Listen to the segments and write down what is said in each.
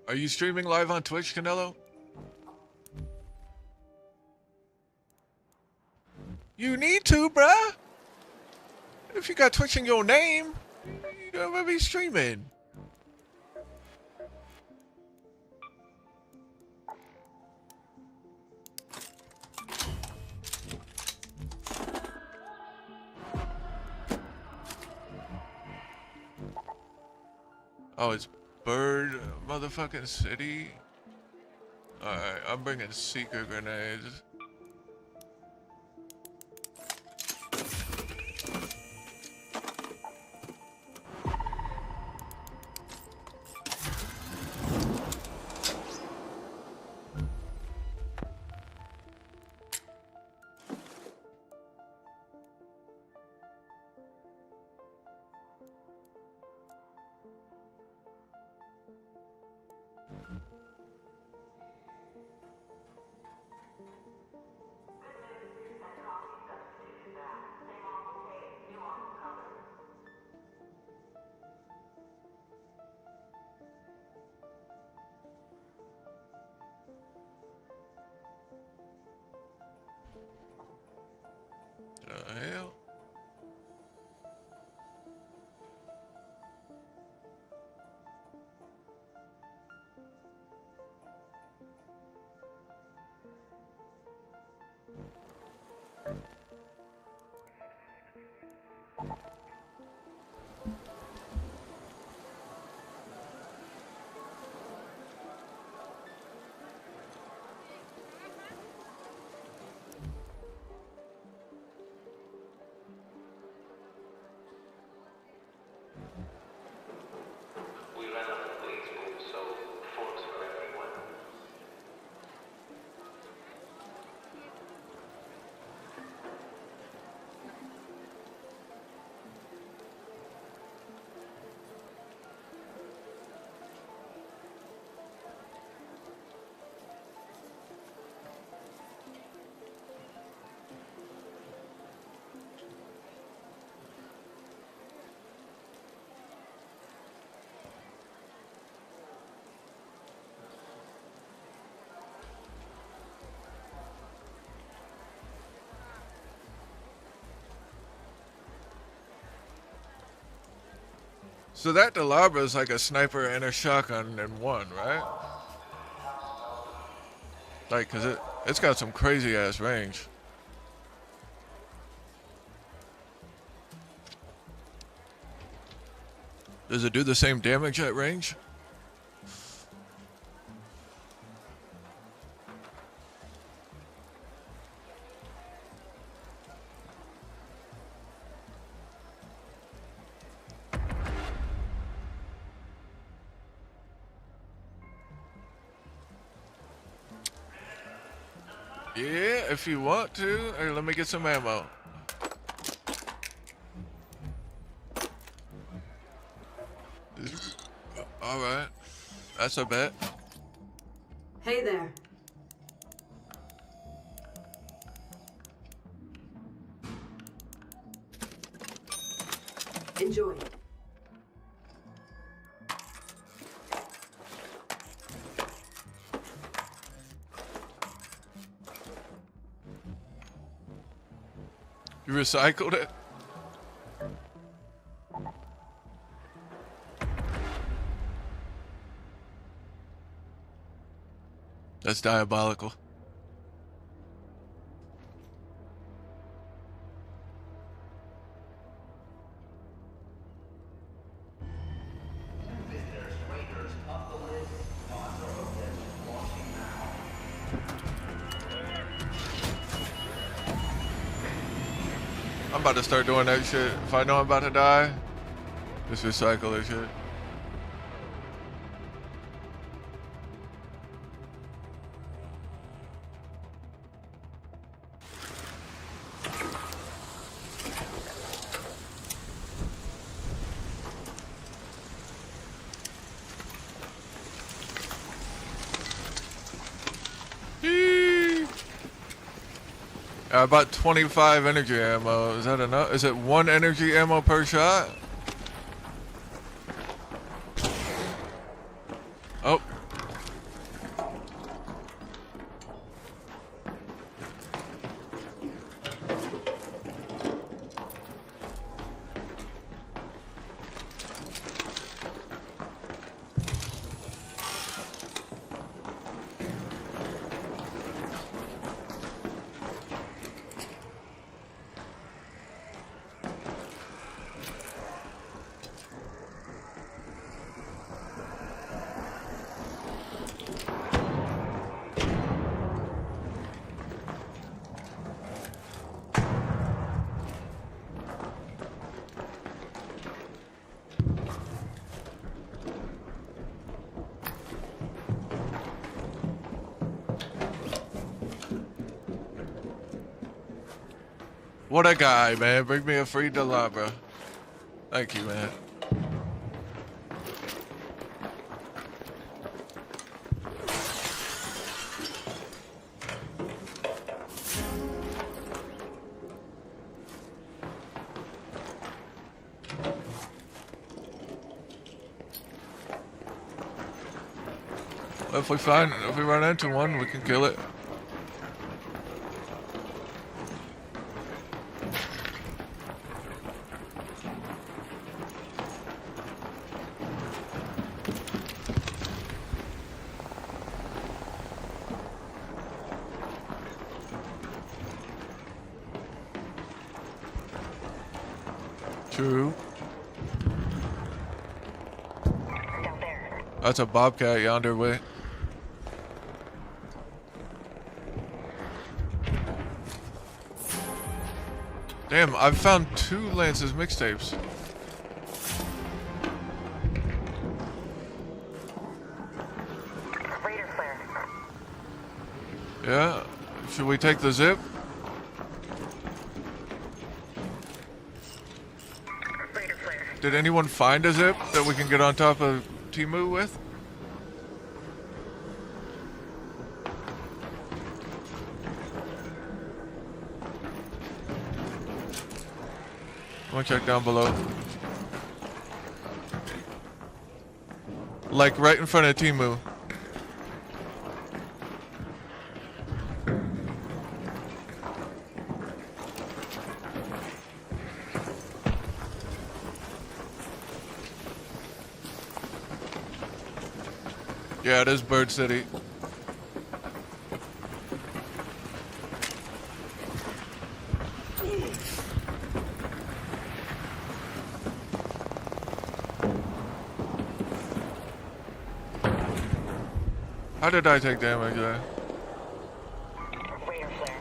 Are you streaming live on Twitch, Canelo? You need to, bruh. If you got Twitch in your name, you gotta be streaming. Oh, it's Bird motherfucking City. Alright, I'm bringing seeker grenades. The hell? So that Delabra is like a sniper and a shotgun in one, right? Like, cause it's got some crazy ass range. Does it do the same damage at range? Yeah, if you want to. Hey, let me get some ammo. Alright. That's a bet. Hey there. Enjoy. You recycled it? That's diabolical. I'm about to start doing that shit. If I know I'm about to die, just recycle that shit. I bought 25 energy ammo. Is that enough? Is it 1 energy ammo per shot? Oh, What a guy, man. Bring me a free Delabra. Thank you, man. If we run into one, we can kill it. True. Down there. That's a bobcat yonder way. Damn, I've found 2 Lance's mixtapes. Raider flare. Yeah. Should we take the zip? Raider flare. Did anyone find a zip that we can get on top of Timu with? I'm gonna check down below. Like right in front of Timu. Yeah, it is Bird City. How did I take damage there? Raider flare.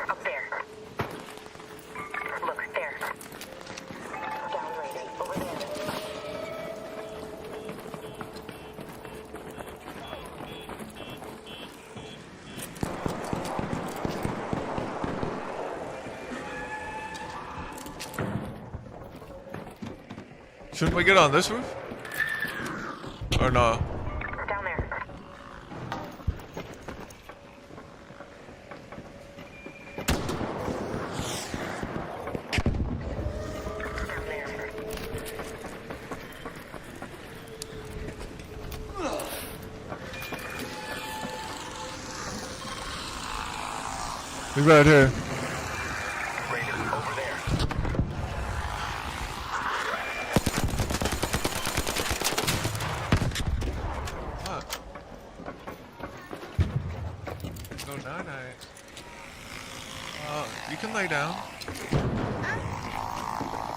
Up there. Look, there. Down raiders. Over there. Shouldn't we get on this roof? Or no? Down there. Down there. He's right here. Raider over there. What? No, night. You can lay down.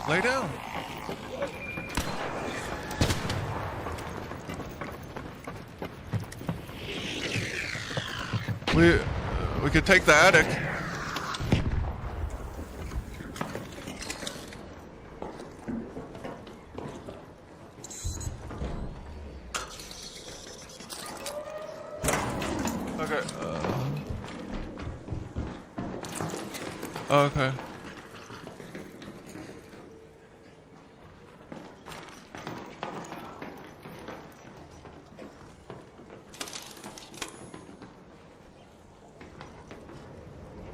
Lay down. We could take the attic. Okay. Okay.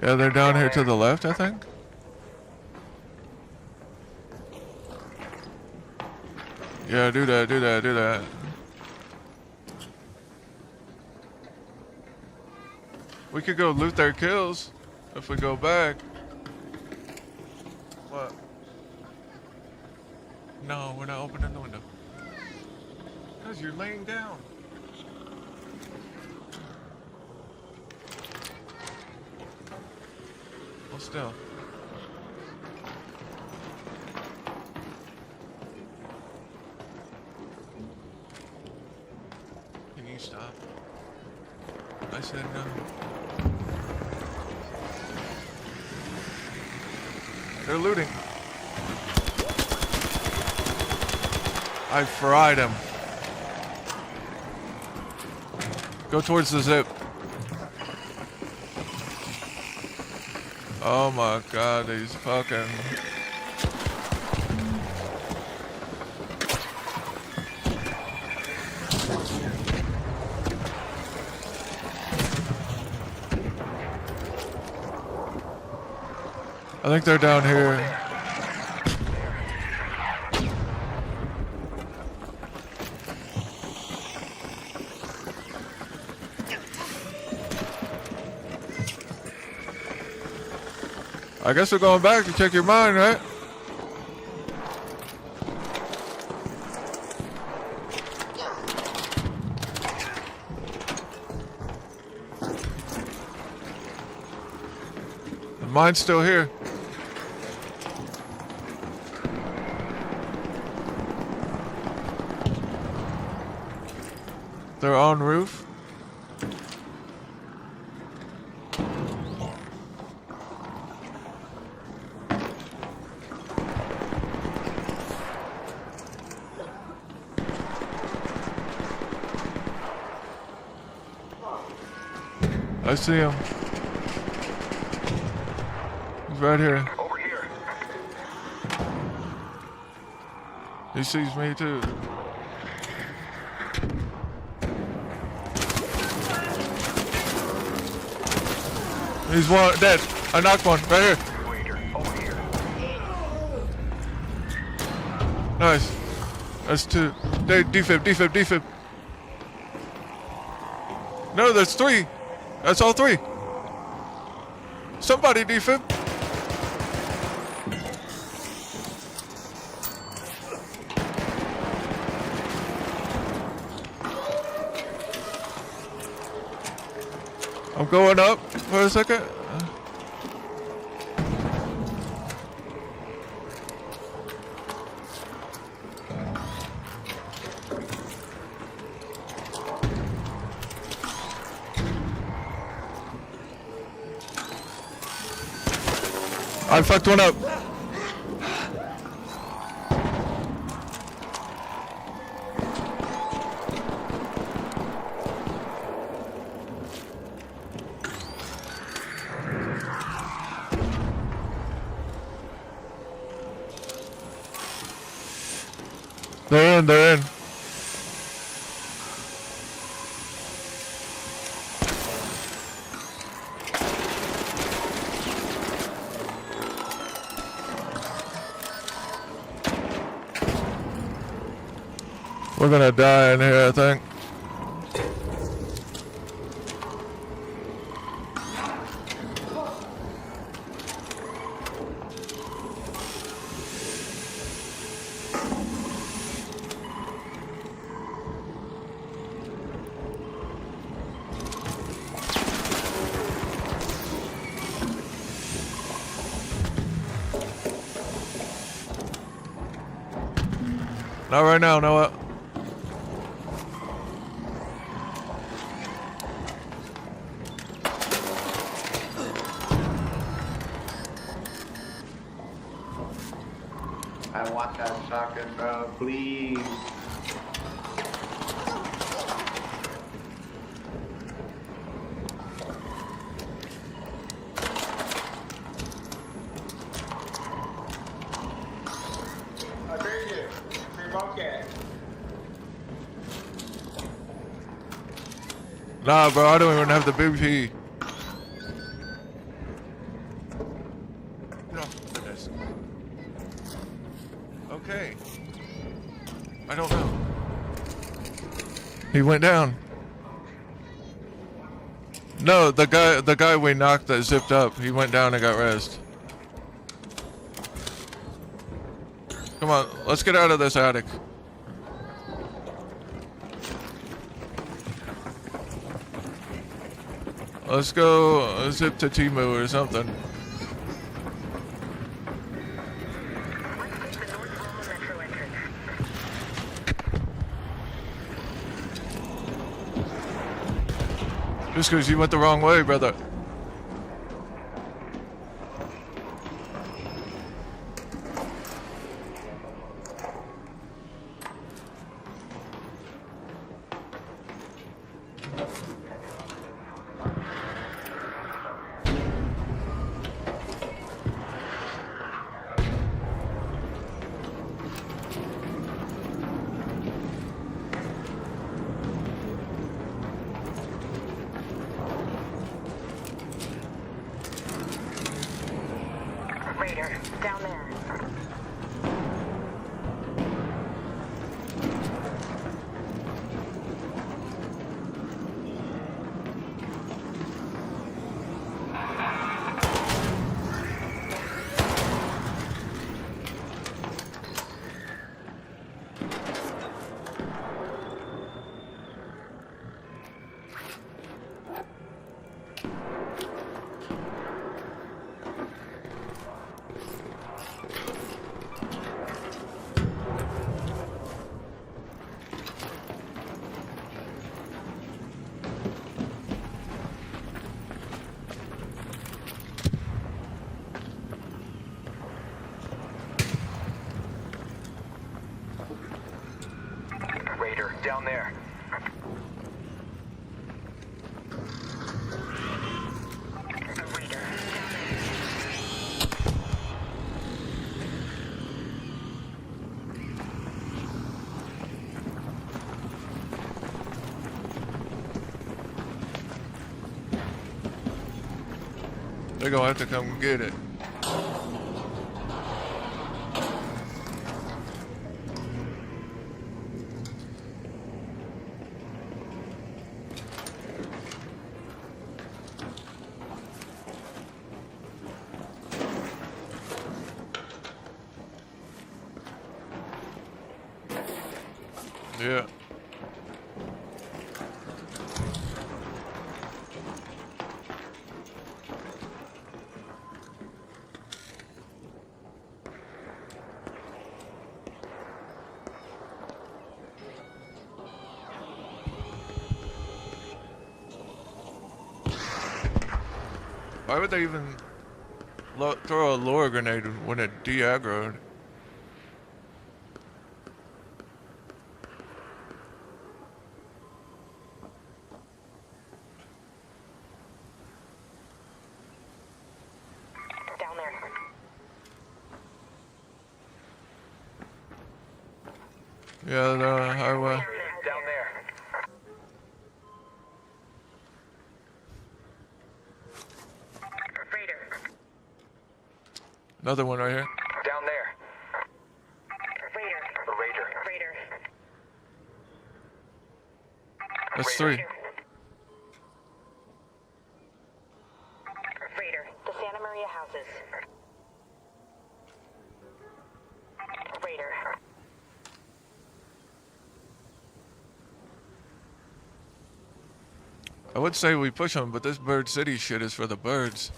Yeah, they're down here to the left, I think. Yeah, do that, do that, do that. We could go loot their kills if we go back. What? No, we're not opening the window. Because you're laying down. Well, still. Can you stop? I said no. They're looting. I fried him. Go towards the zip. Oh my god, these fucking... I think they're down here. I guess we're going back to check your mind, right? The mine's still here. They're on roof. I see him. He's right here. Over here. He sees me too. He's one dead. I knocked one right here. Over here. Nice. That's two. Defib. No, that's three. That's all three. Somebody defib. I'm going up for a second. I fucked one up. They're in. We're gonna die in here, I think. Not right now, Noah. I want that socket, bro, please. I bring you. Remote gas. Nah, bro, I don't even have the BP. No, goodness. Okay. I don't know. He went down. No, the guy we knocked that zipped up, he went down and got rezzed. Come on, let's get out of this attic. Let's go zip to Timu or something. Just because you went the wrong way, brother. Down there. They're gonna have to come get it. Yeah. Why would they even throw a lure grenade when it de-aggroed? Down there. Yeah, the highway. Down there. Raider. Another one right here. Down there. Raider. Raider. Raider. That's three. Raider. The Santa Maria houses. Raider. I would say we push them, but this Bird City shit is for the birds.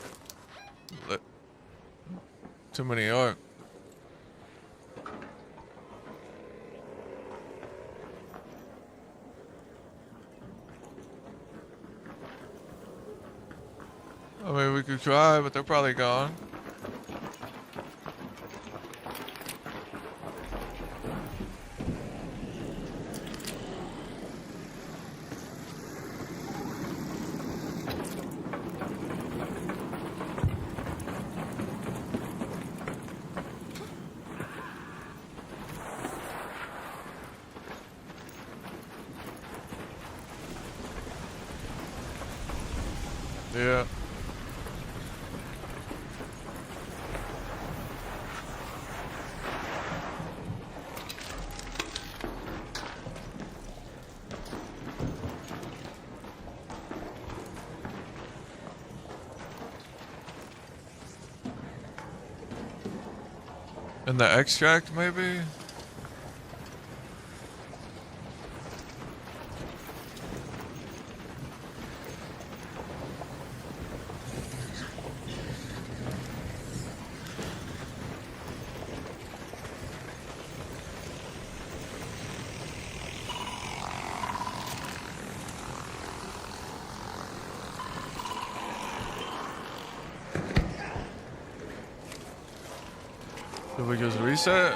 Too many arc. I mean, we could try, but they're probably gone. Yeah. And the extract, maybe? Did we just reset?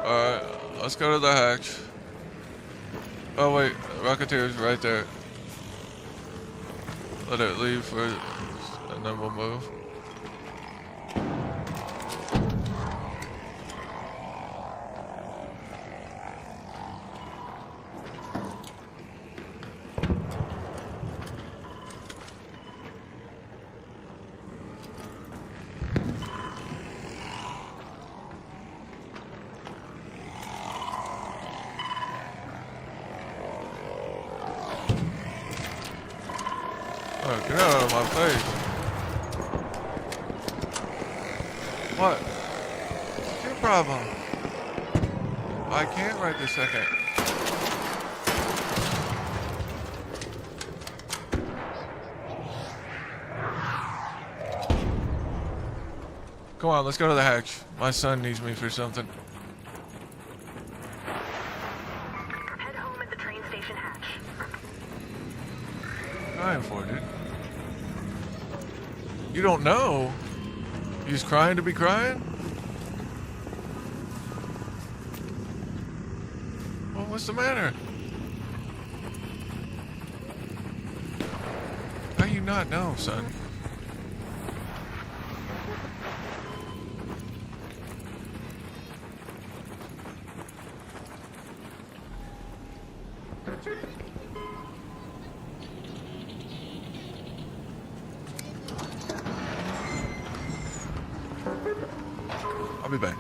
Alright, let's go to the hatch. Oh wait, Rocketeer's right there. Let it leave first, and then we'll move. Oh, get out of my face. What? What's your problem? I can't right this second. Come on, let's go to the hatch. My son needs me for something. crying for, dude? You don't know? He's crying to be crying? Well, what's the matter? How you not know, son? I'll be back.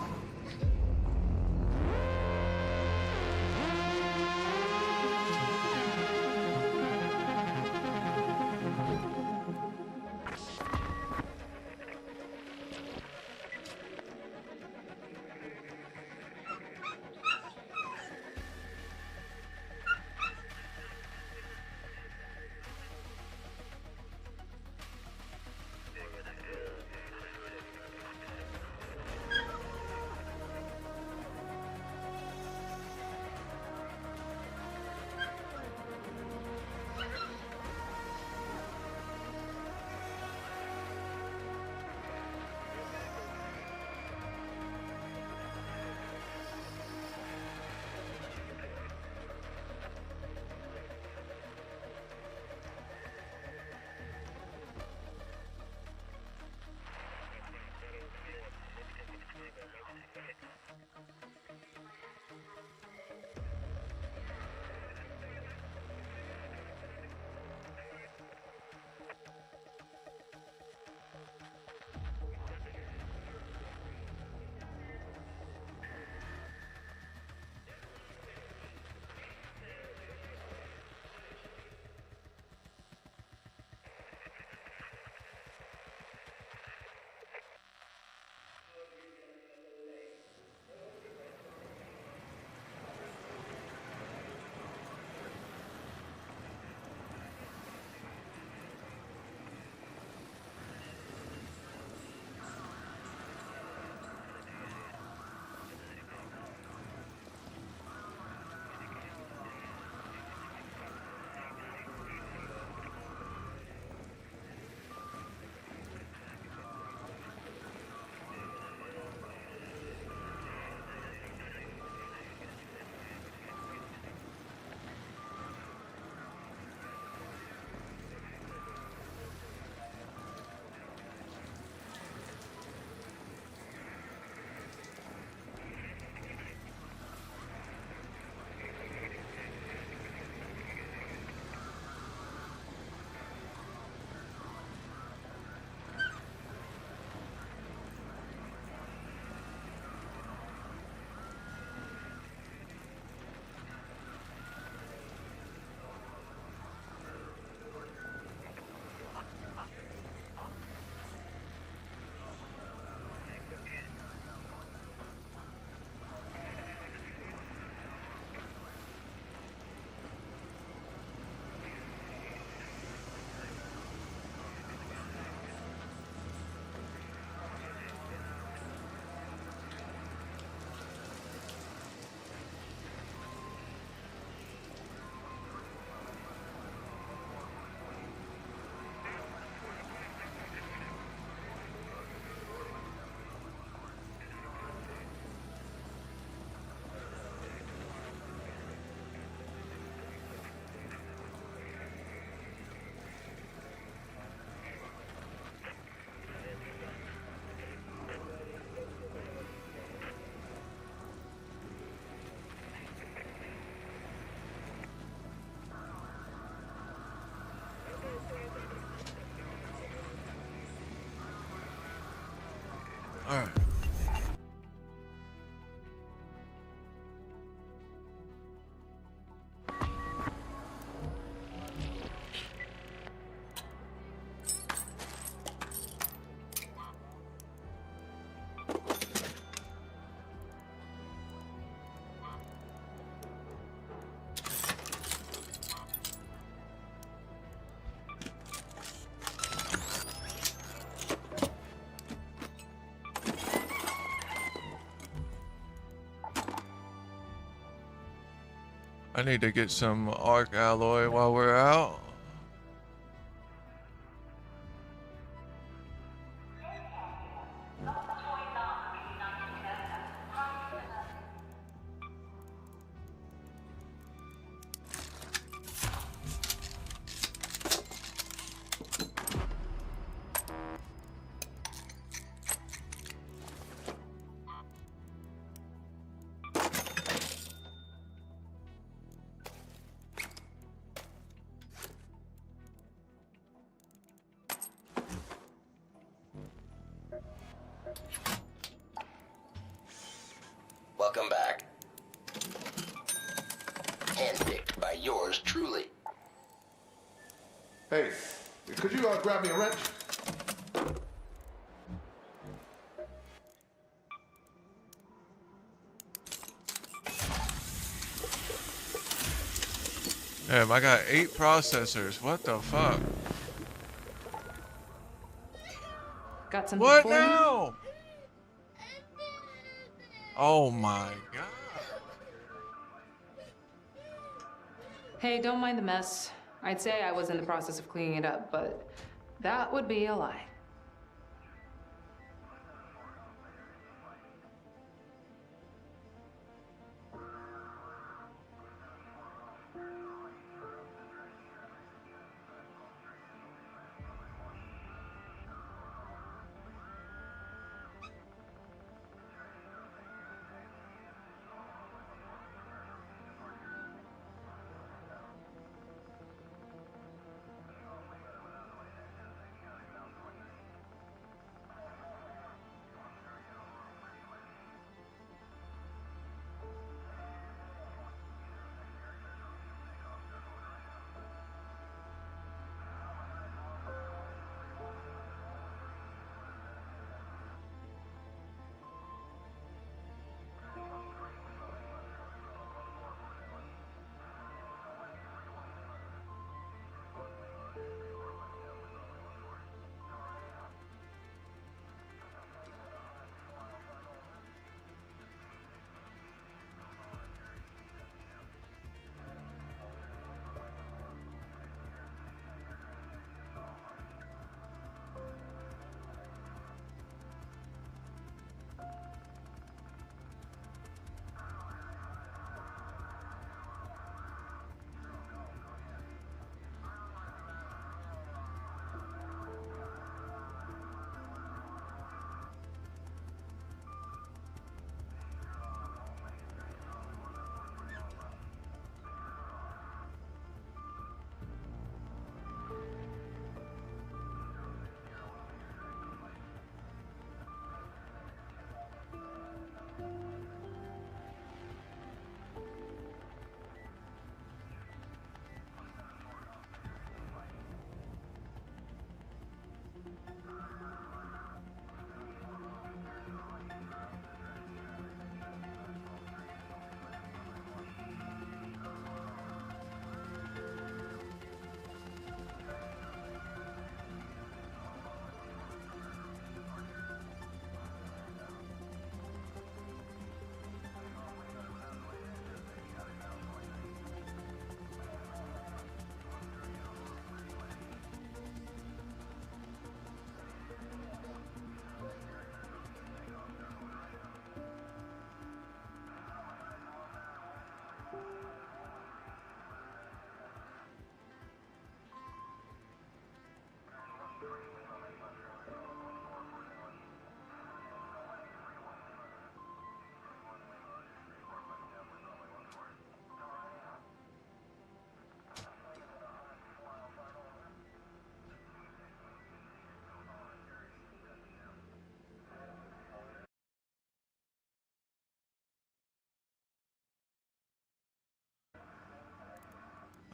All right. I need to get some arc alloy while we're out. Welcome back. Handpicked by yours truly. Hey, could you grab me a wrench? Damn, I got 8 processors. What the fuck? Got something What for me? now? Oh my god. Hey, don't mind the mess. I'd say I was in the process of cleaning it up, but that would be a lie.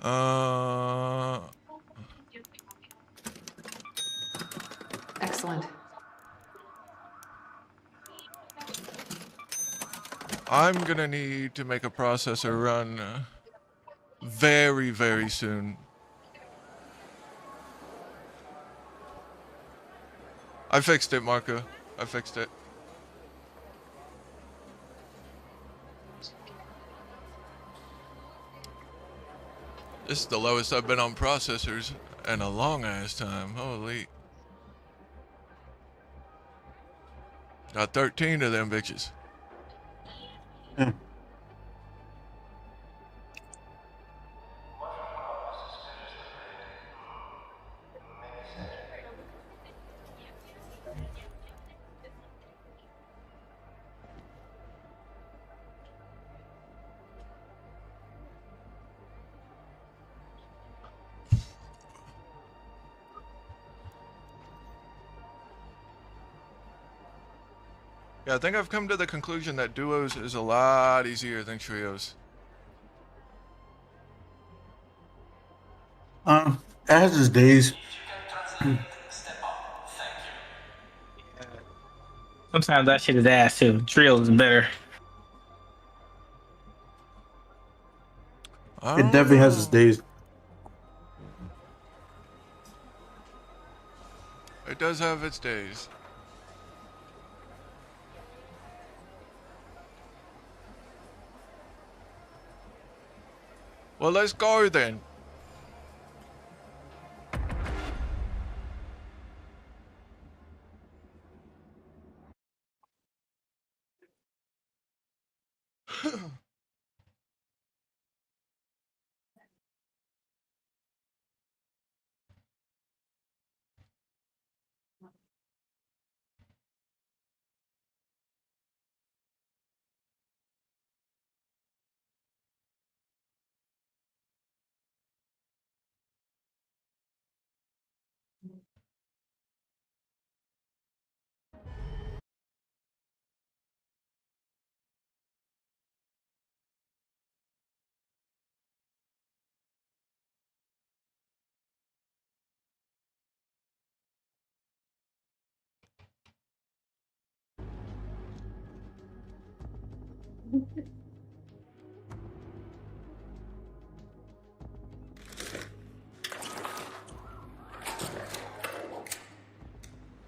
Uh, Excellent. I'm gonna need to make a processor run very, very soon. I fixed it, Marco. I fixed it. This is the lowest I've been on processors in a long ass time. Holy. Got 13 of them bitches. Yeah, I think I've come to the conclusion that duos is a lot easier than trios. It has its days. Sometimes that shit is ass too. Trios is better. I It don't definitely has its know. days. It does have its days. Well, let's go then.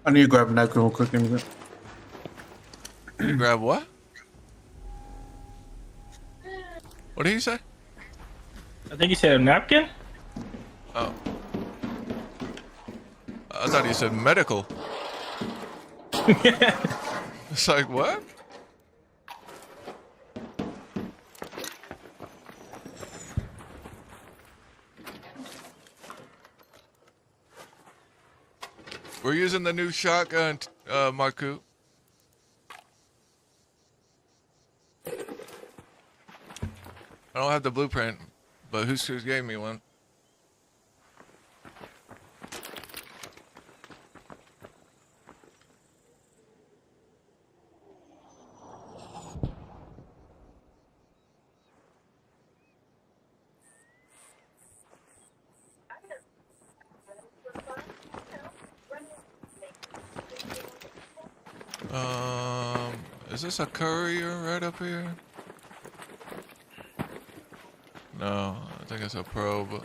I need to grab a napkin real quick in a minute. You grab what? What did he say? I think you said a napkin. Oh. I thought he said medical. It's like, what? We're using the new shotgun, Marku. I don't have the blueprint, but who's gave me one? Is this a courier right up here? No, I think it's a probe.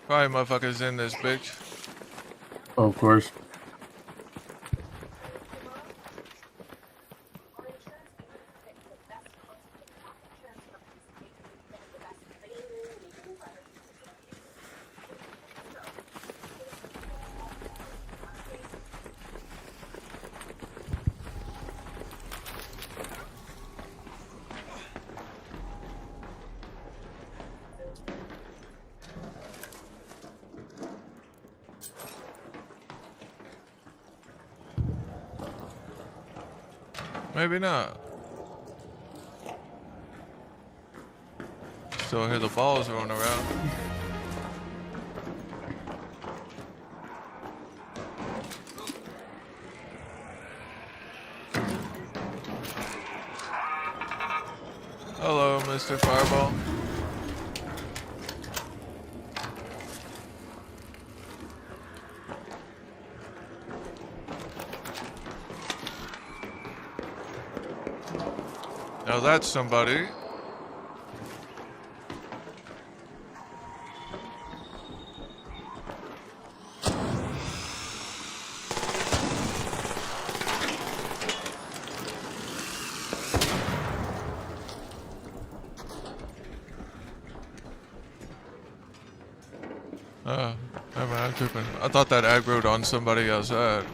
Probably motherfuckers in this bitch. Oh, of course. Maybe not. Still hear the balls rolling around. Hello, Mr. Fireball. Now that's somebody. Oh, never mind, I'm tripping. I thought that aggroed on somebody outside.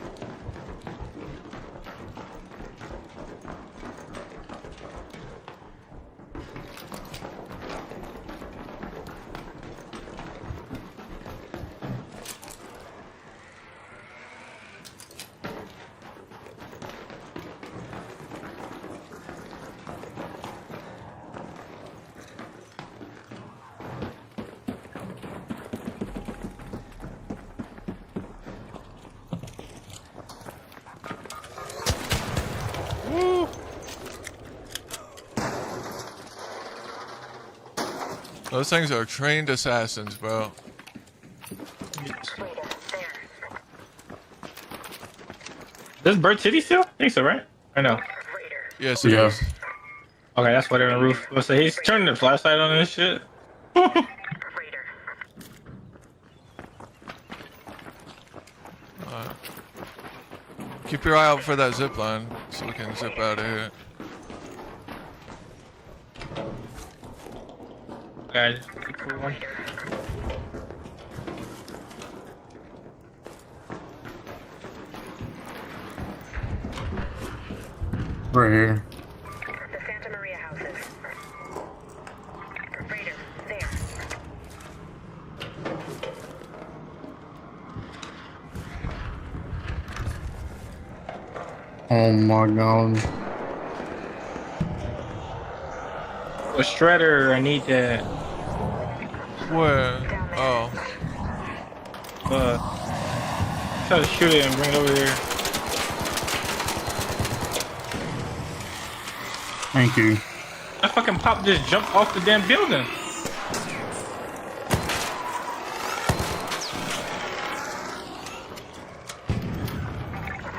Those things are trained assassins, bro. Raider, there. This Bird City still? I think so, right? I know. Raider. Yes, it Yeah. is. Okay, that's why they're on the roof. Let's say he's turning the flashlight on this shit. Raider. Keep your eye out for that zip line so we can zip out of here. Okay, cool one. Right here. The Santa Maria houses. Raider, there. Oh my god. A shredder, I need that. Where? Oh. Try to shoot it and bring it over here. Thank you. That fucking pop just jumped off the damn building.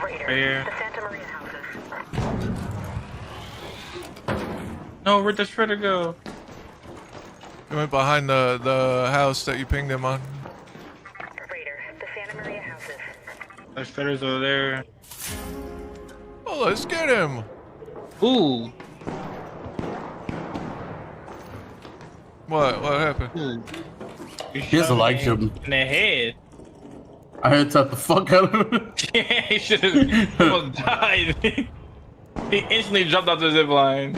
Raider. Right here. The Santa Maria houses. No, where'd the shredder go? He went behind the house that you pinged him on. Raider. The Santa Maria houses. The shredder's over there. Oh, let's get him. Ooh. What? What happened? You He has a shot light me shield. in the head. I had to tap the fuck out of him. Yeah, he should have almost died. He instantly jumped off the zip line.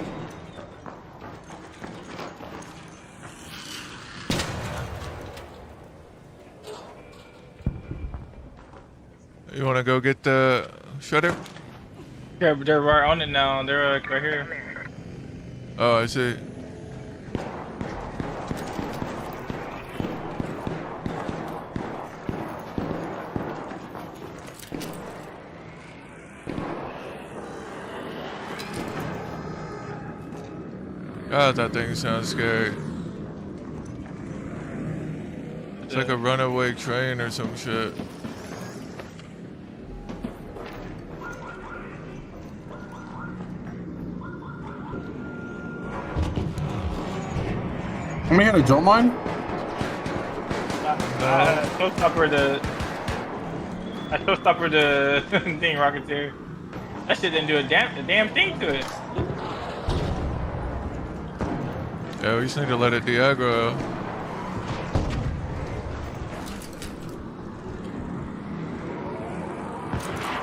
You want to go get the shredder? Yeah, but they're right on it now. They're like right here. Oh, I see. God, that thing sounds scary. It's like a runaway train or some shit. Let me hit a jump mine. Showstopper the thing rocketeer. That shit didn't do a damn thing to it. Yeah, we just need to let it de-aggro.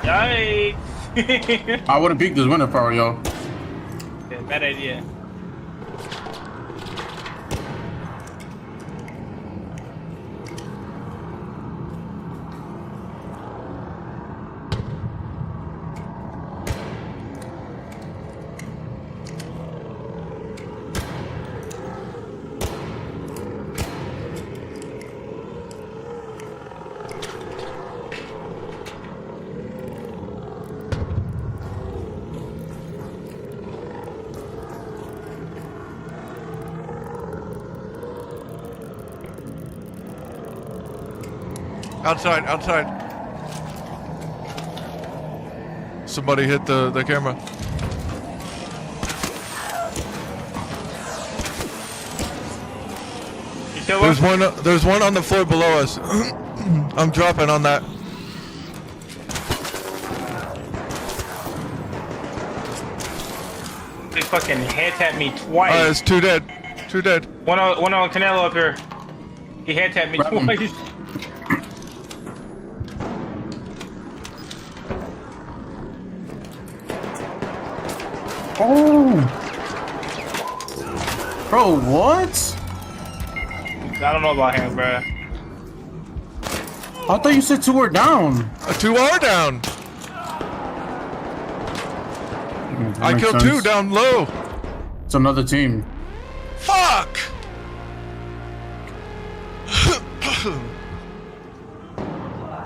Yikes! I wouldn't peek this window if I were y'all. Yeah, bad idea. Outside, outside. Somebody hit the camera. You kill one? There's one on the floor below us. I'm dropping on that. They fucking head tapped me twice. Alright, it's two dead. Two dead. One on Canelo up here. He head tapped me Grab him. twice. Oh. Bro, what? I don't know about him, bro. I thought you said 2 were down. Two are down. That I makes killed sense. two down low. It's another team. Fuck!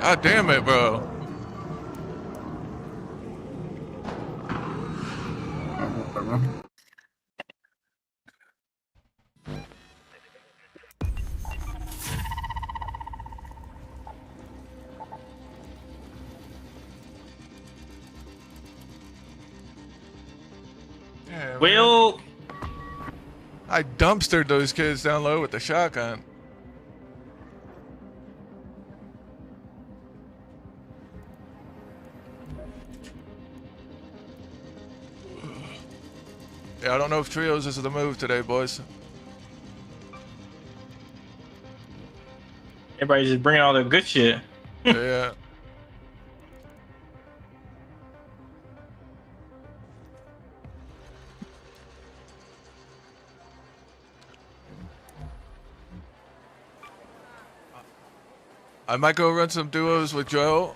God damn it, bro. Man, Will. I dumpstered those kids down low with the shotgun. Yeah, I don't know if trios is the move today, boys. Everybody's just bringing all the good shit. Yeah. I might go run some duos with Joe,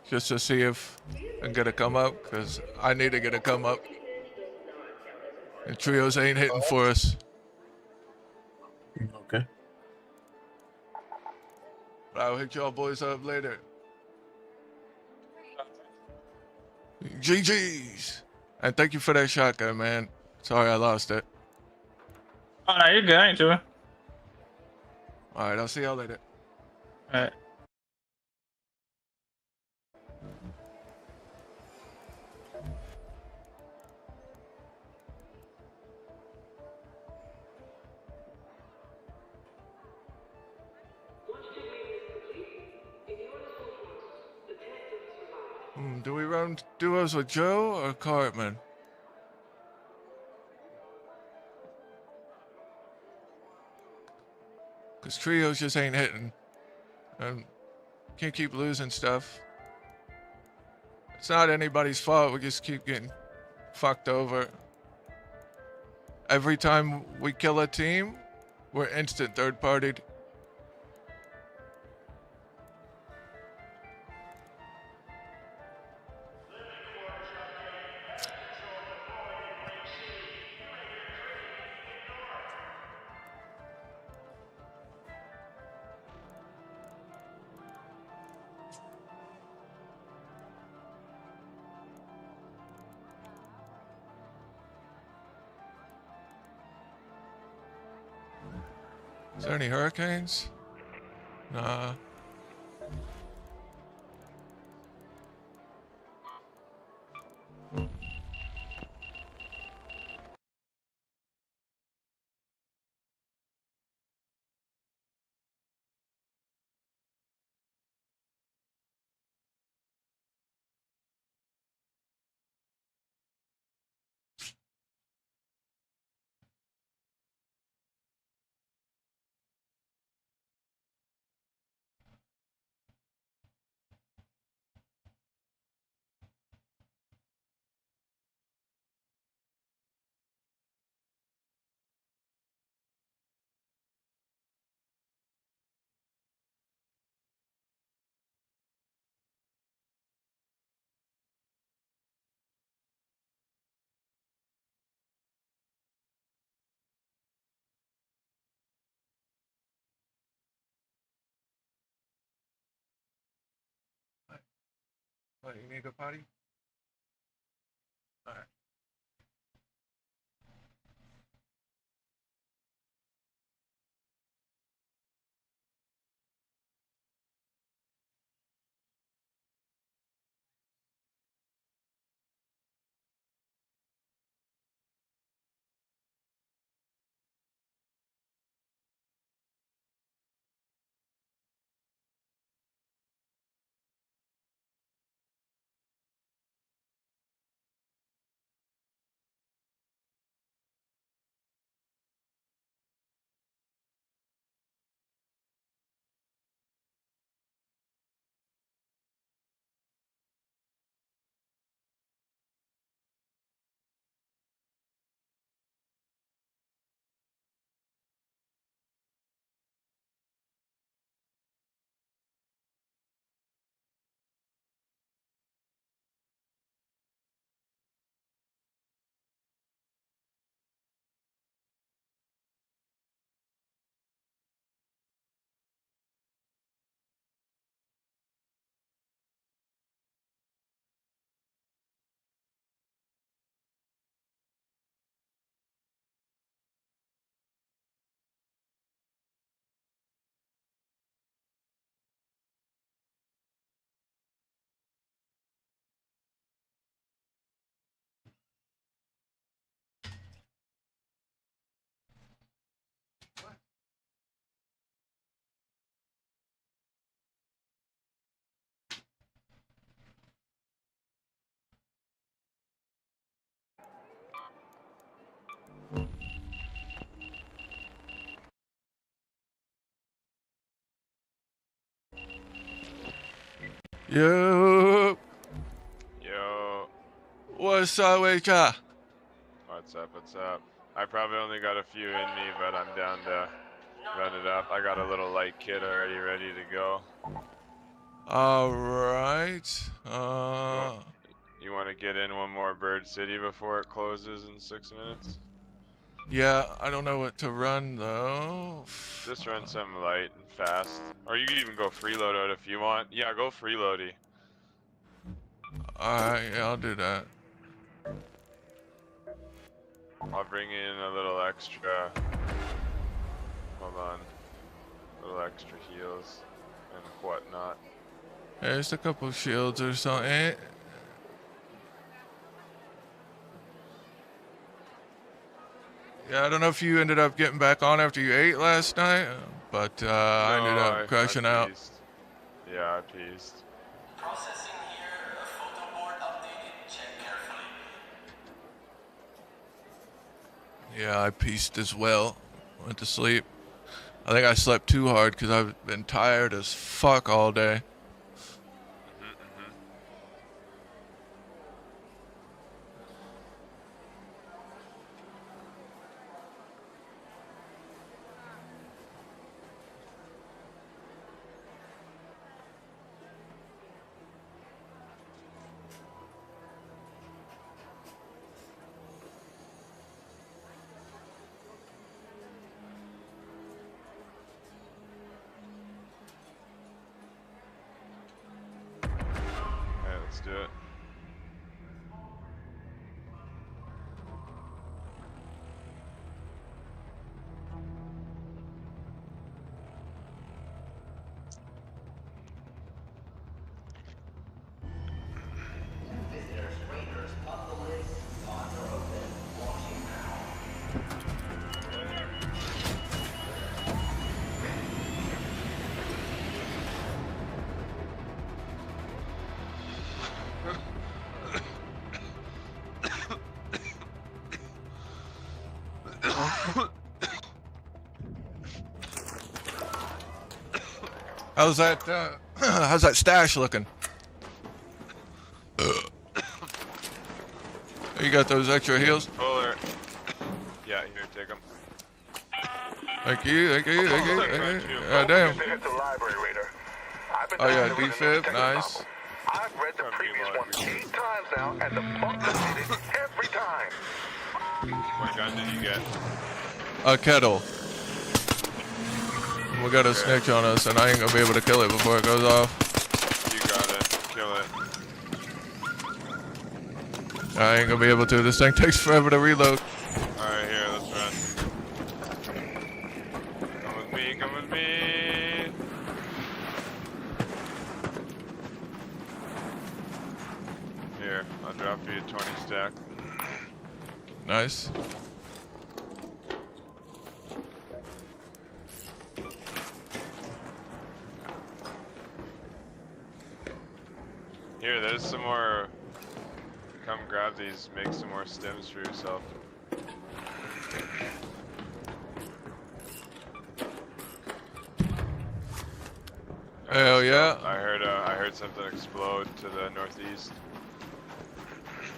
just to see if I can get a come up, because I need to get a come up. And trios ain't hitting for us. Okay. But I'll hit y'all boys up later. GG's. And thank you for that shotgun, man. Sorry I lost it. Oh no, you're good. I ain't doing. All right, I'll see y'all later. All right. Do we run duos with Joe or Cartman? Because trios just ain't hitting. And can't keep losing stuff. It's not anybody's fault. We just keep getting fucked over. Every time we kill a team, we're instant third partied. Is there any hurricanes? Nah. What, you need to go potty? Alright. Yo, Yo, what's up with ya? what's up? What's up? I probably only got a few in me, but I'm down to run it up. I got a little light kit already ready to go. All right. You want to get in one more Bird City before it closes in 6 minutes? Yeah, I don't know what to run though. Just run something light and fast. Or you can even go freeload out if you want. Yeah, go freeloady. All right, yeah, I'll do that. I'll bring in a little extra. Hold on. A little extra heals and whatnot. There's a couple shields or something. Yeah, I don't know if you ended up getting back on after you ate last night, but I ended up crashing out. Pieced. Yeah, I pieced. Processing here. Photo board updated. Check carefully. Yeah, I pieced as well. Went to sleep. I think I slept too hard because I've been tired as fuck all day. Alright, let's do it. How's that? How's that stash looking? You got those extra heals? Fuller. Yeah, here, take them. Thank you, thank you, thank you, thank you. Damn. Hit the library reader. I've been Oh yeah, downloading the defib, Nintendo nice. novel. I've read the previous one 8 times now, and the fuck succeeded every time. What gun did you get? A kettle. We got a snitch on us, and I ain't gonna be able to kill it before it goes off. You got it. Kill it. I ain't gonna be able to. This thing takes forever to reload. Alright, here, let's run. Come with me, come with me. Here, I'll drop you a 20 stack. Nice. Here, there's some more. Come grab these, make some more stems for yourself. Hell yeah. I heard something explode to the northeast.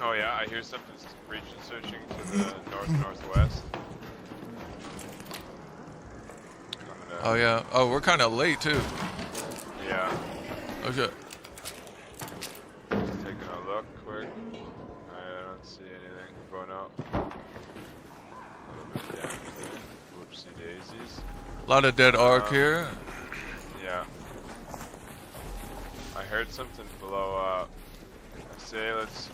Oh yeah, I hear something breaching searching to the northwest. Oh yeah. Oh, we're kind of late too. Yeah. Oh shit. Just taking a look quick. I don't see anything. Going out. A little bit down there. Whoopsie daisies. A lot of dead arc here. Yeah. I heard something blow up. I say let's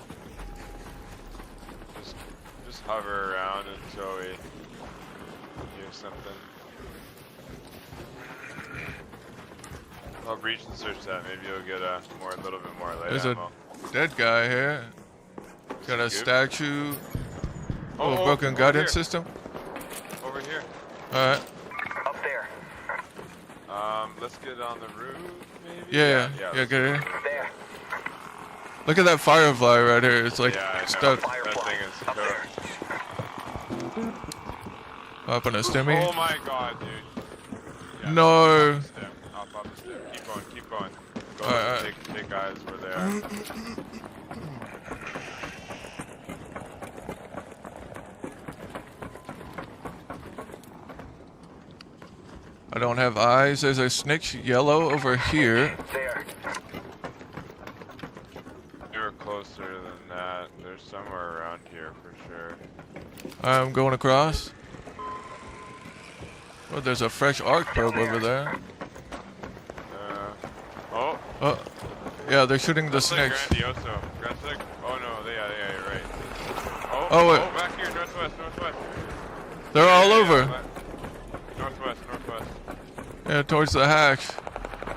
just hover around until we hear something. I'll breach and search that. Maybe you'll get a little bit more light There's ammo. a dead guy here. Got a Good. statue. Oh, Broken over guidance here. system. Over here. All right. Up there. Let's get on the roof, maybe. Yeah, let's get here. There. Look at that firefly right here. It's like Yeah, I know. stuck That thing is Up there. cooked. up on a stimmy. Oh my god, dude. Yeah, No. I'll pop the step. Keep going, keep going. Go Alright. take eyes where they are. I don't have eyes. There's a snitch yellow over here. There. You're closer than that. There's somewhere around here for sure. I'm going across. Oh, there's a fresh arc probe over there. Oh. Oh, yeah, they're shooting the That's like snitch. Grandioso. Oh no, yeah, you're right. Oh, Oh, wait. back here, northwest. They're all over. Northwest. Yeah, towards the hatch.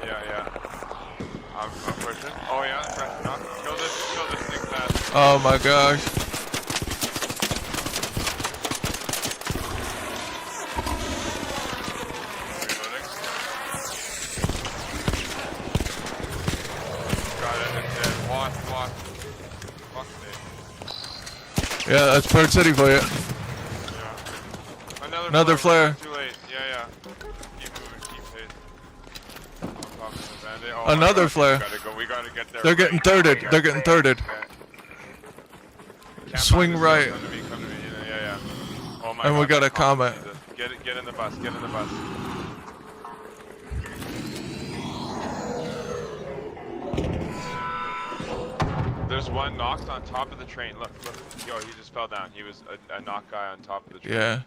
Yeah. I'm pushing. Oh yeah, fresh knock. Kill this thing fast. Oh my gosh. Reloading. Got it, it's dead. Watch. Fuck me. Yeah, that's Bird City for you. Yeah. Another flare. Too late. Yeah. Keep moving, keep pace. On top of the bandit. Oh my Another God, flare. We gotta get there. They're getting thirded. They're getting thirded. Camp Swing on this right. hill, come to me. Yeah. Oh my And God, we got a that comment. Jesus. Get in the bus. There's one knocked on top of the train. Look. Yo, he just fell down. He was a knock guy on top of the train. Yeah.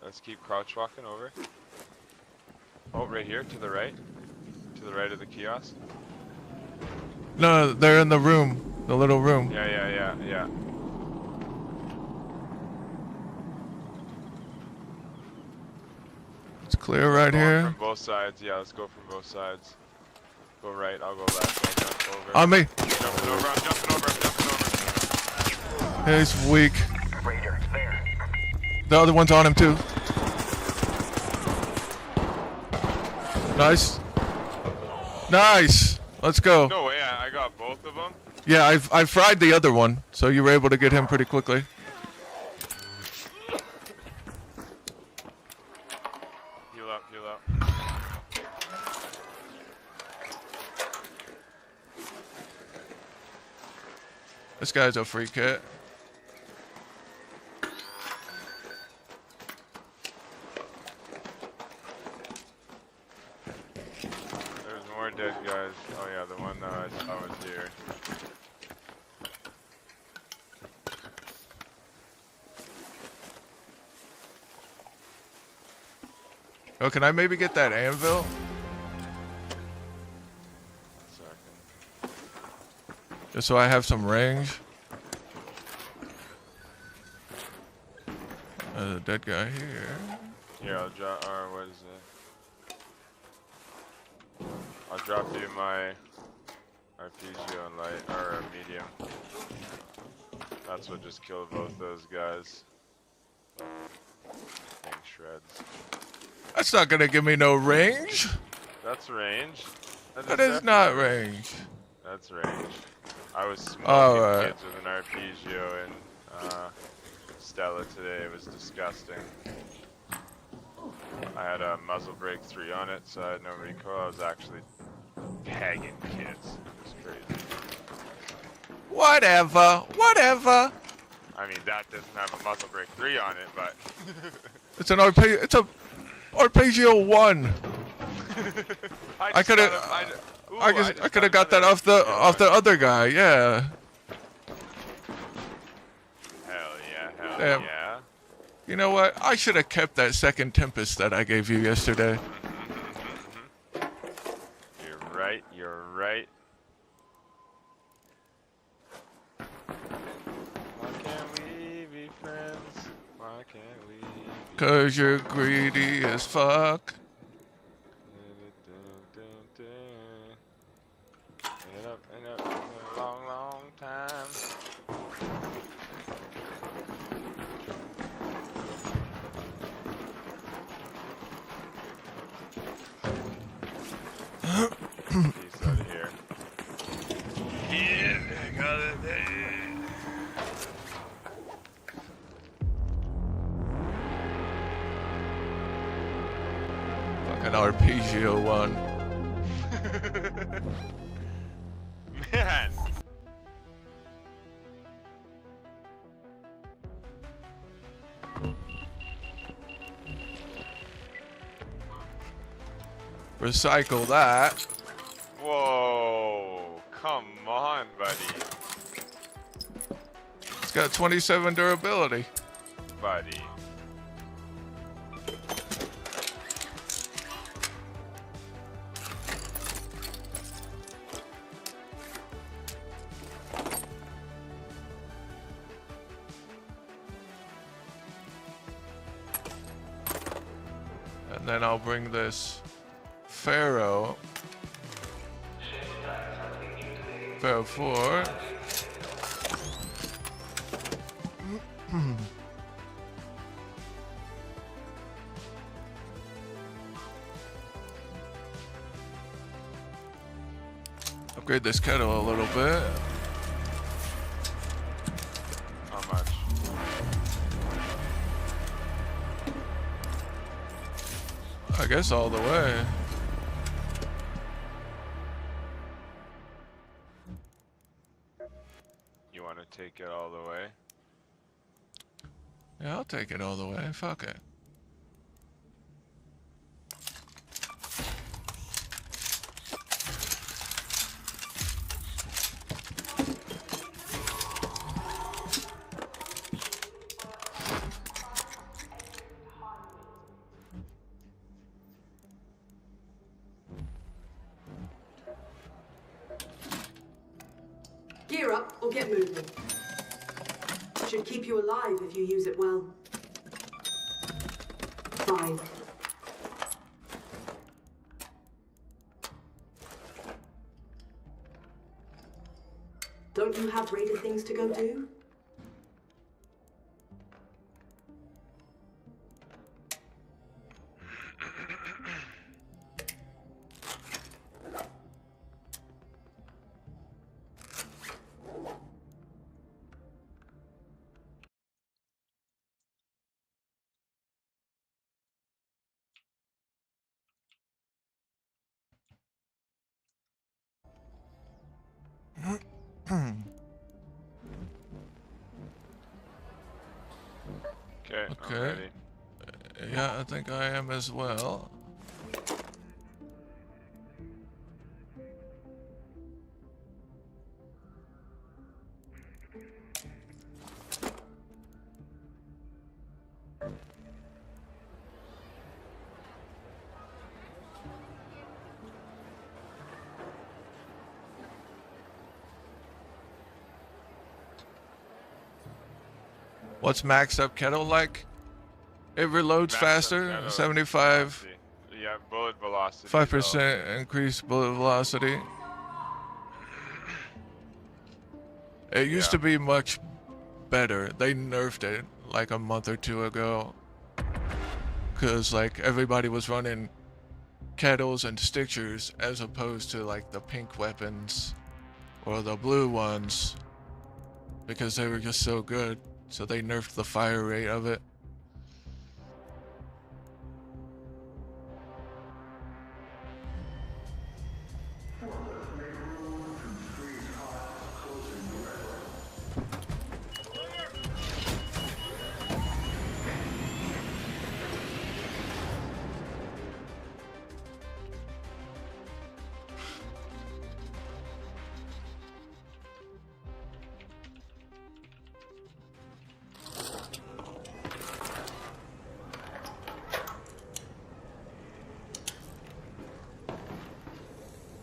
Let's keep crouch walking over. Oh, right here, to the right. To the right of the kiosk. No, they're in the room. The little room. Yeah. It's clear right Going here. From both sides. Yeah, let's go from both sides. Go right, I'll go left. I'll jump over. On me. I'm jumping over. He's weak. Raider, there. The other one's on him too. Nice. Let's go. No way, I got both of them. Yeah, I fried the other one, so you were able to get him pretty quickly. Heal up. This guy's a free kit. There's more dead guys. Oh yeah, the one that I saw was here. Oh, can I maybe get that anvil? Second. Just so I have some range. There's a dead guy here. Here, I'll drop. Or what is it? I'll drop you my arpeggio and light or medium. That's what just killed both those guys. Thing shreds. That's not gonna give me no range. That's range. That is not range. That's range. I was smoking Alright. kids with an arpeggio in Stella today. It was disgusting. I had a muzzle break 3 on it, so I had no recoil. I was actually pegging kids. It was crazy. Whatever. I mean, that doesn't have a muzzle break 3 on it, but It's an arpeggio. It's a arpeggio 1. I could have. I could have got that off the other guy. Yeah. Hell yeah. Damn. You know what? I should have kept that second Tempest that I gave you yesterday. You're right. Why can't we be friends? Why can't we be 'Cause you're greedy as fuck. Been up for a long time. He's out of here. Yeah, I got it. Fucking arpeggio 1. again. Recycle that. Whoa, come on, buddy. It's got 27 durability. Buddy. And then I'll bring this Pharaoh 4. Upgrade this kettle a little bit. How much? I guess all the way. You want to take it all the way? Yeah, I'll take it all the way. Fuck it. Gear up or get moving. Should keep you alive if you use it well. 5. Don't you have raided things to go do? Okay, I'm Okay. ready. Yeah, I think I am as well. What's maxed up kettle like? It reloads Max faster, kettle 75, velocity. Yeah, bullet velocity. 5% increased bullet velocity. It used to be much better. They nerfed it like a month or two ago. Cause like everybody was running kettles and stickers as opposed to like the pink weapons or the blue ones. Because they were just so good. So they nerfed the fire rate of it.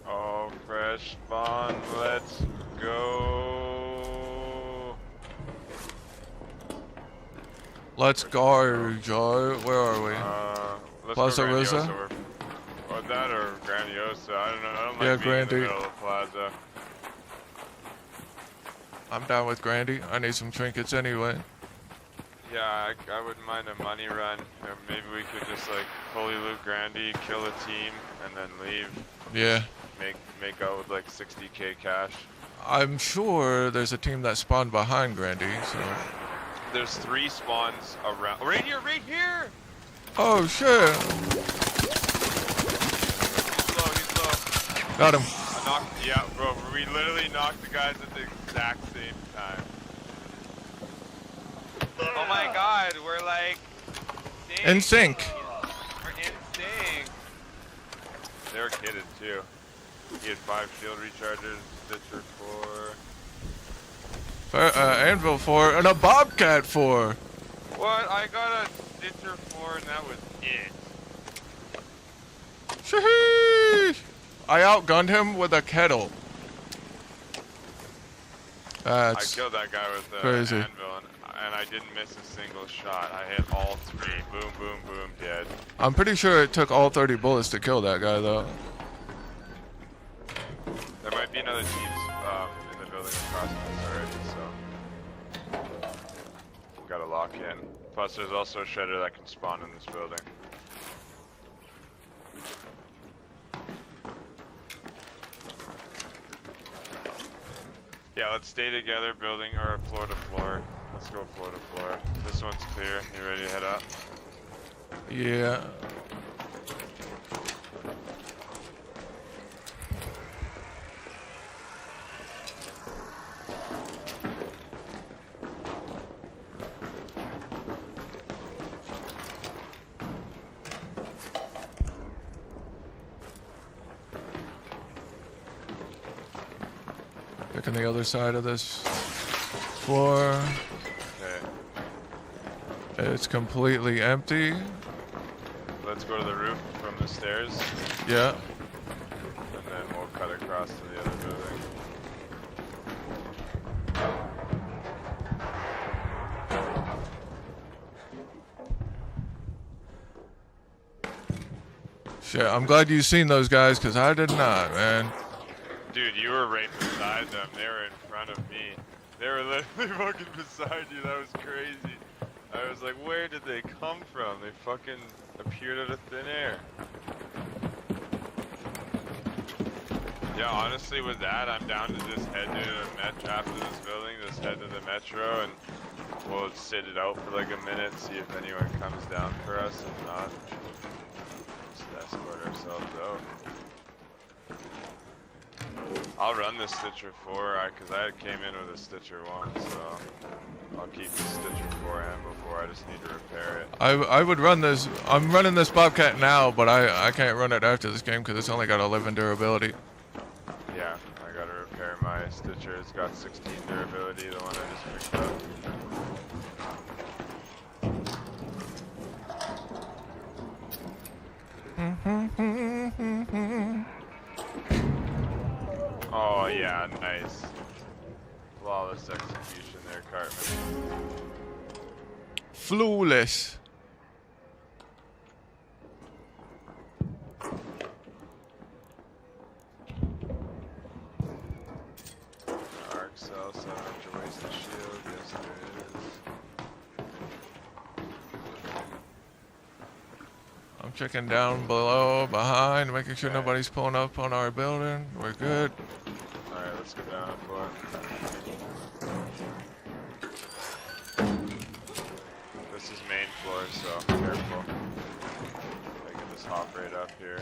Oh, fresh spawn, let's go. Let's go, Joe. Where are we? Let's Plaza go Grandiosa Rosa? or that or Grandiosa. I don't know. I don't Yeah, like being in the Grandy. middle of Plaza. I'm down with Grandy. I need some trinkets anyway. Yeah, I wouldn't mind a money run. Or maybe we could just like fully loot Grandy, kill a team, and then leave. Yeah. Make out with like 60k cash. I'm sure there's a team that spawned behind Grandy, so. There's 3 spawns around. Right here, right here! Oh shit! He's low, he's low. Got him. I Yeah, bro, we literally knocked the guys at the exact same time. Oh my god, we're like... In sync. We're in sync. They were kitted too. He had 5 shield recharges, Stitcher 4. Anvil 4 and a Bobcat 4. What? I got a Stitcher 4 and that was it. Sheesh. I outgunned him with a kettle. That's I killed that guy with the crazy. anvil and I didn't miss a single shot. I hit all 3. Boom, boom, boom, dead. I'm pretty sure it took all 30 bullets to kill that guy, though. There might be another team in the building across from us already, so we gotta lock in. Plus, there's also a shredder that can spawn in this building. Yeah, let's stay together, building or floor to floor. Let's go floor to floor. This one's clear. You ready to head up? Yeah. Picking the other side of this floor. Okay. It's completely empty. Let's go to the roof from the stairs, Yeah. and then we'll cut across to the other building. Shit, I'm glad you've seen those guys, because I did not, man. Dude, you were right beside them. They were in front of me. They were literally fucking beside you. That was crazy. I was like, where did they come from? They fucking appeared out of thin air. Yeah, honestly, with that, I'm down to just head to the metro after this building. Just head to the metro, and we'll sit it out for like a minute, see if anyone comes down for us. If not, just escort ourselves out. I'll run the Stitcher 4 because I came in with a Stitcher 1, so I'll keep the Stitcher 4 in before. I just need to repair it. I would run this. I'm running this Bobcat now, but I can't run it after this game because it's only got 11 durability. Yeah, I gotta repair my Stitcher. It's got 16 durability, the one I just picked up. Oh yeah, nice. Flawless execution there, Cartman. Flawless. Arc cell, 700 wasted shield, yes there is. I'm checking down below, behind, making sure nobody's pulling up on our building. We're good. Alright, let's go down a floor. This is main floor, so careful. I can just hop right up here.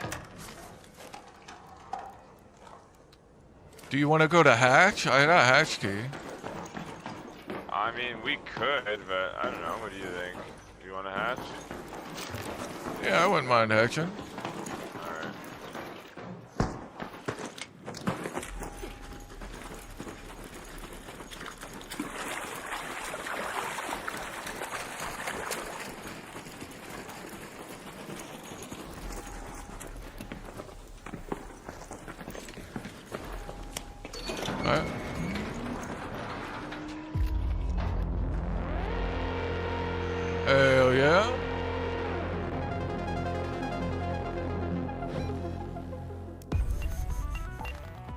Do you want to go to hatch? I got a hatch key. I mean, we could, but I don't know. What do you think? Do you want to hatch? Yeah, I wouldn't mind hatching. Alright. Alright. Hell yeah.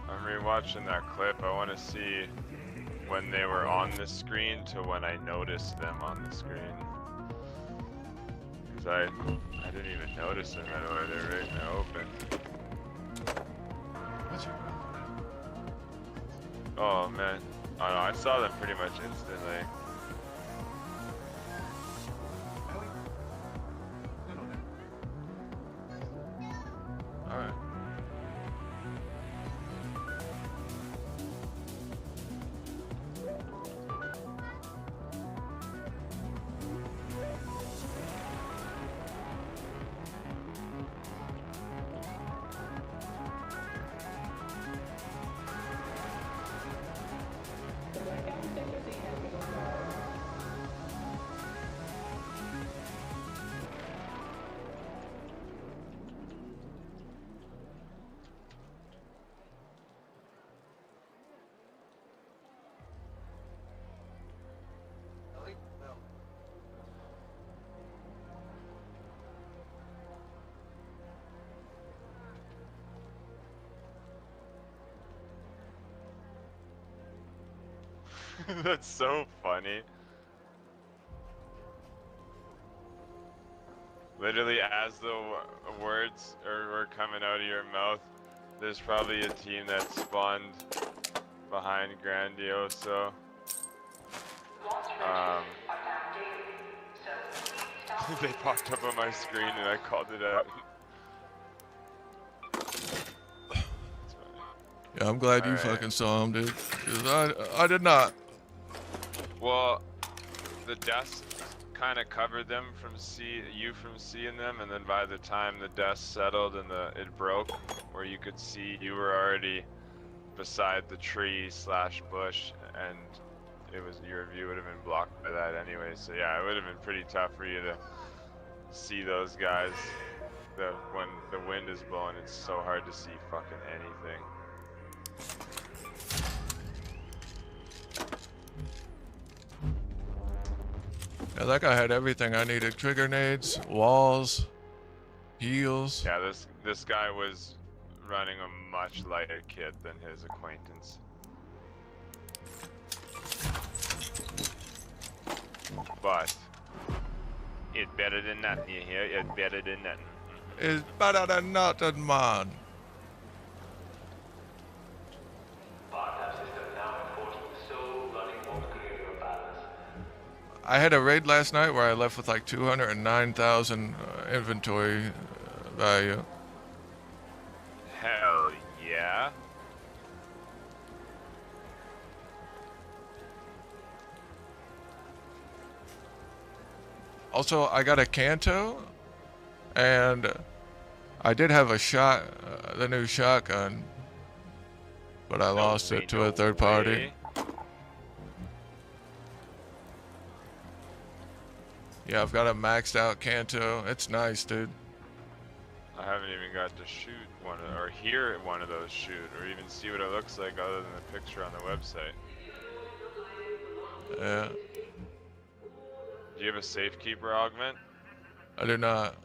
I'm rewatching that clip. I want to see when they were on the screen to when I noticed them on the screen. Because I didn't even notice them right away. They're right in the open. Oh man. Oh no, I saw them pretty much instantly. Alright. That's so funny. Literally, as the words were coming out of your mouth, there's probably a team that spawned behind Grandioso. They popped up on my screen and I called it out. Yeah, I'm glad you Alright. fucking saw him, dude. 'Cause I did not. Well, the dust kind of covered them from you from seeing them, and then by the time the dust settled and it broke, where you could see, you were already beside the tree / bush, and your view would have been blocked by that anyway. So yeah, it would have been pretty tough for you to see those guys. When the wind is blowing, it's so hard to see fucking anything. Yeah, that guy had everything I needed. Trigger nades, walls, heals. Yeah, this guy was running a much lighter kit than his acquaintance. But it's better than nothing, you hear? It's better than nothing. It's better than nothing, man. I had a raid last night where I left with like 209,000 inventory value. Hell yeah. Also, I got a Kanto, and I did have the new shotgun, but I lost it to a third party. Yeah, I've got a maxed out Kanto. It's nice, dude. I haven't even got to shoot or hear one of those shoot, or even see what it looks like other than the picture on the website. Yeah. Do you have a safekeeper augment? I do not.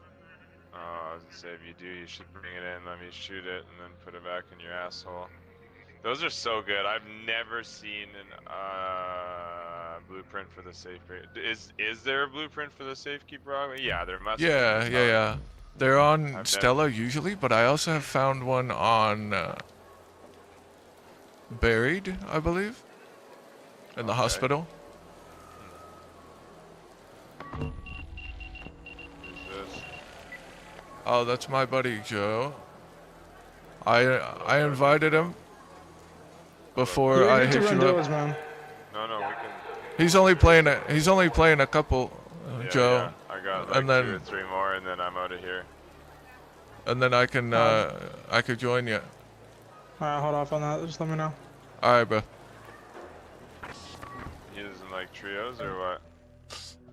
Oh, I was gonna say, if you do, you should bring it in, let me shoot it, and then put it back in your asshole. Those are so good. I've never seen an blueprint for the safekeeper. Is there a blueprint for the safekeeper augment? Yeah, there must be. Yeah. They're on Stella usually, but I also have found one on Buried, I believe, in the hospital. Who's this? Oh, that's my buddy Joe. I invited him before I hit you up. Man. No, we can. He's only playing a couple, Joe. Yeah. I got like and then 2 or 3 more, and then I'm out of here. And then I could join you. Alright, hold off on that. Just let me know. All right, bro. He doesn't like trios or what?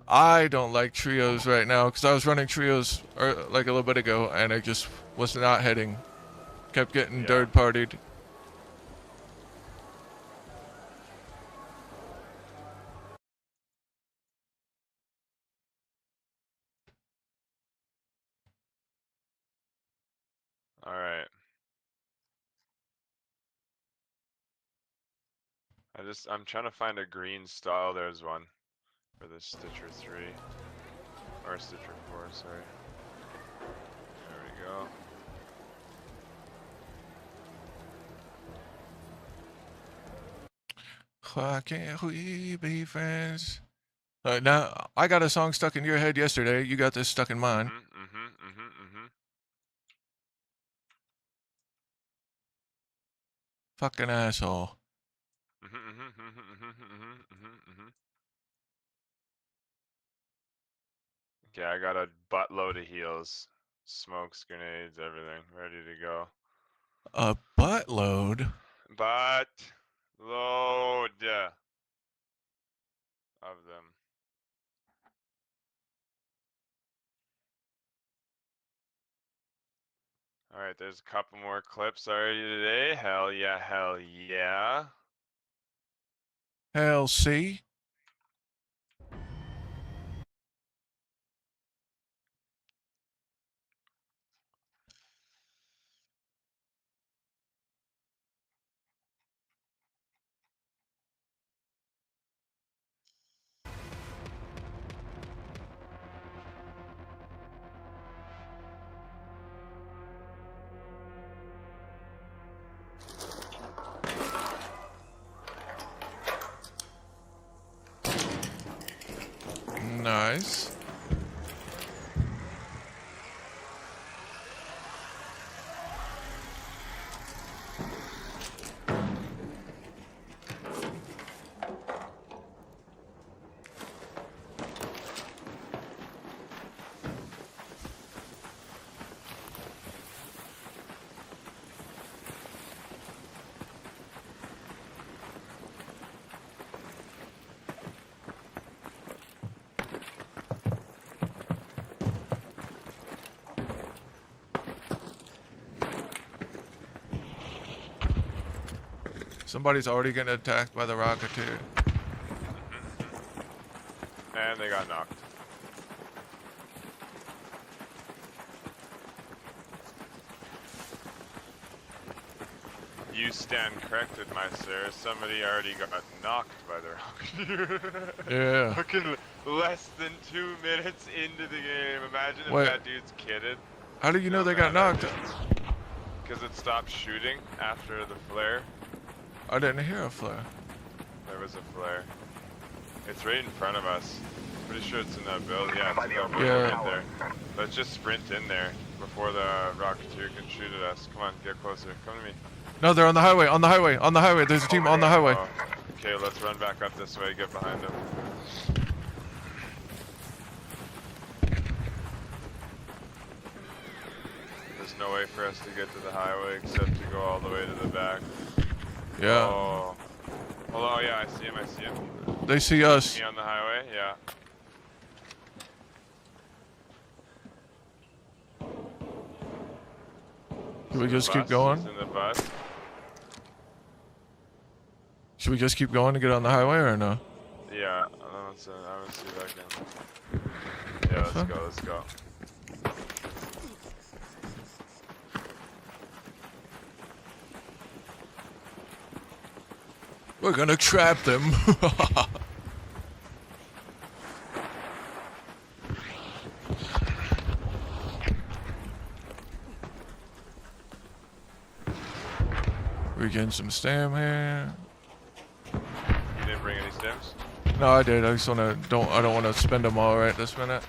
I don't like trios right now because I was running trios like a little bit ago, and I just was not hitting. Kept getting third partied. All right. I'm trying to find a green style. There's one for the Stitcher 3 or Stitcher 4. Sorry. There we go. Why can't we be friends? Now I got a song stuck in your head yesterday. You got this stuck in mine. Fucking asshole. Okay, I got a buttload of heals, smokes, grenades, everything ready to go. A buttload? Buttload of them. All right, there's a couple more clips already today. Hell yeah, hell yeah. Hell, see? Nice. Somebody's already getting attacked by the Rocketeer. And they got knocked. You stand corrected, my sir. Somebody already got knocked by the Rocketeer. Yeah. Fucking less than 2 minutes into the game. Imagine if Wait. that dude's kidded. How do you know they got knocked? Because it stopped shooting after the flare. I didn't hear a flare. There was a flare. It's right in front of us. Pretty sure it's in that build. Yeah, it's in that build right there. Let's just sprint in there before the Rocketeer can shoot at us. Come on, get closer. Come to me. No, they're on the highway. On the highway. On the highway. There's a team on the highway. Oh, okay, let's run back up this way. Get behind them. There's no way for us to get to the highway except to go all the way to the back. Yeah. Oh. Oh yeah, I see him. I see him. They see us. He on the highway. Yeah. Should we just keep Bus, going? he's in the bus. Should we just keep going to get on the highway or no? Yeah, I want to see if I can. Yeah, let's go, let's go. We're gonna trap them. We're getting some stam here. You didn't bring any stems? No, I did. I just wanna I don't wanna spend them all right this minute.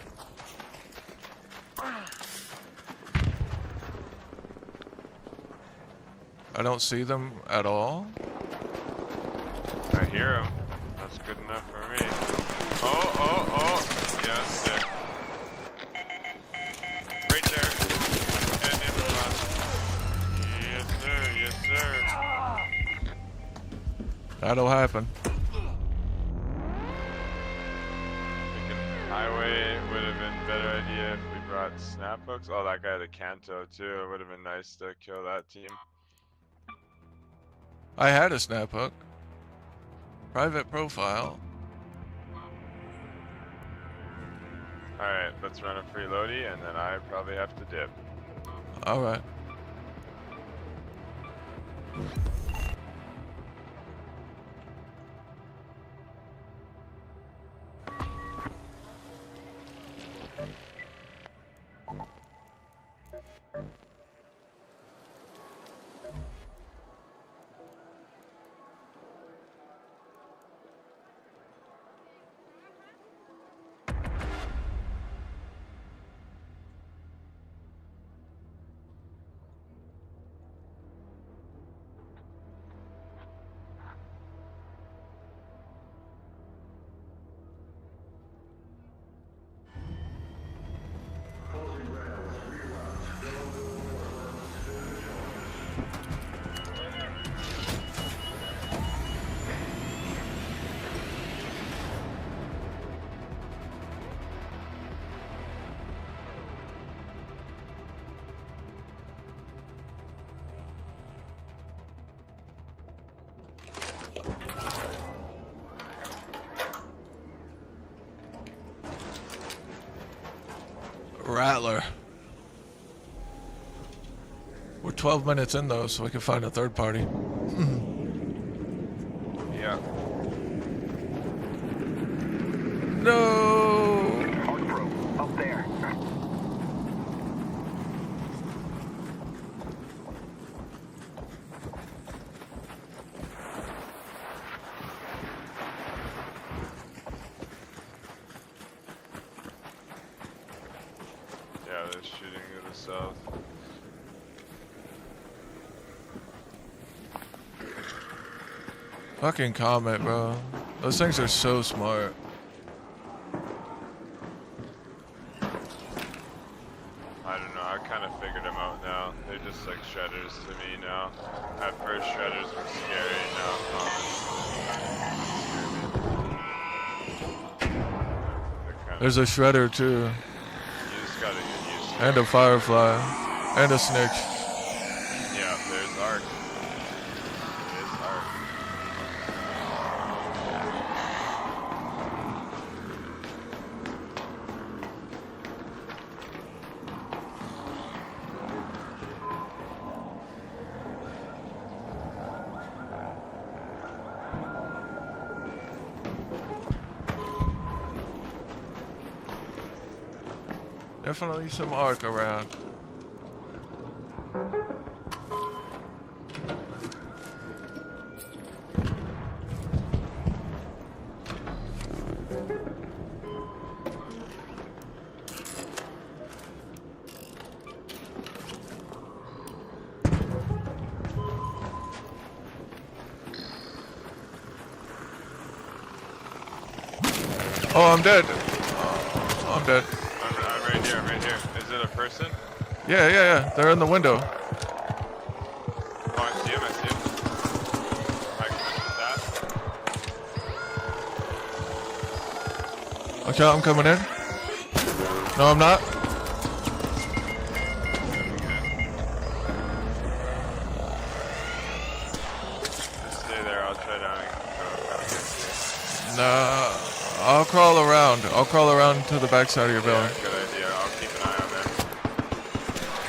I don't see them at all. I hear him. That's good enough for me. Oh. Yeah, sick. Right there. And in the bus. Yes, sir. Yes, sir. That'll happen. Highway would have been a better idea if we brought snap hooks. Oh, that guy had a Kanto too. It would have been nice to kill that team. I had a snap hook. Private profile. Alright, let's run a freeloady and then I probably have to dip. Alright. Rattler. We're 12 minutes in though, so we can find a third party. Yeah. No. Up there. south. Fucking Comet, bro. Those things are so smart. I don't know, I kind of figured them out now. They're just like shredders to me now. At first shredders were scary, now Comet. There's a shredder too, You just gotta get used to and a firefly, and a snitch. Yeah, there's Arc. It is Arc. Definitely some arc around. Oh, I'm dead. Oh, I'm dead. I'm right here, I'm right here. Is it a person? Yeah. They're in the window. Oh, I see him, I see him. I can miss that. Watch out, I'm coming in. No, I'm not. Just stay there, I'll try down and go. Nah, I'll crawl around. I'll crawl around to the backside of your building. Good idea, I'll keep an eye on them.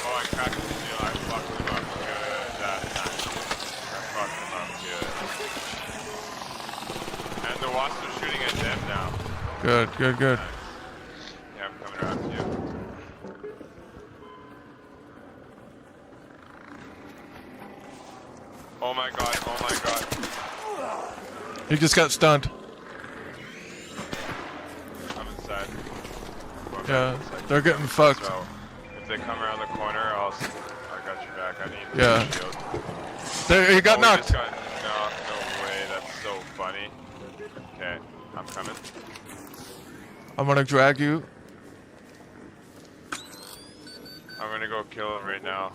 Oh, I cracked the deal, I fucked them up. Good, that. I fucked them up, good. And the wasps are shooting at them now. Good. Yeah, I'm coming around to you. Oh my god, oh my god. He just got stunned. I'm inside. Going back Yeah, inside. they're getting fucked. So, if they come around the corner, I got your back. I need Yeah. the shield. There, he got Oh, we knocked. just got, no way. That's so funny. Okay, I'm coming. I'm gonna drag you. I'm gonna go kill him right now.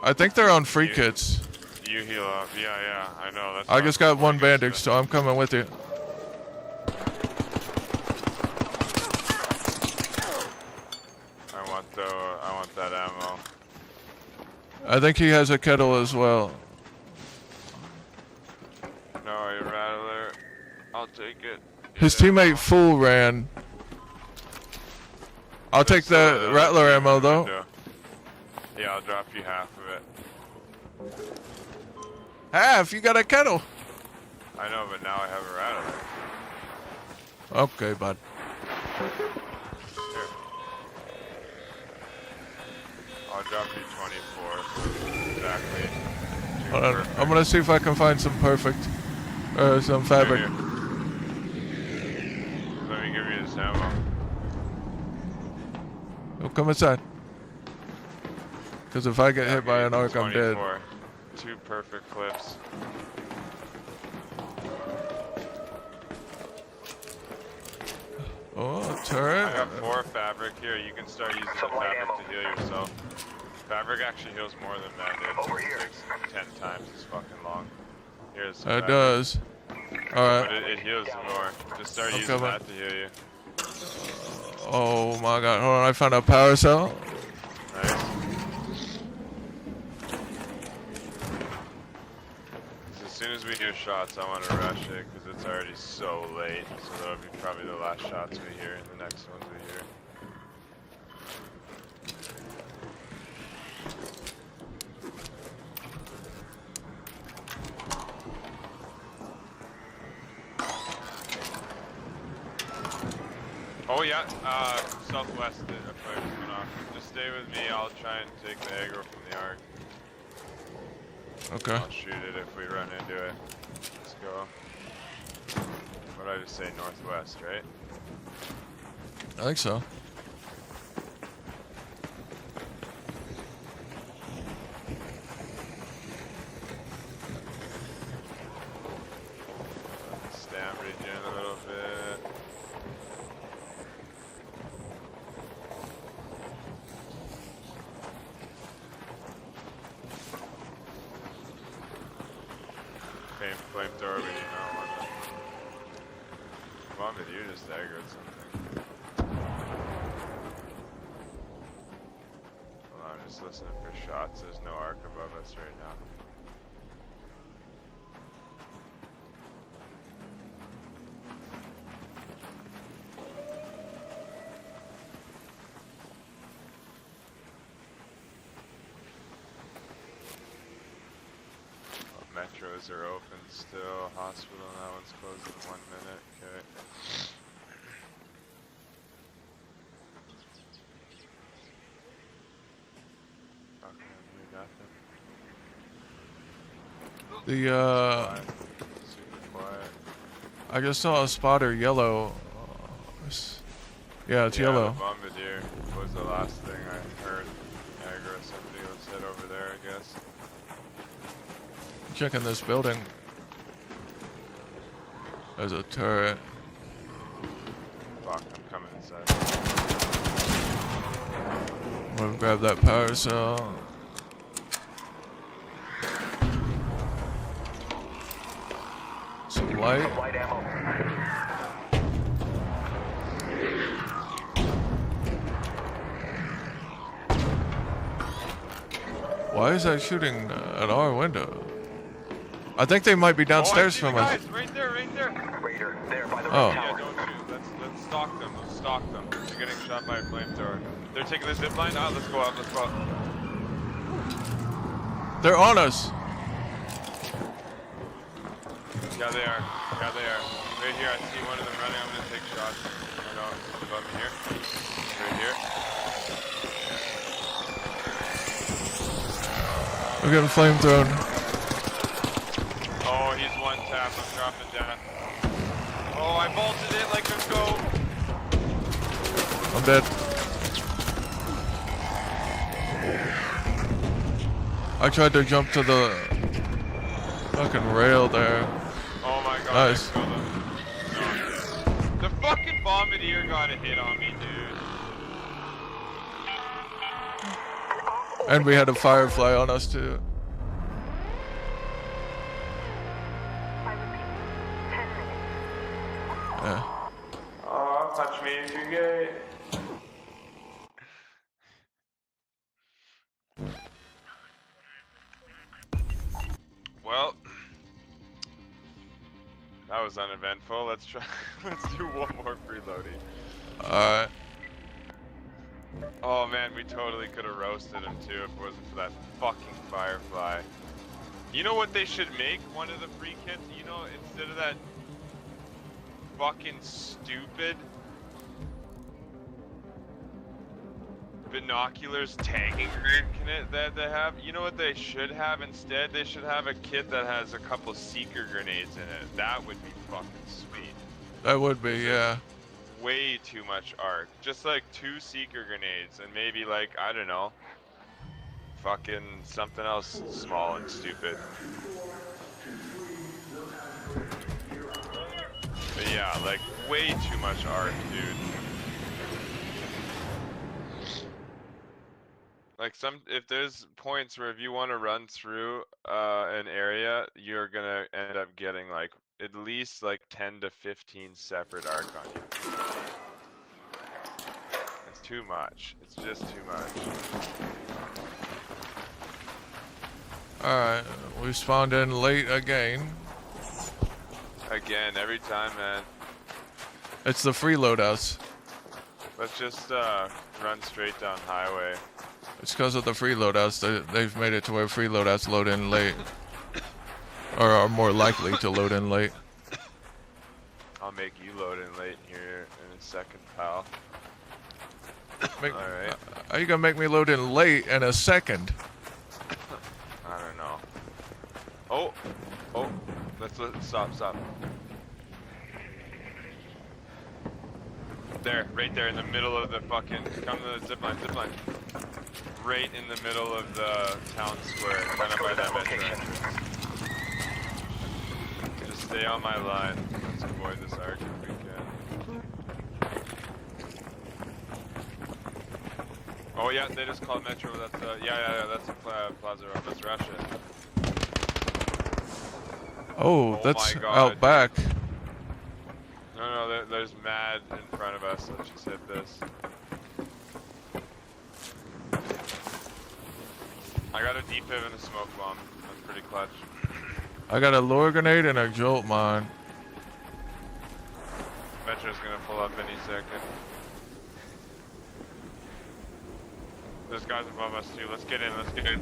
I think they're on free kits. You heal up. Yeah, I know. That's I just got one bandage, bandage, so I'm coming with you. I want that ammo. I think he has a kettle as well. No, a rattler. I'll take it. His Get teammate ammo. Fool ran. I'll take There's the still rattler another ammo though. window. Yeah, I'll drop you half of it. Half, you got a kettle. I know, but now I have a rattler. Okay, bud. Here. I'll drop you 24. Exactly. Hold on. I'm gonna see if I can find some some fabric. Here. Let me give you this ammo. Oh, come inside. Because if I get hit by an arc, I'm dead. 24. 2 perfect clips. Oh, turret. I got 4 fabric here. You can start using the fabric to heal yourself. Fabric actually heals more than bandage. Over here. It takes 10 times as fucking long. Here's some It fabric. does. But Alright. it heals more. Just start I'm using coming. that to heal you. Oh my god. Hold on, I found a power cell. Nice. As soon as we hear shots, I want to rush it because it's already so late. So that'll be probably the last shots we hear and the next ones we hear. Oh yeah, southwest the fire's going off. Just stay with me, I'll try and take the aggro from the arc. Okay. I'll shoot it if we run into it. Let's go. What did I just say, northwest, right? I think so. flamethrower when you don't want to. Bombardier just aggroed something. Hold on, I'm just listening for shots. There's no arc above us right now. Metros are open still. Hospital, that one's closed in 1 minute. Okay. Fuck, man, hear nothing. The Super quiet. I just saw a spotter yellow. Yeah, it's yellow. The Bombardier was the last thing I heard. Aggro, somebody was head over there, I guess. Checking this building. There's a turret. Fuck, I'm coming inside. I'm gonna grab that power cell. Some light. Light ammo. Why is that shooting at our window? I think they might be downstairs from us. Guys, right there, right there. Raider, there by the Oh. red Yeah, tower. don't shoot. Let's stalk them. Let's stalk them. They're getting shot by a flamethrower. They're taking the zip line. Ah, let's go up. Let's go up. They're on us. Yeah, they are. Yeah, they are. Right here, I see one of them running. I'm gonna take shots. Oh no, it's above me here. Right here. We're getting flamethrown. Oh, he's one tap. I'm dropping down. Oh, I bolted it like a goat. I'm dead. I tried to jump to the fucking rail there. Oh my god. Nice. I killed him. No. The fucking Bombardier got a hit on me, dude. And we had a Firefly on us too. I repeat, 10 minutes. Yeah. Oh, punch me if you're gay. Well, that was uneventful. Let's try. Let's do one more freeloading. Alright. Oh man, we totally could have roasted him too if it wasn't for that fucking Firefly. You know what they should make? One of the free kits? You know, instead of that fucking stupid binoculars tagging grenade that they have, you know what they should have instead? They should have a kit that has a couple seeker grenades in it. That would be fucking sweet. That would be, yeah. Way too much arc. Just like 2 seeker grenades and maybe like, I don't know, fucking something else small and stupid. But yeah, like way too much arc, dude. Like if there's points where if you want to run through an area, you're gonna end up getting like at least like 10 to 15 separate arc on you. It's too much. It's just too much. Alright, we spawned in late again. Again, every time, man. It's the free loadouts. Let's just run straight down highway. It's because of the free loadouts. They've made it to where free loadouts load in late. Or are more likely to load in late. I'll make you load in late here in a second, pal. Alright. How you gonna make me load in late in a second? I don't know. Oh, stop. There, right there in the middle of the fucking, come to the zipline. Right in the middle of the town square, kind of by that metro. Just stay on my line. Let's avoid this arc if we can. Oh yeah, they just called Metro. That's yeah, that's Plaza Road. That's Russia. Oh, Oh that's my God, out dude. back. No, there's mad in front of us. Let's just hit this. I got a defib and a smoke bomb. That's pretty clutch. I got a lure grenade and a jolt mine. Metro's gonna pull up any second. There's guys above us too. Let's get in, let's get in.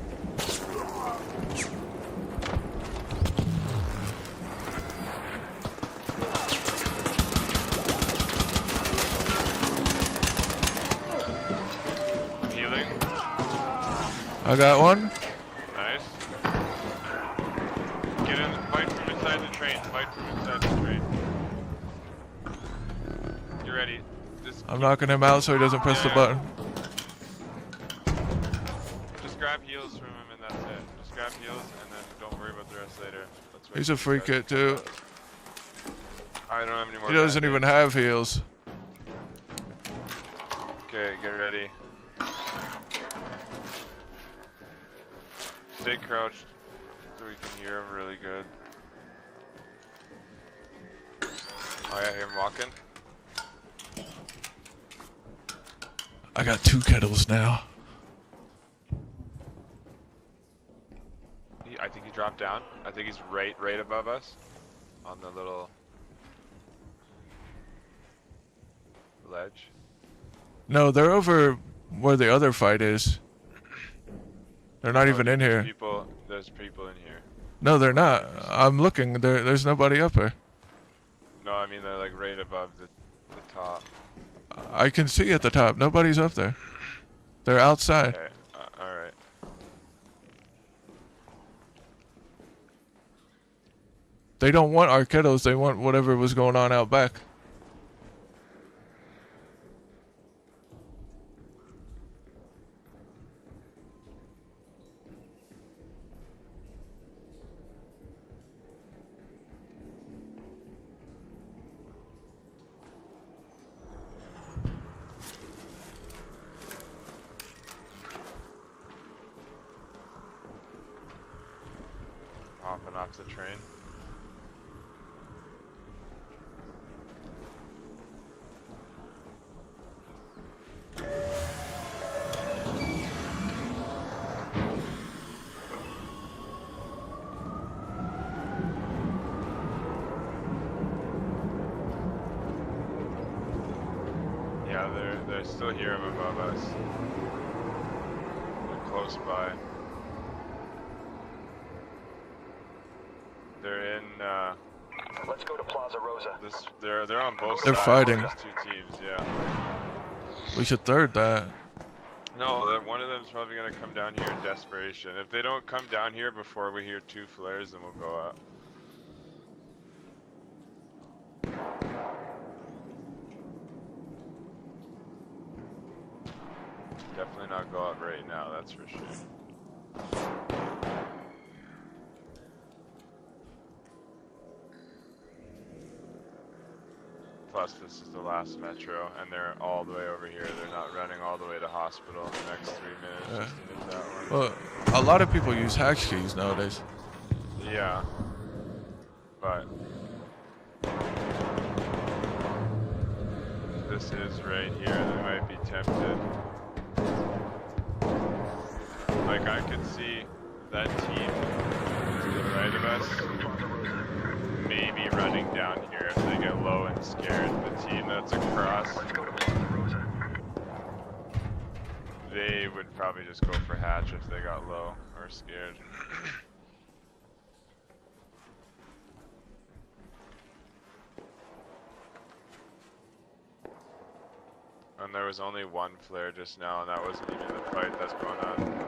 Healing. I got one. Nice. Get in, fight from inside the train. Fight from inside the train. You ready? Just I'm knocking him out so he doesn't press the button. Just grab heals from him and that's it. Just grab heals and then don't worry about the rest later. Let's wait He's a for free these guys kit to too. pull us. I don't have any more. He doesn't even have heals. Okay, get ready. Stay crouched so we can hear him really good. Oh yeah, hear him walking. I got 2 kettles now. I think he dropped down. I think he's right above us on the little ledge. No, they're over where the other fight is. They're not Oh, even in here. There's people in here. No, they're not. I'm looking. There's nobody up here. No, I mean they're like right above the top. I can see at the top. Nobody's up there. They're outside. Okay, alright. They don't want our kettles. They want whatever was going on out back. Hopping off the train. Yeah, they're still here above us. They're close by. They're in. Let's go to Plaza Rosa. They're on both They're sides. fighting. There's 2 teams. Yeah. We should third that. No, one of them's probably gonna come down here in desperation. If they don't come down here before we hear 2 flares, then we'll go up. Definitely not go up right now, that's for sure. Plus, this is the last metro, and they're all the way over here. They're not running all the way to hospital in the next 3 minutes just to hit that one. Well, a lot of people use hash keys nowadays. Yeah, but this is right here. They might be tempted. Like I could see that team to the right of us maybe running down here if they get low and scared. The team that's across, they would probably just go for hatch if they got low or scared. And there was only 1 flare just now, and that wasn't even the fight that's going on.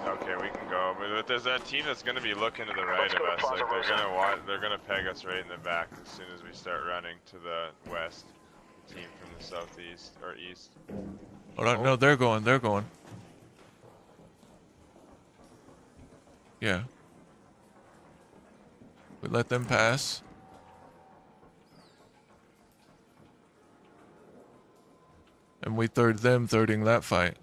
Okay, we can go. But there's that team that's going to be looking to the right of us. Like they're gonna peg us right in the back as soon as we start running to the west. The team from the southeast or east. Oh, no, they're going. They're going. Yeah. We let them pass. And we third them, thirding that fight.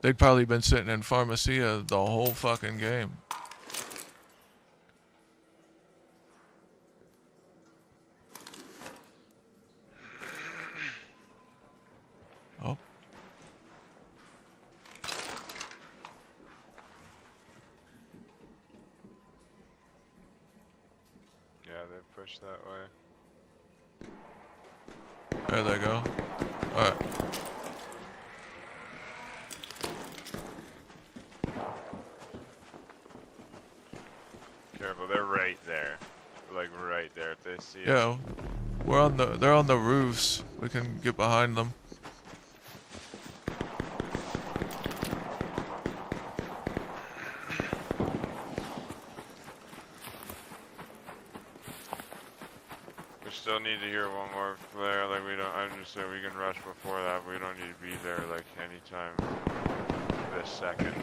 They'd probably been sitting in Pharmacia the whole fucking game. Oh. Yeah, they pushed that way. There they go. Alright. Careful, they're right there. Like right there. If they see us. Yeah. They're on the roofs. We can get behind them. We still need to hear one more flare. Like we don't. I'm just saying we can rush before that. But we don't need to be there like anytime this second.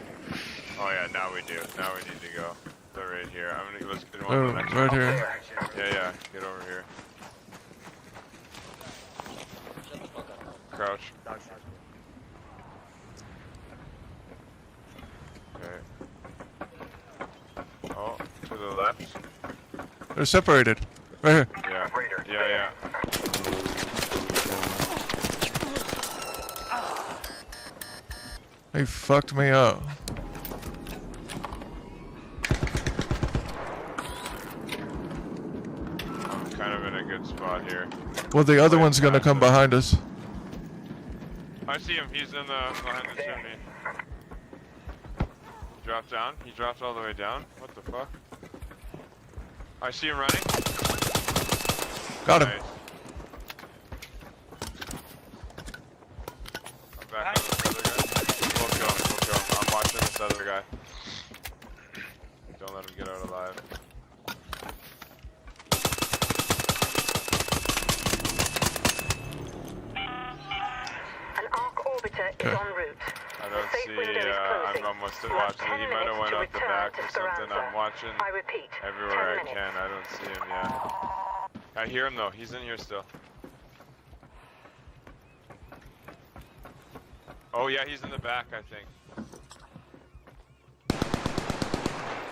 Oh yeah, now we do. Now we need to go. They're right here. I'm gonna let's get one Oh, next right one. here. Yeah, get over here. Crouch. Okay. Oh, to the left. They're separated. Right here. Yeah. They fucked me up. I'm kind of in a good spot here. Well, the other one's gonna come behind us. I see him. He's in the behind the chimney. He dropped down. He dropped all the way down. What the fuck? I see him running. Got him. Nice. I'm back on this other guy. We'll kill him. I'm watching this other guy. Don't let him get out alive. An arc orbiter is en route. I don't see, I'm almost watching. He might have went out the back or something. I'm watching I repeat, everywhere I can. I don't see him yet. I hear him though. He's in here still. Oh yeah, he's in the back, I think.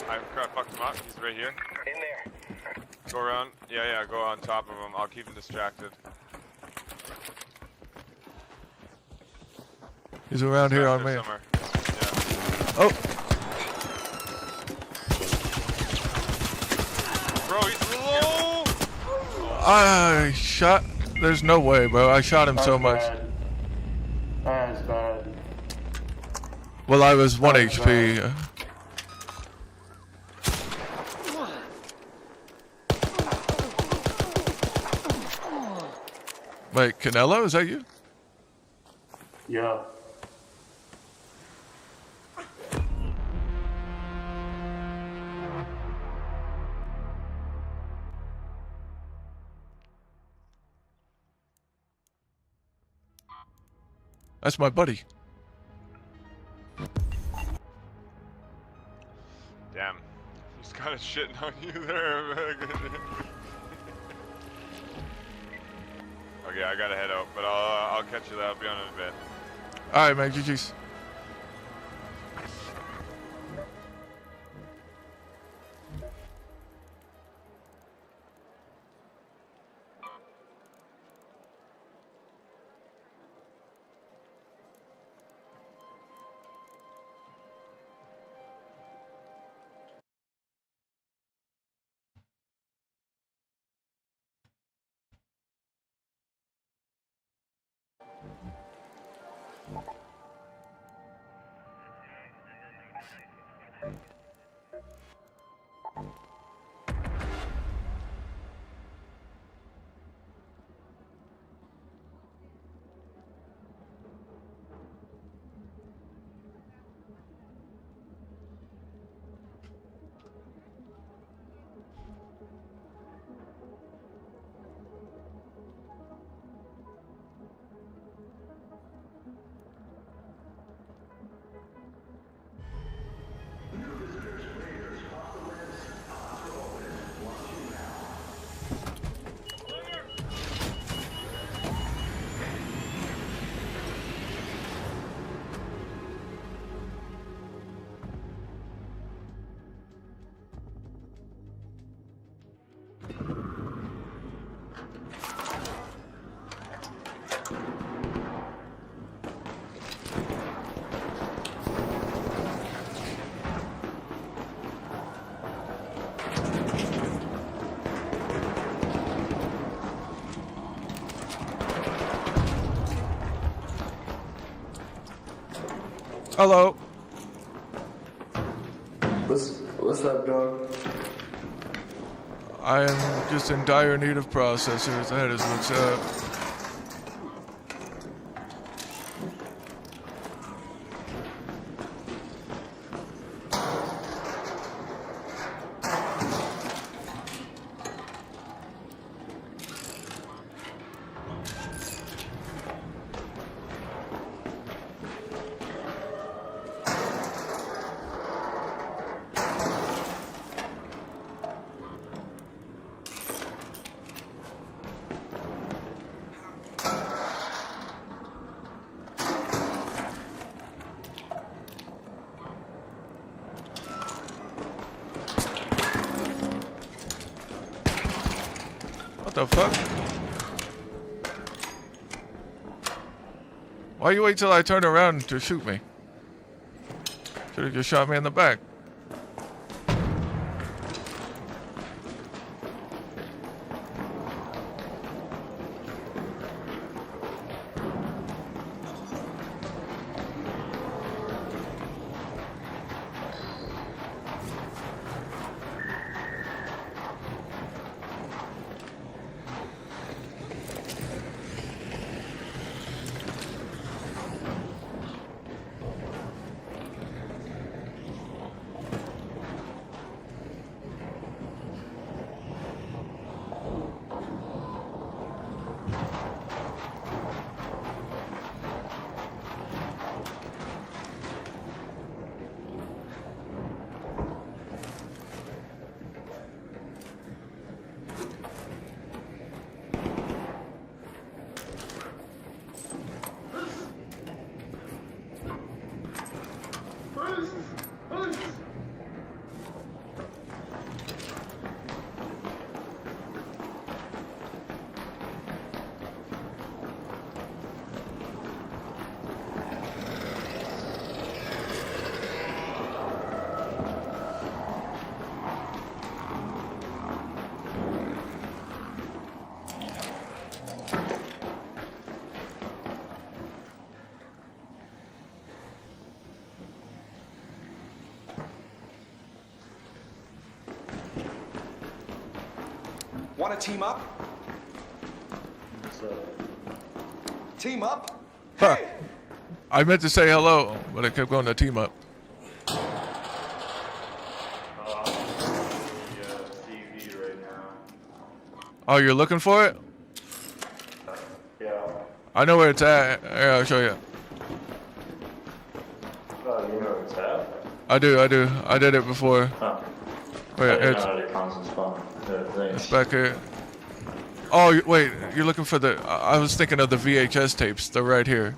I fucked him up. He's right here. In there. Go around. Yeah, go on top of him. I'll keep him distracted. He's around here on me. Somewhere. Yeah. Oh. Bro, he's low! I shot. There's no way, bro. I shot him so much. That's bad. Well, I was 1 HP. Wait, Canelo, is that you? Yeah. That's my buddy. Damn. He's kind of shitting on you there. Okay, I gotta head out, but I'll catch you there. I'll be on in a bit. Alright, man. GG's. Hello. What's up, dog? I am just in dire need of processors. That is what's up. What the fuck? Why you wait till I turn around to shoot me? Should have just shot me in the back. Want to team up? Team up? Huh. I meant to say hello, but I kept going to team up. TV right now. Oh, you're looking for it? Yeah. I know where it's at. Here, I'll show you. Oh, you know where it's at? I do. I did it before. Huh. Wait, I didn't it's know how to constant spawn. it's back here. Oh, wait, you're looking for the... I was thinking of the VHS tapes. They're right here.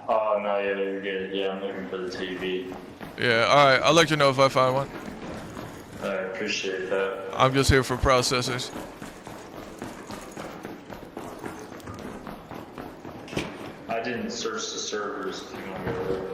Oh, no, yeah, you're good. Yeah, I'm looking for the TV. Yeah, alright. I'll let you know if I find one. I appreciate that. I'm just here for processors. I didn't search the servers if you want to go there.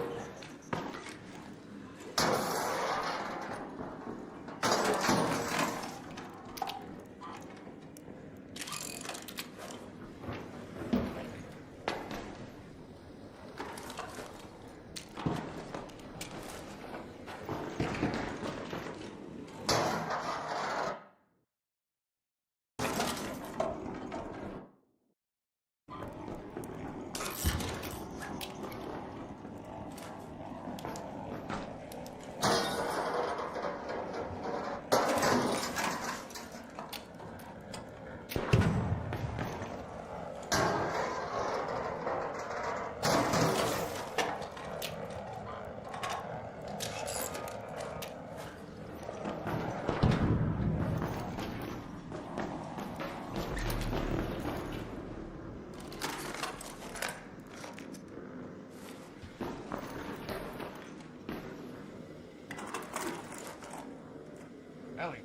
Ellie,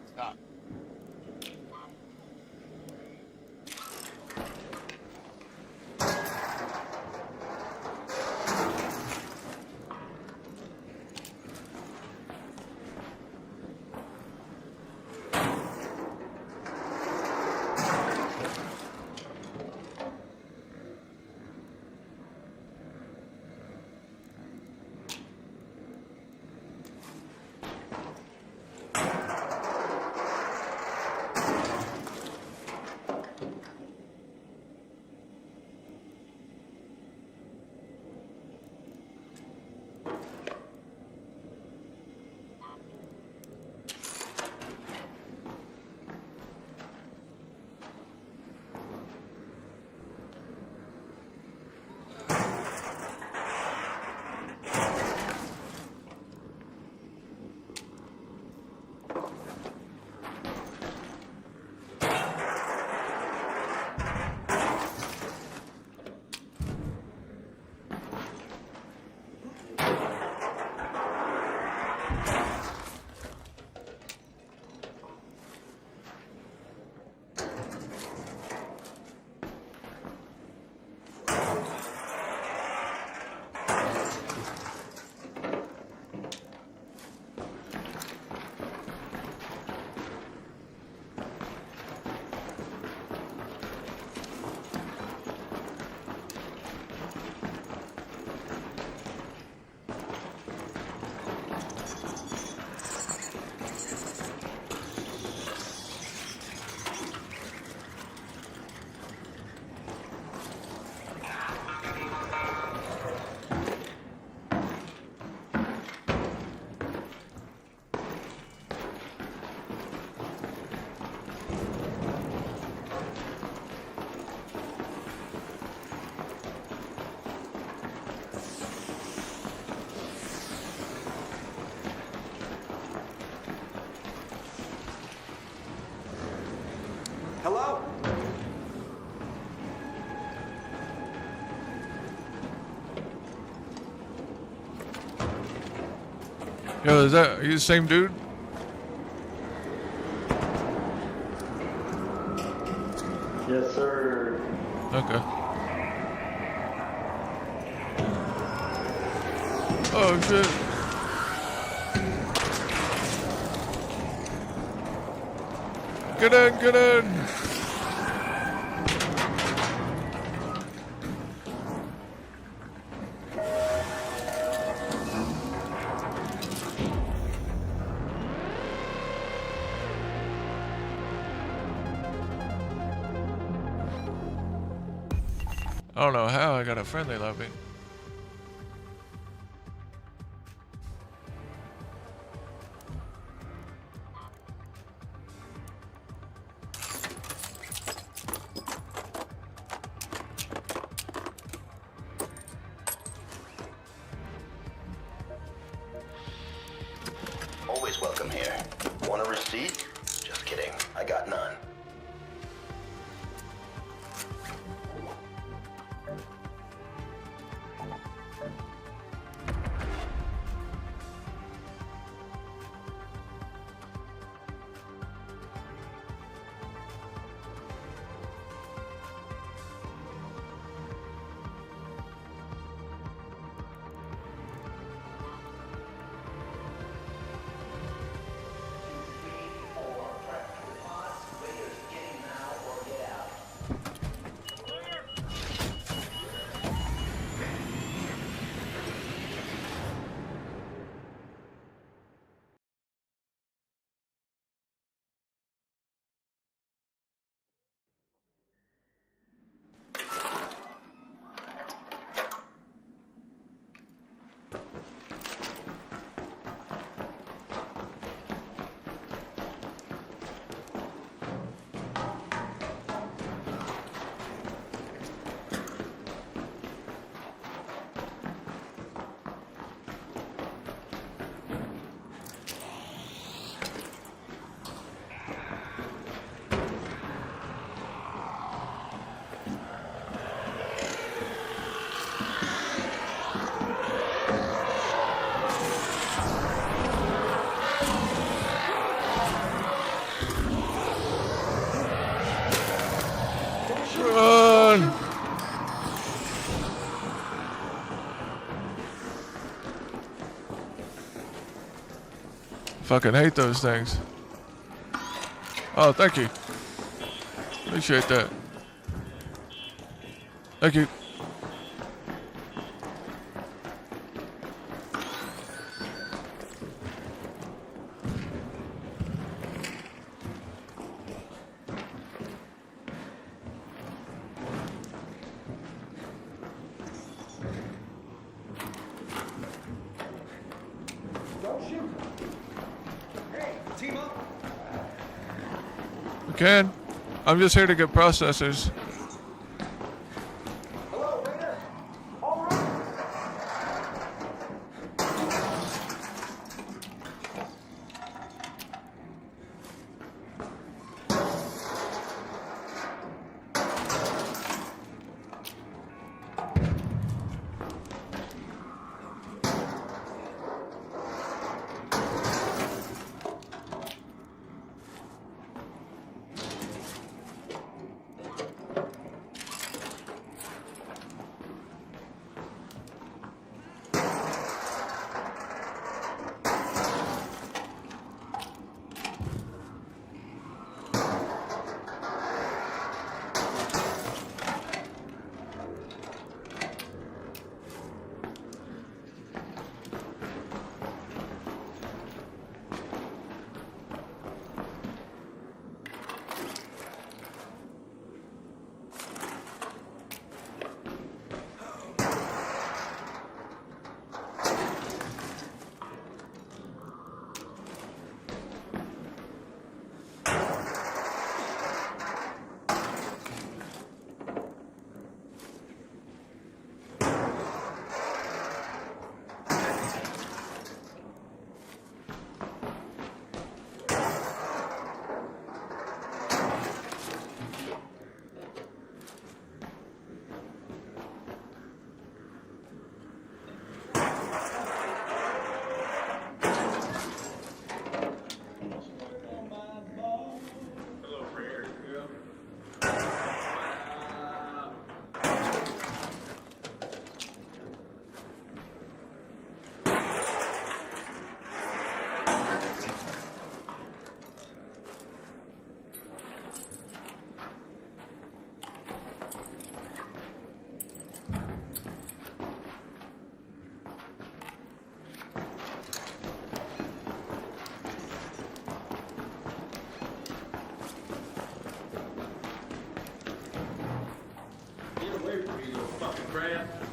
stop. Yo, is that are you the same dude? Yes, sir. Okay. Oh shit. Get in, get in. I don't know how I got a friendly lobby. Always welcome here. Want a receipt? Just kidding. I got none. Run! Fucking hate those things. Oh, thank you. Appreciate that. Thank you. Don't shoot. Hey, team up. We can. I'm just here to get processors. Hello, Raider. All right. fucking crap.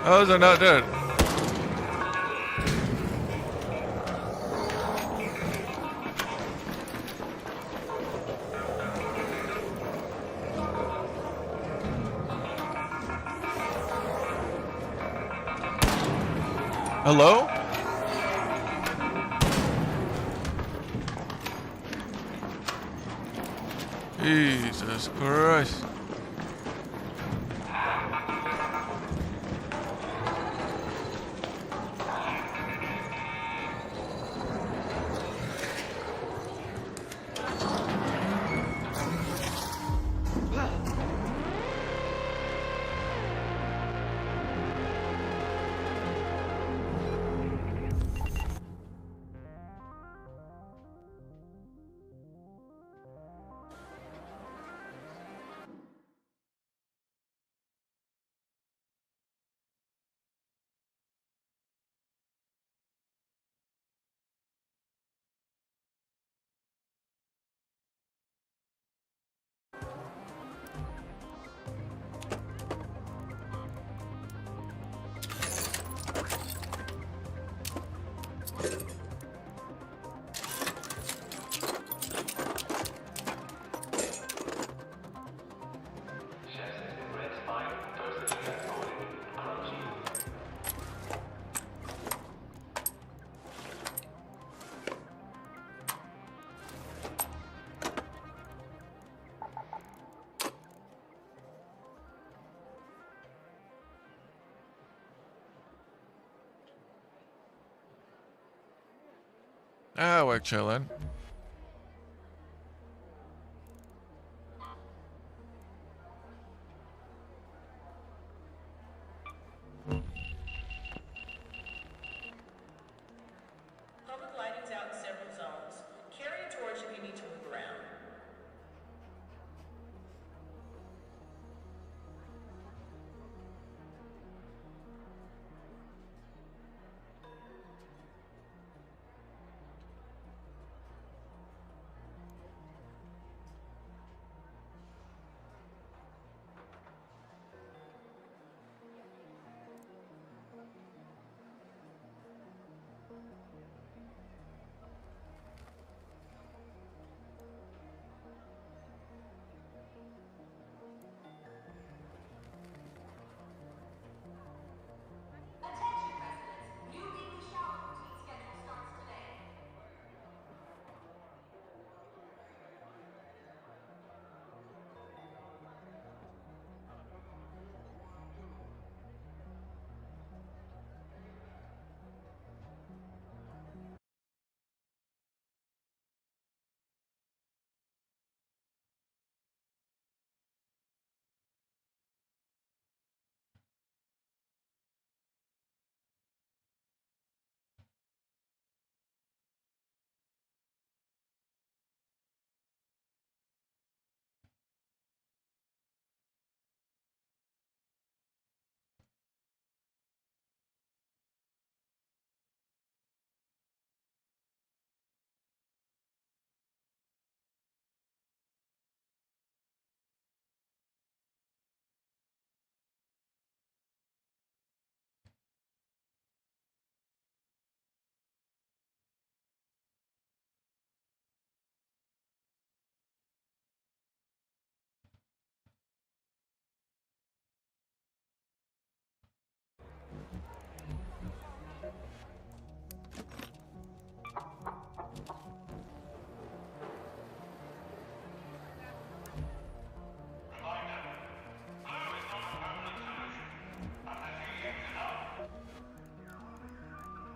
Oh, they're not dead. Hello? Jesus Christ. Ah, we're chilling. Public lighting's out in several zones. Carry a torch if you need to move around. Attention residents, new weekly shower routine schedule starts today.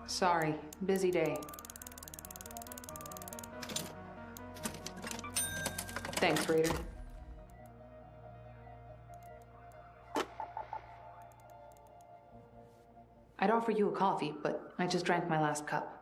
Sorry, busy day. Thanks, Raider. I'd offer you a coffee, but I just drank my last cup.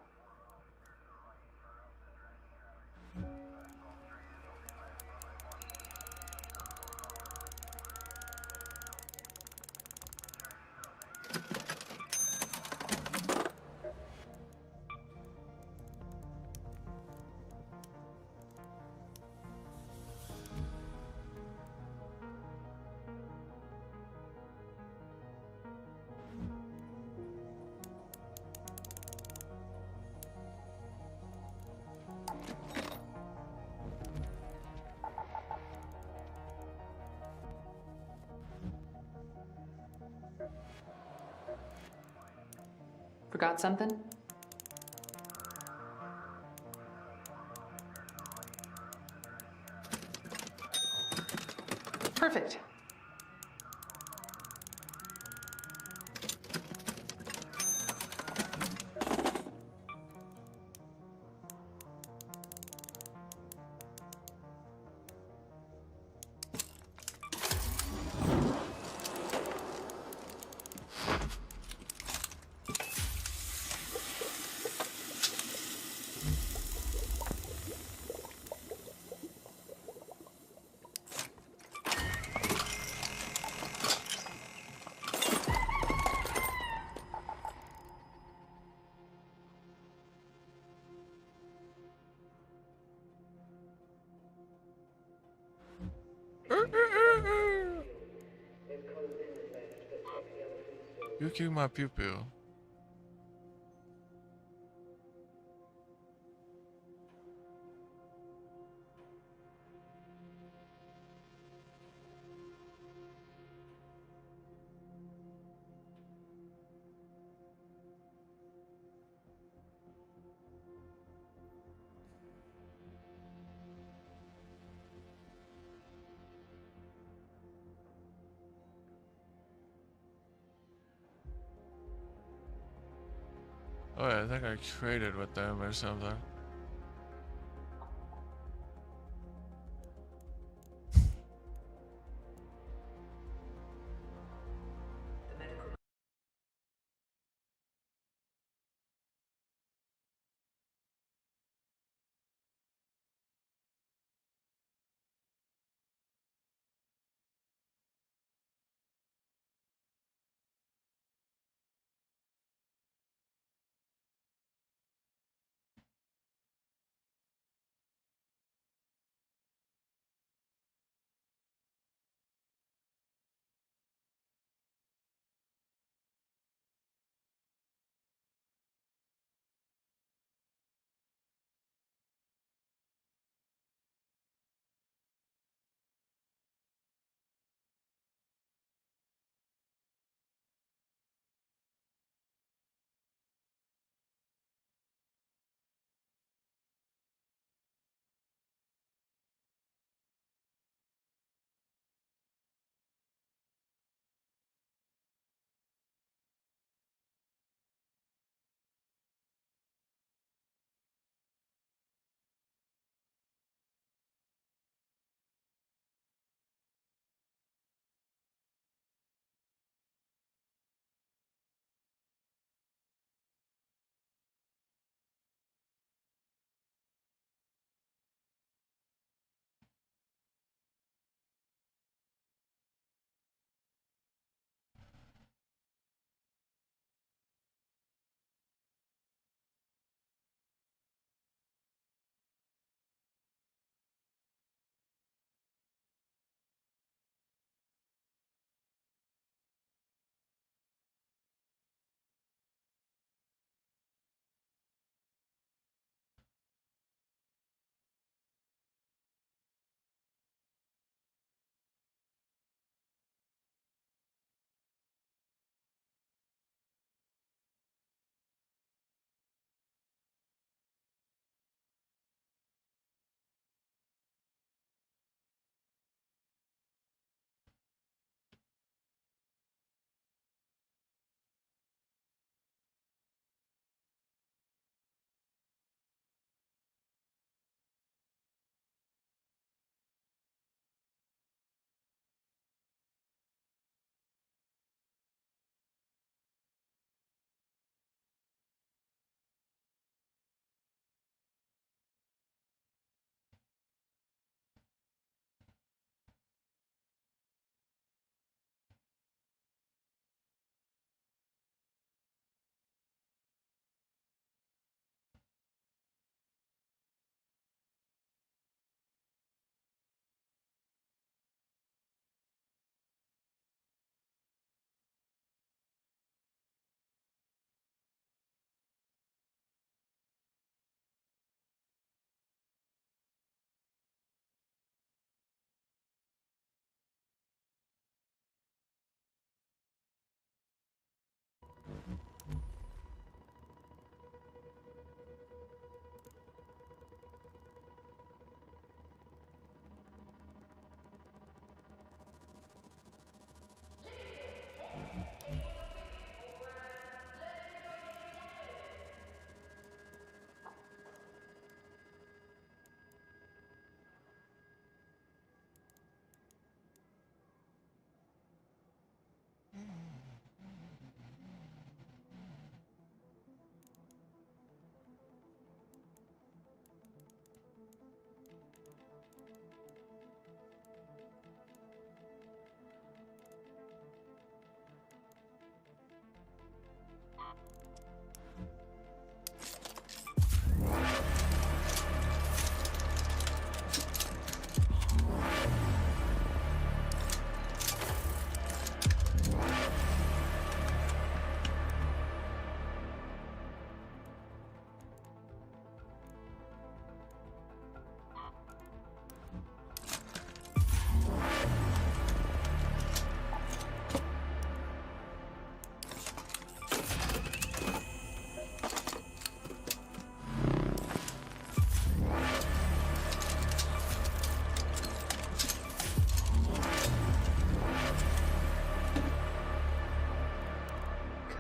Forgot something? Perfect. You kill my pupil. Oh yeah, I think I traded with them or something.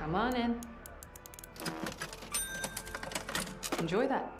Come on in. Enjoy that.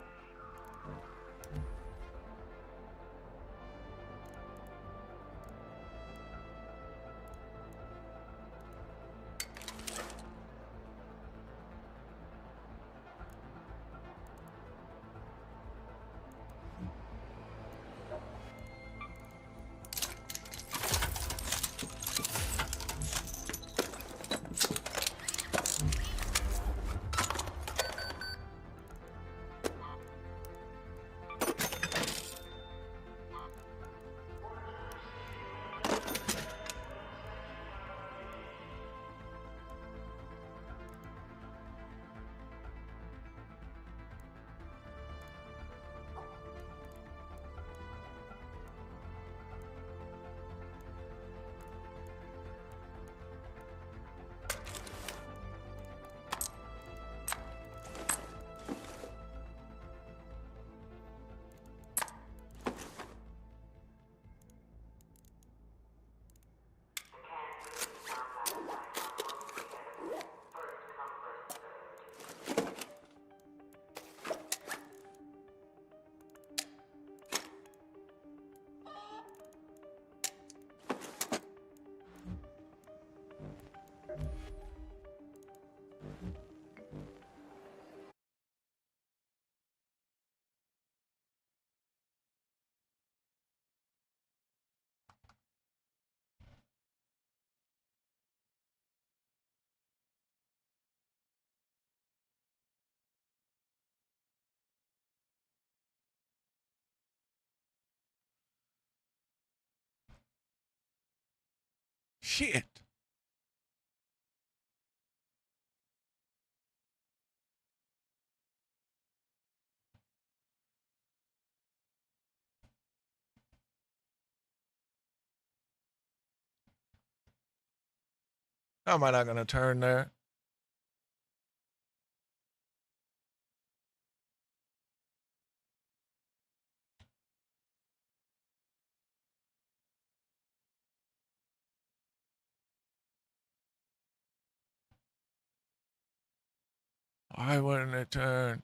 Shit. How am I not gonna turn there? Why wouldn't it turn?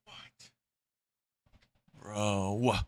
What? Bro.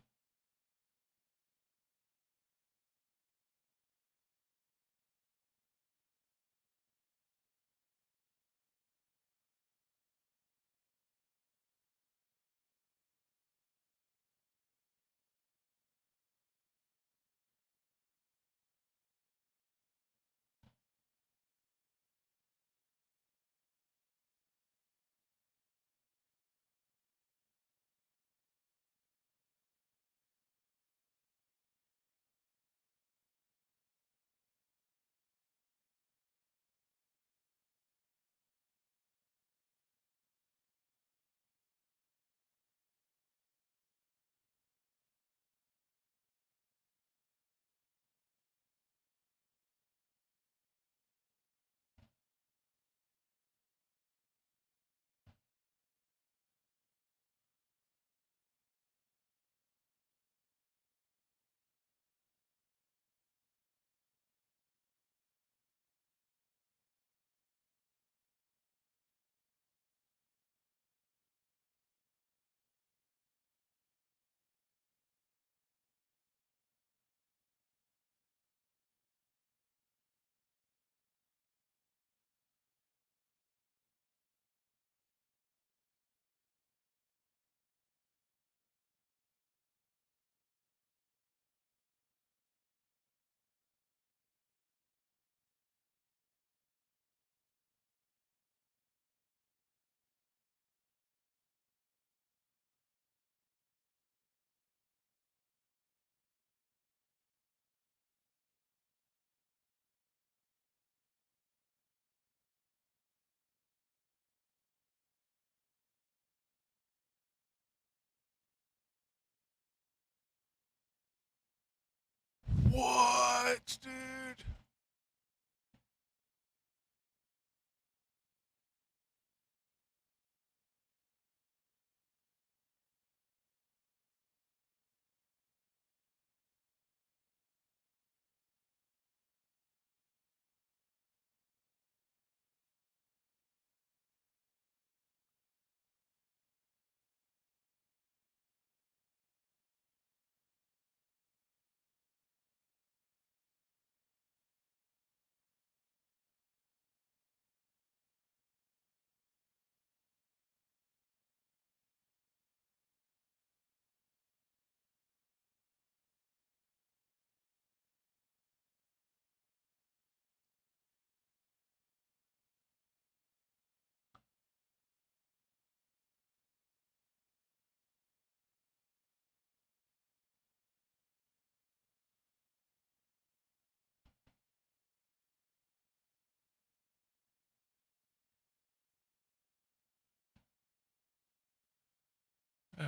minutes, dude.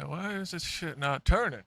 Why is this shit not turning?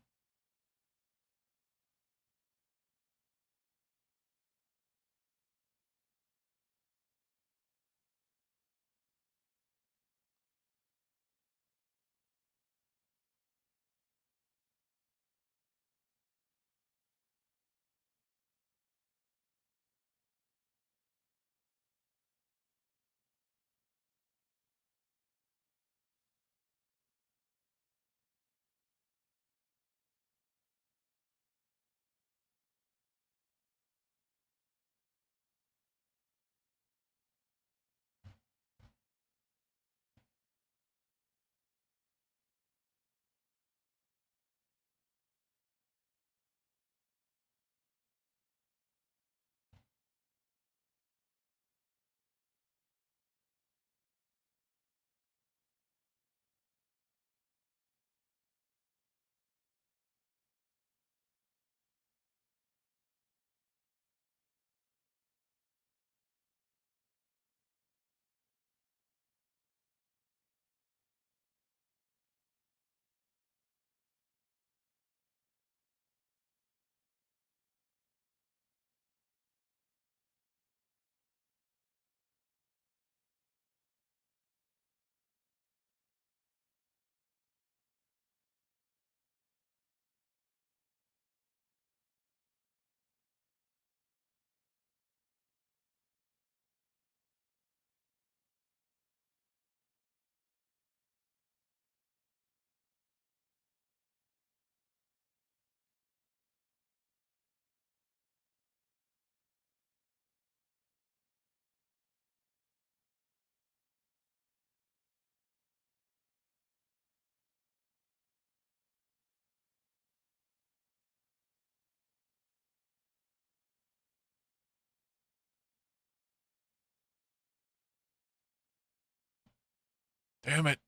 Damn it.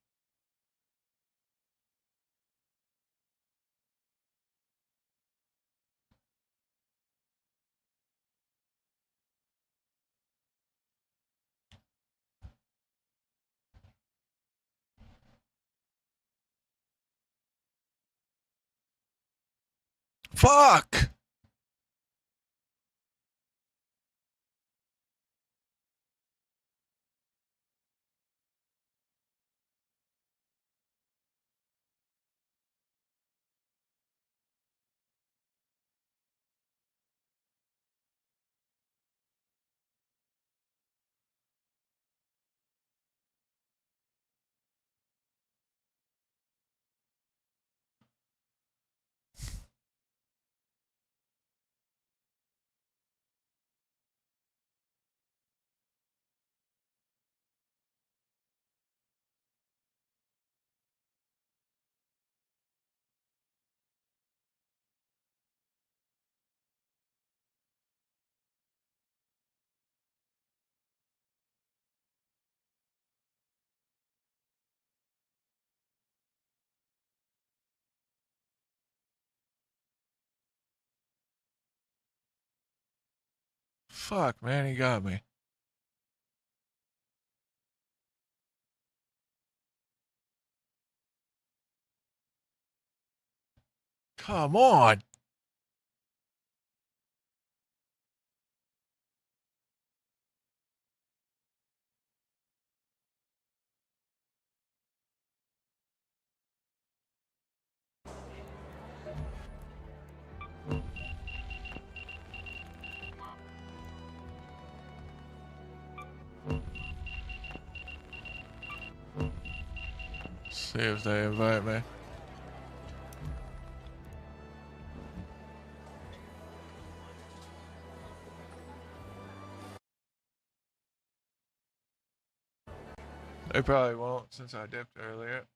Fuck! Fuck, man, he got me. Come on. See if they invite me. They probably won't since I dipped earlier.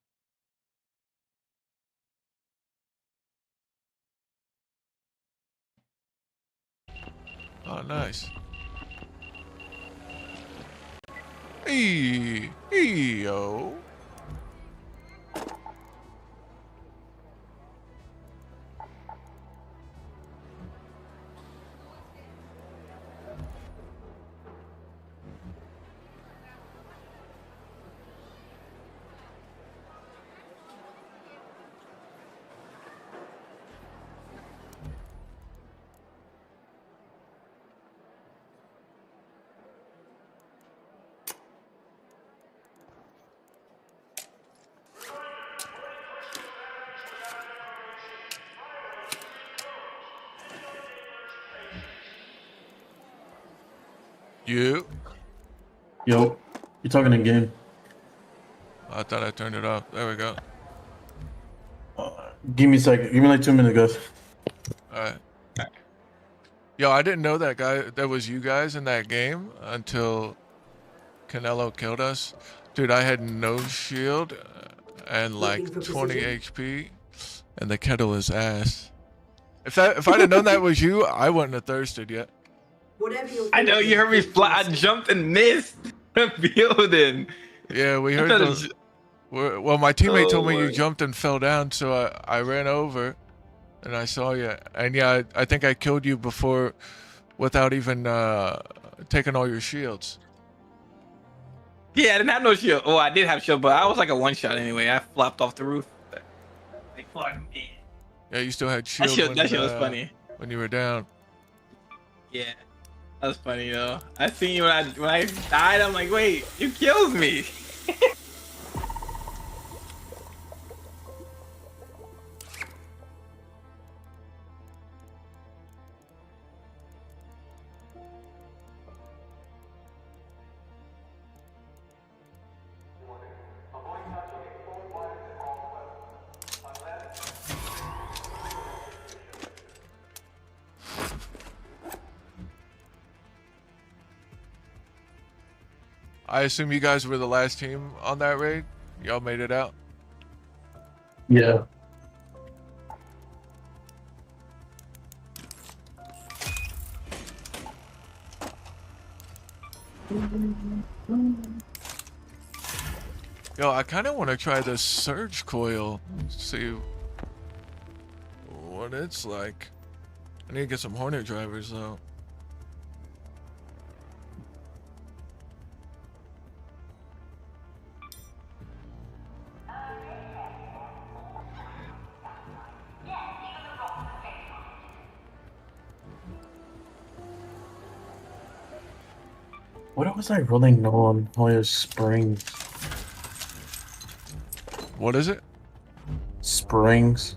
Oh, nice. Yo. You? Yo, you talking in game? I thought I turned it off. There we go. Give me a second. Give me like 2 minutes, guys. Alright. Yo, I didn't know that was you guys in that game until Canelo killed us. Dude, I had no shield and like 20 HP, and the kettle is ass. If I'd have known that was you, I wouldn't have thirsted yet. I know you heard me fly. I jumped and missed the building. Yeah, we heard well, my teammate told me you jumped and fell down, so I ran over, and I saw you. And yeah, I think I killed you before, without even taking all your shields. Yeah, I didn't have no shield. Oh, I did have shield, but I was like a one shot anyway. I flopped off the roof. Like, fuck me. Yeah, you still had shield. That shit was funny. When you were down. Yeah, that was funny though. I seen you when I died. I'm like, wait, you killed me. I assume you guys were the last team on that raid? Y'all made it out? Yeah. Yo, I kind of want to try this surge coil. See what it's like. I need to get some Hornet drivers though. What was I rolling on Hoya Springs? What is it? Springs.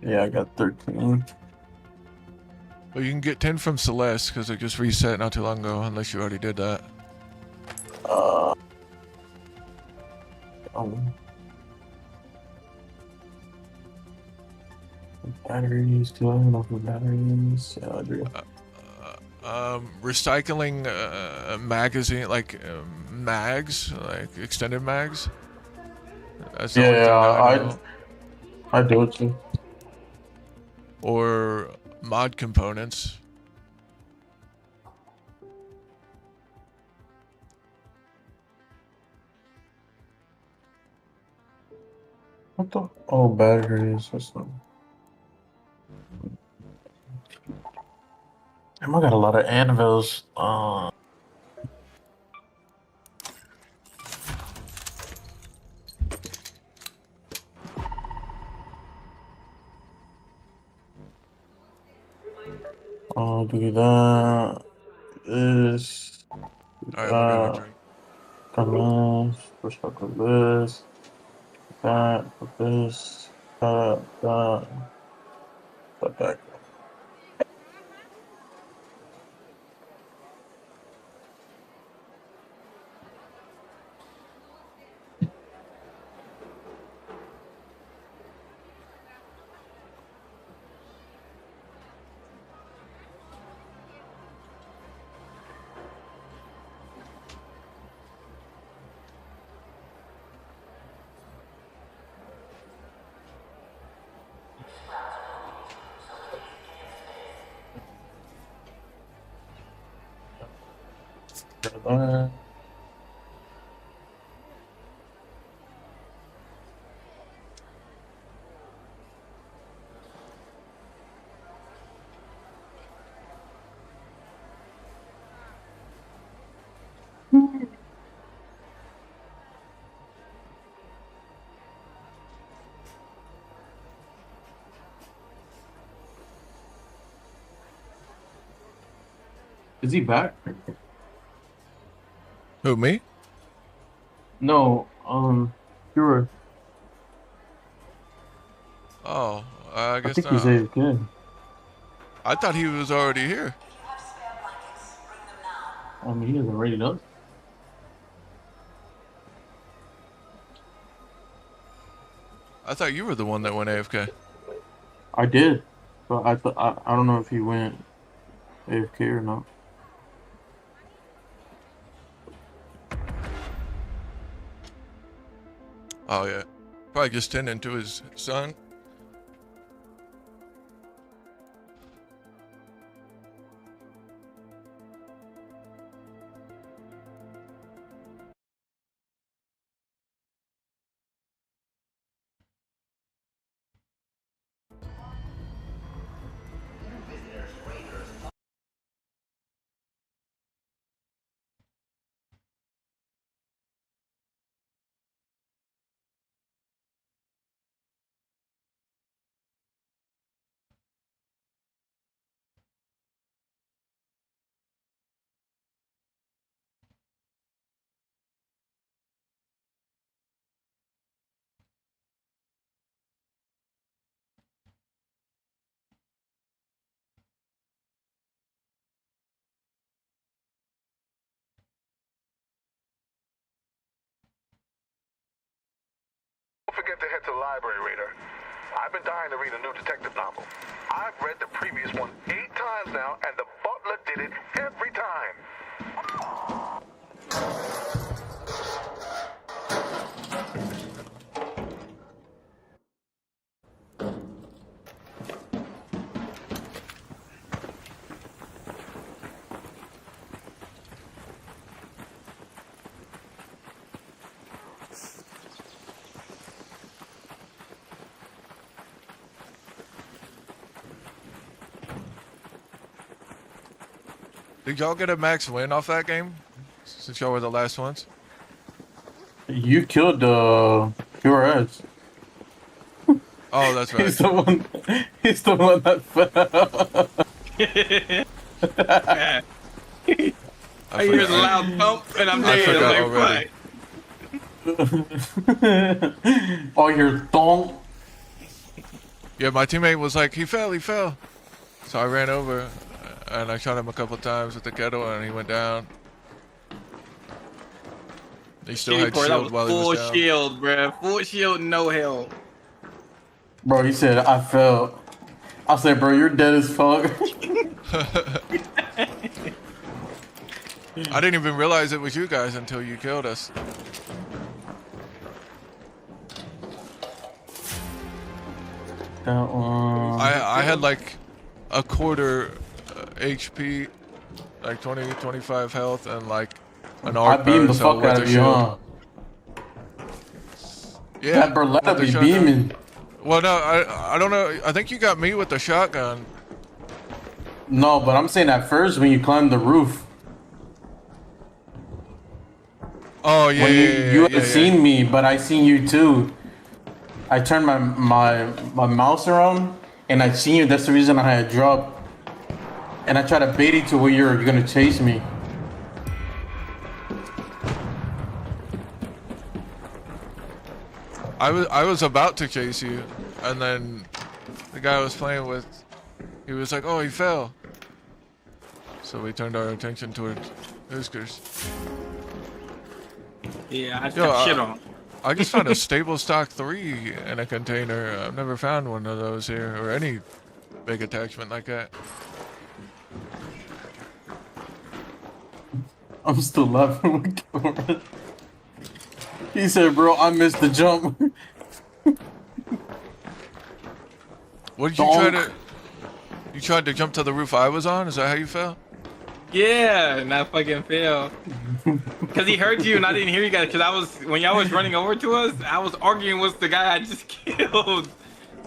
Yeah, I got 13. Well, you can get 10 from Celeste because it just reset not too long ago, unless you already did that. Batteries, do I have enough for batteries? Yeah, I do. Recycling magazine, like mags, like extended mags. That's the only thing that I do it too. Or mod components. What the? Oh, batteries. What's up? Damn, I got a lot of anvils. Do that. This. Alright, we're gonna drink. Push up with this. That. With this. That. That. Is he back? Who, me? No, you're. Oh, I I guess think he's not. AFK. I thought he was already here. I mean, he hasn't rated up. I thought you were the one that went AFK. I did, but I don't know if he went AFK or not. Oh yeah, probably just tending to his son. Don't forget to head to the library, Raider. I've been dying to read a new detective novel. I've read the previous one 8 times now, and the butler did it every time. Did y'all get a max win off that game? Since y'all were the last ones. You killed QRS. Oh, that's right. He's the one. He's the one that fell. I hear the loud thump and I'm I dead. forgot I'm like, already. Oh, you're thonk. Yeah, my teammate was like, he fell. So I ran over and I shot him a couple times with the kettle and he went down. He still had that shield was while he full was down. shield, bruh. Full shield, no health. Bro, he said I fell. I said, bro, you're dead as fuck. I didn't even realize it was you guys until you killed us. That one. I had like a quarter HP, like 20, 25 health, and like an I arc beamed the so fuck with out the of you, shield. huh? Yeah, That Berletta with the be shotgun. beaming. Well, no, I don't know. I think you got me with the shotgun. No, but I'm saying at first when you climbed the roof. Oh yeah, When you yeah, had seen me, but I seen you too. I turned my mouse around and I seen you. That's the reason I had dropped. And I tried to bait it to where you're gonna chase me. I was about to chase you, and then the guy I was playing with, he was like, "Oh, he fell." So we turned our attention toward Huskers. Yeah, I just Yo, got shit on. I just found a stable stock 3 in a container. I've never found one of those here, or any big attachment like that. I'm still laughing with Cameron. He said, bro, I missed the jump. What did you try to... You tried to jump to the roof I was on? Is that how you fell? Yeah, and I fucking failed. Cause he heard you and I didn't hear you guys. Cause I was when y'all was running over to us, I was arguing with the guy I just killed.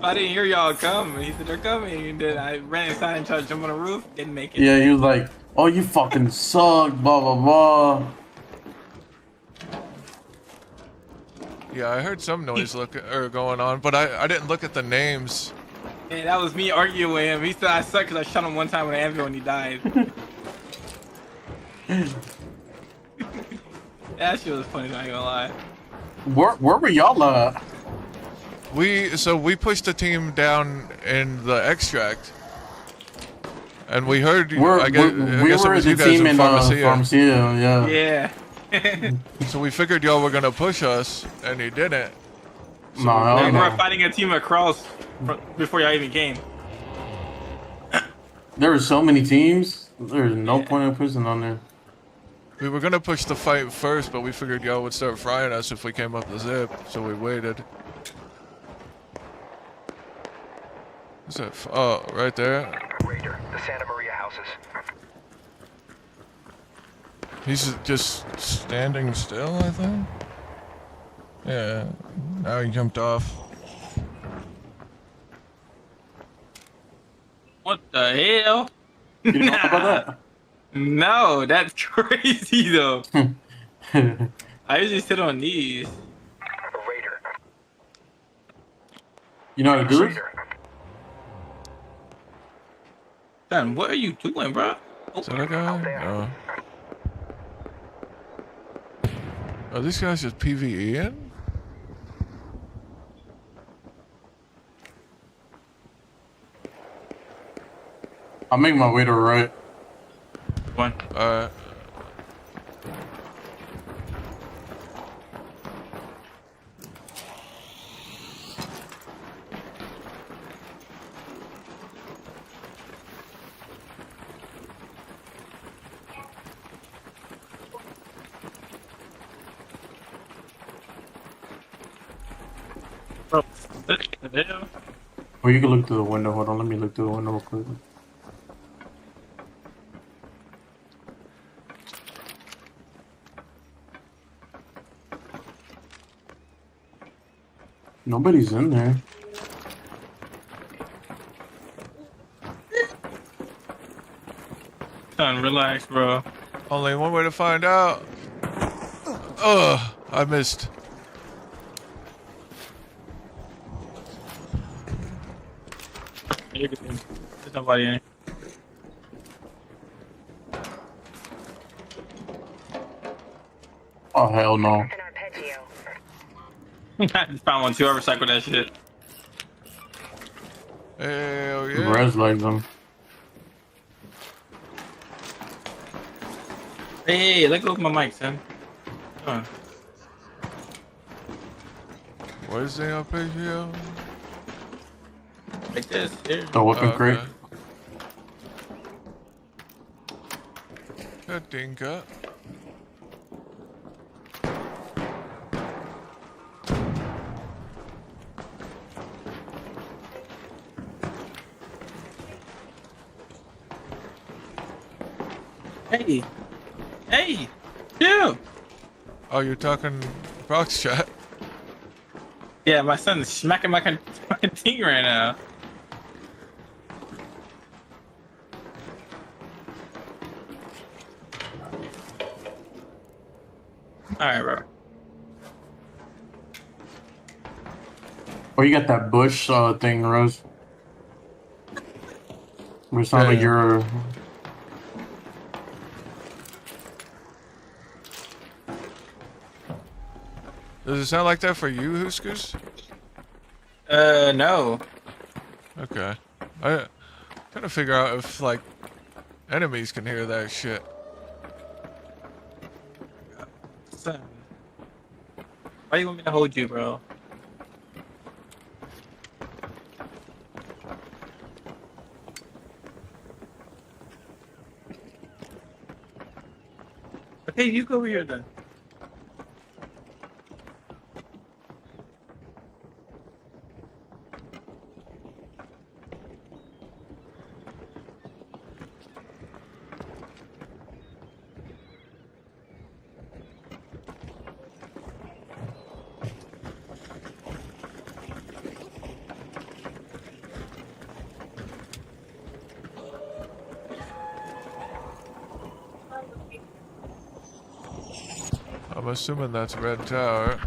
I didn't hear y'all come. He said they're coming, and then I ran inside and tried to jump on the roof. Didn't make it. Yeah, he was like, "Oh, you fucking suck," blah blah blah. Yeah, I heard some noise going on, but I didn't look at the names. And that was me arguing with him. He said I suck because I shot him one time with an anvil and he died. That shit was funny, not gonna lie. Where were y'all at? We pushed the team down in the extract, and we heard. We I guess it were was the you guys team in Pharmacia. Pharmacia, yeah. Yeah. So we figured y'all were gonna push us, and you didn't. So No, we were fighting a team across before y'all even came. there were so many teams. There's no point in pushing on there. we were gonna push the fight first, but we figured y'all would start frying us if we came up the zip, so we waited. What's that? Oh, right there. Raider, the Santa Maria houses. He's just standing still, I think. Yeah. Now he jumped off. What the hell? You know about that? No, that's crazy though. I usually sit on these. Raider. You know how to do it? Raider. Son, what are you doing, bro? Is that a guy? No. Are these guys just PvEing? I'll make my way to right. One. Alright. Or you can look through the window. Hold on, let me look through the window real quick. Nobody's in there. Son, relax, bro. Only one way to find out. Ugh, I missed. You're good. There's nobody in. Oh hell no! An arpeggio. I just found one too. I recycled that shit. Hell yeah. Res like them. Hey, let go of my mic, son. Come on. What is the arpeggio? Like this. Here. The weapon crate. That dinka. Hey. Hey. Chill. Oh, you're talking box chat? Yeah, my son's smacking my thing right now. Alright, bro. Oh, you got that bush thing, Rose. It sounds like you're. Does it sound like that for you, Huskus? No. Okay. I trying to figure out if like enemies can hear that shit. Son. Why you want me to hold you, bro? Okay, you go over here then. I'm assuming that's Red Tower.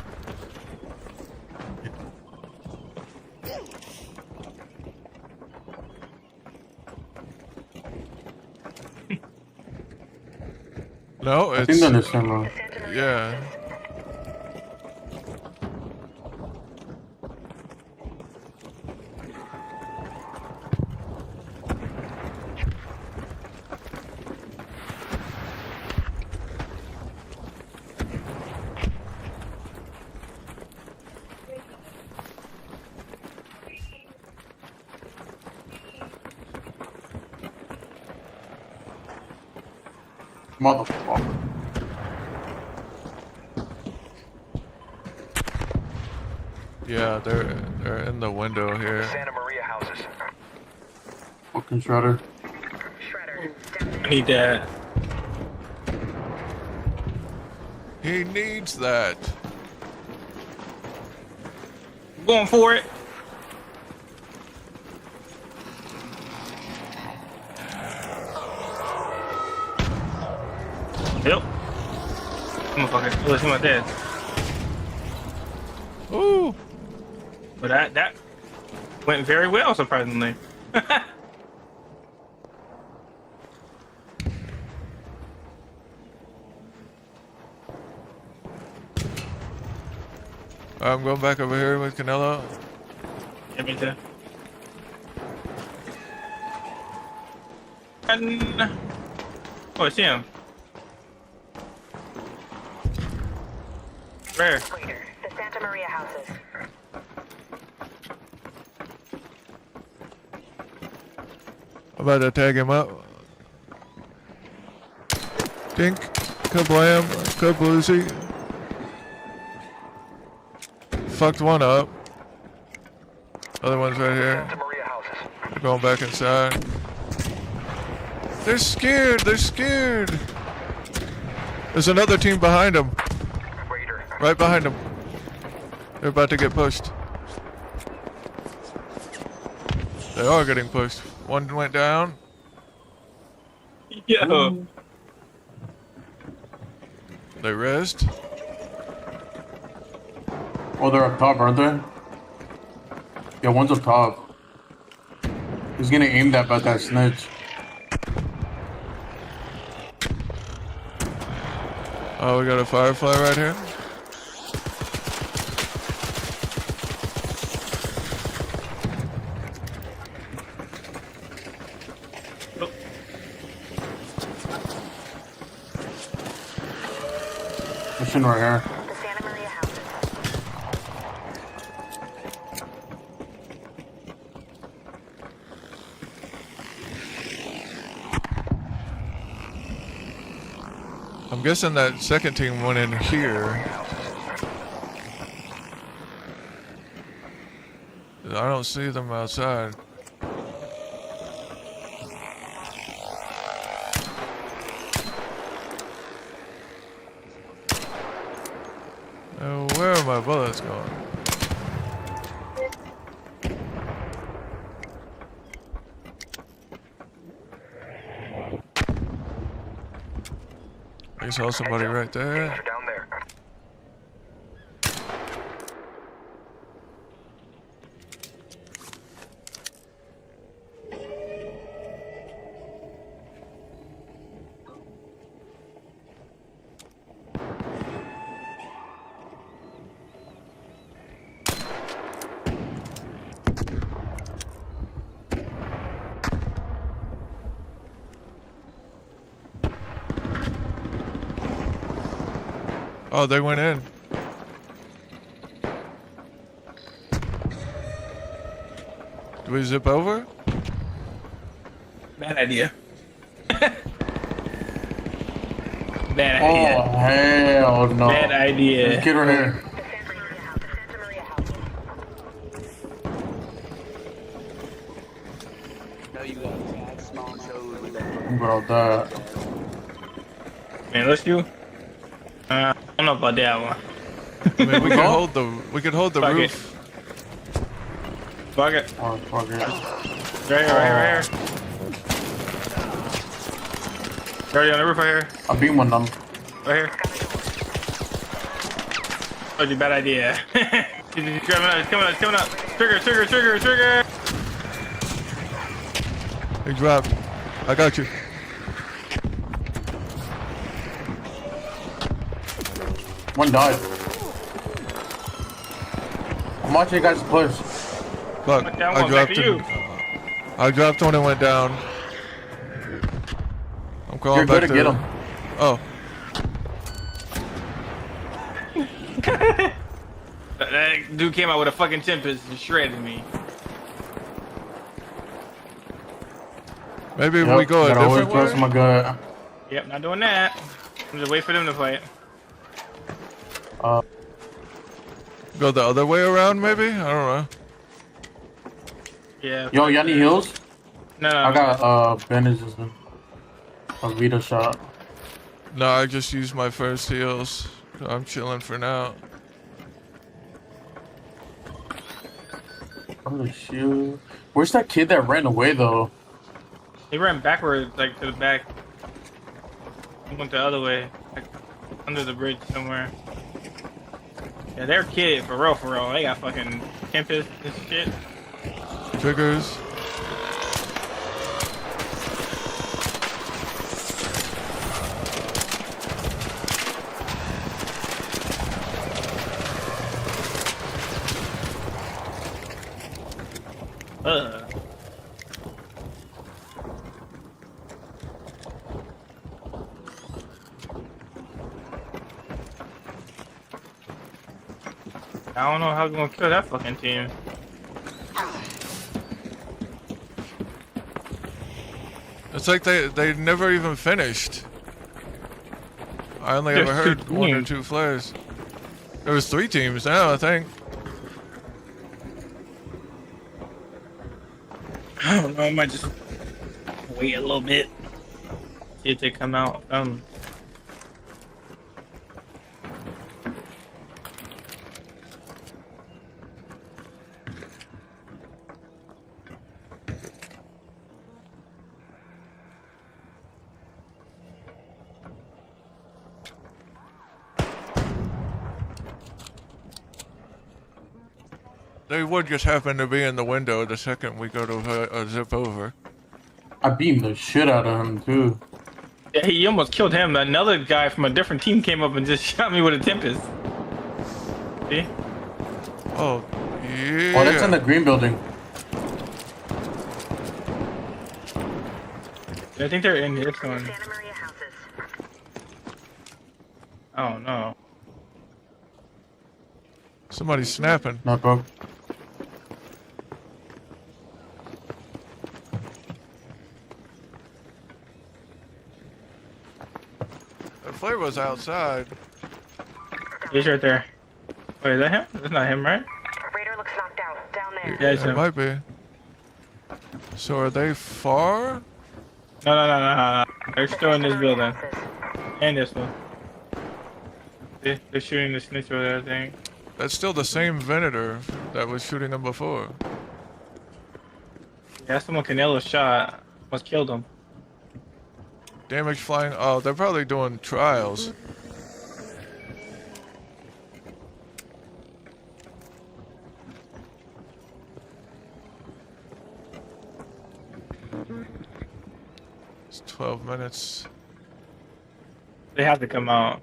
No, I it's think they're in the same room. yeah. Motherfucker. Yeah, they're in the window here. Santa Maria houses. Fucking shredder. I need that. He needs that. I'm going for it. Yep. Motherfucker. Let's see my dad. Ooh. But that went very well, surprisingly. I'm going back over here with Canelo. Yeah, me too. And oh, it's him. Where? Raider, the Santa Maria houses. I'm about to tag him up. Dink, kablam, kabloozy. Fucked one up. Other one's right here. Santa Maria houses. They're going back inside. They're scared. They're scared. There's another team behind them. Raider. Right behind them. They're about to get pushed. They are getting pushed. One went down. Yo. They rezzed. Oh, they're up top, aren't they? Yeah, one's up top. He's gonna aim that about that snitch. Oh, we got a firefly right here. Mission right here. The Santa Maria houses. I'm guessing that second team went in here. I don't see them outside. Where are my bullets going? I saw somebody right there. Danger down there. Oh, they went in. Do we zip over? Bad idea. Bad Oh, idea. hell no. Bad idea. This kid right here. Bro, that. Man, let's do. I don't know about that one. I mean, we could hold the Fuck roof. Fuck it. Oh, fuck it. Right here, right here, right here. Already on the roof right here. I beat one of them. Right here. Told you, bad idea. He's coming up, he's coming up, he's coming up. Trigger, trigger, trigger, trigger. He dropped. I got you. One died. I'm watching you guys push. Fuck, Down I one, back dropped to you. him. I dropped one and went down. I'm calling You're back good to get him. Oh, That dude came out with a fucking Tempest and shredded me. maybe Yep, we go a gotta always different trust way. my gut. Yep, not doing that. I'm just wait for them to fight. Go the other way around, maybe? I don't know. Yeah. Yo, y'all need heals? No, no. I got bandages and a Vita shot. No, I just used my first heals. I'm chilling for now. Oh shoot! Where's that kid that ran away though? He ran backwards, like to the back. He went the other way, like under the bridge somewhere. Yeah, they're kids for real, for real. They got fucking Tempest and shit. Triggers. I don't know how we're gonna kill that fucking team. It's like they never even finished. I only There's ever two heard one or teams. two flares. There was 3 teams now, I think. I don't know, I might just wait a little bit. See if they come out. They would just happen to be in the window the second we go to zip over. I beamed the shit out of him too. Yeah, he almost killed him. Another guy from a different team came up and just shot me with a Tempest. See? Oh, yeah. Oh, that's in the green building. I think they're in this one. Oh no. Somebody's snapping. Not broke. The flare was outside. He's right there. Wait, is that him? That's not him, right? Raider looks knocked out. Down there. Yeah, it's It him. might be. So are they far? No. They're still in this building. And this one. They're shooting the snitch over there, I think. That's still the same Venator that was shooting him before. Yeah, that's the one Canelo shot. Almost killed him. Damage flying. Oh, they're probably doing trials. It's 12 minutes. They have to come out.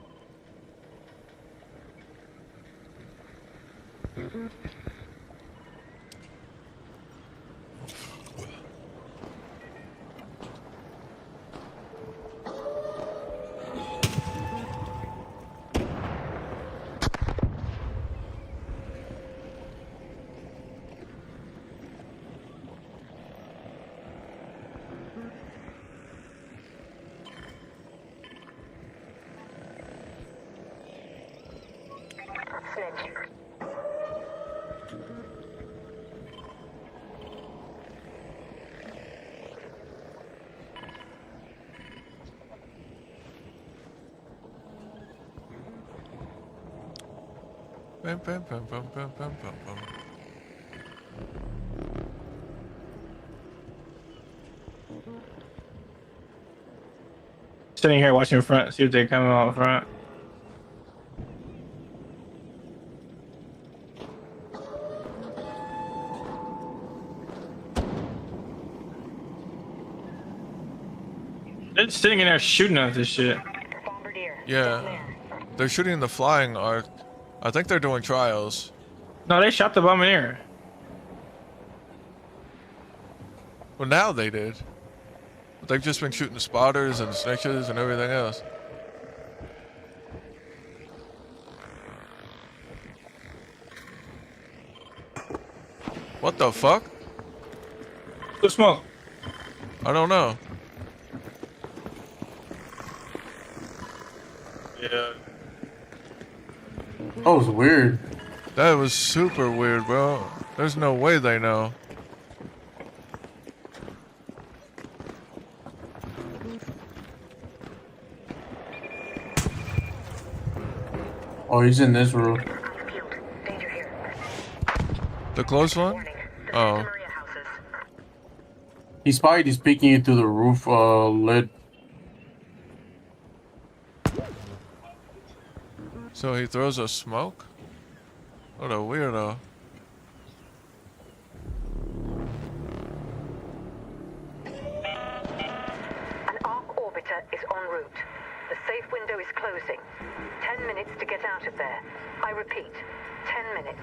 Snitch. Bam, bam, bam, bam, bam, bam, bam, bam. Sitting here watching front, see if they come out front. They're just sitting in there shooting at this shit. Bombardier. Yeah. They're shooting the flying arc. I think they're doing trials. No, they shot the bombardier. Well, now they did. But they've just been shooting the spotters and snitches and everything else. What the fuck? Who smoke? I don't know. Yeah. That was weird. That was super weird, bro. There's no way they know. Oh, he's in this room. Danger here. The close one? Warning. The Oh. Santa Maria houses. He's probably just peeking you through the roof lid. So he throws a smoke? What a weirdo. An arc orbiter is en route. The safe window is closing. 10 minutes to get out of there. I repeat, 10 minutes.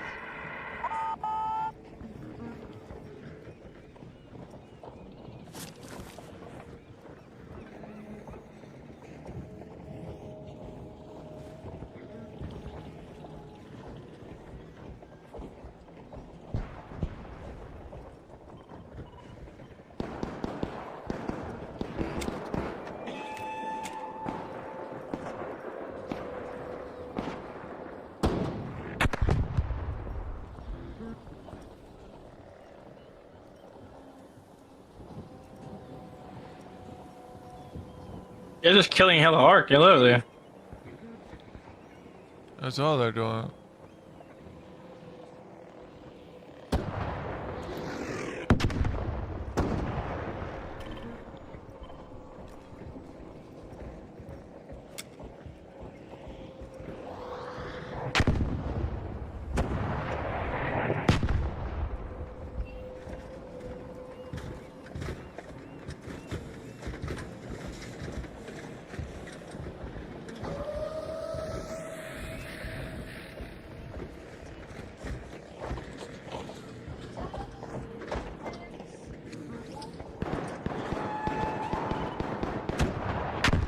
They're just killing hella arc, yeah, literally. That's all they're doing.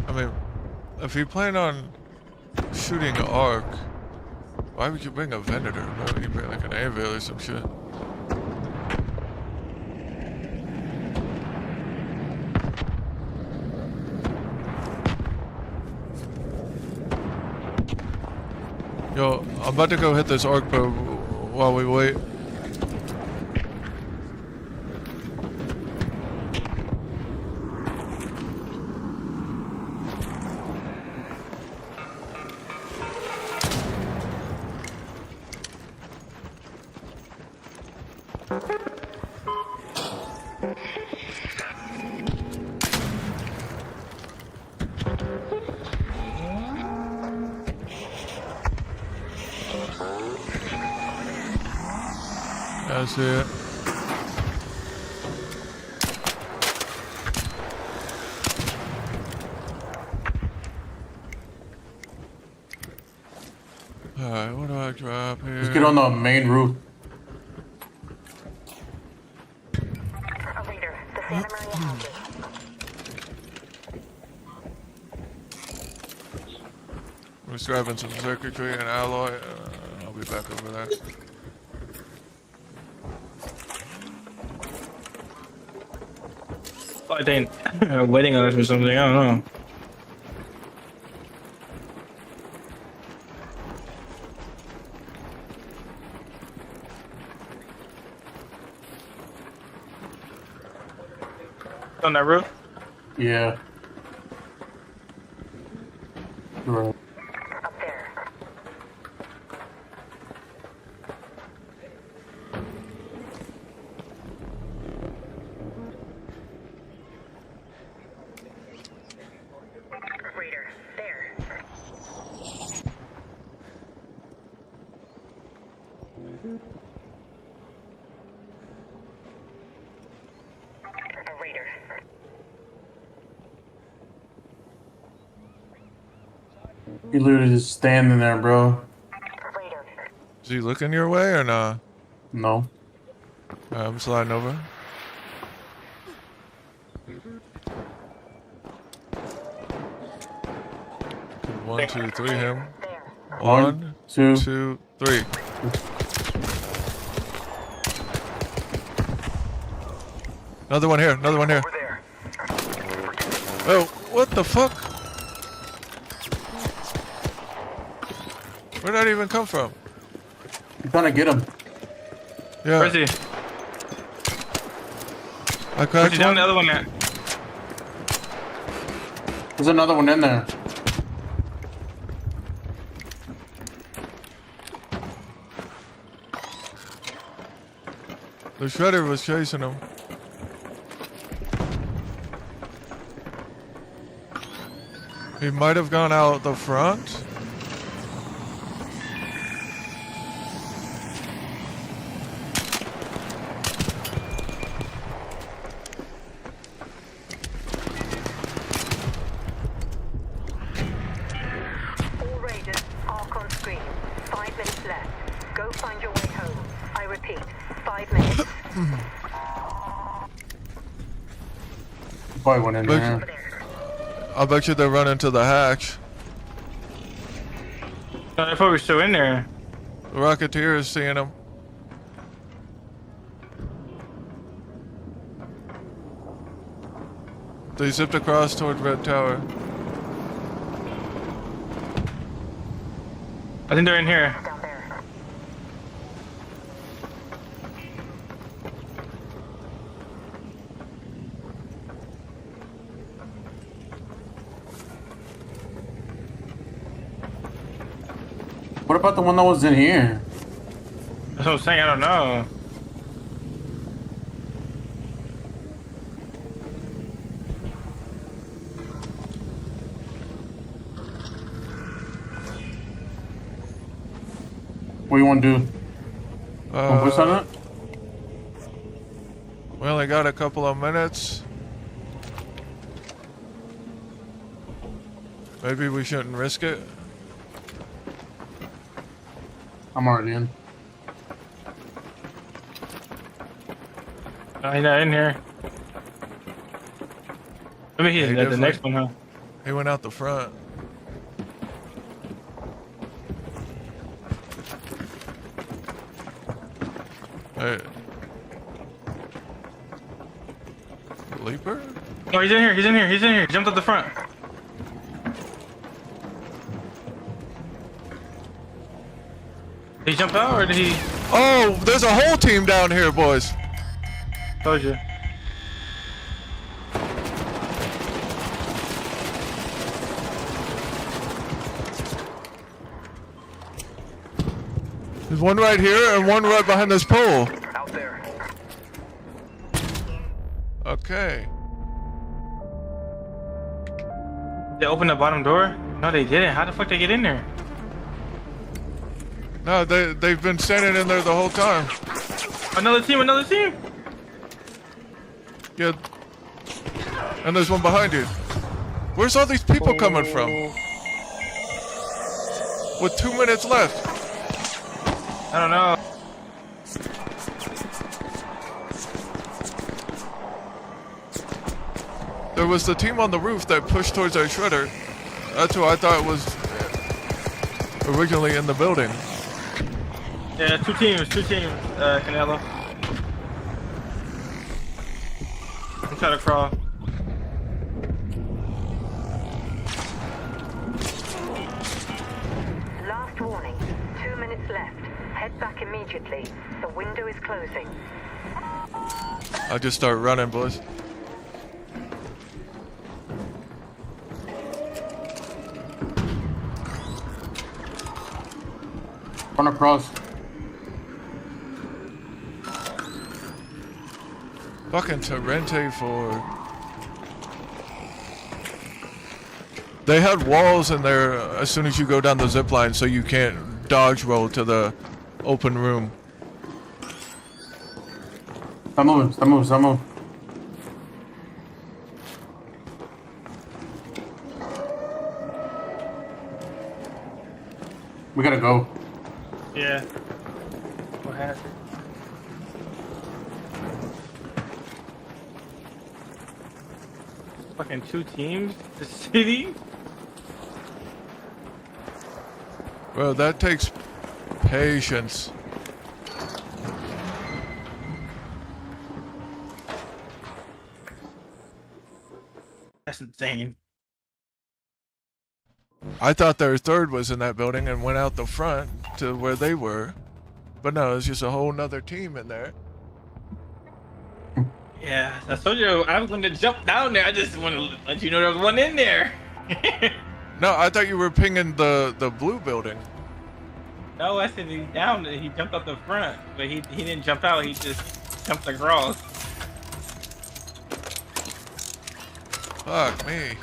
I mean, if you plan on shooting an arc, why would you bring a Venator? Why would you bring like an anvil or some shit? Yo, I'm about to go hit this arc bow while we wait. That's it. Alright, what do I drop here? Just get on the main roof. A reader. The Santa Maria houses. I'm just grabbing some circuitry and alloy. I'll be back over there. I think waiting on us or something, I don't know. On that roof? Yeah. Right. Up there. Reader. There. A reader. He literally just standing there, bro. Is he looking your way or not? No. I'm sliding over. 1, 2, 3 him. 1, 2, 3. Another one here, another one here. Oh, what the fuck? Where'd that even come from? I'm trying to get him. Yeah. Where is he? I cracked Where's down the other one at? There's another one in there. The shredder was chasing him. He might have gone out the front. All raiders, arc on screen. 5 minutes left. Go find your way home. I repeat, 5 minutes. Probably went in there. I bet you they're running to the hatch. I thought we were still in there. The Rocketeer is seeing him. They zipped across toward Red Tower. I think they're in here. What about the one that was in here? That's what I'm saying, I don't know. What do you want to do? Push on it? We only got a couple of minutes. Maybe we shouldn't risk it. I'm already in. He's not in here. Maybe he's Yeah, at the next one, huh? He went out the front. Hey. Leaper? No, he's in here, he's in here, he's in here. He jumped up the front. Did he jump out or did he? Oh, there's a whole team down here, boys. Told you. There's one right here and one right behind this pole. Out there. Okay. They opened the bottom door? No, they didn't. How the fuck they get in there? No, they've been standing in there the whole time. Another team, another team. Yeah. And there's one behind you. Where's all these people coming from? With 2 minutes left. I don't know. There was the team on the roof that pushed towards our shredder. That's who I thought was originally in the building. Yeah, two teams, Canelo. I'm trying to crawl. Last warning. 2 minutes left. Head back immediately. The window is closing. I just start running, boys. Run across. Fucking Torrente for... They had walls in there as soon as you go down the zip line, so you can't dodge roll to the open room. Stop moving, stop moving, stop moving. We gotta go. Yeah. What happened? Fucking 2 teams? The city? Well, that takes patience. That's insane. I thought their third was in that building and went out the front to where they were. But no, it's just a whole nother team in there. Yeah, I told you I was going to jump down there. I just want to let you know there was one in there. No, I thought you were pinging the blue building. No, I said he's down. He jumped up the front, but he didn't jump out. He just jumped across. Fuck me.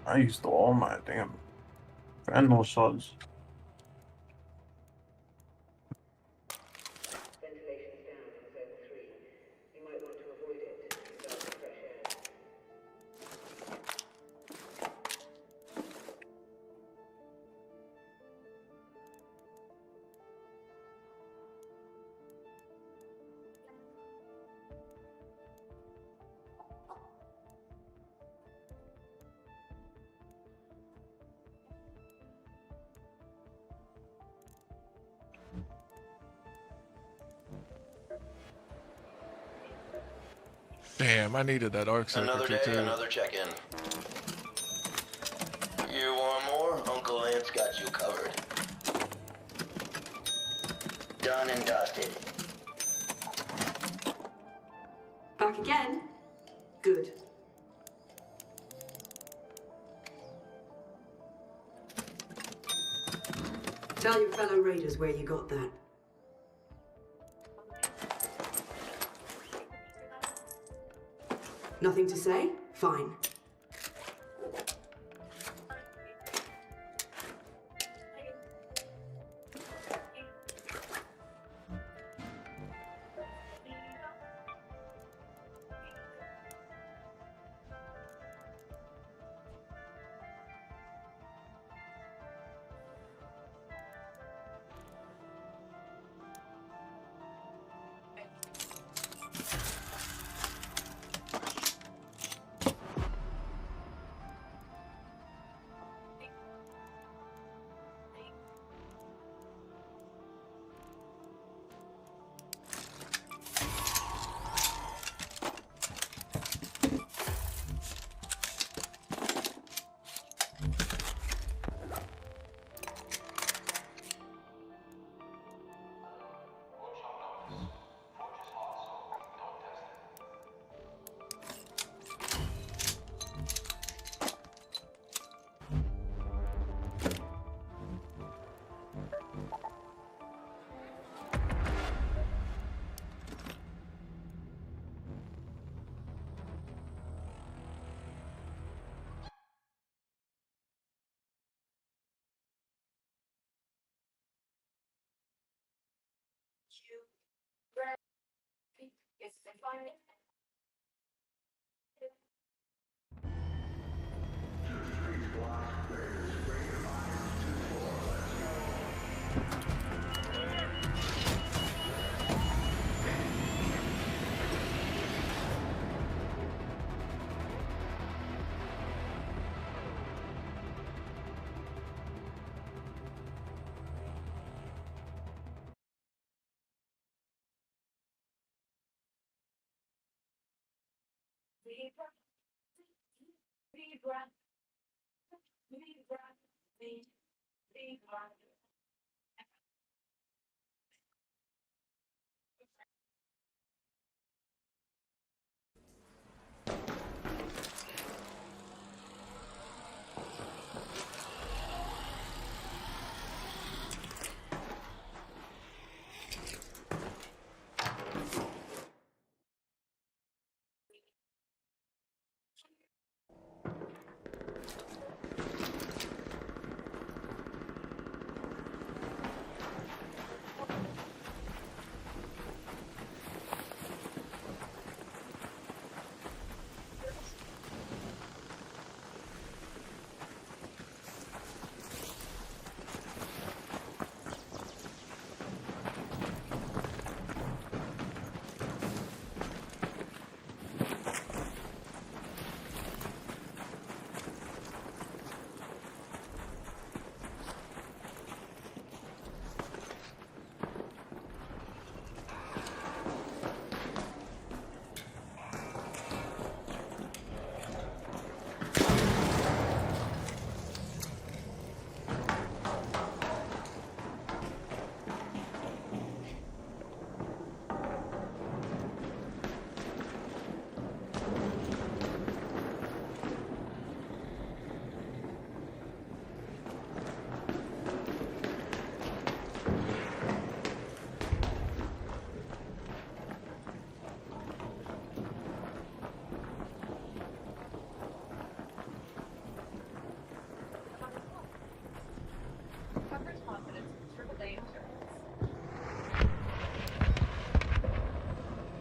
I used all my damn vandal shots. Damn, I needed that arc Another circuitry day, too. another check-in. You want more? Uncle Ant's got you covered. Done and dusted. Back again? Good. Tell your fellow raiders where you got that. Nothing to say? Fine.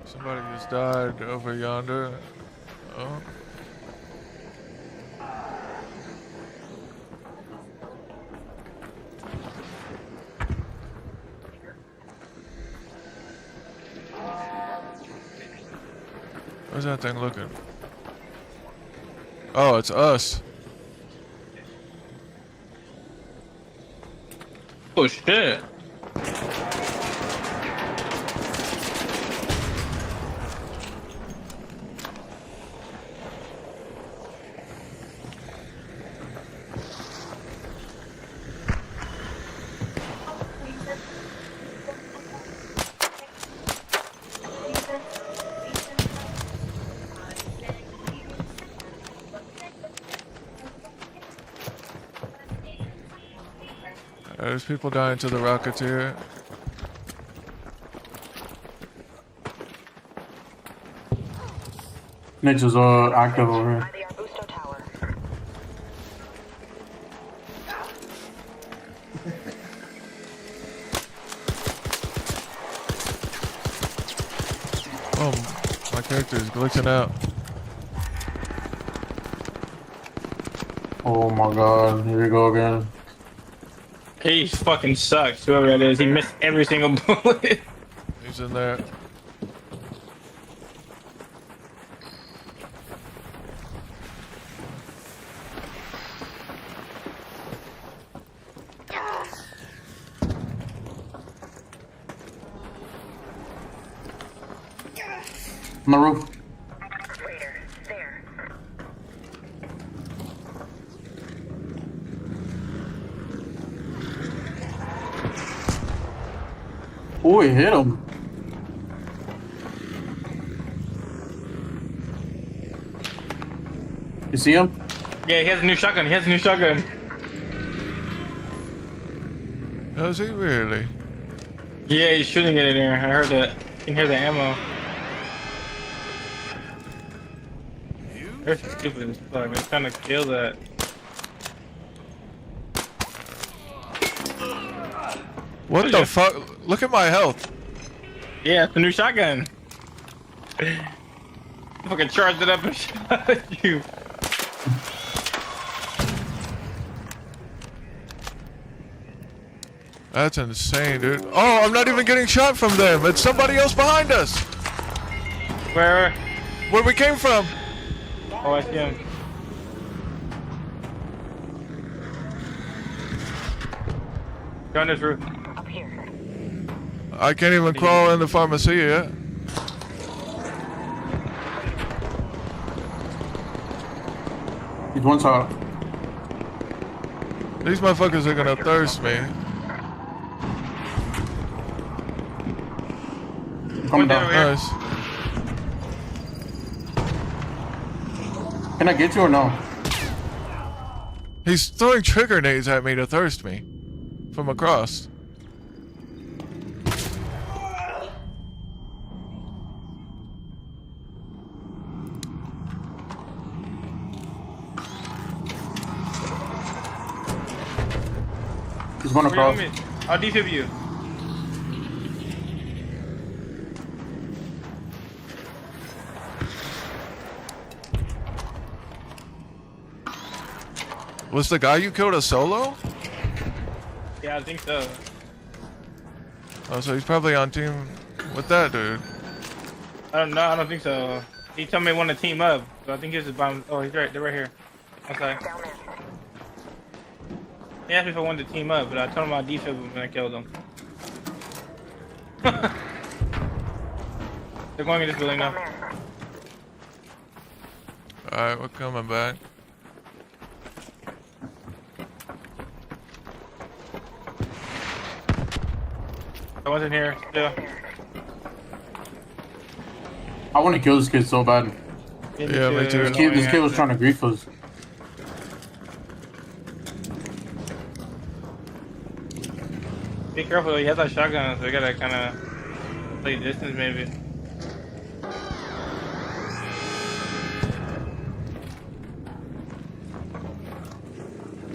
Somebody just died over yonder. Oh. Where's that thing looking? Oh, it's us. Oh shit. There's people dying to the rockets here. Mitch is active over here. By the Arbusto Tower. Oh, my character is glitching out. Oh my god, here we go again. He fucking sucks, whoever that is. He missed every single bullet. He's in there. On the roof. Raider, there. Oh, he hit him. You see him? Yeah, he has a new shotgun. He has a new shotgun. Does he really? Yeah, he's shooting it in there. I heard that. You can hear the ammo. They're stupid as fuck. They're trying to kill that. What the fuck? Look at my health. Yeah, it's a new shotgun. Fucking charged it up and shot at you. That's insane, dude. Oh, I'm not even getting shot from them. It's somebody else behind us. Where? Where we came from. Oh, I see him. Go on this roof. Up here. I can't even crawl in the pharmacy yet. He's one shot. These motherfuckers are gonna thirst me. Coming down. Nice. Can I get you or no? He's throwing trigger nades at me to thirst me from across. He's going across. I'll defib you. Was the guy you killed a solo? Yeah, I think so. Oh, so he's probably on team with that dude. I don't know. I don't think so. He told me he wanted to team up, so I think he's just by. Oh, he's right. They're right here. Okay. He asked me if I wanted to team up, but I told him I'd defib him when I killed him. They're going in this building now. Alright, we're coming back. I wasn't here. Still. I want to kill this kid so bad. Yeah, me too. This kid was trying to grief us. Be careful, he has that shotgun, so we gotta kind of play distance maybe.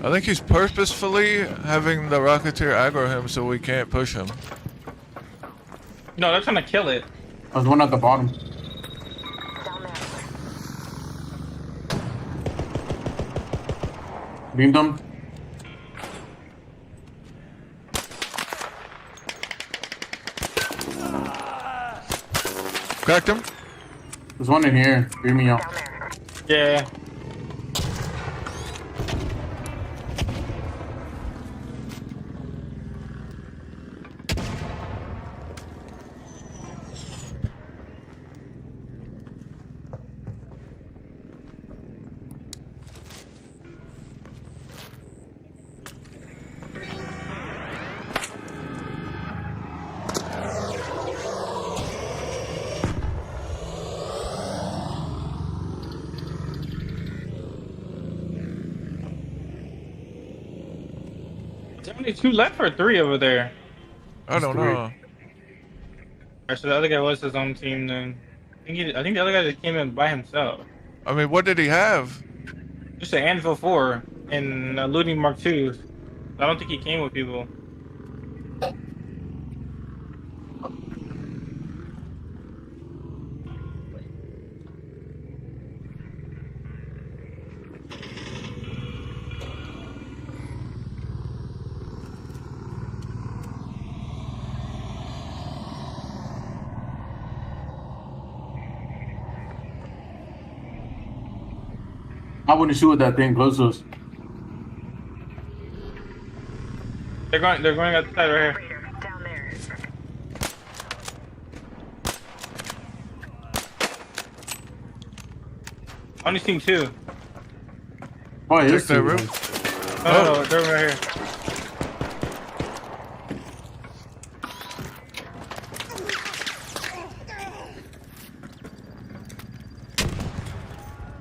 I think he's purposefully having the Rocketeer aggro him so we can't push him. No, they're trying to kill it. There's one at the bottom. Beamed him. Cracked him. There's one in here. Beam me out. Yeah. Is there only 2 left or 3 over there? I don't know. Alright, so the other guy was his own team then. I think the other guy just came in by himself. I mean, what did he have? Just an Anvil 4 and a Looting Mark II. I don't think he came with people. I wouldn't shoot with that thing close to us. They're going outside right here. Down there. Only seen 2. Oh, Check here's that two. room. No, they're right here.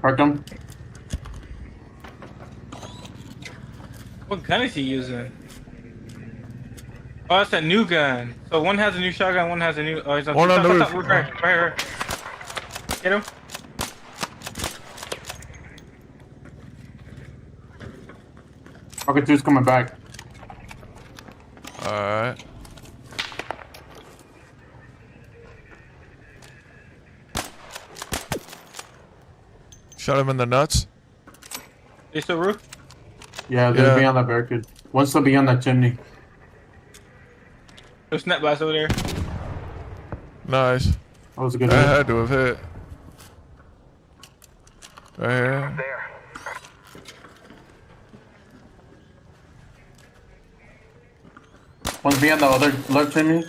Cracked him. What gun is he using? Oh, that's a new gun. So one has a new shotgun, one has a new. Oh, he's on. One on the roof. Right here. Get him. Rocket 2's coming back. Alright. Shot him in the nuts. They still roof? Yeah, they're Yeah. beyond that barricade. One's still beyond that chimney. There's snap blast over there. Nice. That was a good That hit. had to have hit. Right here. There. One's beyond the other left chimney.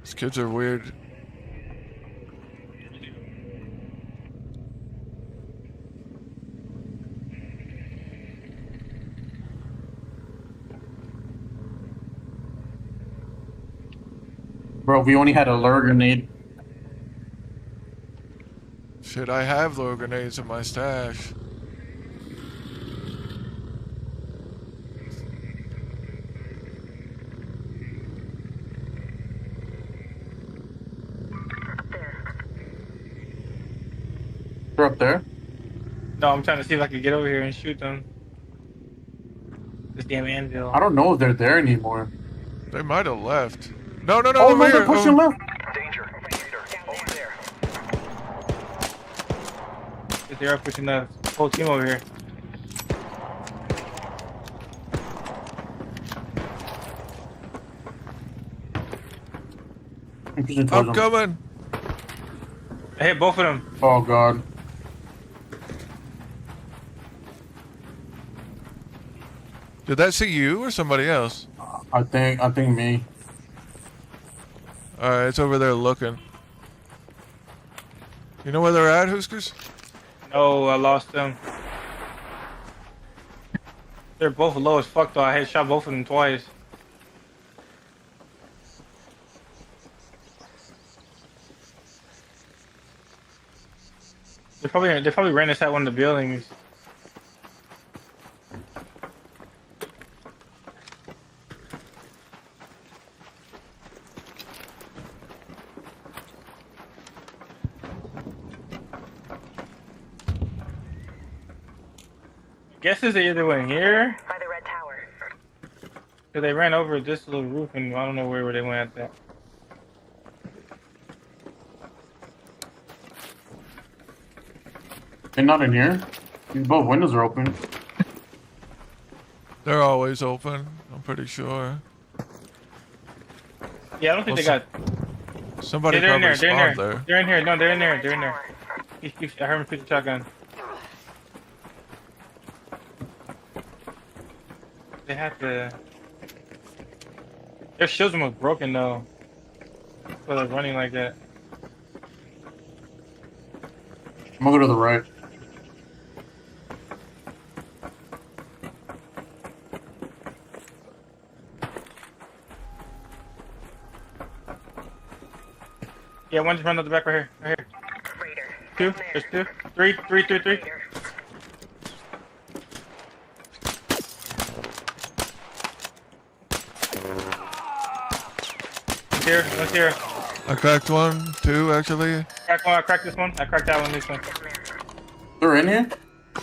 These kids are weird. Bro, we only had a lure grenade. Shit, I have low grenades in my stash. They're up there. No, I'm trying to see if I can get over here and shoot them. This damn anvil. I don't know if they're there anymore. They might have left. No, no, no, Oh, over no, here. they're pushing left. Danger. Leader. Over there. They're pushing the whole team over here. I'm pushing towards I'm them. coming. I hit both of them. Oh god. Did that see you or somebody else? I think me. Alright, it's over there looking. You know where they're at, Hooskers? No, I lost them. They're both low as fuck though. I had shot both of them twice. They probably ran us at one of the buildings. Guesses they either went here, By the red tower. or they ran over this little roof, and I don't know where they went at that. They're not in here. These both windows are open. They're always open. I'm pretty sure. Yeah, I don't think they got. Somebody Yeah, they're in probably there. They're in spawned there. there. They're in here. No, they're in there. They're in there. I heard him pick the shotgun. They have to. Their shields almost broken though. So they're running like that. I'm gonna go to the right. Yeah, one just run out the back right here. Right here. Raider. Two. There's two. Three. Raider. Here. One's here. I cracked one, two actually. Crack one. I cracked this one. I cracked that one. This one. They're in here?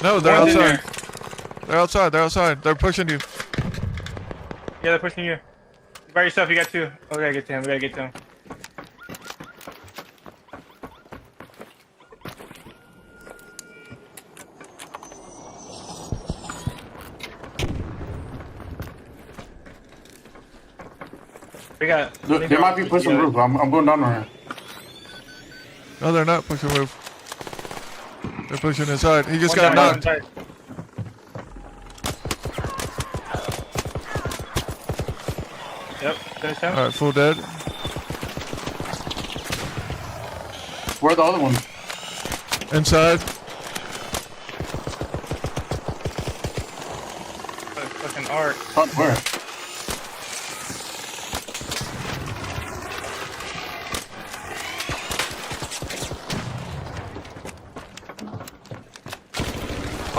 No, they're One's in outside. there. They're outside. They're outside. They're pushing you. Yeah, they're pushing you. By yourself, you got two. Oh, we gotta get to him. We gotta get to him. We got. They might be pushing the roof. I'm going down there. No, they're not pushing roof. They're pushing inside. He just One got died, knocked. one died. Yep, finish him. Alright, full dead. Where are the other ones? Inside. Fucking arc. Where?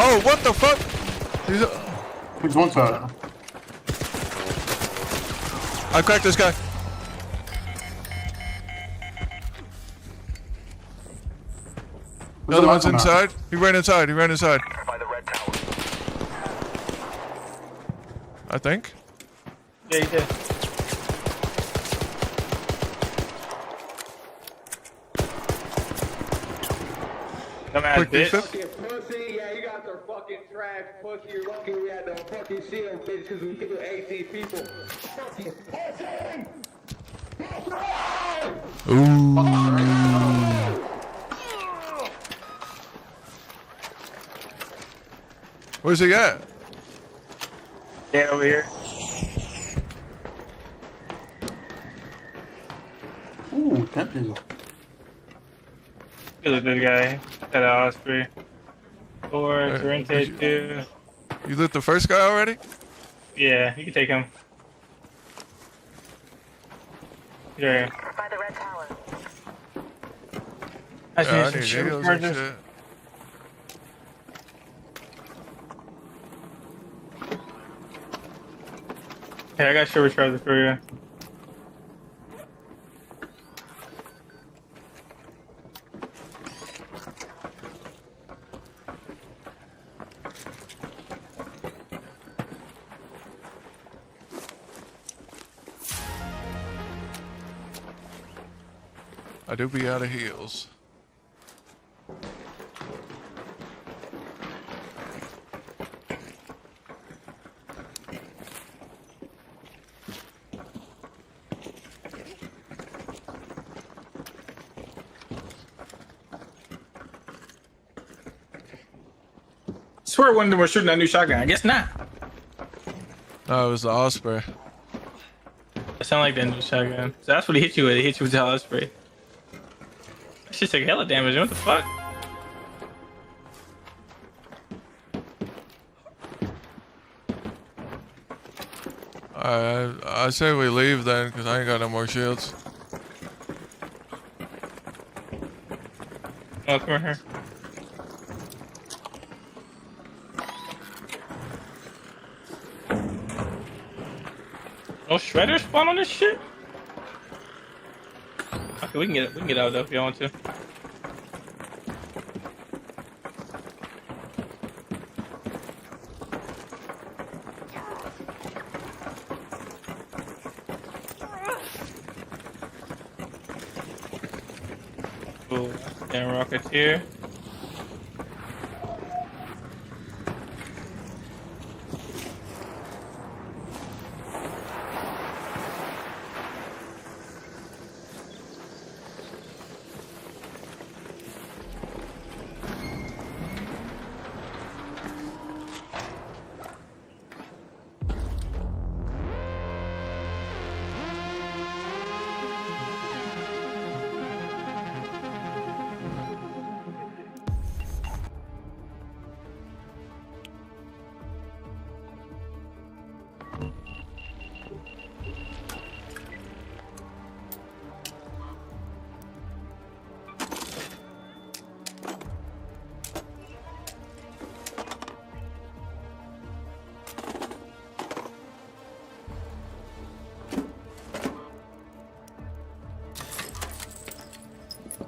Oh, what the fuck? He's Which one's that? I cracked this guy. The other one's inside. He ran inside. He ran inside. By the red tower. I think. Yeah, you did. Dumbass Quick bitch. defib. Fucking pussy, yeah, you got their fucking trash pussy. You're lucky we had no fucking shield, bitch, because we killed 18 people. Fucking pussy! Where's he at? Yeah, over here. Ooh, tempting. He's a good guy. Got an Osprey. Or Alright, Sorrente too. You lit the first guy already? Yeah, you can take him. Yeah. By the red tower. I Yeah, I see need some heals and charges. shit. Hey, I got silver charges for you. I do be out of heals. I swear one of them was shooting that new shotgun. I guess not. No, it was the Osprey. It sounded like that new shotgun. So that's what he hit you with. He hit you with the Osprey. That shit took hella damage. What the fuck? I say we leave then, because I ain't got no more shields. Oh, come here. No shredders spawn on this shit? Okay, we can get out though if you want to. Cool. Stand Rocketeer.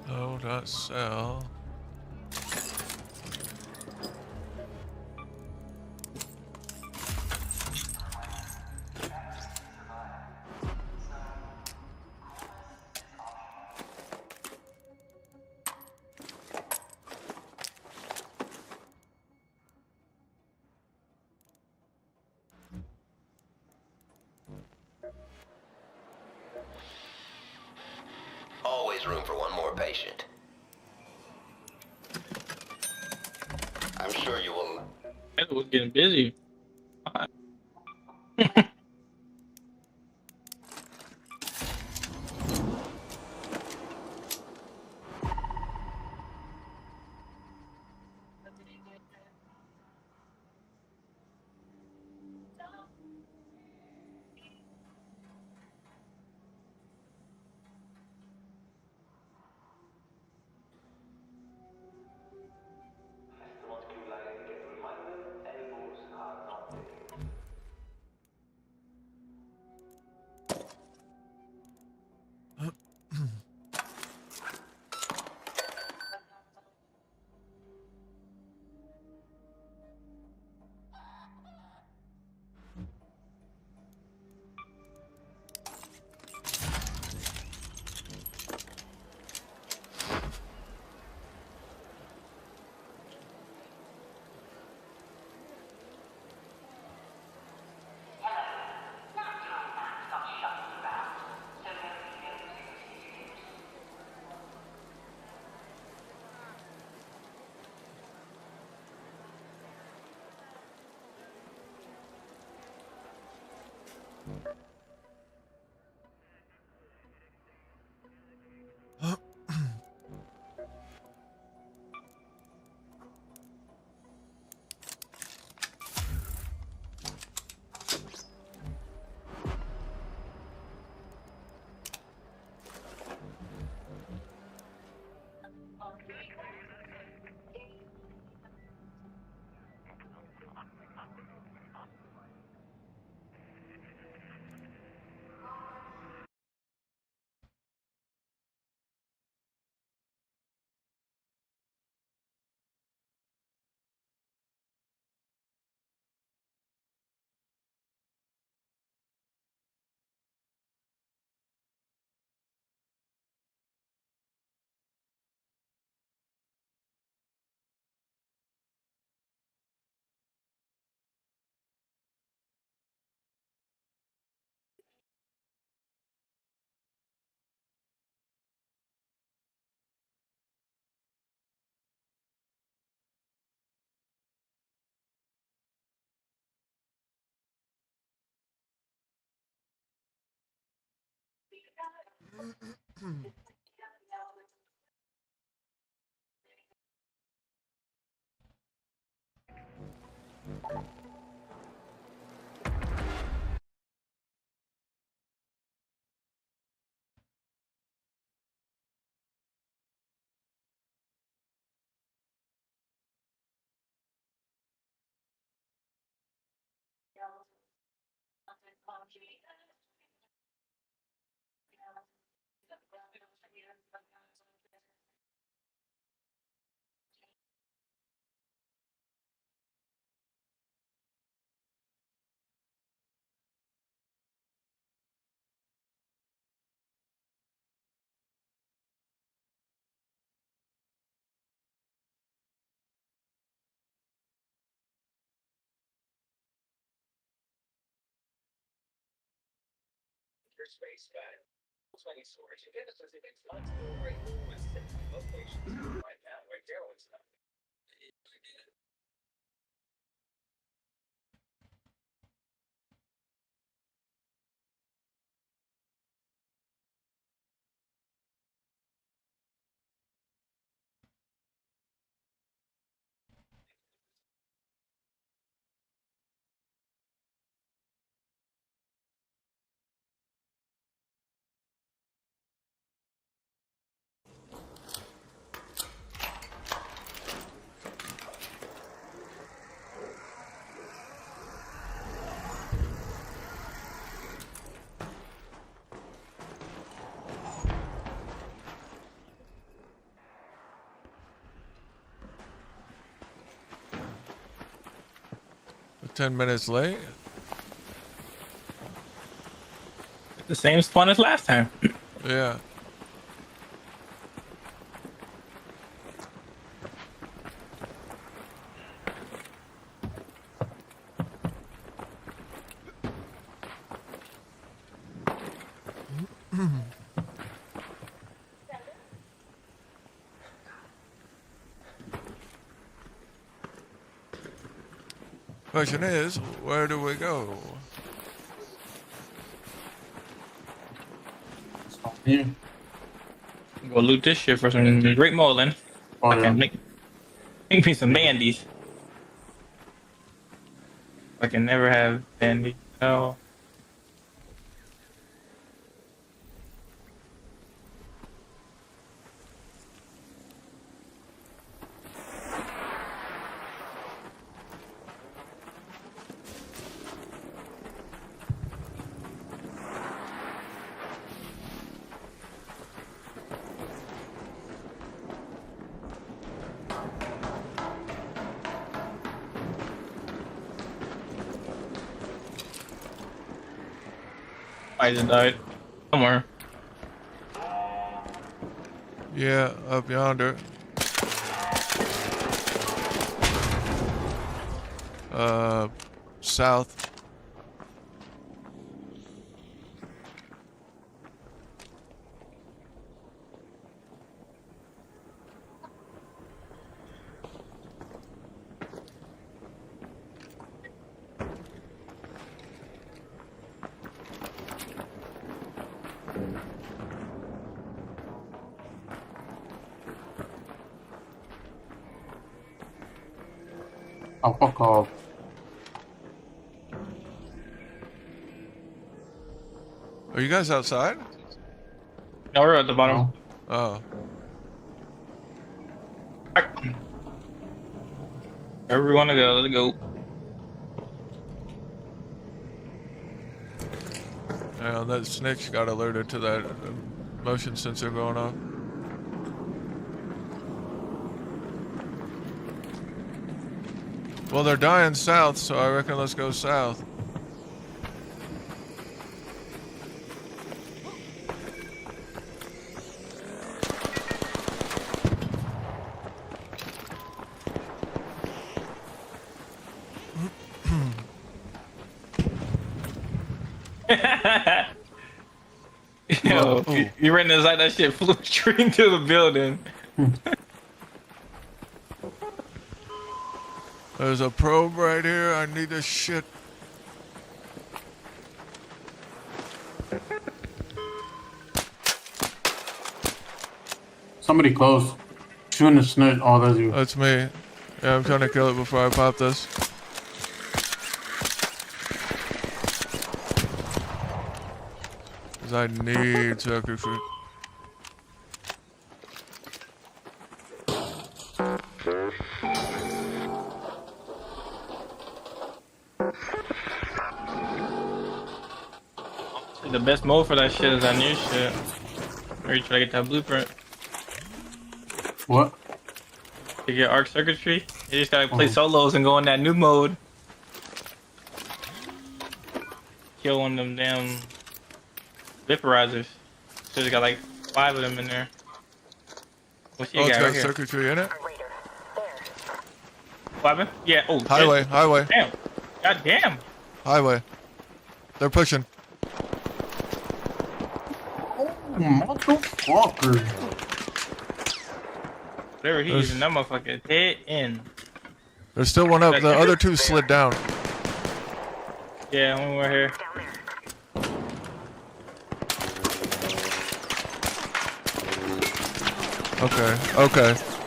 Load that cell. Always room for one more patient. I'm sure you will. It was getting busy. We're 10 minutes late. The same spawn as last time. Yeah. Question is, where do we go? Yeah. Go loot this shit for some great molding. Oh, I yeah. can make me some bandies. I can never have bandies. No. I just died. Somewhere. Yeah, up yonder. South. Oh, fuck off. Are you guys outside? No, we're at the bottom. Oh. Wherever we want to go, let's go. Yeah, that snitch got alerted to that motion sensor going off. Well, they're dying south, so I reckon let's go south. Yo, you ran inside that shit, flew straight into the building. There's a probe right here. I need this shit. Somebody close. Shooting the snitch. Oh, that's you. That's me. Yeah, I'm trying to kill it before I pop this. Cause I need circuitry. The best mode for that shit is that new shit. Where you try to get that blueprint. What? To get arc circuitry, you just gotta play solos and go in that new mode. Kill one of them damn vaporizers. So they got like 5 of them in there. What's you Oh, it's got got right here? circuitry in it? What happened? Yeah, oh, Highway, shit. highway. Damn. God damn. Highway. They're pushing. Motherfucker. Whatever he's using, that motherfucker head in. There's still one up. The other two slid down. Yeah, one more here.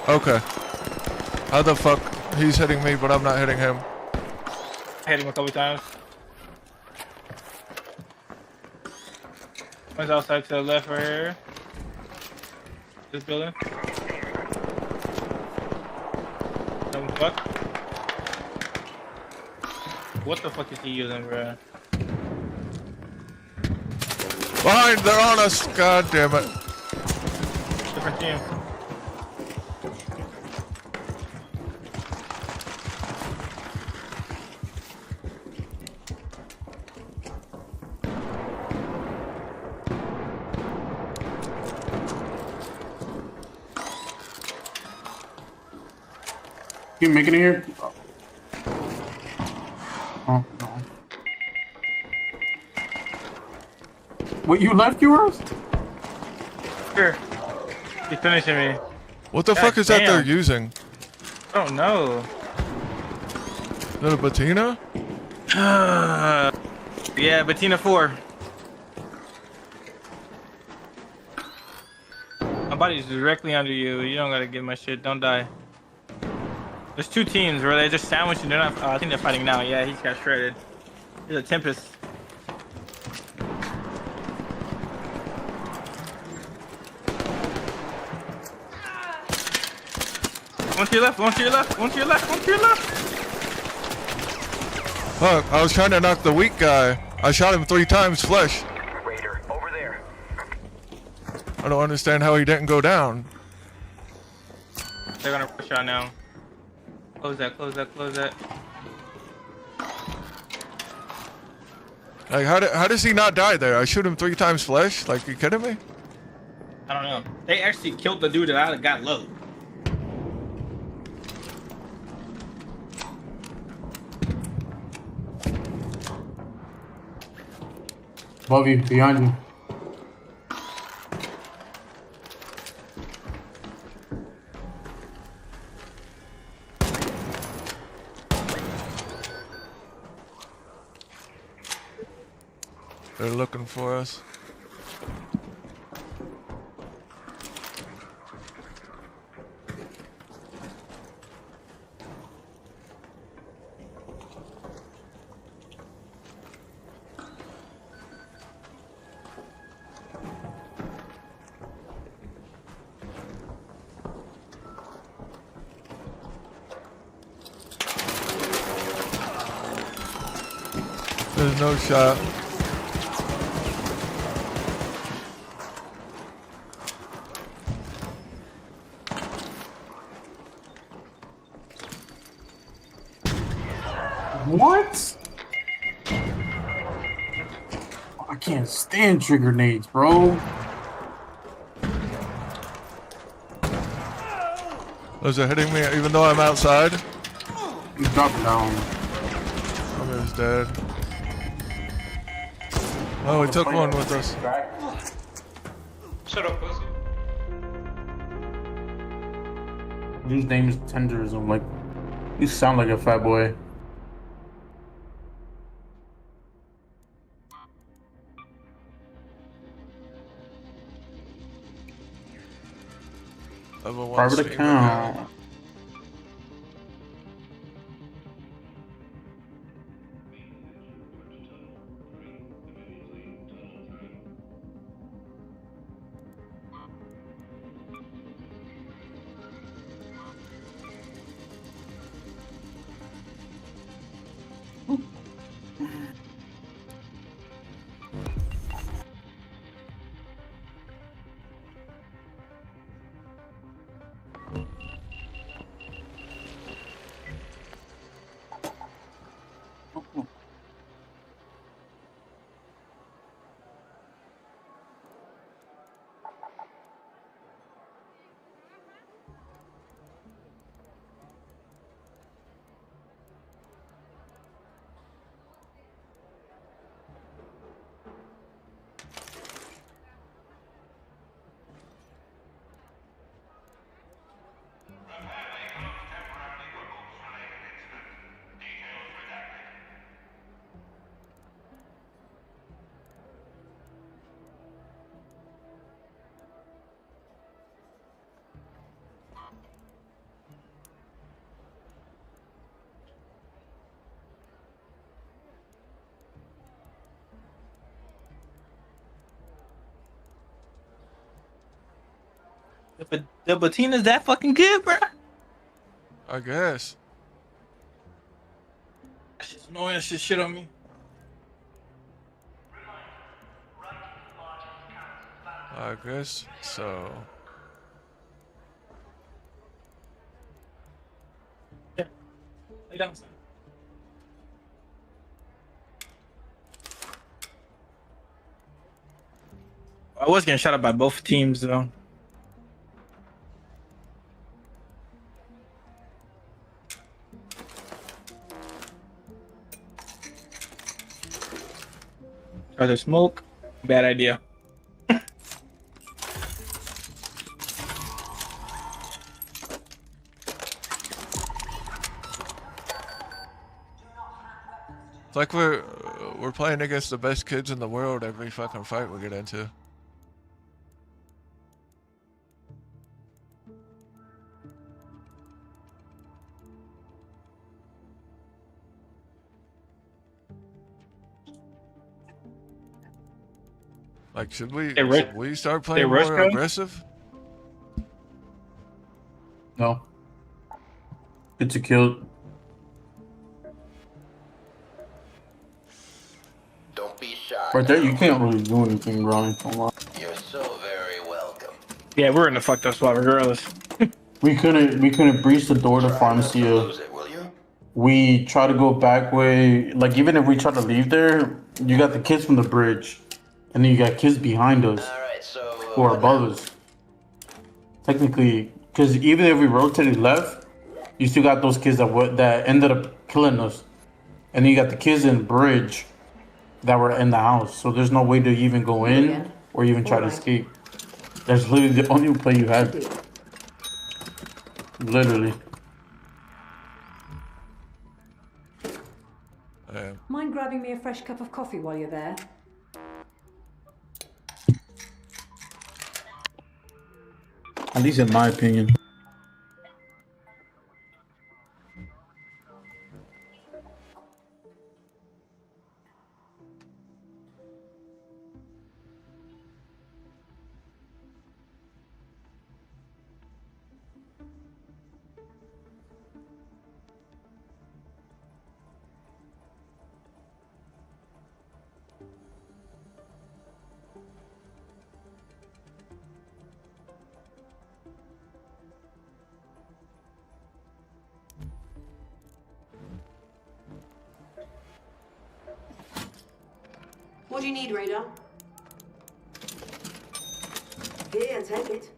Okay. How the fuck? He's hitting me, but I'm not hitting him. I hit him a couple times. One's outside to the left right here. This building. Fuck. What the fuck is he using, bro? Behind, they're on us. God damn it. Different team. You making it here? Oh, no. What, you left yours? Here. He's finishing me. What the fuck is that they're using? I don't know. Is that a Bettina? Yeah, Bettina 4. My body's directly under you. You don't gotta get my shit. Don't die. There's two teams where they're just sandwiching. They're not. I think they're fighting now. Yeah, he's got shredded. He's a Tempest. One to your left. One to your left. One to your left. One to your left. Fuck! I was trying to knock the weak guy. I shot him 3 times. Flesh. Raider, over there. I don't understand how he didn't go down. They're gonna push out now. Close that, close that, close that. Like, how does he not die there? I shoot him 3 times flesh? Like, you kidding me? I don't know. They actually killed the dude that I got low. Above you, behind you. They're looking for us. There's no shot. What? I can't stand trigger nades, bro. Those are hitting me even though I'm outside. He's dropping down. I'm just dead. Oh, we took one with us. Shut up, pussy. Dude's name is Tenders. I'm like, you sound like a fat boy. Private account. But the Batina's that fucking good, bro. I guess. She's annoying shit on me. I guess so. Yeah. Lay down, son. I was getting shot up by both teams though. Try to smoke. Bad idea. It's like we're playing against the best kids in the world every fucking fight we get into. Like, should we start playing more aggressive? No. It's a kill. Don't be shy. Right there, you can't really do anything wrong. You're so very welcome. Yeah, we're in the fucked up spot regardless. We couldn't breach the door to Pharmacia. We try to go back way. Like, even if we try to leave there, you got the kids from the bridge, and then you got kids behind us who are above us. Technically, because even if we rotated left, you still got those kids that ended up killing us, and then you got the kids in the bridge that were in the house. So there's no way to even go in or even try to escape. That's literally the only play you had. Literally. Mind grabbing me a fresh cup of coffee while you're there? At least in my opinion. What do you need, Radar? Here, take it.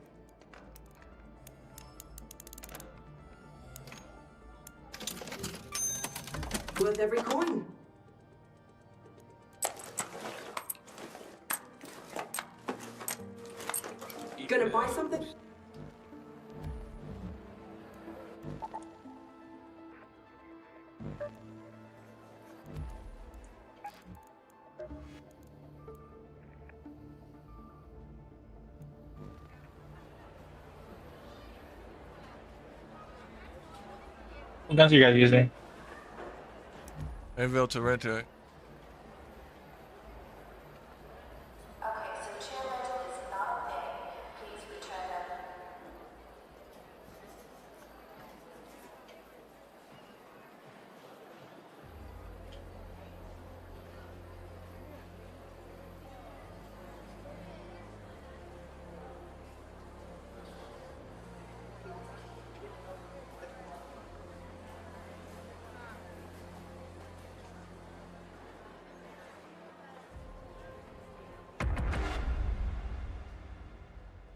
Worth every coin. Gonna buy something? What guns are you guys using? Anvil to rent it.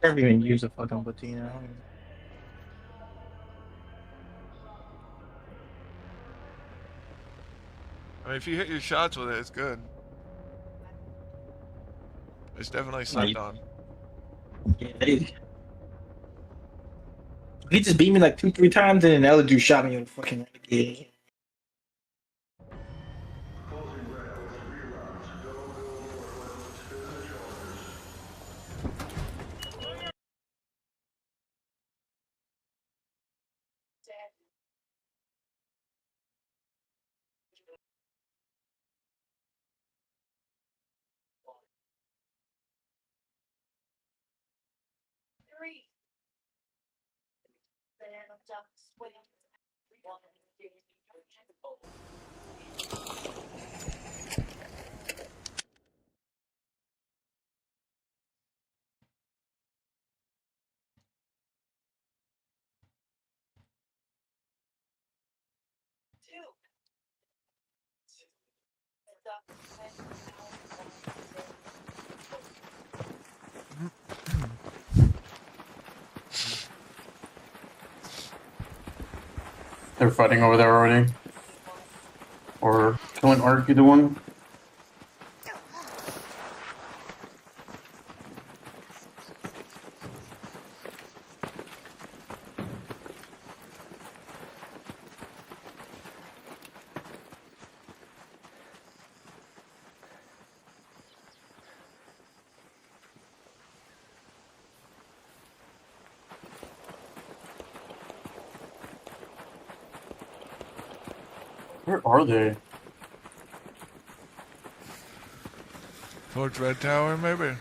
I never even use a fucking patina. I mean, if you hit your shots with it, it's good. It's definitely slept on. Yeah, he just beat me like 2-3 times, and then the other dude shot me in the fucking renegade. They're fighting over there already. Or killing Ark, either one. Where are they? Towards Red Tower, maybe?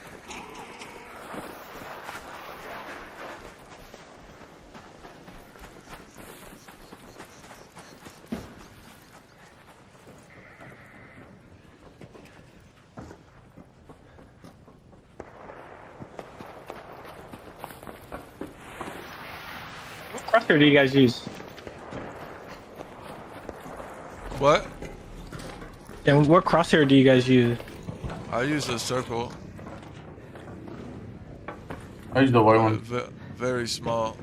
What crosshair do you guys use? What? And what crosshair do you guys use? I use the circle. I use the white one. Very small.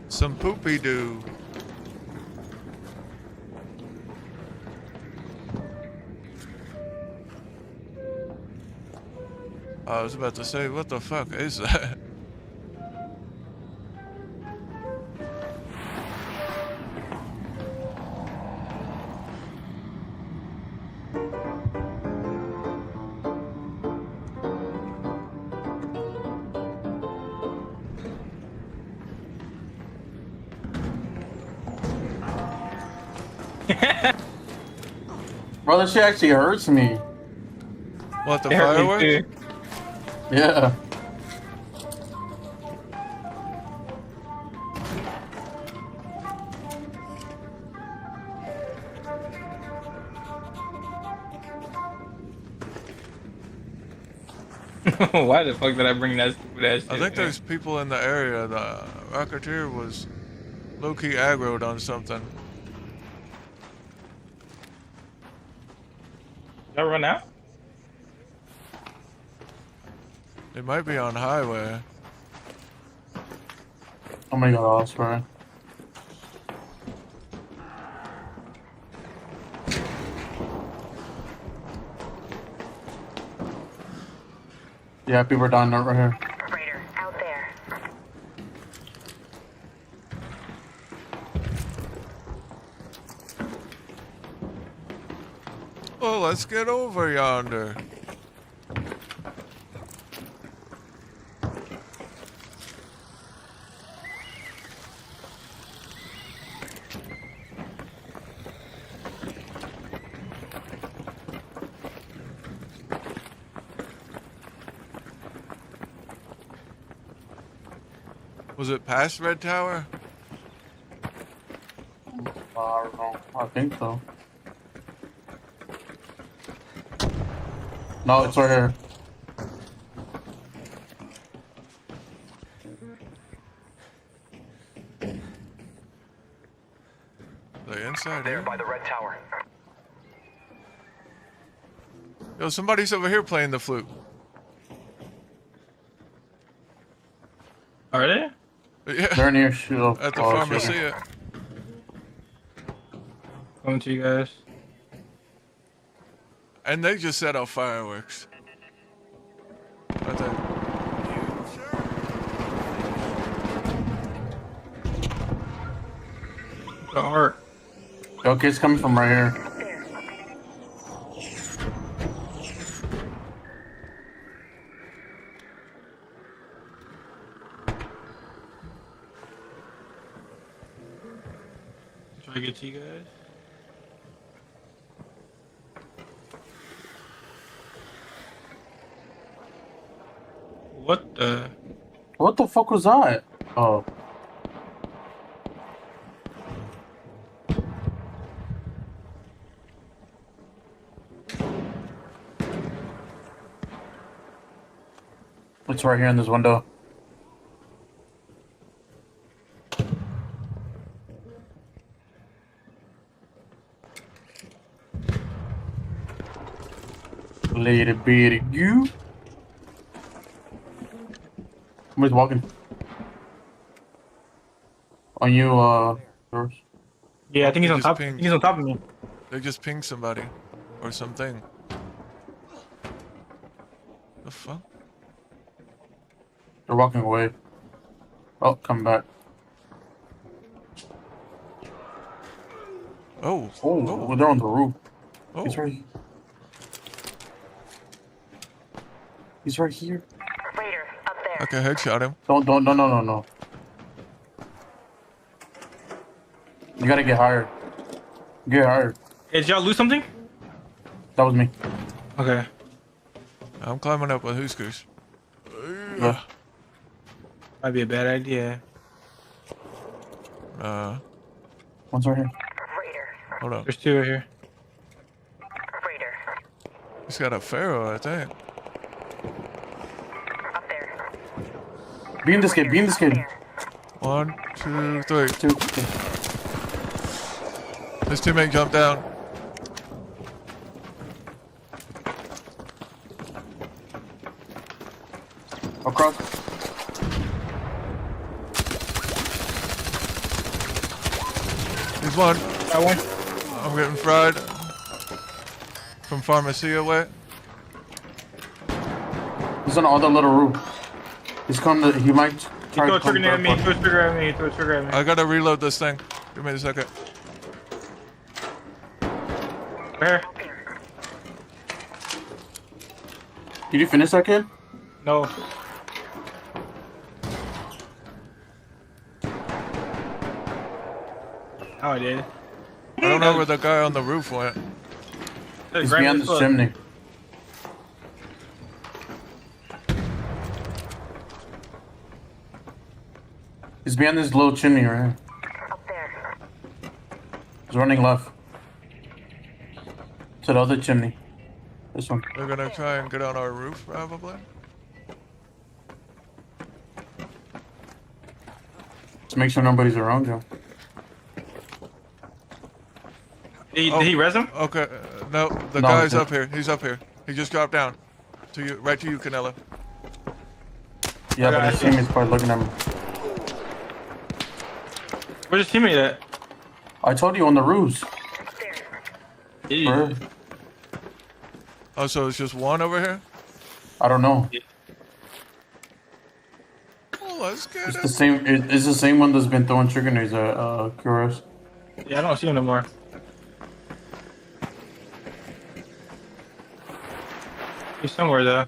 Some poopy doo. I was about to say, what the fuck is that? Bro, that shit actually hurts me. What, the fireworks? Yeah. Why the fuck did I bring that stupid ass shit? I think there's people in the area. The Rocketeer was low-key aggroed on something. Did I run out? It might be on highway. Oh my god, I swear. Yeah, people are dying right here. Raider, out there. Oh, let's get over yonder. Was it past Red Tower? I don't know. I think so. No, it's right here. The inside There here? by the red tower. Yo, somebody's over here playing the flute. Are they? Yeah. They're near shield. At the Oh, pharmacy. shit. Coming to you guys. And they just set off fireworks. Right there. The art. Okay, it's coming from right here. Try to get to you guys. What the? What the fuck was that? Oh. It's right here in this window. Little bit of you. Somebody's walking. On you, yours. Yeah, I think he's on Just top. pinged. He's on top of me. They just pinged somebody. Or something. The fuck? They're walking away. Oh, come back. Oh. Oh, they're on the roof. Oh. He's right. He's right here. Raider, up there. Okay, headshot him. No. You gotta get higher. Get higher. Hey, did y'all lose something? That was me. Okay. I'm climbing up with Huskers. Yeah. Might be a bad idea. One's right here. Raider. Hold on. There's two right here. Raider. He's got a Pharaoh, I think. Up there. Be in this kid. Be in this kid. 1, 2, 3. Two. His teammate jumped down. Across. He's one. Got one. I'm getting fried. From pharmacy away. He's on the other little roof. He's coming to, he might He try threw to a trigger come at me. He threw a trigger at me. He threw a trigger at me. I gotta reload this thing. Give me a second. Where? Did you finish that kid? No. Oh, I did. I don't know where the guy on the roof went. He's behind the chimney. He's behind this little chimney right here. Up there. He's running left. To the other chimney. This one. They're gonna try and get on our roof, probably. Just make sure nobody's around you. Did he res him? Okay, no, the No, guy's okay. up here. He's up here. He just dropped down. To you, right to you, Canella. Yeah, but his teammate's probably looking at him. Where's his teammate at? I told you on the roofs. Ew. Oh, so it's just one over here? I don't know. Oh, let's get It's it. the same. It's the same one that's been throwing trigger grenades at QRS. Yeah, I don't see him no more. He's somewhere though.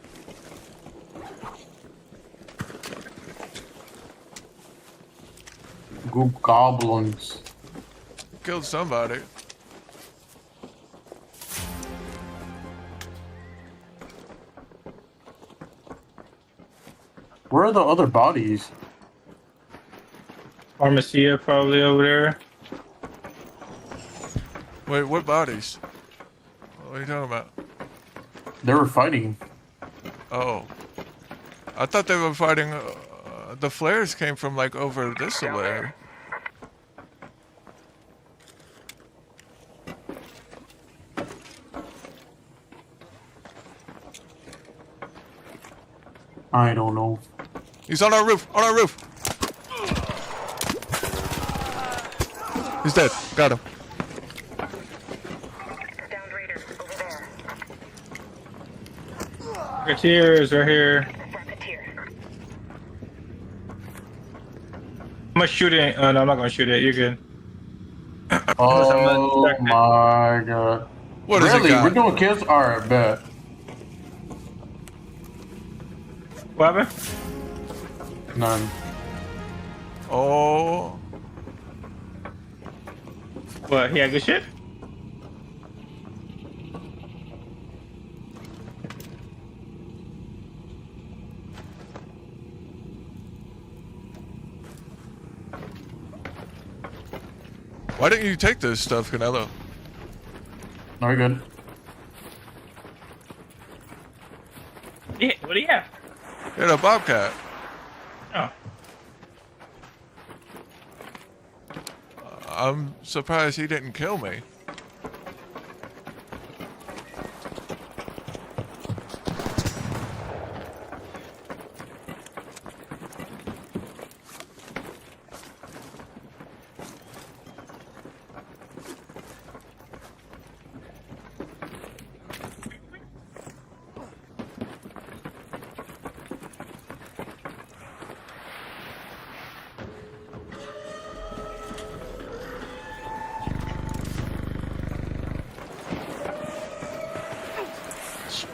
Goop goblins. Killed somebody. Where are the other bodies? Pharmacia probably over there. Wait, what bodies? What are you talking about? They were fighting. Oh. I thought they were fighting. The flares came from like over this way. I don't know. He's on our roof! On our roof! He's dead. Got him. Rocketeers right here. I'm gonna shoot it. No, I'm not gonna shoot it. You're good. Oh my god. What has it Really? We're got? doing kills? Alright, bet. What happened? None. Oh. What? He had good shit? Why didn't you take this stuff, Canelo? Very good. Yeah, what do you have? You had a bobcat. Oh. I'm surprised he didn't kill me.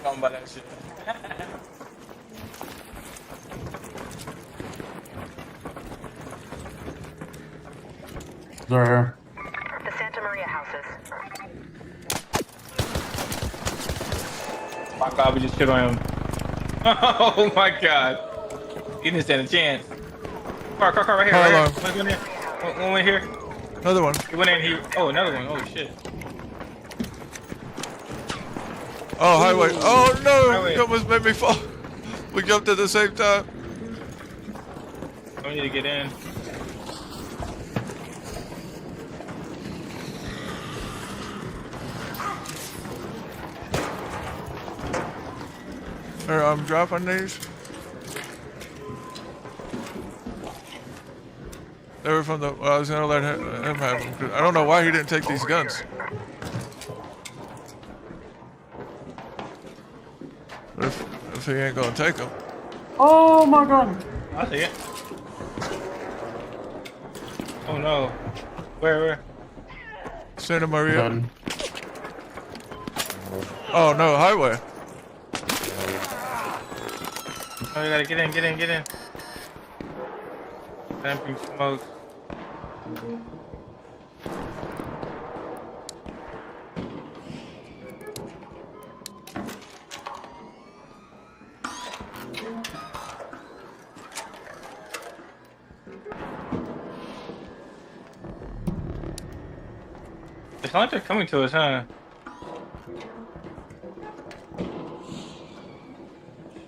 Talking about that shit. Right here. The Santa Maria houses. My god, we just shit on him. Oh my god. He didn't stand a chance. Car right here. Car Right alarm. here. One here. One went here. Another one. He went in here. Oh, another one. Oh shit. Oh, highway. Oh no! Highway. You almost made me fall. We jumped at the same time. I need to get in. Here, I'm dropping these. They were from the. Well, I was gonna let him have them. 'Cause I don't know why he didn't take these guns. If he ain't gonna take them. Oh my god. I'll take it. Oh no. Where? Santa Maria. Done. Oh no, highway. Oh, you gotta get in. Damping smoke. It's not like they're coming to us, huh?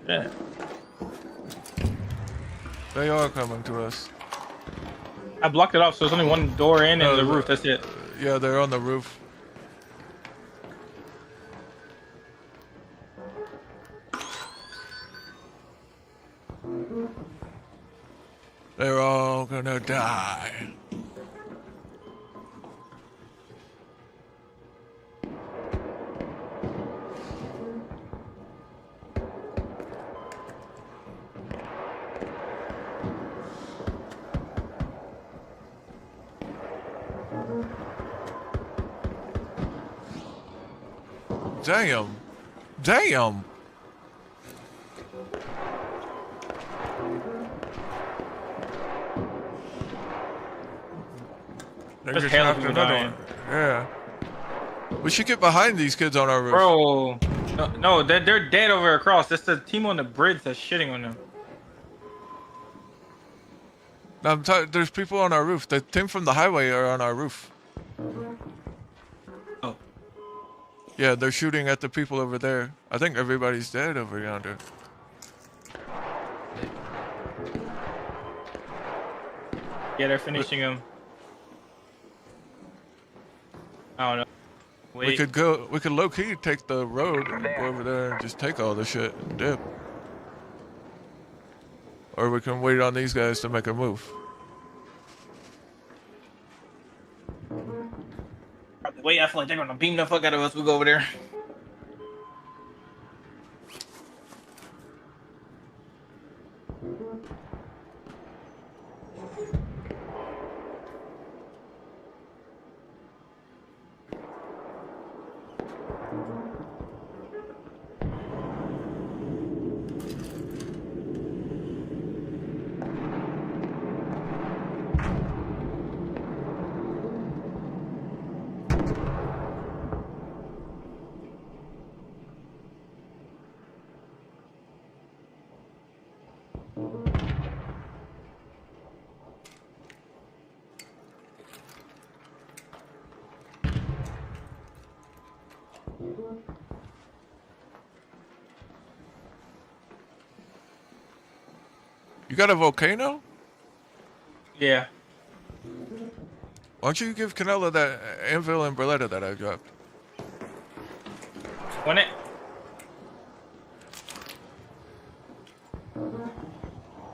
Shit. They are coming to us. I blocked it off, so there's only one door in and the roof. That's it. Yeah, they're on the roof. They're all gonna die. Damn. Damn. They There's just hell knocked people another dying. one. Yeah. We should get behind these kids on our roof. Bro. No, they're dead over across. That's the team on the bridge that's shitting on them. There's people on our roof. The team from the highway are on our roof. Oh. Yeah, they're shooting at the people over there. I think everybody's dead over yonder. Yeah, they're finishing them. I don't know. Wait. We could low key take the road and go over there and just take all the shit and dip. Or we can wait on these guys to make a move. Wait, I feel like they're gonna beam the fuck out of us. We go over there. You got a volcano? Yeah. Why don't you give Canella that anvil and Berletta that I dropped? Want it?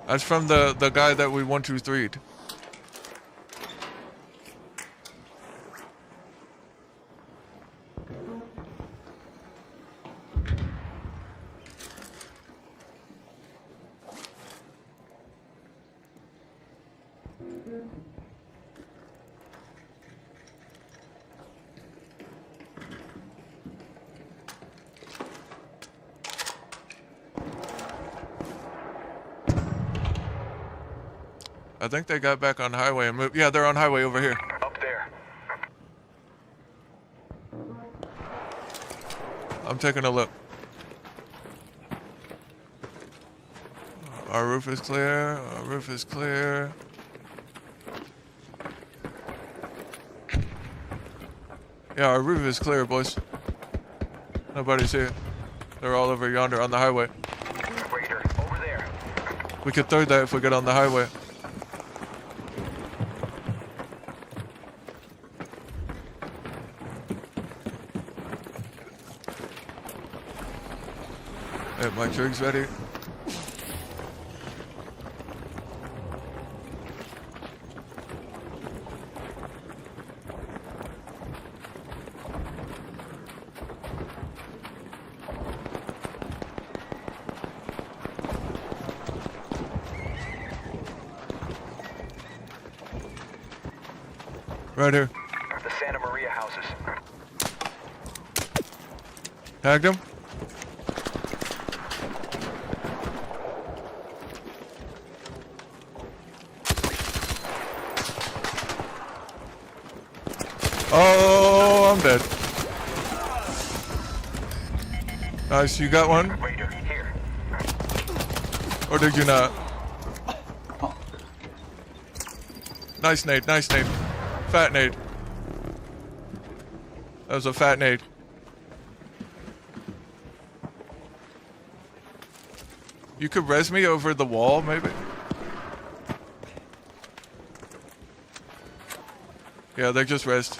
That's from the guy that we 1-2-3'd. I think they got back on highway and moved. Yeah, they're on highway over here. Up there. I'm taking a look. Our roof is clear. Our roof is clear. Yeah, our roof is clear, boys. Nobody's here. They're all over yonder on the highway. Raider, over there. We could third that if we get on the highway. Hey, my trig's ready. Right here. The Santa Maria houses. Tagged him. Oh, I'm dead. Nice, you got one? Raider, here. Or did you not? Nice nade, nice nade. Fat nade. That was a fat nade. You could res me over the wall, maybe? Yeah, they just resed.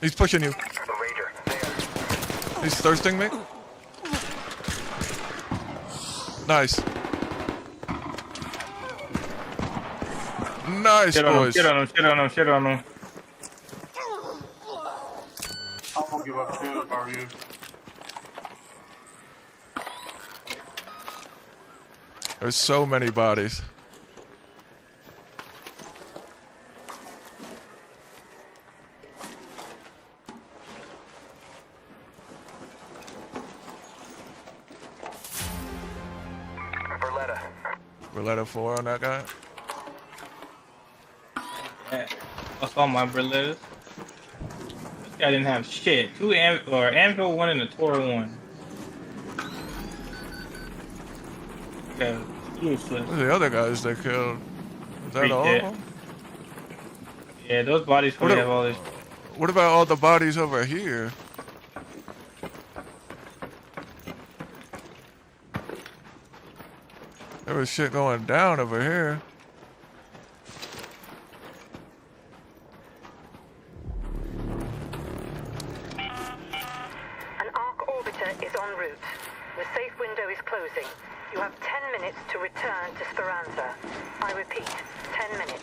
He's pushing you. Raider, there. He's thirsting me. Nice. Nice, Shit on him, boys. shit on him, shit on him, shit on him. I'm gonna give up too if I were you. There's so many bodies. Berletta. Berletta 4 on that guy. Yeah. That's all my brothers. This guy didn't have shit. Two Anvil 1 and a Toro 1. Okay, useless. Who's the other guys they killed? Is that all of them? Yeah, those bodies probably have all this. What about all the bodies over here? There was shit going down over here. An arc orbiter is en route. The safe window is closing. You have 10 minutes to return to Speranza. I repeat, 10 minutes.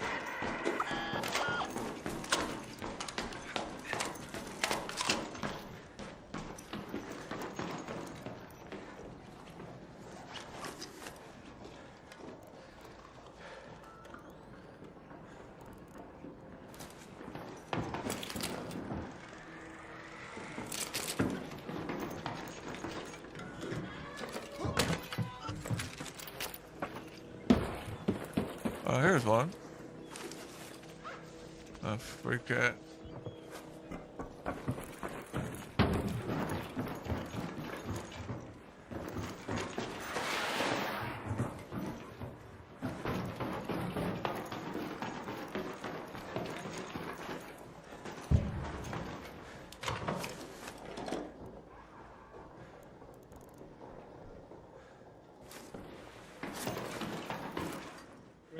Oh, here's one. A free cat.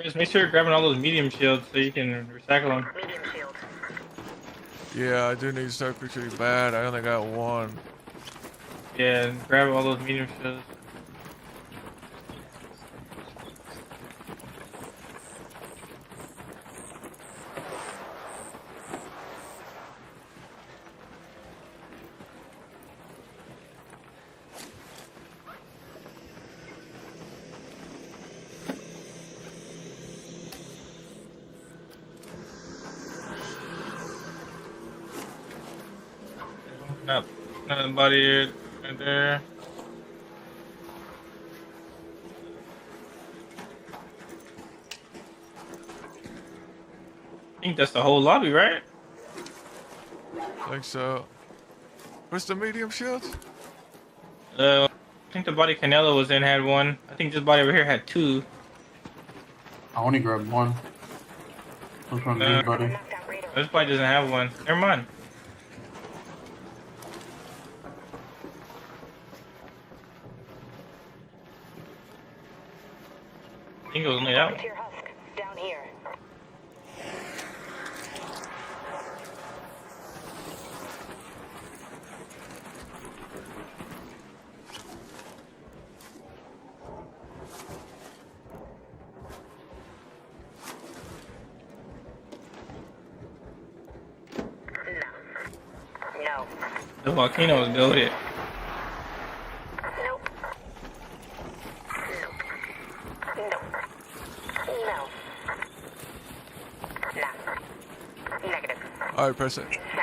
Just make sure you're grabbing all those medium shields so you can recycle them. Medium shield. Yeah, I do need circuitry bad. I only got one. Yeah, grab all those medium shields. Up. Another body right there. I think that's the whole lobby, right? I think so. Where's the medium shields? I think the body Canelo was in had one. I think this body over here had two. I only grabbed one. Which one, good buddy? This body doesn't have one. Never mind. I think it was only that one. To your husk. Down here. No. The volcano was goated. Nope. Nope. Nope. No. Nah. Negative. Alright, press it. Nah.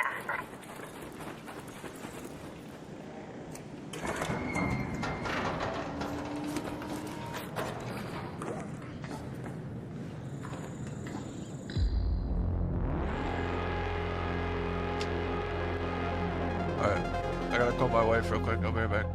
Alright. I gotta call my wife real quick. I'll be right back.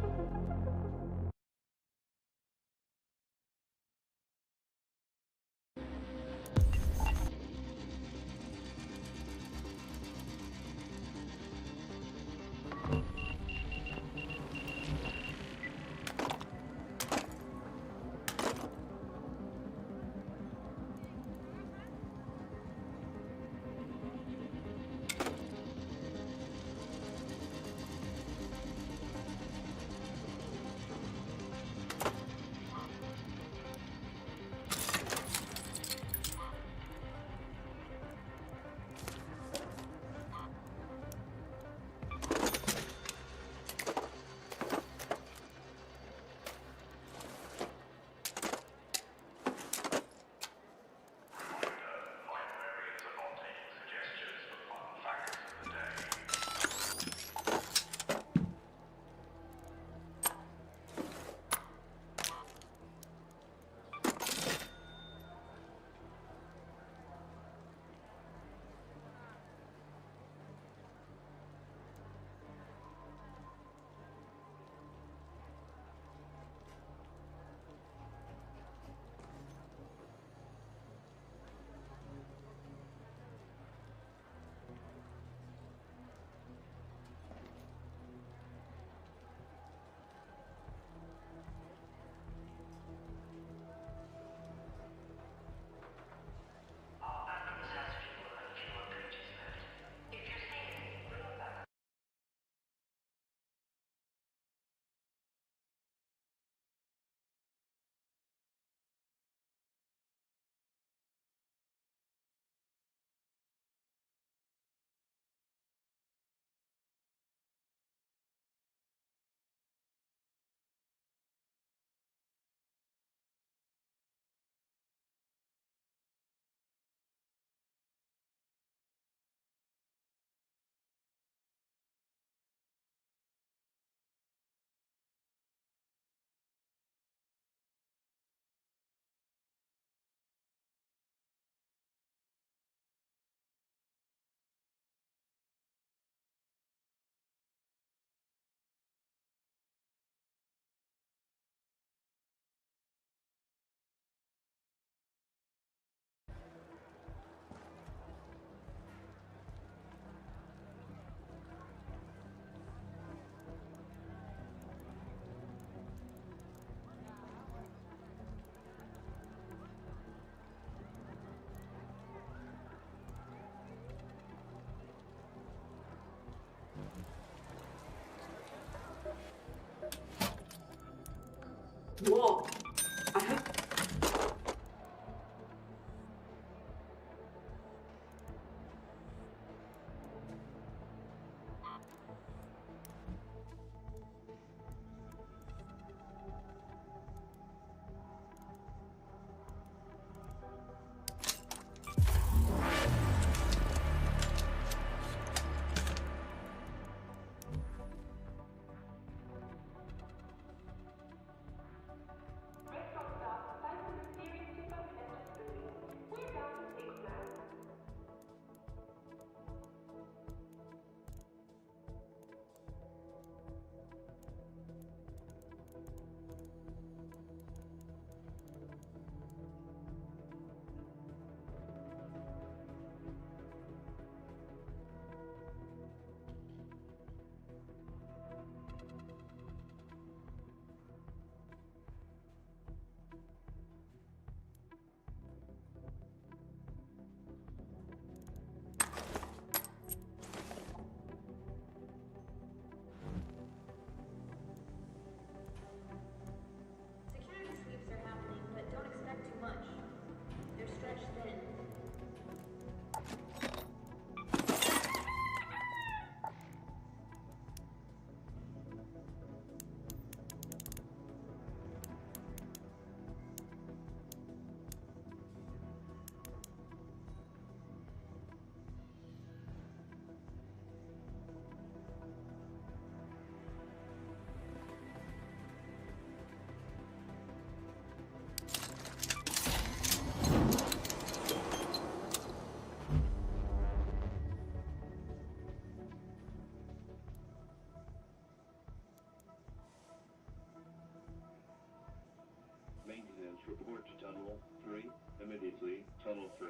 immediately, Tunnel 3.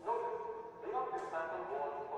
Notice, the objects have been born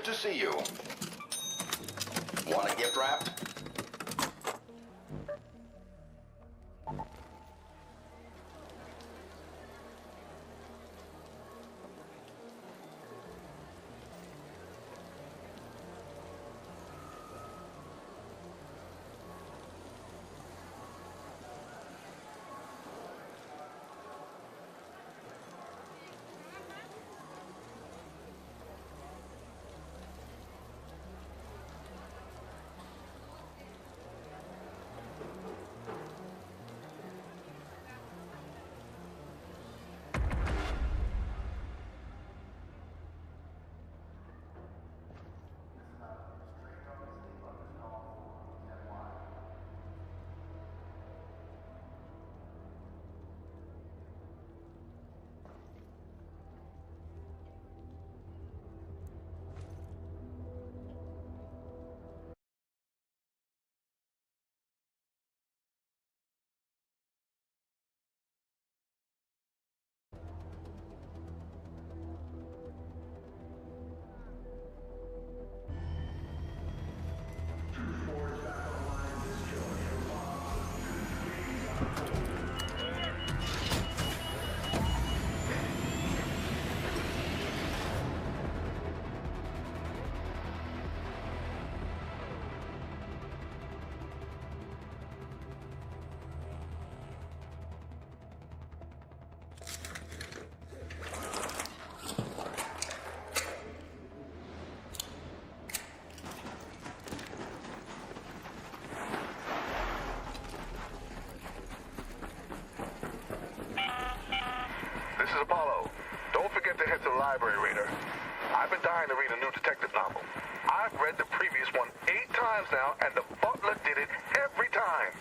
Good to see you. Want a gift wrap? This is Apollo. Don't forget to head to the library, Raider. I've been dying to read a new detective novel. I've read the previous one 8 times now, and the butler did it every time.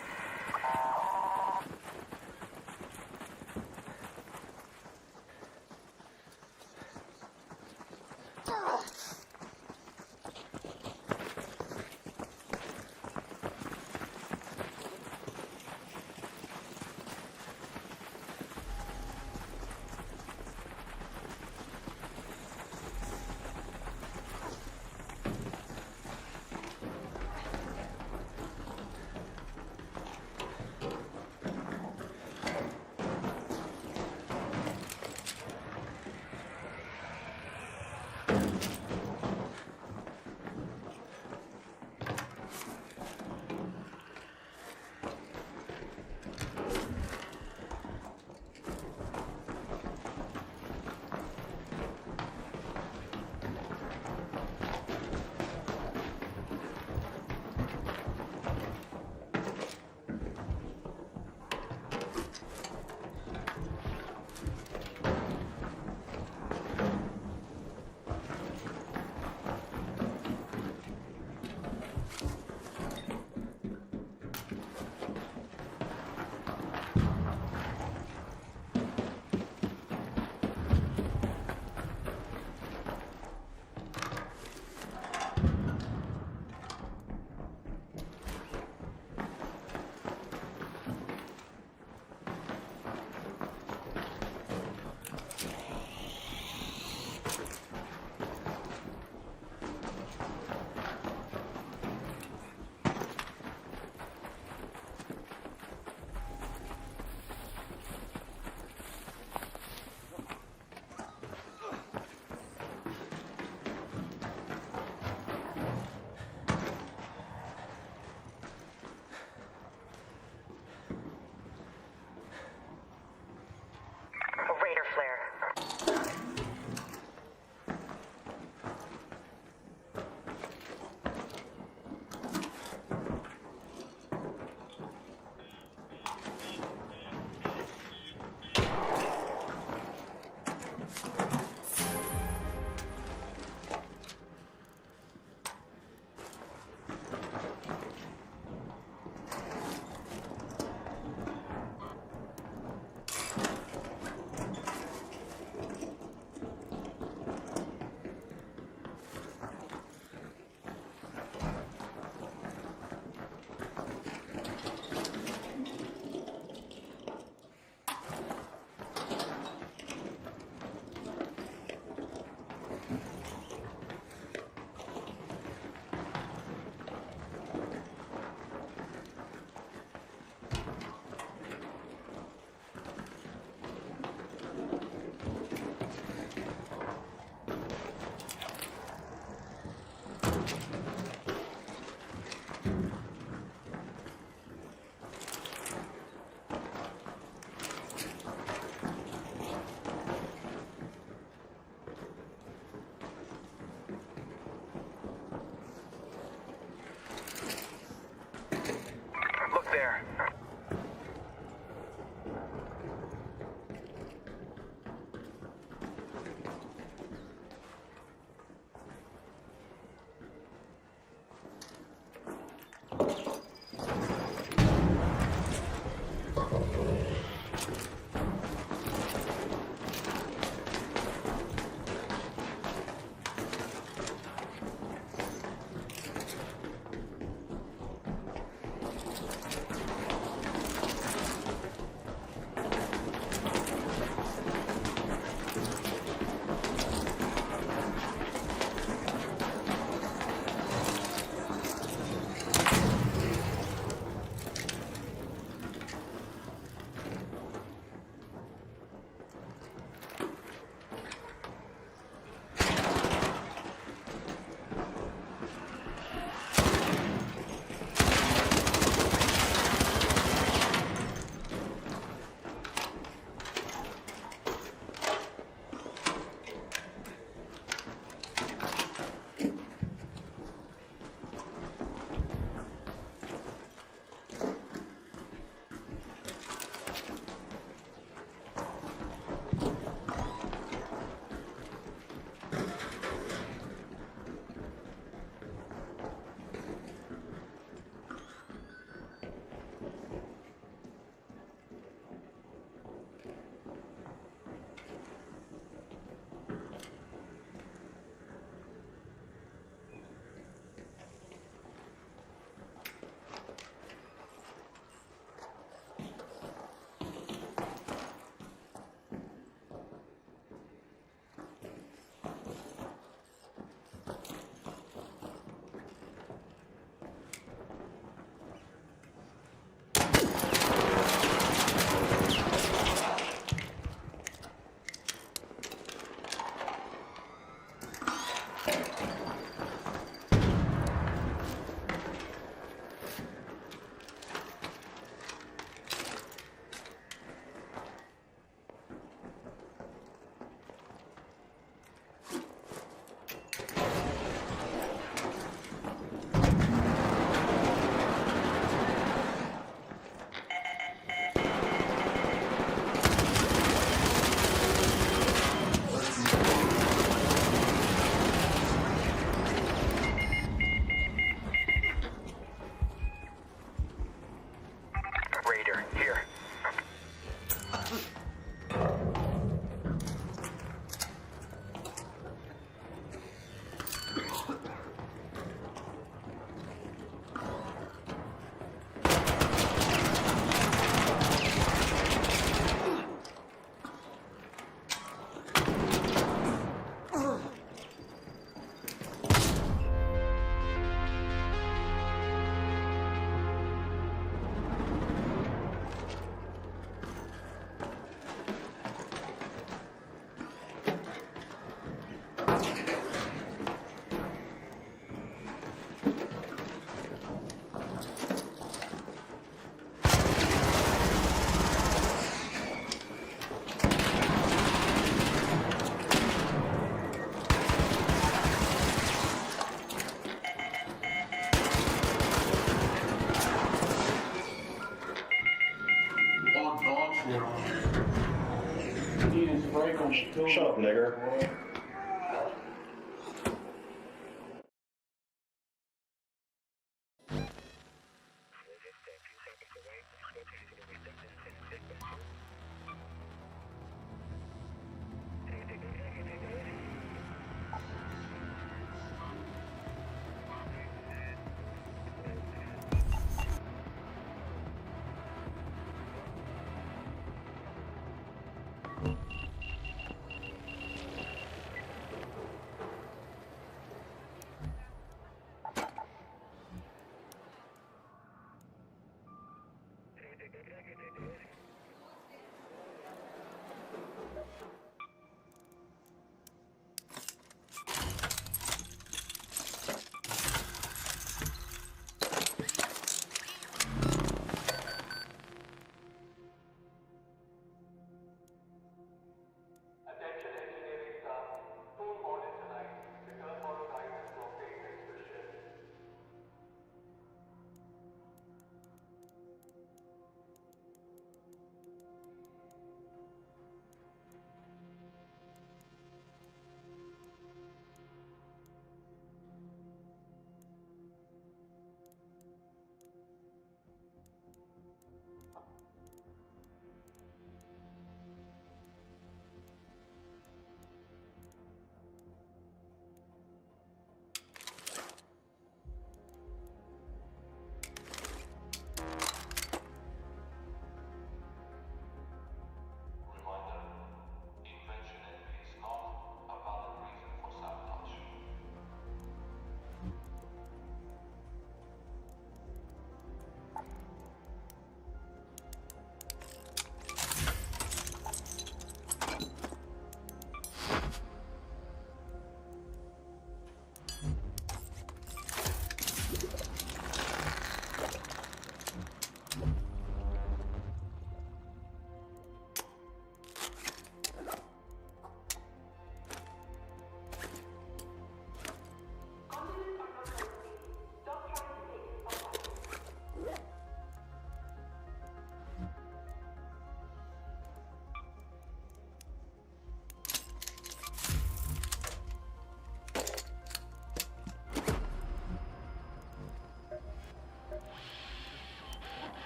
Shut up, nigger.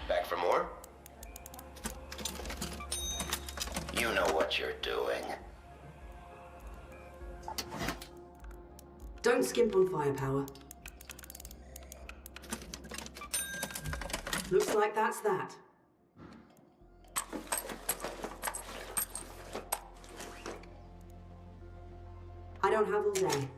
Back for more? You know what you're doing. Don't skimp on firepower. Looks like that's that. I don't have all day.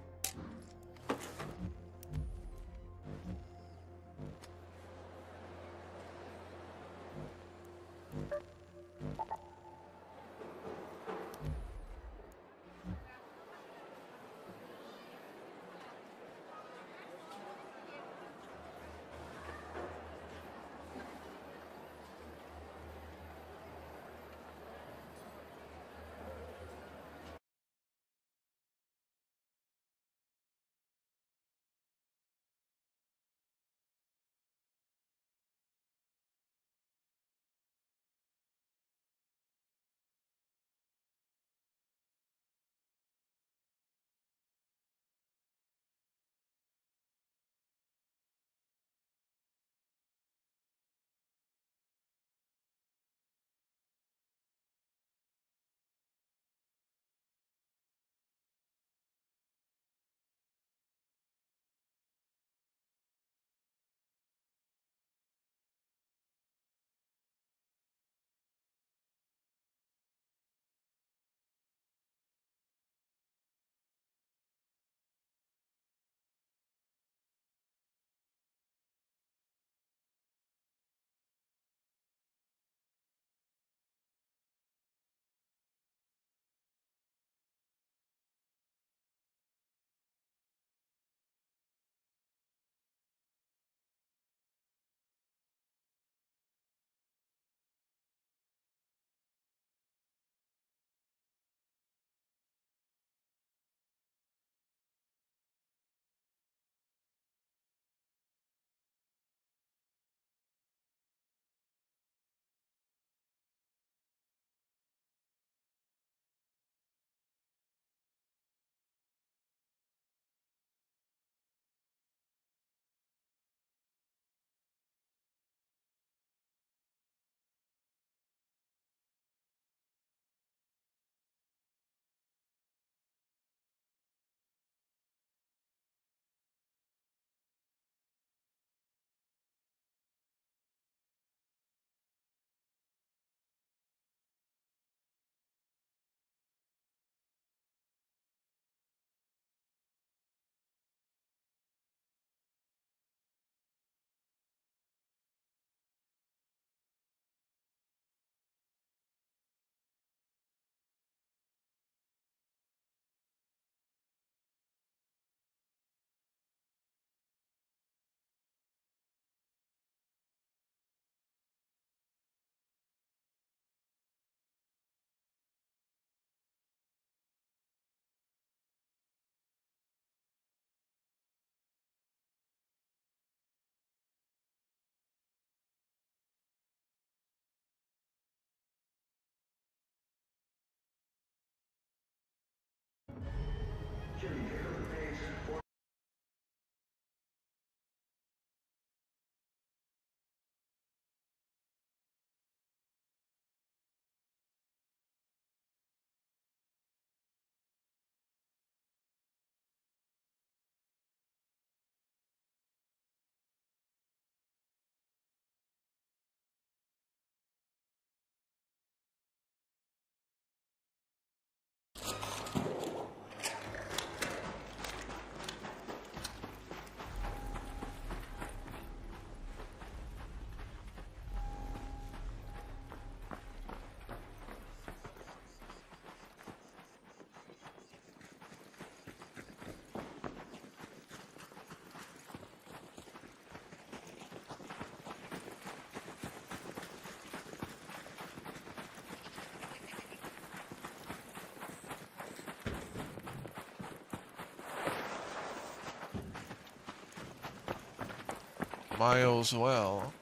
Miles well.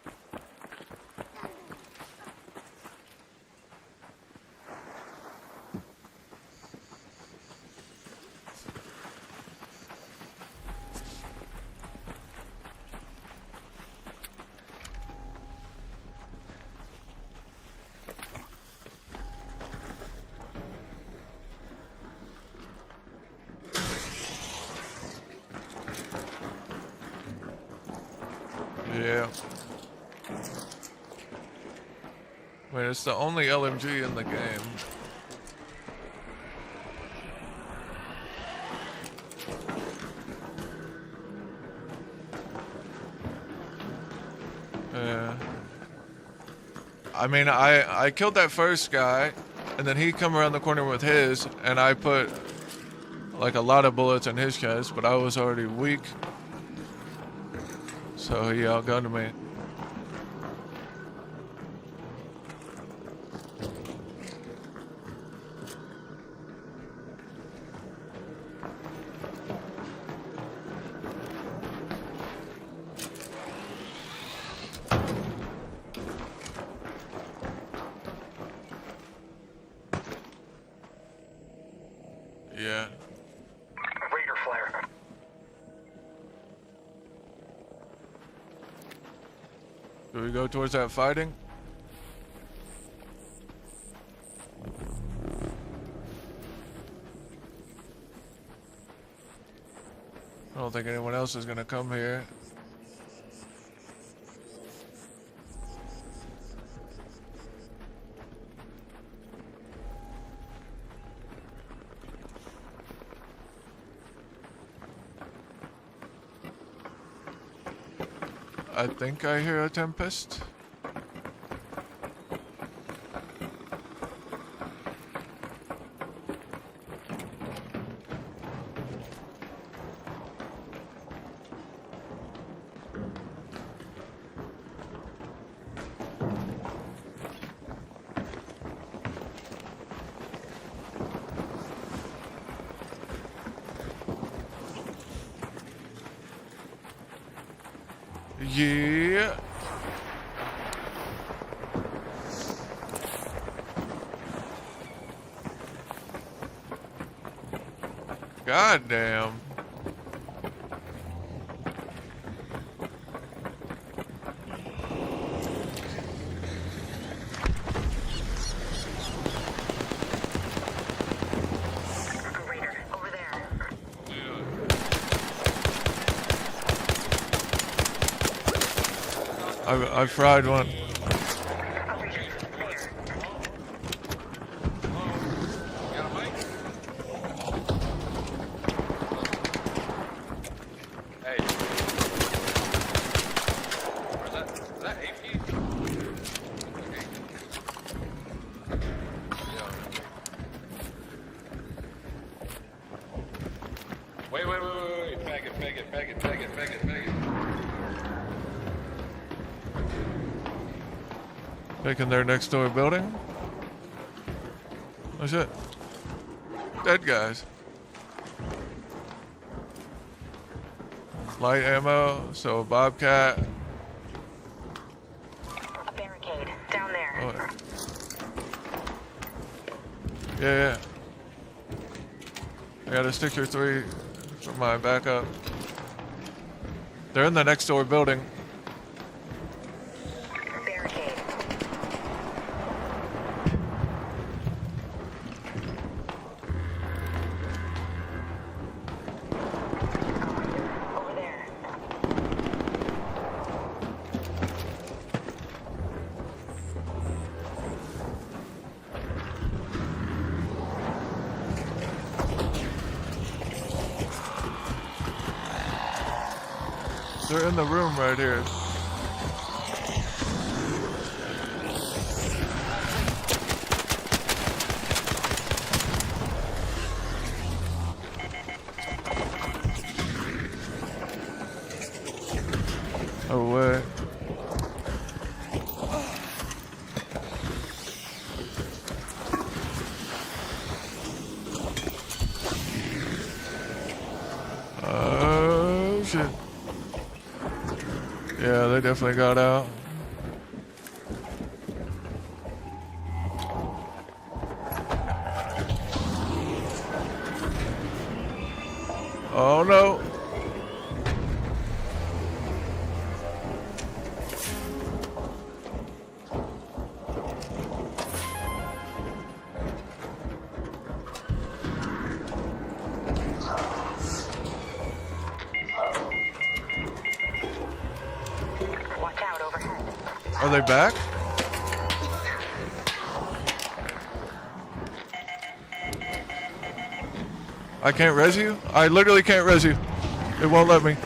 Yeah. I mean, it's the only LMG in the game. Yeah. I mean, I killed that first guy, and then he come around the corner with his, and I put like a lot of bullets in his chest, but I was already weak. So he outgunned me. Yeah. Raider flare. Do we go towards that fighting? I don't think anyone else is gonna come here. I think I hear a Tempest. Yeah. God damn. Raider, over there. I fried one. Hey. Is that AP? Okay. Yeah. Wait. Faggot. Taking their next door building. Oh shit. Dead guys. Light ammo, so a Bobcat. A barricade down there. Oh. Yeah. I got a sticker 3 for my backup. They're in the next door building. Barricade. Over there. They're in the room right here. Oh way. Oh shit. Yeah, Yeah, they definitely got out. Oh no. Watch out overhead. Are they back? I can't res you? I literally can't res you. It won't let me.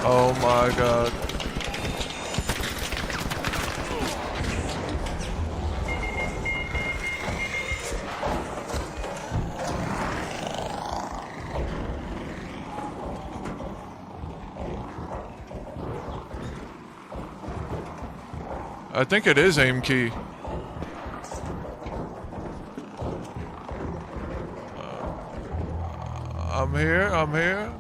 Oh my god. I think it is aim key. I'm here, I'm here.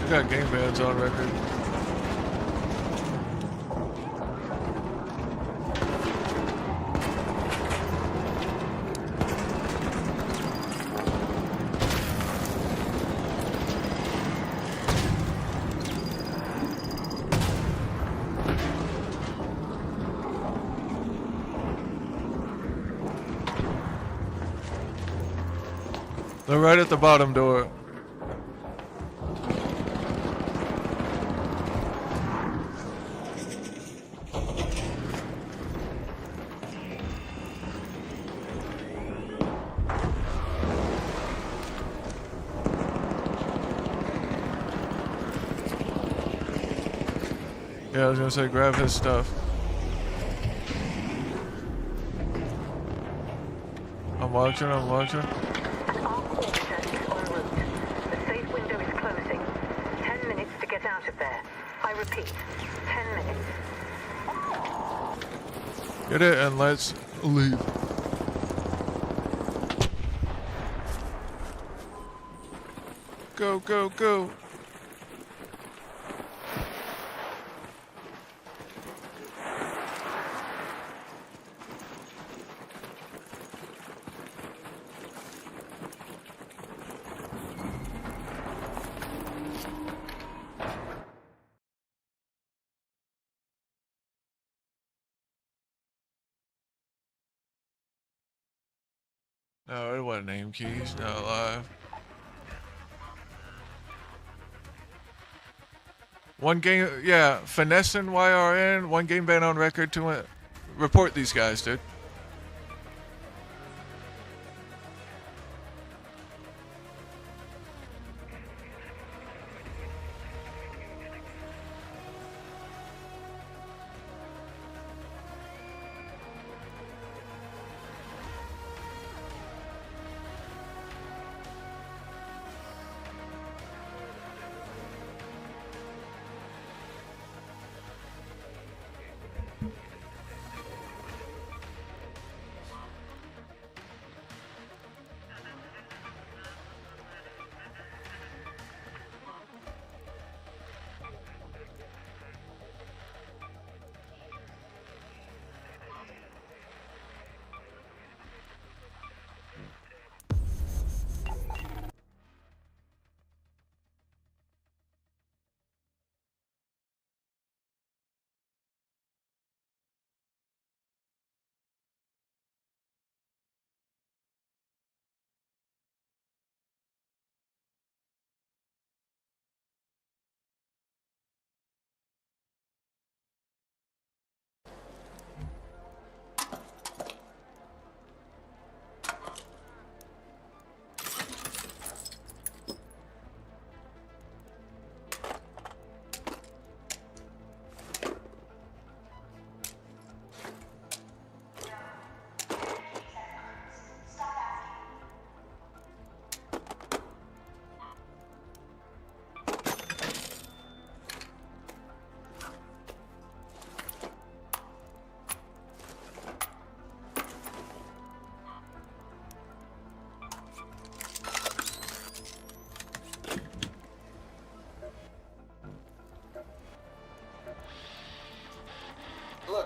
You got game bans on record. They're right at the bottom door. Yeah, I was gonna say grab his stuff. I'm watching, I'm watching. An arc orbiter is en route. The safe window is closing. 10 minutes to get out of there. I repeat, 10 minutes. Get it and let's leave. Go, go, go. No, it wasn't aim keys, not alive. One game, yeah, finessing YRN, one game ban on record to report these guys, dude.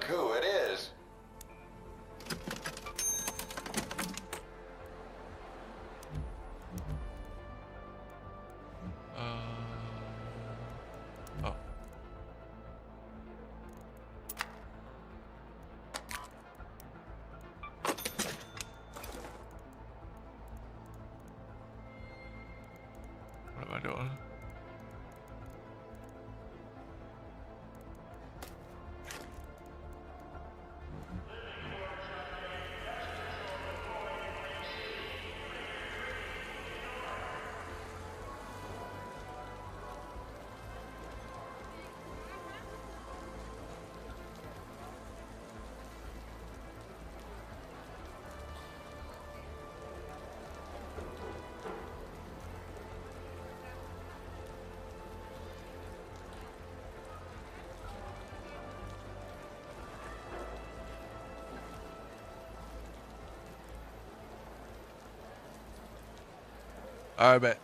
Look who it is. Oh. What am I doing? I bet.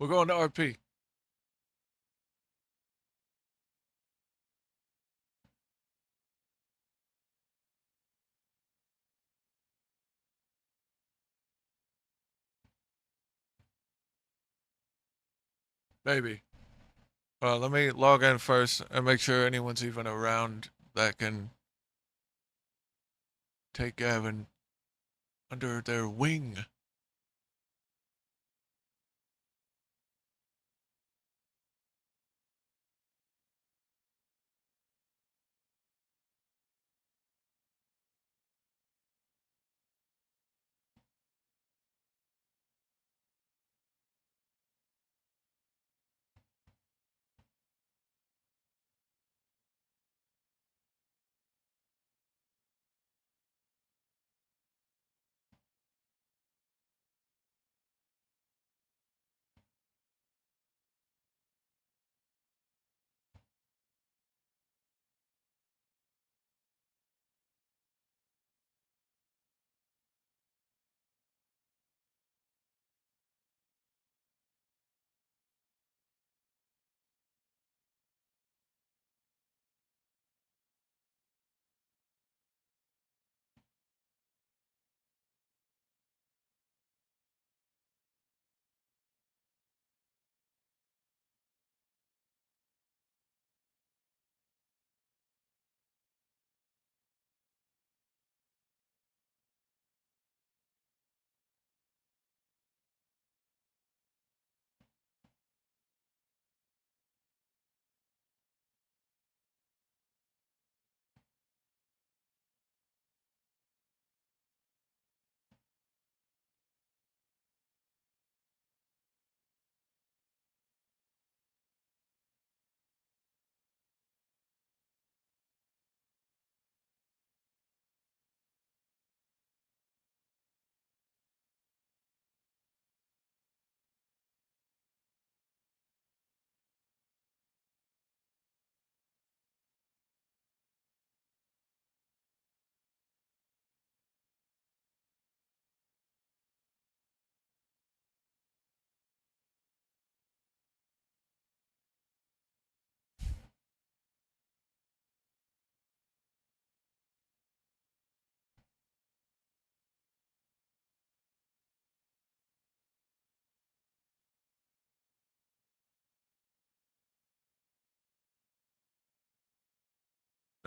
We're going to RP. Maybe. Let me log in first and make sure anyone's even around that can take Gavin under their wing.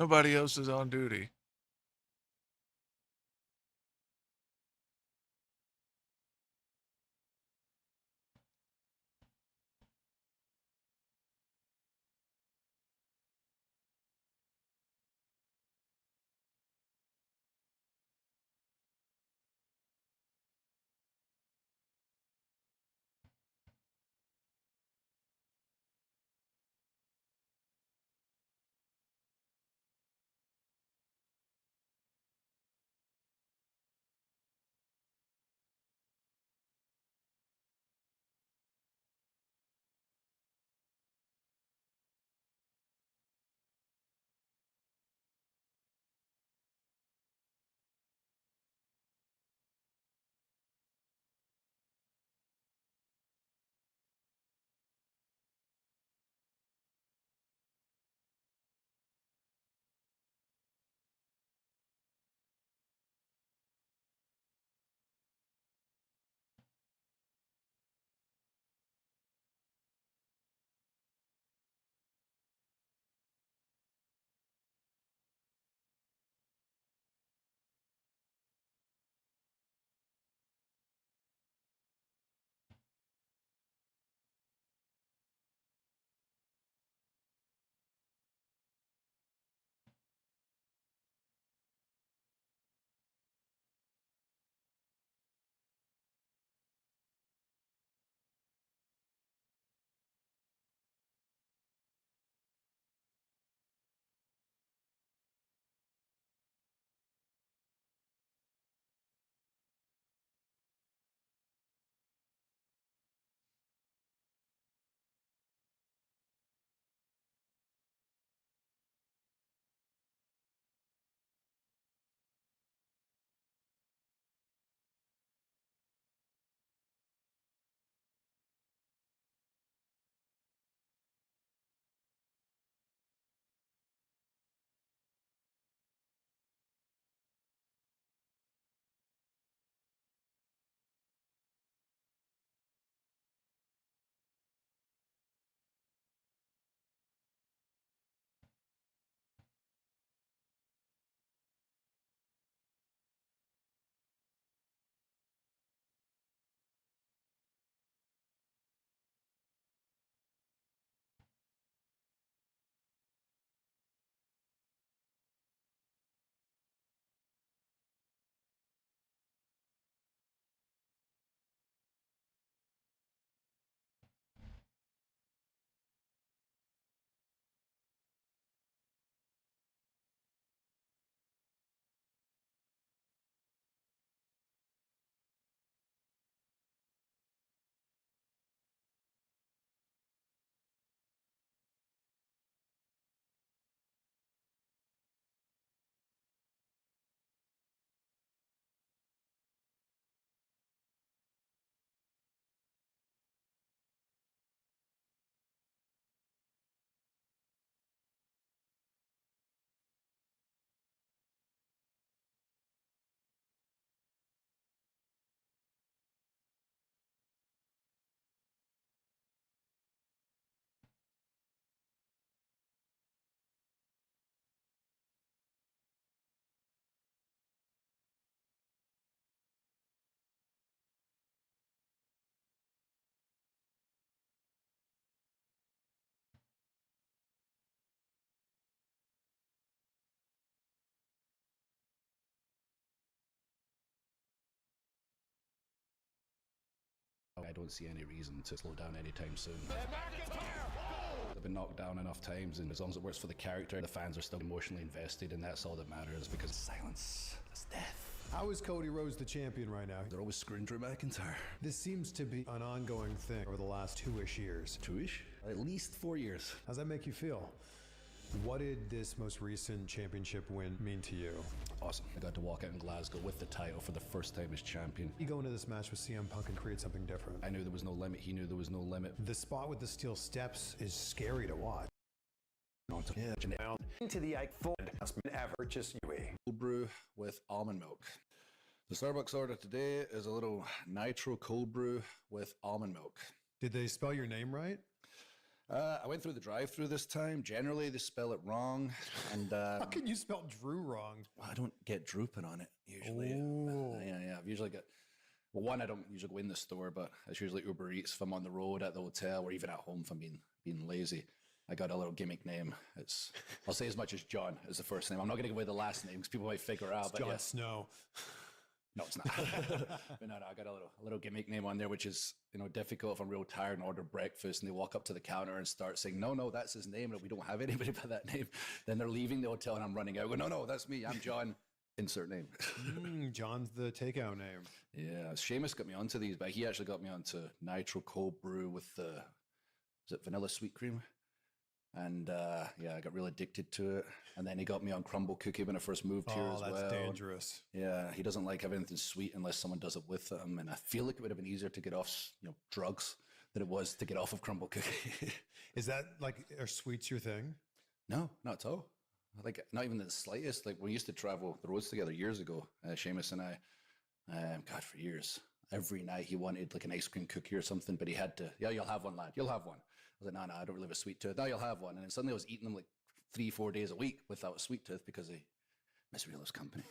Nobody else is on duty. I don't see any reason to slow down anytime soon. They've been knocked down enough times, and as long as it works for the character, the fans are still emotionally invested, and that's all that matters, because silence is death. How is Cody Rhodes the champion right now? They're always screwing Drew McIntyre. This seems to be an ongoing thing over the last 2-ish years. 2-ish? At least 4 years. How's that make you feel? What did this most recent championship win mean to you? Awesome. I got to walk out in Glasgow with the title for the first time as champion. You go into this match with CM Punk and create something different. I knew there was no limit. He knew there was no limit. The spot with the steel steps is scary to watch. Into the iPhone ever purchased UE. Cold brew with almond milk. The Starbucks order today is a little nitro cold brew with almond milk. Did they spell your name right? I went through the drive-through this time. Generally, they spell it wrong. And How can you spell Drew wrong? Well, I don't get drooping on it usually. Yeah. I've usually got. Well, one, I don't usually go in the store, but it's usually Uber Eats if I'm on the road, at the hotel, or even at home if I'm being lazy. I got a little gimmick name. I'll say as much as John is the first name. I'm not going to give away the last name because people might figure out. It's Jon Snow. No, it's not. But no, I got a little gimmick name on there, which is, difficult if I'm real tired and order breakfast and they walk up to the counter and start saying, no, that's his name, and we don't have anybody by that name. Then they're leaving the hotel and I'm running out. I go, no, that's me. I'm John. Insert name. John's the takeout name. Yeah, Seamus got me onto these, but he actually got me onto nitro cold brew with is it vanilla sweet cream? And I got real addicted to it. And then he got me on crumble cookie when I first moved here as well. Oh, that's dangerous. Yeah, he doesn't like anything sweet unless someone does it with him. And I feel like it would have been easier to get off, drugs than it was to get off of crumble cookie. Is that are sweets your thing? No, not at all. Like, not even the slightest. Like, we used to travel the roads together years ago, Seamus and I, God, for years. Every night he wanted like an ice cream cookie or something, but he had to, you'll have one, lad. You'll have one. I was like, no, I don't really have a sweet tooth. No, you'll have one. And then suddenly I was eating them like 3-4 days a week without a sweet tooth because I misreal his company.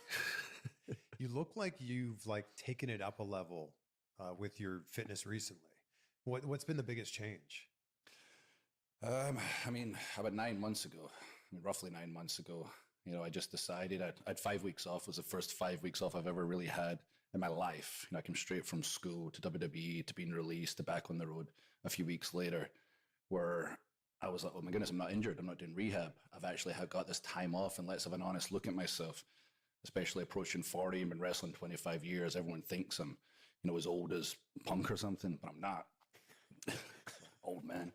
You look like you've taken it up a level with your fitness recently. What's been the biggest change? About 9 months ago, roughly 9 months ago, I just decided I had 5 weeks off. It was the first 5 weeks off I've ever really had in my life. I came straight from school to WWE to being released to back on the road a few weeks later, where I was like, oh my goodness, I'm not injured. I'm not doing rehab. I've actually got this time off, and let's have an honest look at myself, especially approaching 40 and been wrestling 25 years. Everyone thinks I'm, as old as Punk or something, but I'm not. Old man.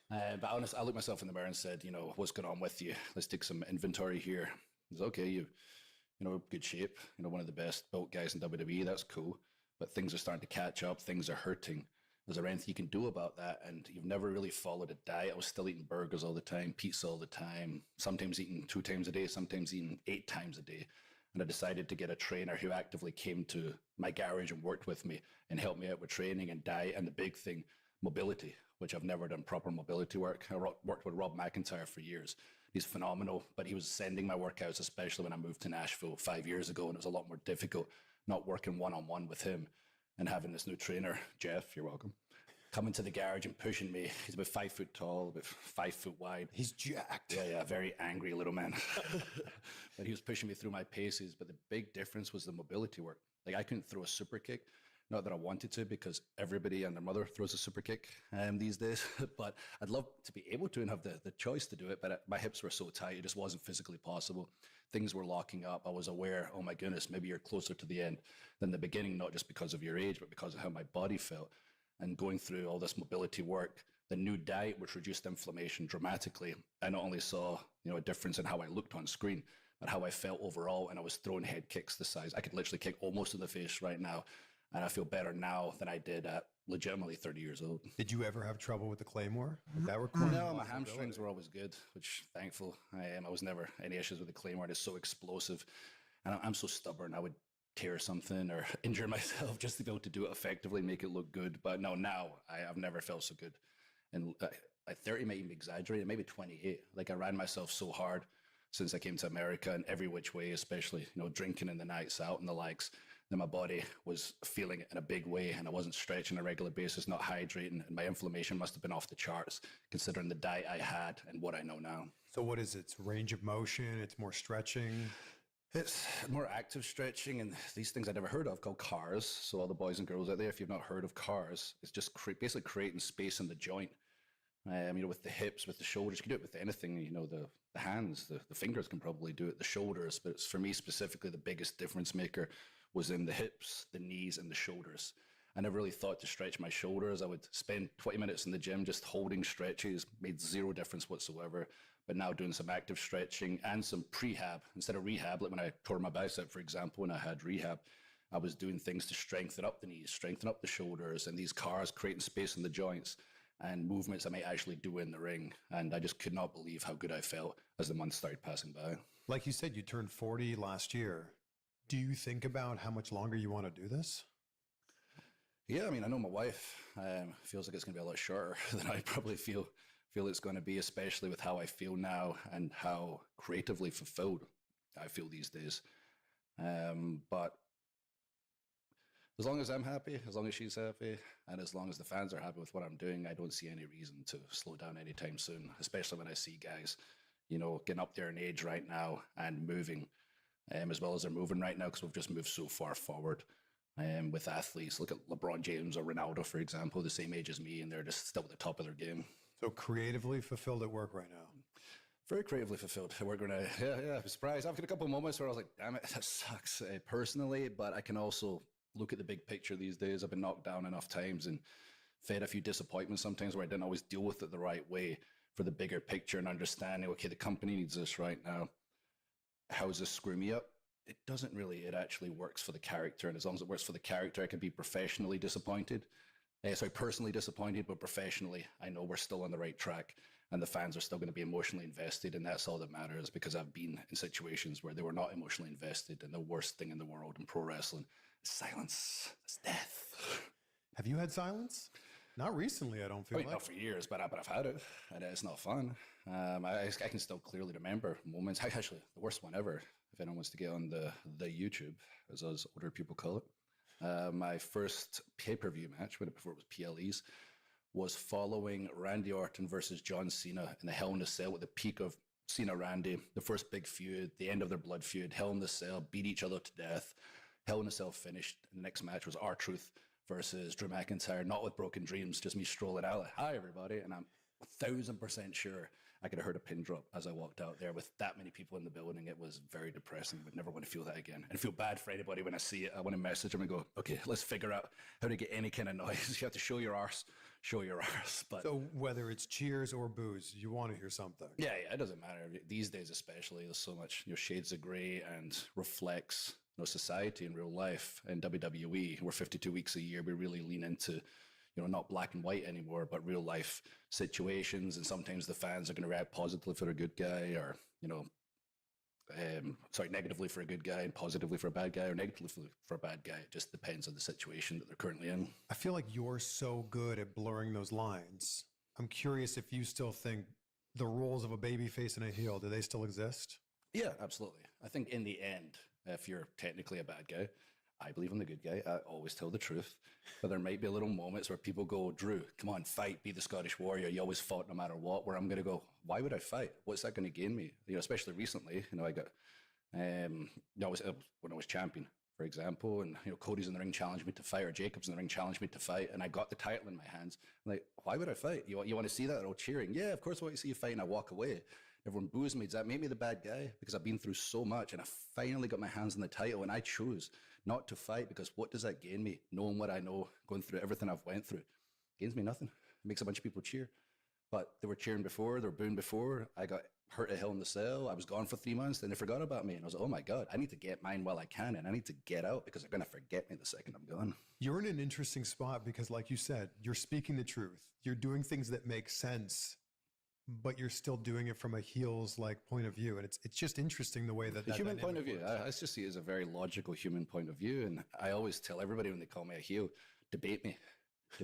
But honestly, I looked myself in the mirror and said, what's going on with you? Let's take some inventory here. It's okay, you good shape, one of the best built guys in WWE, that's cool. But things are starting to catch up, things are hurting. Is there anything you can do about that? And you've never really followed a diet. I was still eating burgers all the time, pizza all the time, sometimes eating 2 times a day, sometimes eating 8 times a day. And I decided to get a trainer who actively came to my garage and worked with me and helped me out with training and diet. And the big thing, mobility, which I've never done proper mobility work. I worked with Rob McIntyre for years. He's phenomenal, but he was sending my workouts, especially when I moved to Nashville 5 years ago, and it was a lot more difficult not working one-on-one with him and having this new trainer, Jeff, you're welcome, coming to the garage and pushing me. He's about 5 foot tall, about 5 foot wide. He's jacked. Yeah, very angry little man. But he was pushing me through my paces, but the big difference was the mobility work. I couldn't throw a super kick. Not that I wanted to, because everybody and their mother throws a super kick these days. But I'd love to be able to and have the choice to do it. But my hips were so tight, it just wasn't physically possible. Things were locking up. I was aware, oh my goodness, maybe you're closer to the end than the beginning, not just because of your age, but because of how my body felt. And going through all this mobility work, the new diet, which reduced inflammation dramatically, I not only saw a difference in how I looked on screen, but how I felt overall. And I was throwing head kicks the size. I could literally kick almost in the face right now. And I feel better now than I did at legitimately 30 years old. Did you ever have trouble with the Claymore? That No, my hamstrings were always good, which thankful I am. I was never any issues with the Claymore. It's so explosive. And I'm so stubborn. I would tear something or injure myself just to be able to do it effectively and make it look good. But no, now I've never felt so good. And at 30 might even exaggerate, maybe 28. I ran myself so hard since I came to America in every which way, especially, drinking in the nights out and the likes. Then my body was feeling it in a big way, and I wasn't stretching on a regular basis, not hydrating, and my inflammation must have been off the charts, considering the diet I had and what I know now. So what is it? It's range of motion, it's more stretching? It's more active stretching and these things I never heard of called cars. So all the boys and girls out there, if you've not heard of cars, it's just basically creating space in the joint. With the hips, with the shoulders, you can do it with anything, the hands, the fingers can probably do it, the shoulders, but it's, for me specifically, the biggest difference maker was in the hips, the knees, and the shoulders. I never really thought to stretch my shoulders. I would spend 20 minutes in the gym just holding stretches, made zero difference whatsoever. But now doing some active stretching and some prehab instead of rehab, like when I tore my bicep, for example, when I had rehab, I was doing things to strengthen up the knees, strengthen up the shoulders, and these cars creating space in the joints and movements I might actually do in the ring. And I just could not believe how good I felt as the months started passing by. Like you said, you turned 40 last year. Do you think about how much longer you want to do this? Yeah, I know my wife feels like it's going to be a lot shorter than I probably feel feel it's going to be, especially with how I feel now and how creatively fulfilled I feel these days. But as long as I'm happy, as long as she's happy, and as long as the fans are happy with what I'm doing, I don't see any reason to slow down anytime soon, especially when I see guys, you know, getting up there in age right now and moving as well as they're moving right now, because we've just moved so far forward with athletes. Look at LeBron James or Ronaldo, for example, the same age as me, and they're just still at the top of their game. So creatively fulfilled at work right now. Very creatively fulfilled. We're gonna, I'm surprised. I've got a couple of moments where I was like, damn it, that sucks personally, but I can also look at the big picture these days. I've been knocked down enough times and fed a few disappointments sometimes where I didn't always deal with it the right way for the bigger picture and understanding, okay, the company needs this right now. How does this screw me up? It doesn't really. It actually works for the character, and as long as it works for the character, I can be professionally disappointed. Personally disappointed, but professionally, I know we're still on the right track, and the fans are still going to be emotionally invested, and that's all that matters, because I've been in situations where they were not emotionally invested, and the worst thing in the world in pro wrestling is silence. It's death. Have you had silence? Not recently, I don't feel like. Not for years, but I've had it, and it's not fun. I can still clearly remember moments. Actually, the worst one ever, if anyone wants to get on the YouTube, as us older people call it. My first pay-per-view match, before it was PLEs, was following Randy Orton versus John Cena in the Hell in a Cell at the peak of Cena-Randy, the first big feud, the end of their blood feud. Hell in a Cell, beat each other to death. Hell in a Cell finished. The next match was R-Truth versus Drew McIntyre, not with broken dreams, just me strolling out like, hi everybody, and I'm 1000% sure I could have heard a pin drop as I walked out there with that many people in the building. It was very depressing. I would never want to feel that again. And I feel bad for anybody when I see it. I want to message them and go, okay, let's figure out how to get any kind of noise. You have to show your arse. But so whether it's cheers or boos, you want to hear something. Yeah, it doesn't matter. These days especially, there's so much, shades of gray and reflects, society in real life. In WWE, we're 52 weeks a year. We really lean into not black and white anymore, but real life situations. And sometimes the fans are going to react positively for a good guy, or, negatively for a good guy and positively for a bad guy, or negatively for a bad guy. It just depends on the situation that they're currently in. I feel like you're so good at blurring those lines. I'm curious if you still think the roles of a babyface and a heel, do they still exist? Yeah, absolutely. I think in the end, if you're technically a bad guy, I believe I'm the good guy. I always tell the truth. But there might be little moments where people go, Drew, come on, fight, be the Scottish Warrior. You always fought no matter what. Where I'm going to go, why would I fight? What's that going to gain me? Especially recently, I got, when I was champion, for example, and, Cody's in the ring challenged me to fight, or Jacob's in the ring challenged me to fight, and I got the title in my hands. I'm like, why would I fight? You want to see that? They're all cheering. Yeah, of course I want to see you fight, and I walk away. Everyone boos me. Does that make me the bad guy? Because I've been through so much, and I finally got my hands on the title, and I chose not to fight, because what does that gain me? Knowing what I know, going through everything I've went through, gains me nothing. It makes a bunch of people cheer. But they were cheering before, they were booing before. I got hurt at Hell in the Cell. I was gone for 3 months, then they forgot about me. And I was like, oh my God, I need to get mine while I can, and I need to get out, because they're going to forget me the second I'm gone. You're in an interesting spot because, like you said, you're speaking the truth. You're doing things that make sense, but you're still doing it from a heel's point of view. And it's just interesting the way that the human point of view. I just see it as a very logical human point of view. And I always tell everybody when they call me a heel, debate me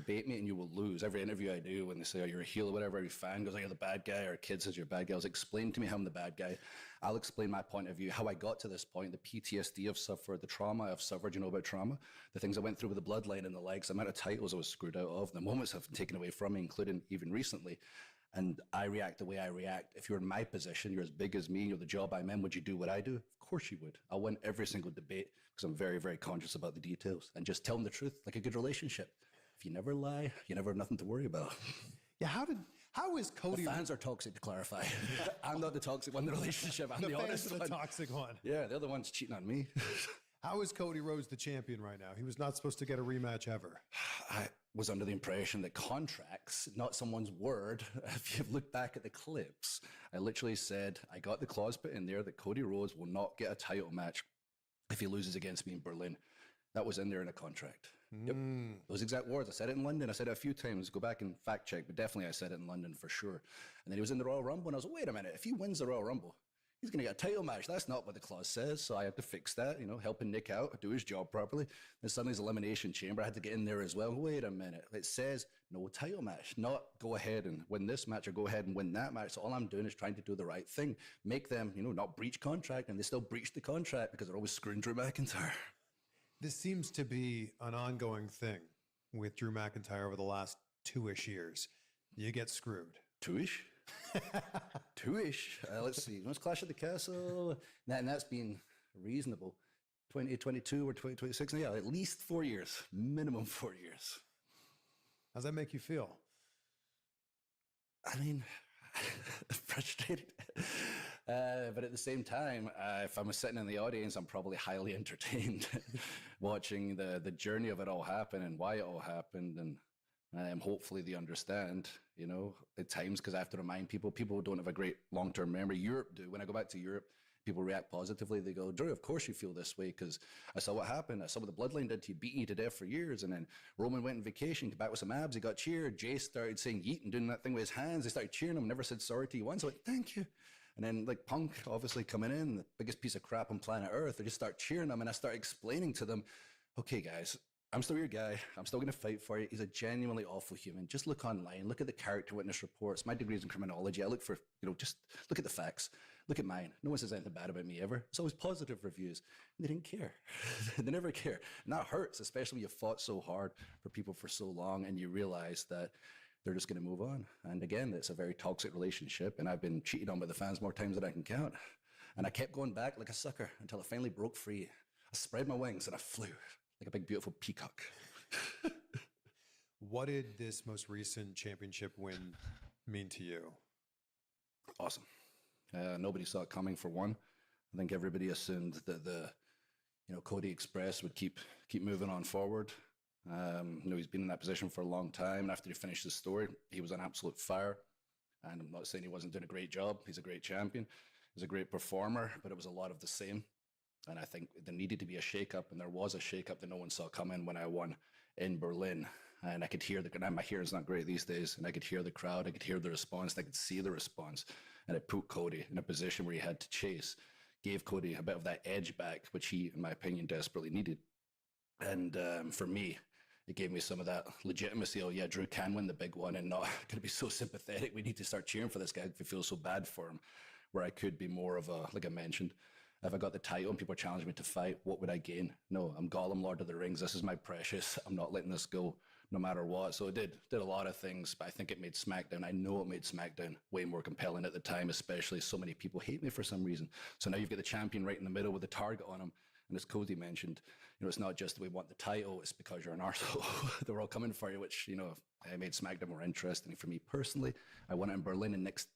and you will lose. Every interview I do, when they say, oh, you're a heel or whatever, every fan goes, oh, you're the bad guy, or a kid says you're a bad guy. Explain to me how I'm the bad guy. I'll explain my point of view, how I got to this point, the PTSD I've suffered, the trauma I've suffered. You know about trauma? The things I went through with the bloodline in the legs, the amount of titles I was screwed out of, the moments I've been taken away from me, including even recently. And I react the way I react. If you're in my position, you're as big as me, you're the job I'm in, would you do what I do? Of course you would. I'll win every single debate, because I'm very, very conscious about the details, and just tell them the truth, like a good relationship. If you never lie, you never have nothing to worry about. Yeah, how is Cody? The fans are toxic, to clarify. I'm not the toxic one in the relationship. I'm the honest one. The toxic one. Yeah, they're the ones cheating on me. How is Cody Rhodes the champion right now? He was not supposed to get a rematch ever. I was under the impression that contracts, not someone's word. If you've looked back at the clips, I literally said, I got the clause put in there that Cody Rhodes will not get a title match if he loses against me in Berlin. That was in there in a contract. Yep. Those exact words. I said it in London. I said it a few times. Go back and fact check, but definitely I said it in London for sure. And then he was in the Royal Rumble, and I was like, wait a minute, if he wins the Royal Rumble, he's going to get a title match. That's not what the clause says. So I had to fix that, you know, helping Nick out, do his job properly. Then suddenly his elimination chamber, I had to get in there as well. Wait a minute. It says no title match, not go ahead and win this match or go ahead and win that match. So all I'm doing is trying to do the right thing, make them, you know, not breach contract, and they still breach the contract because they're always screwing Drew McIntyre. This seems to be an ongoing thing with Drew McIntyre over the last 2-ish years. You get screwed. 2-ish? 2-ish. Let's see. When's Clash at the Castle? And that's been reasonable. 2022 or 2026? Yeah, at least 4 years. Minimum 4 years. How's that make you feel? I mean, frustrated. But at the same time, if I'm sitting in the audience, I'm probably highly entertained watching the journey of it all happen and why it all happened. And hopefully they understand, you know, at times, because I have to remind people don't have a great long-term memory. Europe do. When I go back to Europe, people react positively. They go, Drew, of course you feel this way because I saw what happened. I saw what the Bloodline did to you, beating you to death for years. And then Roman went on vacation, came back with some abs. He got cheered. Jay started saying yeet and doing that thing with his hands. They started cheering him, never said sorry to you once. I went, thank you. And then like Punk obviously coming in, the biggest piece of crap on planet Earth. They just start cheering him. And I start explaining to them, okay, guys, I'm still your guy. I'm still going to fight for you. He's a genuinely awful human. Just look online. Look at the character witness reports. My degree is in criminology. I look for, you know, just look at the facts. Look at mine. No one says anything bad about me ever. It's always positive reviews. And they didn't care. They never care. And that hurts, especially when you fought so hard for people for so long and you realize that they're just going to move on. And again, it's a very toxic relationship. And I've been cheated on by the fans more times than I can count. And I kept going back like a sucker until I finally broke free. I spread my wings and I flew like a big, beautiful peacock. What did this most recent championship win mean to you? Awesome. Nobody saw it coming, for one. I think everybody assumed that the, you know, Cody Express would keep moving on forward. You know, he's been in that position for a long time. And after he finished his story, he was on absolute fire. And I'm not saying he wasn't doing a great job. He's a great champion. He's a great performer, but it was a lot of the same. And I think there needed to be a shakeup, and there was a shakeup that no one saw coming when I won in Berlin. And I could hear my hearing's not great these days, and I could hear the crowd, I could hear the response, and I could see the response. And it put Cody in a position where he had to chase, gave Cody a bit of that edge back, which he, in my opinion, desperately needed. And for me, it gave me some of that legitimacy. Oh yeah, Drew can win the big one, and not going to be so sympathetic. We need to start cheering for this guy if we feel so bad for him. Where I could be more of a, like I mentioned, if I got the title and people challenged me to fight, what would I gain? No, I'm Gollum, Lord of the Rings. This is my precious. I'm not letting this go no matter what. So it did a lot of things, but I think it made SmackDown. I know it made SmackDown way more compelling at the time, especially so many people hate me for some reason. So now you've got the champion right in the middle with the target on him. And as Cody mentioned, you know, it's not just that we want the title, it's because you're an arsehole. They're all coming for you, which, you know, made SmackDown more interesting. For me personally, I won it in Berlin, and next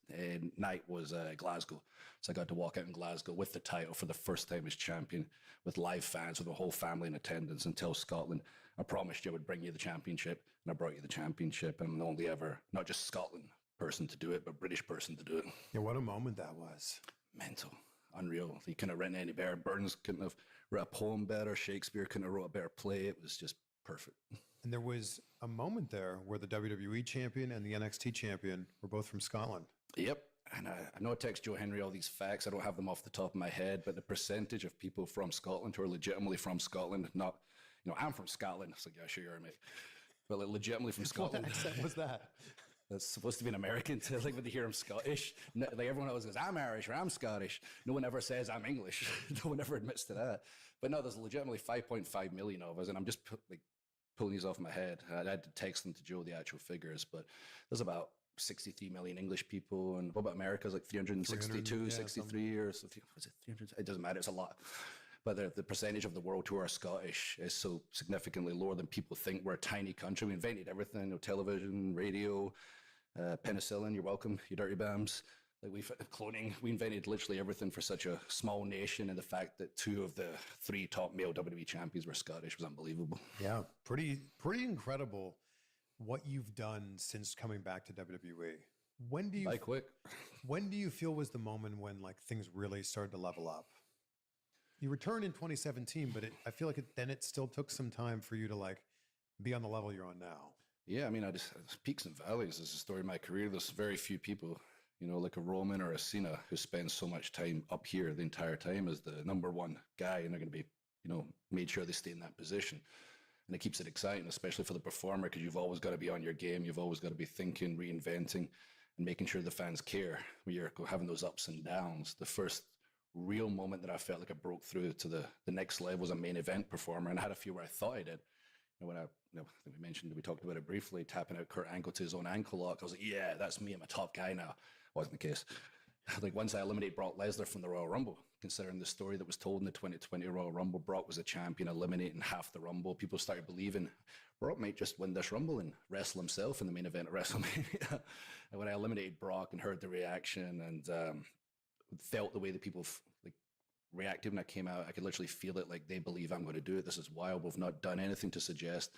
night was Glasgow. So I got to walk out in Glasgow with the title for the first time as champion, with live fans, with the whole family in attendance, and tell Scotland, I promised you I would bring you the championship, and I brought you the championship. And I'm the only ever, not just Scotland person to do it, but British person to do it. Yeah, what a moment that was. Mental. Unreal. He couldn't have written any better. Burns couldn't have wrote a poem better. Shakespeare couldn't have wrote a better play. It was just perfect. And there was a moment there where the WWE champion and the NXT champion were both from Scotland. Yep. And I know I text Joe Henry all these facts. I don't have them off the top of my head, but the percentage of people from Scotland who are legitimately from Scotland, not, you know, I'm from Scotland. It's like, yeah, sure you are, mate. But like, legitimately from Scotland. What accent was that? That's supposed to be an American to, like, when they hear I'm Scottish. No, like, everyone always goes, I'm Irish or I'm Scottish. No one ever says I'm English. No one ever admits to that. But no, there's legitimately 5.5 million of us, and I'm just pulling these off my head. I had to text them to Joe the actual figures, but there's about 63 million English people, and what about America? It's like 362, 63, or so. Was it 300? It doesn't matter. It's a lot. But the percentage of the world who are Scottish is so significantly lower than people think. We're a tiny country. We invented everything, you know, television, radio, penicillin, you're welcome, you dirty bams. Like cloning, we invented literally everything for such a small nation, and the fact that 2 of the 3 top male WWE champions were Scottish was unbelievable. Yeah, pretty incredible what you've done since coming back to WWE. When do you feel was the moment when like things really started to level up? You returned in 2017, but I feel like it still took some time for you to like be on the level you're on now. Yeah, I mean, I just peaks and valleys. This is the story of my career. There's very few people, You know, like a Roman or a Cena who spends so much time up here the entire time as the #1 guy, and they're going to be, you know, made sure they stay in that position. And it keeps it exciting, especially for the performer, because you've always got to be on your game. You've always got to be thinking, reinventing, and making sure the fans care when you're having those ups and downs. The first real moment that I felt like I broke through to the next level was a main event performer, and I had a few where I thought I did. And when I think we talked about it briefly, tapping out Kurt Angle to his own ankle lock, I was like, yeah, that's me. I'm a top guy now. Wasn't the case. Like once I eliminated Brock Lesnar from the Royal Rumble, considering the story that was told in the 2020 Royal Rumble, Brock was a champion, eliminating half the Rumble. People started believing Brock might just win this Rumble and wrestle himself in the main event at WrestleMania. And when I eliminated Brock and heard the reaction and felt the way that people reacted when I came out, I could literally feel it. Like, they believe I'm going to do it. This is wild. We've not done anything to suggest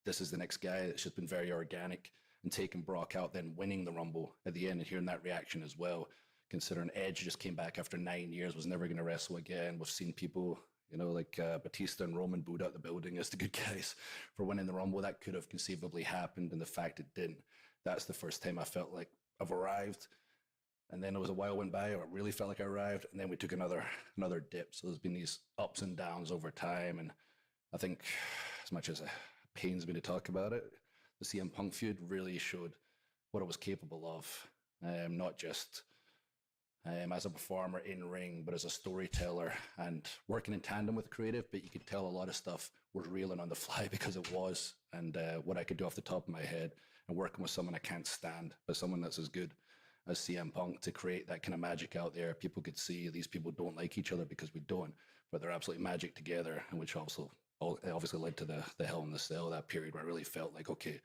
this is the next guy. It's just been very organic, and taking Brock out, then winning the Rumble at the end and hearing that reaction as well. Considering Edge just came back after 9 years, was never going to wrestle again. We've seen people, you know, like Batista and Roman booed out the building as the good guys for winning the Rumble. That could have conceivably happened, and the fact it didn't. That's the first time I felt like I've arrived. And then it was a while went by, or it really felt like I arrived, and then we took another dip. So there's been these ups and downs over time, and I think, as much as it pains me to talk about it, the CM Punk feud really showed what I was capable of, not just as a performer in ring, but as a storyteller and working in tandem with creative. But you could tell a lot of stuff was reeling on the fly because it was, and what I could do off the top of my head, and working with someone I can't stand, but someone that's as good as CM Punk, to create that kind of magic out there. People could see these people don't like each other because we don't, but they're absolutely magic together, and which also obviously led to the Hell in the Cell, that period where I really felt like, okay,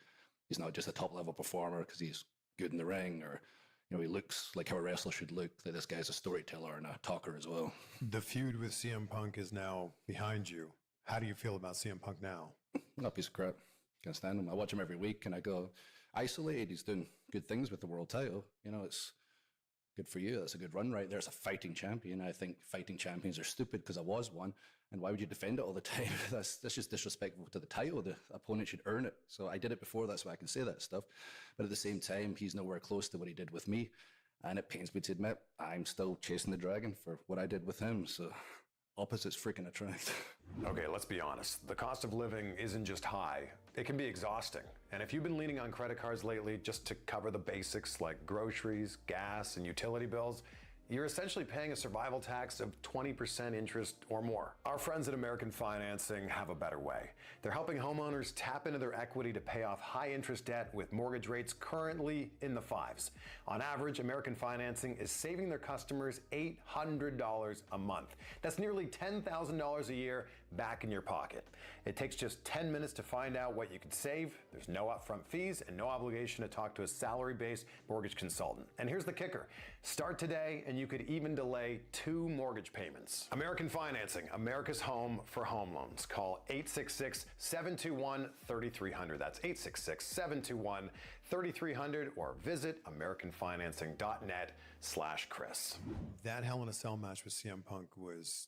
he's not just a top level performer because he's good in the ring, or, you know, he looks like how a wrestler should look. That this guy's a storyteller and a talker as well. The feud with CM Punk is now behind you. How do you feel about CM Punk now? Not a piece of crap. Can't stand him. I watch him every week and I go, isolated, he's doing good things with the world title. You know, it's good for you. That's a good run right there. As a fighting champion, I think fighting champions are stupid because I was one. And why would you defend it all the time? That's just disrespectful to the title. The opponent should earn it. So I did it before, that's why I can say that stuff. But at the same time, he's nowhere close to what he did with me. And it pains me to admit, I'm still chasing the dragon for what I did with him. So opposites freaking attract. Okay, let's be honest. The cost of living isn't just high, it can be exhausting. And if you've been leaning on credit cards lately just to cover the basics like groceries, gas, and utility bills, you're essentially paying a survival tax of 20% interest or more. Our friends at American Financing have a better way. They're helping homeowners tap into their equity to pay off high interest debt with mortgage rates currently in the 5s. On average, American Financing is saving their customers $800 a month. That's nearly $10,000 a year back in your pocket. It takes just 10 minutes to find out what you could save. There's no upfront fees and no obligation to talk to a salary-based mortgage consultant. And here's the kicker. Start today and you could even delay 2 mortgage payments. American Financing, America's home for home loans. Call 866-721-3300. That's 866-721-3300, or visit americanfinancing.net/Chris. That Hell in a Cell match with CM Punk was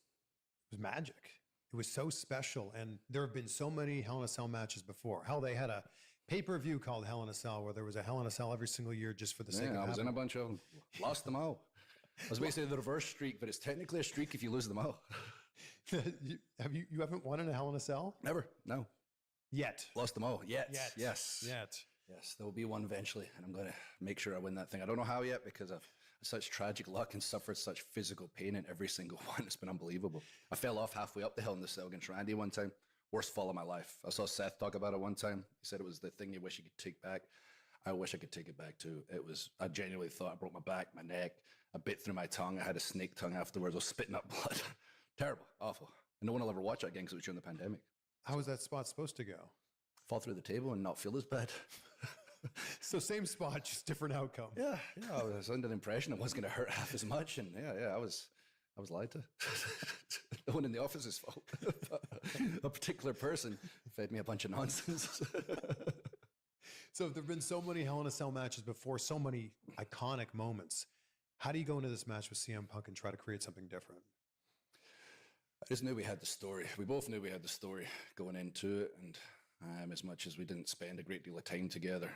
magic. It was so special, and there have been so many Hell in a Cell matches before. Hell, they had a pay-per-view called Hell in a Cell, where there was a Hell in a Cell every single year just for the sake of I was in a bunch of them. Lost them all. I was basically the reverse streak, but it's technically a streak if you lose them all. you haven't won in a Hell in a Cell? Never, no. Yet. Lost them all. Yet. Yes. Yet. Yes, there will be one eventually, and I'm going to make sure I win that thing. I don't know how yet, because I've such tragic luck and suffered such physical pain in every single one. It's been unbelievable. I fell off halfway up the Hell in the Cell against Randy one time. Worst fall of my life. I saw Seth talk about it one time. He said it was the thing you wish you could take back. I wish I could take it back too. I genuinely thought I broke my back, my neck. I bit through my tongue. I had a snake tongue afterwards. I was spitting up blood. Terrible, awful. And no one will ever watch that again because it was during the pandemic. How was that spot supposed to go? Fall through the table and not feel as bad. So same spot, just different outcome. Yeah, I was under the impression it wasn't going to hurt half as much, and I was lied to. No one in the office's fault. A particular person fed me a bunch of nonsense. So there have been so many Hell in a Cell matches before, so many iconic moments. How do you go into this match with CM Punk and try to create something different? I just knew we had the story. We both knew we had the story going into it, and as much as we didn't spend a great deal of time together,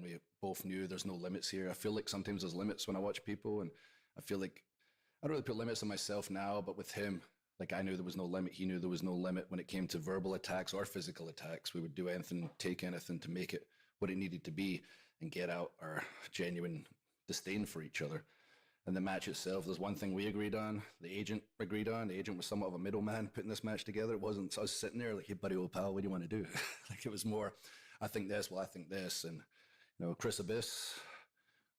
We both knew there's no limits here. I feel like sometimes there's limits when I watch people, and I feel like I don't really put limits on myself now, but with him, like I knew there was no limit. He knew there was no limit when it came to verbal attacks or physical attacks. We would do anything, take anything to make it what it needed to be and get out our genuine disdain for each other. And the match itself, there's one thing we agreed on, the agent agreed on. The agent was somewhat of a middleman putting this match together. It wasn't, I was sitting there like, hey, buddy, old pal, what do you want to do? Like, it was more, I think this, well, I think this. And, you know, Chris Abyss,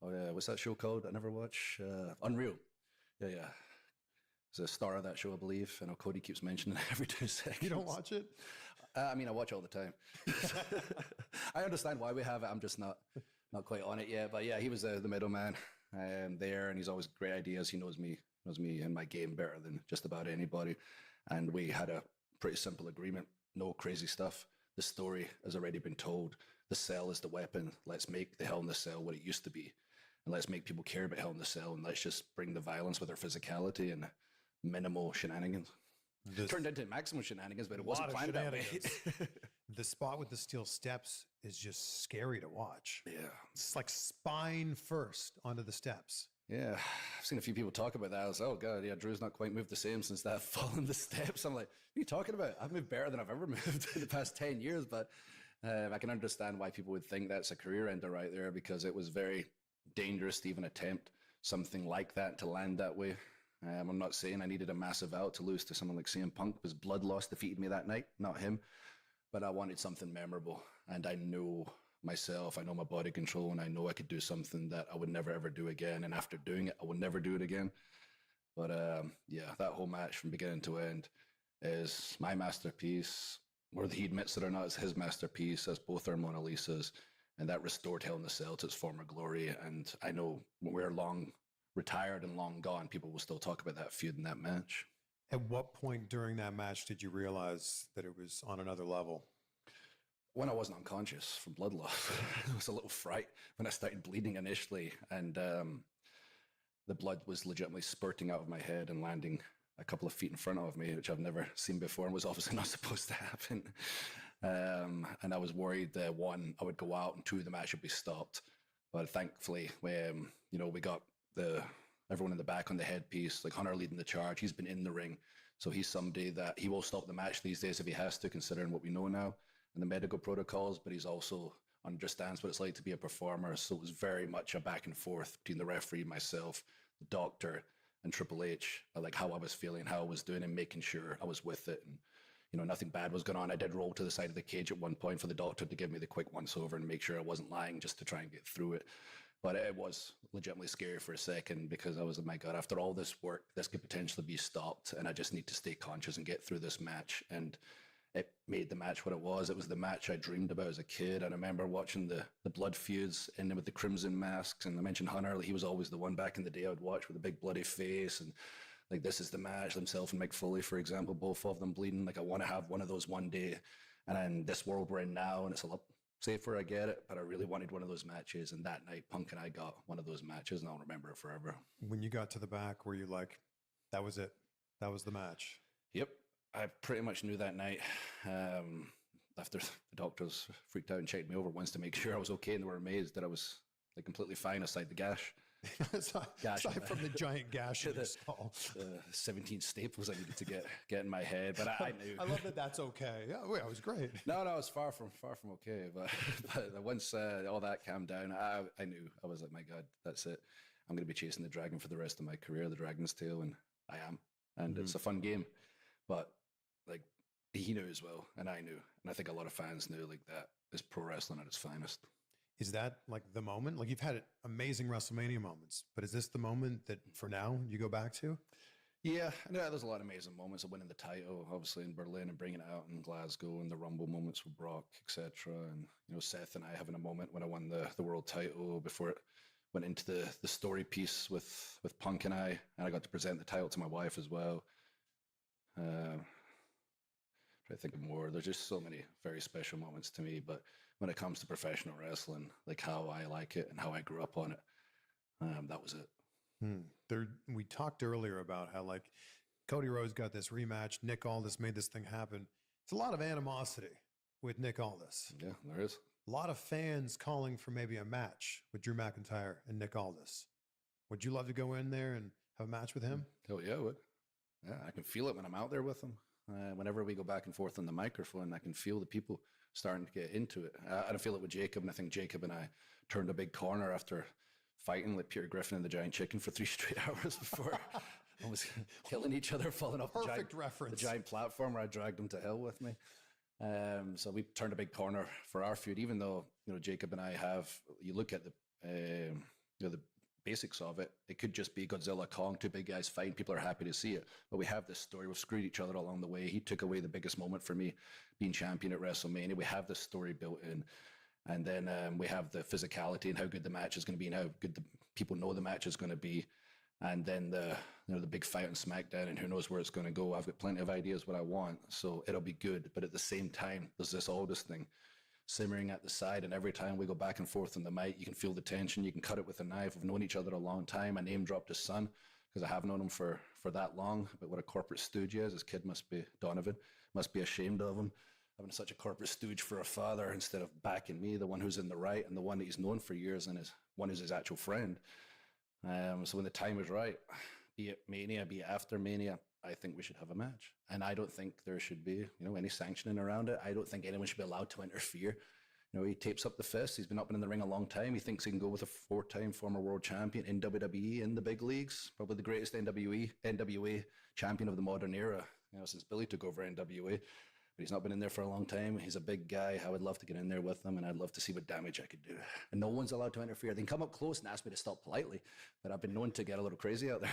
oh yeah, what's that show called? I never watch. Unreal. Yeah. He's a star of that show, I believe. I know Cody keeps mentioning it every 2 seconds. You don't watch it? I mean, I watch all the time. I understand why we have it. I'm just not quite on it yet. But yeah, he was the middleman there, and he's always great ideas. He knows me and my game better than just about anybody. And we had a pretty simple agreement. No crazy stuff. The story has already been told. The cell is the weapon. Let's make the Hell in the Cell what it used to be. And let's make people care about Hell in the Cell, and let's just bring the violence with our physicality and minimal shenanigans. It turned into maximum shenanigans, but it wasn't planned that way. The spot with the steel steps is just scary to watch. Yeah. It's like spine first onto the steps. Yeah. I've seen a few people talk about that. I was like, oh God, yeah, Drew's not quite moved the same since that fall in the steps. I'm like, what are you talking about? I've moved better than I've ever moved in the past 10 years, but I can understand why people would think that's a career ender right there, because it was very dangerous to even attempt something like that, to land that way. I'm not saying I needed a massive out to lose to someone like CM Punk, because blood loss defeated me that night, not him. But I wanted something memorable, and I know myself, I know my body control, and I know I could do something that I would never ever do again. And after doing it, I would never do it again. But yeah, that whole match from beginning to end is my masterpiece. Whether he admits it or not, it's his masterpiece, as both are Mona Lisa's. And that restored Hell in the Cell to its former glory. And I know when we're long retired and long gone, people will still talk about that feud and that match. At what point during that match did you realize that it was on another level? When I wasn't unconscious from blood loss. It was a little fright when I started bleeding initially, and the blood was legitimately spurting out of my head and landing a couple of feet in front of me, which I've never seen before and was obviously not supposed to happen. And I was worried that one, I would go out, and two, the match would be stopped. But thankfully, we got everyone in the back on the headpiece, like Hunter leading the charge. He's been in the ring, so he's somebody that he will stop the match these days if he has to, considering what we know now and the medical protocols. But he's also understands what it's like to be a performer. So it was very much a back and forth between the referee, myself, the doctor, and Triple H, like how I was feeling, how I was doing, and making sure I was with it. And nothing bad was going on. I did roll to the side of the cage at one point for the doctor to give me the quick once over and make sure I wasn't lying, just to try and get through it. But it was legitimately scary for a second, because I was like, my God, after all this work, this could potentially be stopped, and I just need to stay conscious and get through this match. And it made the match what it was. It was the match I dreamed about as a kid. I remember watching the blood feuds ending with the crimson masks. And I mentioned Hunter, he was always the one back in the day I would watch with a big bloody face. And like, this is the match. Himself and Mick Foley, for example, both of them bleeding. Like, I want to have one of those one day. And in this world we're in now, and it's a lot safer, I get it, but I really wanted one of those matches. And that night, Punk and I got one of those matches, and I'll remember it forever. When you got to the back, were you like, that was it? That was the match? Yep. I pretty much knew that night. After the doctors freaked out and checked me over once to make sure I was okay, and they were amazed that I was like completely fine aside the gash. aside from the giant gash in your skull. 17 staples I needed to get in my head, but I knew. I love that that's okay. Yeah, it was great. No, it was far from okay. But once all that calmed down, I knew. I was like, my God, that's it. I'm going to be chasing the dragon for the rest of my career, the Dragon's Tail, and I am. And it's a fun game. But like, he knew as well, and I knew. And I think a lot of fans knew, like, that is pro wrestling at its finest. Is that like the moment? Like, you've had amazing WrestleMania moments, but is this the moment that for now you go back to? Yeah, there's a lot of amazing moments of winning the title, obviously in Berlin and bringing it out in Glasgow, and the Rumble moments with Brock, etc. And Seth and I having a moment when I won the world title before it went into the story piece with Punk and I got to present the title to my wife as well. Try to think of more. There's just so many very special moments to me. But when it comes to professional wrestling, like how I like it and how I grew up on it, that was it. We talked earlier about how, like, Cody Rhodes got this rematch. Nick Aldis made this thing happen. It's a lot of animosity with Nick Aldis. Yeah, there is. A lot of fans calling for maybe a match with Drew McIntyre and Nick Aldis. Would you love to go in there and have a match with him? Oh yeah, I would. Yeah, I can feel it when I'm out there with him. Whenever we go back and forth on the microphone, I can feel the people starting to get into it. I don't feel it with Jacob, and I think Jacob and I turned a big corner after fighting like Peter Griffin and the Giant Chicken for 3 straight hours before almost killing each other, falling off the giant platform where I dragged him to hell with me. So we turned a big corner for our feud, even though, Jacob and I have, you look at the basics of it, it could just be Godzilla, Kong, 2 big guys fighting. People are happy to see it. But we have this story. We've screwed each other along the way. He took away the biggest moment for me, being champion at WrestleMania. We have this story built in. And then we have the physicality and how good the match is going to be and how good the people know the match is going to be. And then the big fight on SmackDown, and who knows where it's going to go. I've got plenty of ideas what I want, so it'll be good. But at the same time, there's this Aldis thing simmering at the side, and every time we go back and forth on the mic, you can feel the tension. You can cut it with a knife. We've known each other a long time. I name dropped his son because I have known him for that long. But what a corporate stooge he is. His kid must be Donovan. Must be ashamed of him, having such a corporate stooge for a father instead of backing me, the one who's in the right and the one that he's known for years and is one who's his actual friend. So when the time is right, be it Mania, be it after Mania, I think we should have a match. And I don't think there should be, any sanctioning around it. I don't think anyone should be allowed to interfere. He tapes up the fist. He's been up in the ring a long time. He thinks he can go with a 4-time former world champion in WWE in the big leagues. Probably the greatest NWA champion of the modern era, since Billy took over NWA. But he's not been in there for a long time. He's a big guy. I would love to get in there with him, and I'd love to see what damage I could do. And no one's allowed to interfere. They can come up close and ask me to stop politely, but I've been known to get a little crazy out there.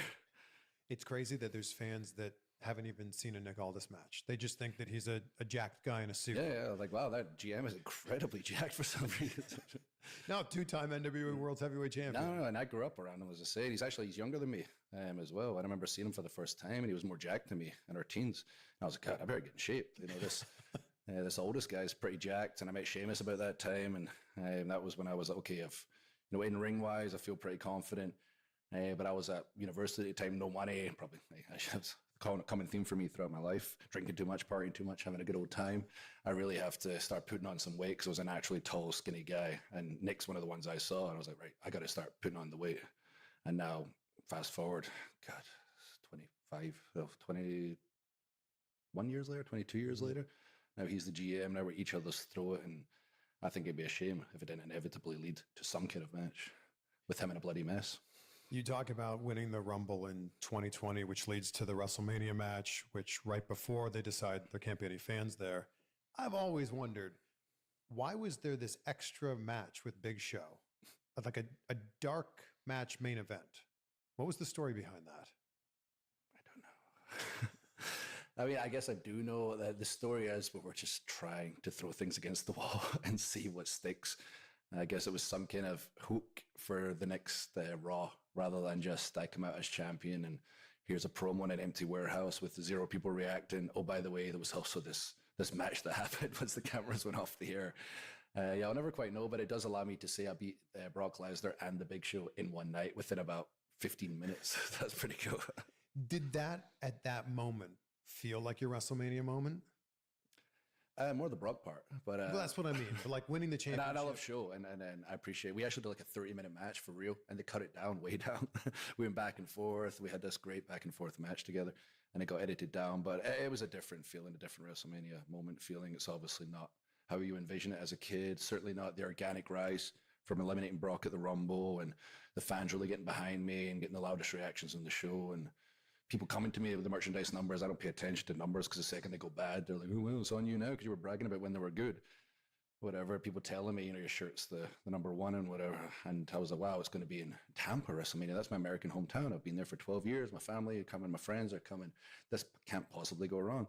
It's crazy that there's fans that haven't even seen a Nick Aldis match. They just think that he's a jacked guy in a suit. Yeah, like, wow, that GM is incredibly jacked for some reason. No, 2-time NWA World Heavyweight Champion. No, and I grew up around him, as I said. He's younger than me as well. I remember seeing him for the first time, and he was more jacked than me in our teens. And I was like, God, I better get in shape. This oldest guy is pretty jacked, and I met Sheamus about that time, and that was when I was like, okay, in ring-wise, I feel pretty confident. But I was at university at the time, no money, probably. That's a common theme for me throughout my life. Drinking too much, partying too much, having a good old time. I really have to start putting on some weight because I was a naturally tall, skinny guy. And Nick's one of the ones I saw, and I was like, right, I got to start putting on the weight. And now, fast forward, God, 21 years later, 22 years later. Now he's the GM. Now we're each other's throat, and I think it'd be a shame if it didn't inevitably lead to some kind of match with him in a bloody mess. You talk about winning the Rumble in 2020, which leads to the WrestleMania match, which right before they decide there can't be any fans there. I've always wondered, why was there this extra match with Big Show? Like a dark match main event. What was the story behind that? I mean, I guess I do know that the story is, but we're just trying to throw things against the wall and see what sticks. I guess it was some kind of hook for the next Raw, rather than just I come out as champion and here's a promo in an empty warehouse with 0 people reacting. Oh, by the way, there was also this match that happened once the cameras went off the air. I'll never quite know, but it does allow me to say I beat Brock Lesnar and the Big Show in one night within about 15 minutes. That's pretty cool. Did that at that moment feel like your WrestleMania moment? More the Brock part, but well, that's what I mean. But like winning the championship. And I love show, and I appreciate. We actually did like a 30-minute match for real, and they cut it down, way down. We went back and forth. We had this great back and forth match together, and it got edited down. But it was a different feeling, a different WrestleMania moment feeling. It's obviously not how you envision it as a kid. Certainly not the organic rise from eliminating Brock at the Rumble, and the fans really getting behind me and getting the loudest reactions on the show, and people coming to me with the merchandise numbers. I don't pay attention to numbers because the second they go bad, they're like, oh, well, it's on you now because you were bragging about when they were good. Whatever. People telling me, your shirt's the number 1 and whatever. And I was like, wow, it's going to be in Tampa, WrestleMania. That's my American hometown. I've been there for 12 years. My family are coming. My friends are coming. This can't possibly go wrong.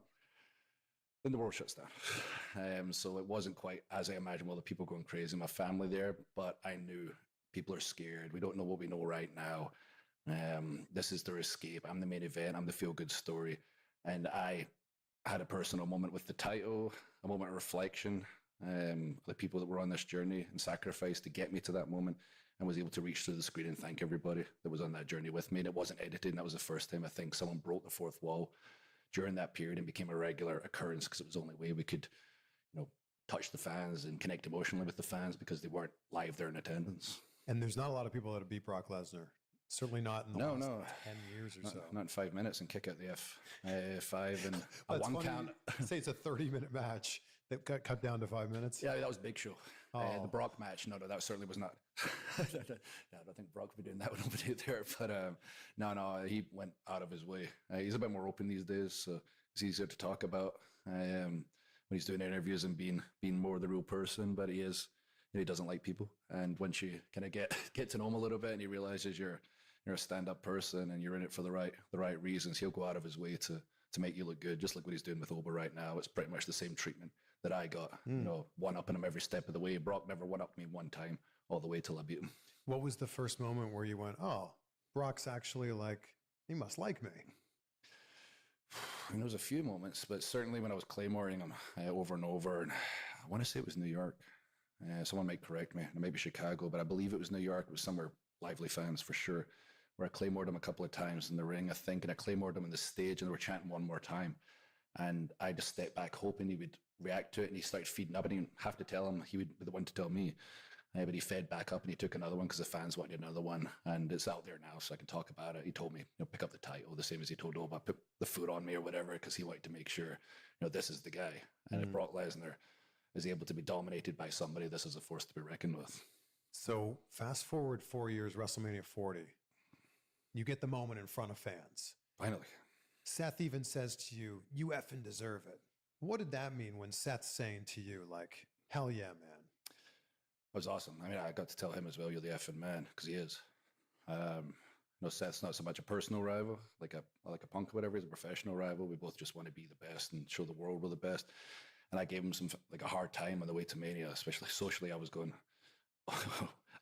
Then the world shuts down. So it wasn't quite as I imagined. Well, the people going crazy, my family there, but I knew people are scared. We don't know what we know right now. This is their escape. I'm the main event. I'm the feel-good story. And I had a personal moment with the title, a moment of reflection, the people that were on this journey and sacrificed to get me to that moment, and was able to reach through the screen and thank everybody that was on that journey with me. And it wasn't edited. And that was the first time I think someone broke the 4th wall during that period and became a regular occurrence, because it was the only way we could, touch the fans and connect emotionally with the fans because they weren't live there in attendance. And there's not a lot of people that have beat Brock Lesnar. Certainly not in the last 10 years or so. Not in 5 minutes and kick out the F5 and a That's one funny. count. Say it's a 30-minute match that got cut down to 5 minutes. Yeah, that was Big Show. Oh. The Brock match, no, that certainly was not. I don't think Brock would be doing that one over there. But no, he went out of his way. He's a bit more open these days, so it's easier to talk about when he's doing interviews and being more the real person. But he doesn't like people. And once you kind of get to know him a little bit, and he realizes you're a stand-up person and you're in it for the right reasons, he'll go out of his way to make you look good, just like what he's doing with Oba right now. It's pretty much the same treatment that I got, one-upping him every step of the way. Brock never one-upped me one time, all the way till I beat him. What was the first moment where you went, oh, Brock's actually he must like me? There was a few moments, but certainly when I was claymoring him over and over, and I want to say it was New York. Someone might correct me, it might be Chicago, but I believe it was New York. It was somewhere lively fans for sure, where I claymored him a couple of times in the ring, I think, and I claymored him on the stage, and they were chanting one more time. And I just stepped back hoping he would react to it, and he started feeding up. I didn't have to tell him, he would be the one to tell me. But he fed back up and he took another one because the fans wanted another one, and it's out there now, so I can talk about it. He told me, pick up the title, the same as he told Oba, put the foot on me or whatever, because he wanted to make sure, this is the guy. And if Brock Lesnar is able to be dominated by somebody, this is a force to be reckoned with. So fast forward 4 years, WrestleMania 40. You get the moment in front of fans. Finally. Seth even says to you, you effing deserve it. What did that mean when Seth's saying to you, hell yeah, man? It was awesome. I mean, I got to tell him as well, you're the effing man, because he is. Seth's not so much a personal rival, like a Punk or whatever. He's a professional rival. We both just want to be the best and show the world we're the best. And I gave him a hard time on the way to Mania, especially socially. I was going,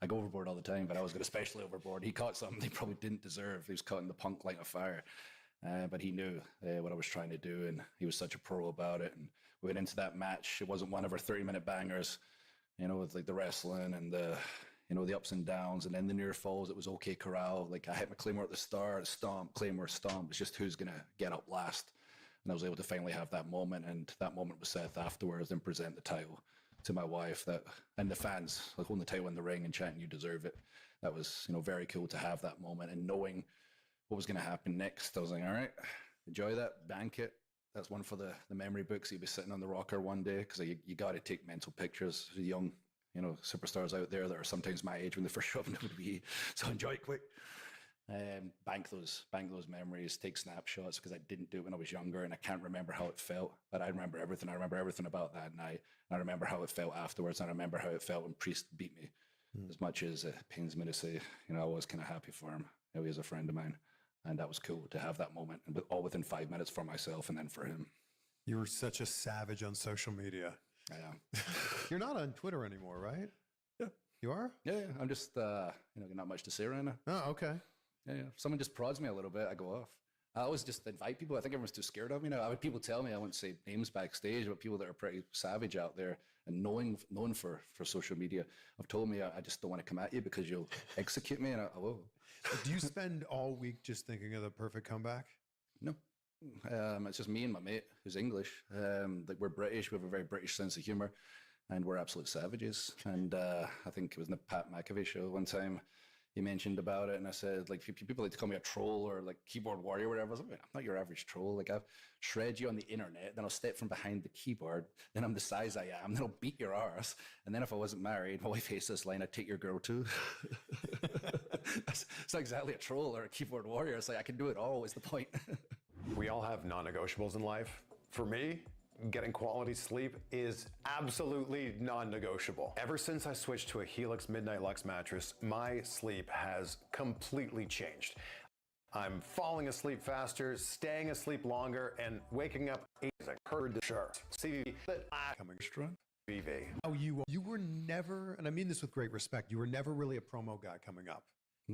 I go overboard all the time, but I was going especially overboard. He caught something he probably didn't deserve. He was caught in the Punk like a fire. But he knew what I was trying to do, and he was such a pro about it. And we went into that match. It wasn't one of our 30-minute bangers, with the wrestling and the ups and downs, and then the near falls. It was OK Corral. I hit my Claymore at the start, stomp, Claymore, stomp. It's just who's going to get up last. And I was able to finally have that moment, and that moment was Seth afterwards, and present the title to my wife, and the fans, holding the title in the ring and chanting, you deserve it. That was, very cool to have that moment, and knowing what was going to happen next. I was like, all right, enjoy that, bank it. That's one for the memory books. You'll be sitting on the rocker one day, because you got to take mental pictures. The young, superstars out there that are sometimes my age when they first show up in WWE. So enjoy it quick. Bank those memories, take snapshots, because I didn't do it when I was younger, and I can't remember how it felt, but I remember everything. I remember everything about that night, and I remember how it felt afterwards, and I remember how it felt when Priest beat me. As much as it pains me to say, I was kind of happy for him. He was a friend of mine, and that was cool to have that moment, and all within 5 minutes for myself and then for him. You were such a savage on social media. I am. You're not on Twitter anymore, right? Yeah. You are? Yeah. I'm just, not much to say right now. Oh, okay. Yeah. If someone just prods me a little bit, I go off. I always just invite people. I think everyone's too scared of me now. People tell me, I won't say names backstage, but people that are pretty savage out there and known for social media have told me, I just don't want to come at you because you'll execute me, and I will. Do you spend all week just thinking of the perfect comeback? No. It's just me and my mate who's English. We're British. We have a very British sense of humor, and we're absolute savages. And I think it was in the Pat McAfee show one time, he mentioned about it, and I said, people like to call me a troll or keyboard warrior or whatever. I was like, I'm not your average troll. I'll shred you on the internet, then I'll step from behind the keyboard, then I'm the size I am, then I'll beat your arse, and then if I wasn't married, my wife hates this line, I'd take your girl too. It's not exactly a troll or a keyboard warrior. It's I can do it all, is the point. We all have non-negotiables in life. For me, getting quality sleep is absolutely non-negotiable. Ever since I switched to a Helix Midnight Lux mattress, my sleep has completely changed. I'm falling asleep faster, staying asleep longer, and waking up amazing. Heard the shirt. CVV. Coming strong. BV. Oh, you were never, and I mean this with great respect, you were never really a promo guy coming up.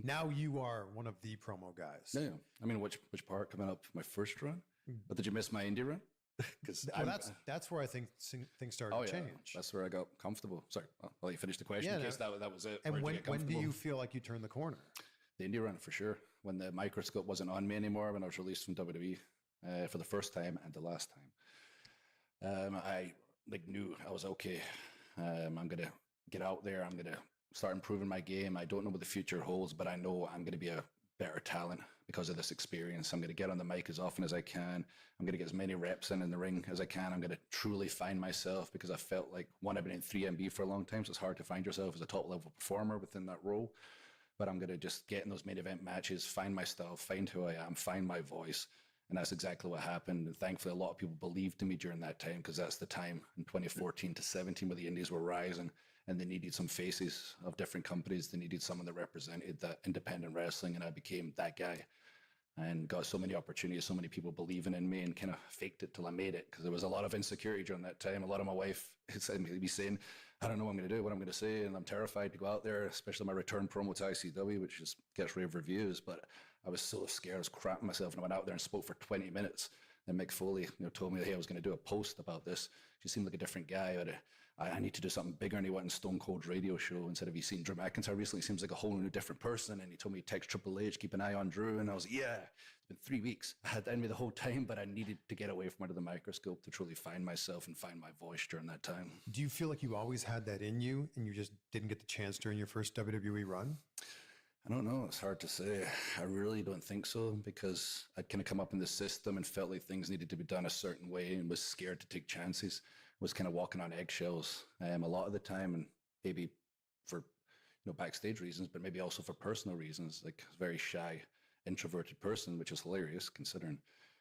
Now you are one of the promo guys. Yeah. I mean, which part coming up? My first run? But did you miss my indie run? Because that's where I think things started to change. That's where I got comfortable. Sorry, I'll let you finish the question in case that was it. And when do you feel like you turned the corner? The indie run, for sure. When the microscope wasn't on me anymore, when I was released from WWE for the first time and the last time. I like knew I was okay. I'm gonna get out there. I'm gonna start improving my game. I don't know what the future holds, but I know I'm gonna be a better talent because of this experience. I'm gonna get on the mic as often as I can. I'm gonna get as many reps in the ring as I can. I'm gonna truly find myself because I felt like I've been in 3MB for a long time, so it's hard to find yourself as a top level performer within that role. But I'm gonna just get in those main event matches, find my style, find who I am, find my voice. And that's exactly what happened. And thankfully, a lot of people believed in me during that time because that's the time in 2014 to 17 where the indies were rising and they needed some faces of different companies. They needed someone that represented that independent wrestling. And I became that guy and got so many opportunities, so many people believing in me and kind of faked it till I made it because there was a lot of insecurity during that time. A lot of my wife would be saying, I don't know what I'm going to do, what I'm going to say. And I'm terrified to go out there, especially my return promo to ICW, which just gets rave reviews. But I was so scared, I was crapping myself, and I went out there and spoke for 20 minutes. Then Mick Foley, told me, hey, I was going to do a post about this. She seemed like a different guy. I need to do something bigger, and he went on Stone Cold's radio show and said, have you seen Drew McIntyre recently? He seems like a whole new different person. And he told me to text Triple H, keep an eye on Drew. And I was like, yeah, it's been 3 weeks. I had envy the whole time, but I needed to get away from under the microscope to truly find myself and find my voice during that time. Do you feel like you always had that in you and you just didn't get the chance during your first WWE run? I don't know. It's hard to say. I really don't think so because I'd kind of come up in the system and felt like things needed to be done a certain way and was scared to take chances. Was kind of walking on eggshells a lot of the time, and maybe for backstage reasons, but maybe also for personal reasons. Like a very shy, introverted person, which is hilarious considering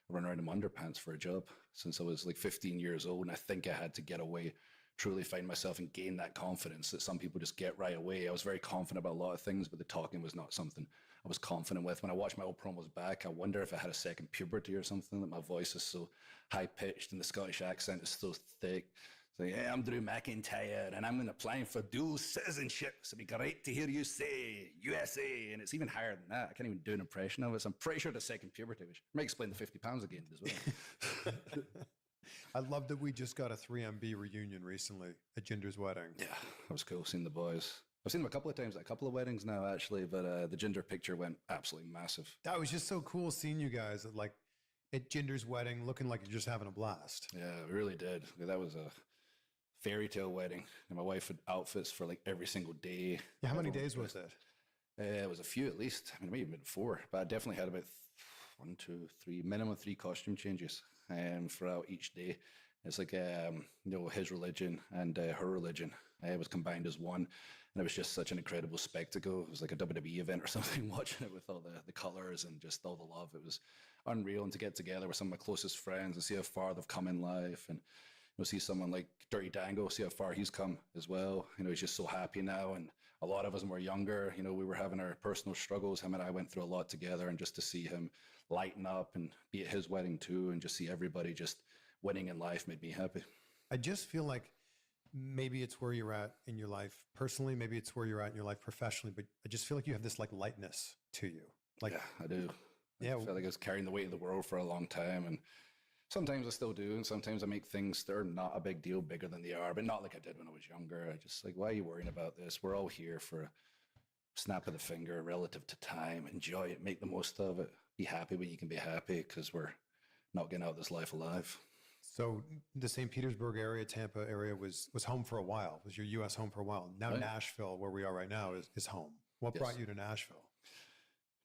I run around in underpants for a job since I was like 15 years old, and I think I had to get away, truly find myself and gain that confidence that some people just get right away. I was very confident about a lot of things, but the talking was not something I was confident with. When I watched my old promos back, I wonder if I had a second puberty or something, that my voice is so high-pitched and the Scottish accent is so thick. So yeah, I'm Drew McIntyre and I'm applying for dual citizenship. So it'd be great to hear you say USA. And it's even higher than that. I can't even do an impression of it. So I'm pretty sure the second puberty, which might explain the 50 pounds again as well. I love that we just got a 3MB reunion recently at Jinder's wedding. Yeah, that was cool seeing the boys. I've seen them a couple of times at a couple of weddings now, actually, but the Jinder picture went absolutely massive. That was just so cool seeing you guys at Jinder's wedding, looking like you're just having a blast. Yeah, we really did. That was a fairy tale wedding. And my wife had outfits for like every single day. Yeah, how many days was it? It was a few at least. I mean, it might have been 4, but I definitely had about 1, 2, 3, minimum 3 costume changes throughout each day. It's like, his religion and her religion was combined as one. And it was just such an incredible spectacle. It was like a WWE event or something, watching it with all the colors and just all the love. It was unreal. And to get together with some of my closest friends and see how far they've come in life. And see someone like Dirty Dango, see how far he's come as well. He's just so happy now. And a lot of us when we were younger, we were having our personal struggles. Him and I went through a lot together, and just to see him lighten up and be at his wedding too, and just see everybody just winning in life made me happy. I just feel like maybe it's where you're at in your life personally, maybe it's where you're at in your life professionally, but I just feel like you have this lightness to you. Yeah, I do. I feel like I was carrying the weight of the world for a long time, and sometimes I still do, and sometimes I make things that are not a big deal bigger than they are, but not like I did when I was younger. I just why are you worrying about this? We're all here for a snap of the finger relative to time. Enjoy it, make the most of it, be happy when you can be happy, because we're not getting out of this life alive. So the St. Petersburg area, Tampa area was home for a while, was your U.S. home for a while. Now Nashville, where we are right now, is home. What brought you to Nashville?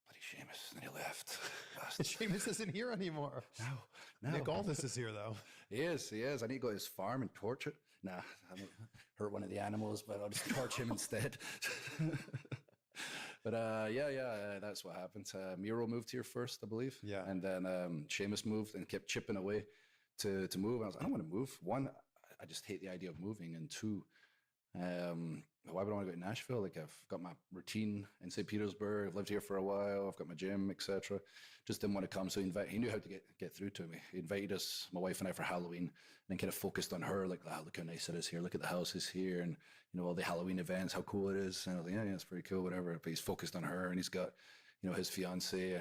Bloody Sheamus, and he left. Sheamus isn't here anymore. No. Nick Aldis is here, though. He is. I need to go to his farm and torch it. Nah, I mean, hurt one of the animals, but I'll just torch him instead. But that's what happened. Miro moved here first, I believe. Yeah. And then Sheamus moved and kept chipping away to move. And I was like, I don't want to move. 1, I just hate the idea of moving. And 2, why would I want to go to Nashville? Like, I've got my routine in St. Petersburg. I've lived here for a while. I've got my gym, etc. Just didn't want to come. So he knew how to get through to me. He invited us, my wife and I, for Halloween, and then kind of focused on her. Like, look how nice it is here. Look at the houses here, and all the Halloween events, how cool it is. And I was like, yeah, it's pretty cool, whatever. But he's focused on her, and he's got his fiance,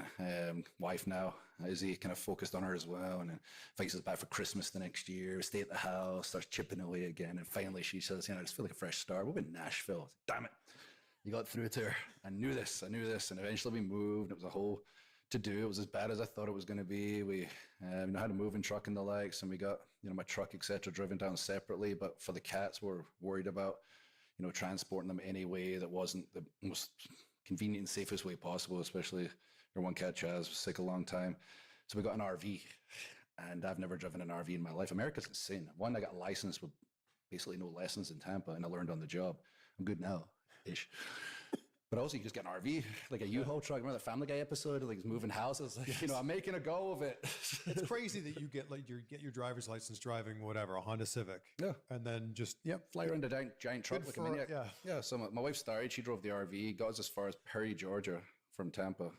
wife now, Izzy, kind of focused on her as well, and then invites us back for Christmas the next year. We stay at the house, starts chipping away again, and finally she says, I just feel like a fresh start. We're in Nashville. Damn it. You got through to her. I knew this, and eventually we moved. It was a whole to do. It was as bad as I thought it was going to be. We had a moving truck and the likes, and we got my truck, etc., driven down separately. But for the cats, we're worried about transporting them any way that wasn't the most convenient and safest way possible. Especially your one cat Chaz was sick a long time, so we got an RV, and I've never driven an RV in my life. America's insane. One, I got a license with basically no lessons in Tampa, and I learned on the job. I'm good now, ish. But also, you just get an RV, like a U-Haul truck. Remember the Family Guy episode, like he's moving houses? Like, Yes. I'm making a go of it. It's crazy that you get your driver's license driving whatever, a Honda Civic. Yeah. And then just Fly around a giant truck Good like for- a maniac. yeah. So my wife started. She drove the RV, got us as far as Perry, Georgia, from Tampa,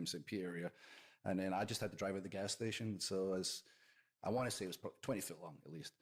St. Pete area, and then I just had to drive at the gas station. So I want to say it was probably 20 feet long at least.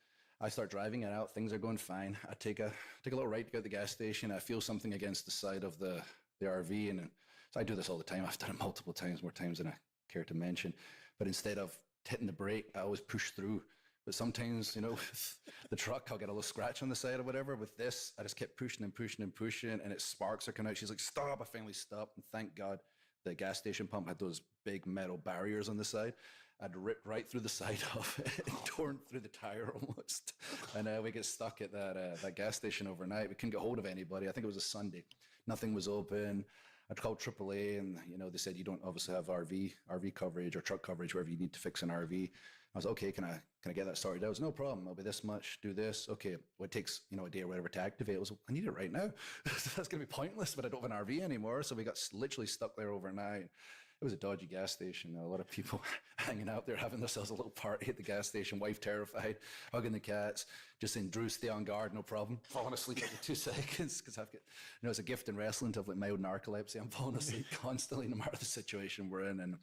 I start driving it out. Things are going fine. I take a little right to go to the gas station. I feel something against the side of the RV, and so I do this all the time. I've done it multiple times, more times than I care to mention. But instead of hitting the brake, I always push through. But sometimes, with the truck, I'll get a little scratch on the side or whatever. With this, I just kept pushing and pushing and pushing, and its sparks are coming out. She's like, "Stop!" I finally stopped, and thank God the gas station pump had those big metal barriers on the side. I'd ripped right through the side of it, and torn through the tire almost. And we get stuck at that gas station overnight. We couldn't get hold of anybody. I think it was a Sunday. Nothing was open. I called AAA, and they said you don't obviously have RV coverage or truck coverage wherever you need to fix an RV. I was okay. Can I get that sorted out? It was no problem. It'll be this much. Do this. Okay. Well, it takes a day or whatever to activate. I need it right now. That's gonna be pointless. But I don't have an RV anymore, so we got literally stuck there overnight. It was a dodgy gas station. A lot of people hanging out there, having themselves a little party at the gas station. Wife terrified, hugging the cats, just saying, "Drew, stay on guard, no problem." Falling asleep every 2 seconds because I've got, it's a gift in wrestling to have like mild narcolepsy. I'm falling asleep constantly, no matter the situation we're in. And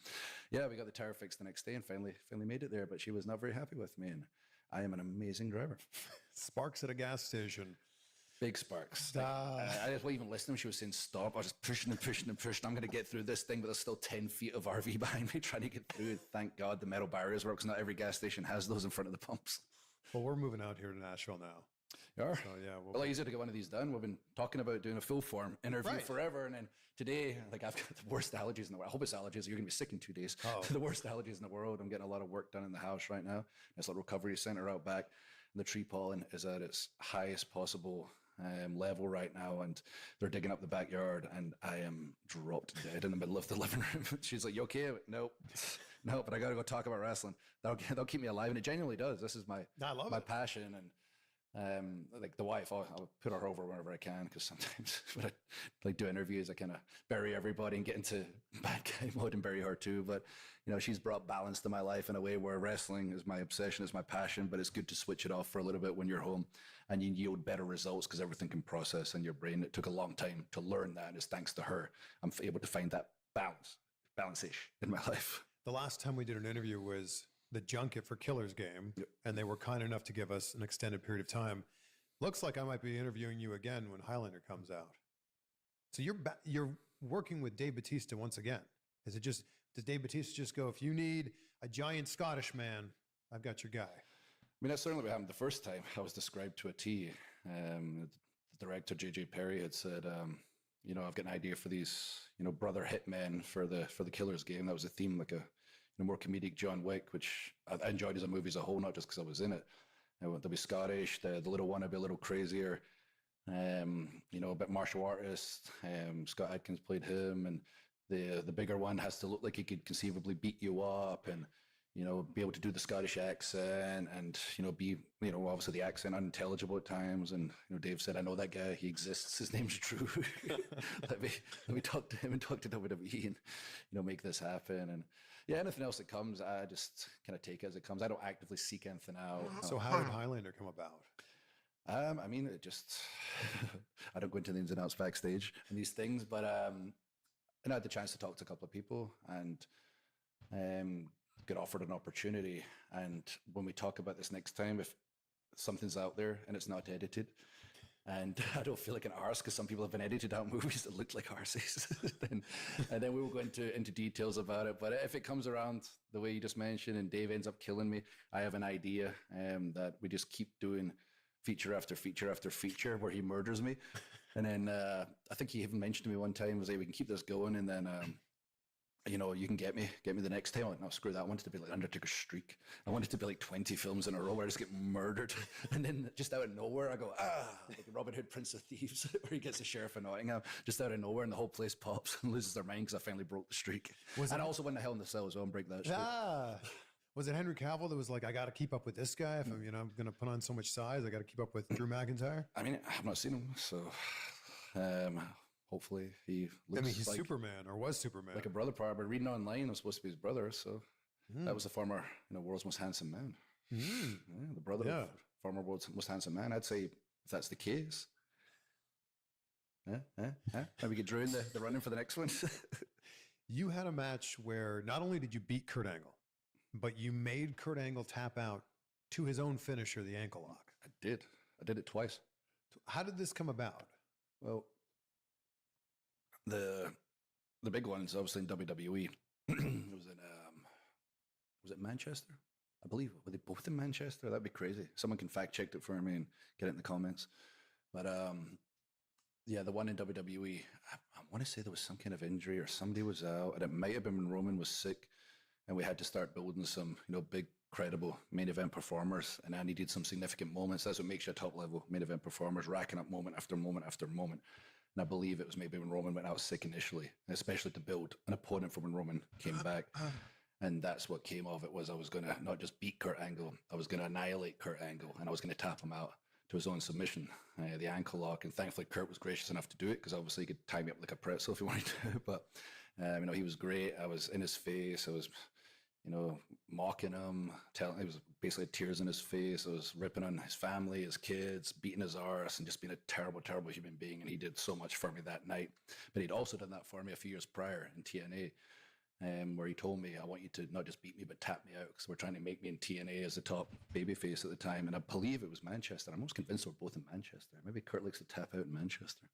yeah, we got the tire fixed the next day and finally made it there. But she was not very happy with me, and I am an amazing driver. Sparks at a gas station. Big sparks. I just wasn't even listening. She was saying stop. I was just pushing and pushing and pushing. I'm going to get through this thing, but there's still 10 feet of RV behind me trying to get through. Thank God the metal barriers work, because not every gas station has those in front of the pumps. Well, we're moving out here to Nashville now. You are? So, yeah. A lot easier to get one of these done. We've been talking about doing a full form interview forever. And then today, I've got the worst allergies in the world. I hope it's allergies. You're going to be sick in 2 days. Oh. The worst allergies in the world. I'm getting a lot of work done in the house right now. There's a little recovery center out back. And the tree pollen is at its highest possible level right now, and they're digging up the backyard, and I am dropped dead in the middle of the living room. She's like, "You okay?" Nope, but I gotta go talk about wrestling. That'll keep me alive, and it genuinely does. This is my passion, and like the wife, I'll put her over whenever I can, because sometimes when I do interviews, I kind of bury everybody and get into bad guy mode and bury her too. But she's brought balance to my life in a way where wrestling is my obsession, is my passion, but it's good to switch it off for a little bit when you're home, and you yield better results because everything can process in your brain. It took a long time to learn that, and it's thanks to her I'm able to find that balance-ish in my life. The last time we did an interview was the junket for Killer's Game, and they were kind enough to give us an extended period of time. Looks like I might be interviewing you again when Highlander comes out. So you're working with Dave Bautista once again. Is it just, does Dave Bautista just go, "If you need a giant Scottish man, I've got your guy"? I mean, that's certainly what happened the first time. I was described to a T. The director, J.J. Perry, had said, I've got an idea for these, brother hitmen for the Killer's Game. That was a theme, like a more comedic John Wick, which I enjoyed as a movie as a whole, not just because I was in it. They'll be Scottish. The little one will be a little crazier. A bit martial artist. Scott Adkins played him, and the bigger one has to look like he could conceivably beat you up, and be able to do the Scottish accent, and be obviously the accent unintelligible at times. And Dave said, "I know that guy. He exists. His name's Drew. let me talk to him and talk to WWE and make this happen." And yeah, anything else that comes, I just kind of take it as it comes. I don't actively seek anything out. So how did Highlander come about? I mean, it just I don't go into the ins and outs backstage and these things, but I had the chance to talk to a couple of people, and get offered an opportunity. And when we talk about this next time, if something's out there and it's not edited, and I don't feel like an arse, because some people have been edited out movies that look like arses, and then we will go into details about it. But if it comes around the way you just mentioned, and Dave ends up killing me, I have an idea that we just keep doing feature after feature after feature where he murders me. And then I think he even mentioned to me one time, was like, "We can keep this going." And then you know, you can get me the next time. I'm like, no, screw that. I wanted to be like Undertaker's streak. I wanted to be like 20 films in a row where I just get murdered. And then just out of nowhere, I go, like Robin Hood, Prince of Thieves, where he gets the Sheriff of Nottingham, just out of nowhere, and the whole place pops and loses their mind because I finally broke the streak. And I also went to Hell in the Cell as well and break that streak. Was it Henry Cavill that was like, I got to keep up with this guy? If I'm, I'm going to put on so much size, I got to keep up with Drew McIntyre? I mean, I've not seen him, so hopefully he looks he's like Superman, or was Superman. like a brother part, but reading online, I'm supposed to be his brother, so that was the former, world's most handsome man. Yeah, the brother of former world's most handsome man. I'd say if that's the case, maybe get Drew in the running for the next one. You had a match where not only did you beat Kurt Angle, but you made Kurt Angle tap out to his own finisher, the ankle lock. I did it twice. How did this come about? Well, the big one's obviously in WWE. Was it Manchester? I believe. Were they both in Manchester? That'd be crazy. Someone can fact check it for me and get it in the comments. But yeah, the one in WWE, I want to say there was some kind of injury or somebody was out, and it might have been when Roman was sick, and we had to start building some, big, credible main event performers, and I needed some significant moments. That's what makes you a top level main event performers, racking up moment after moment after moment. And I believe it was maybe when Roman went out sick initially, especially to build an opponent for when Roman came back. And that's what came of it, was I was going to not just beat Kurt Angle, I was going to annihilate Kurt Angle, and I was going to tap him out to his own submission, the ankle lock. And thankfully, Kurt was gracious enough to do it, because obviously he could tie me up like a pretzel if he wanted to. But, he was great. I was in his face. I was, mocking him, it was basically tears in his face. I was ripping on his family, his kids, beating his arse, and just being a terrible, terrible human being. And he did so much for me that night. But he'd also done that for me a few years prior in TNA, where he told me, I want you to not just beat me, but tap me out, because we're trying to make me in TNA as the top babyface at the time. And I believe it was Manchester. I'm almost convinced they were both in Manchester. Maybe Kurt likes to tap out in Manchester.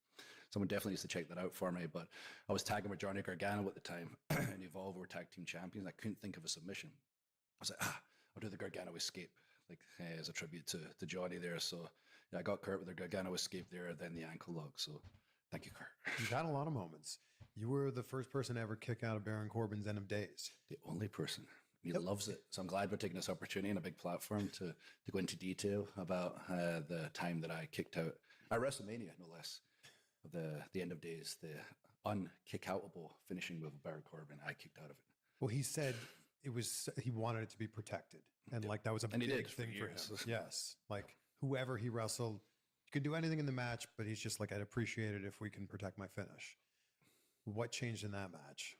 Someone definitely needs to check that out for me. But I was tagging with Johnny Gargano at the time, and Evolve were tag team champions. I couldn't think of a submission. I was like, I'll do the Gargano escape, like as a tribute to Johnny there. So yeah, I got Kurt with the Gargano escape there, then the ankle lock. So thank you, Kurt. You got a lot of moments. You were the first person to ever kick out of Baron Corbin's End of Days. The only person. He loves it. So I'm glad we're taking this opportunity and a big platform to go into detail about the time that I kicked out at WrestleMania, no less, of the End of Days, the unkick-outable finishing move of Baron Corbin. I kicked out of it. Well, he said he wanted it to be protected, and like that was a big thing for him. Yes, like whoever he wrestled, you could do anything in the match, but he's just like, I'd appreciate it if we can protect my finish. What changed in that match?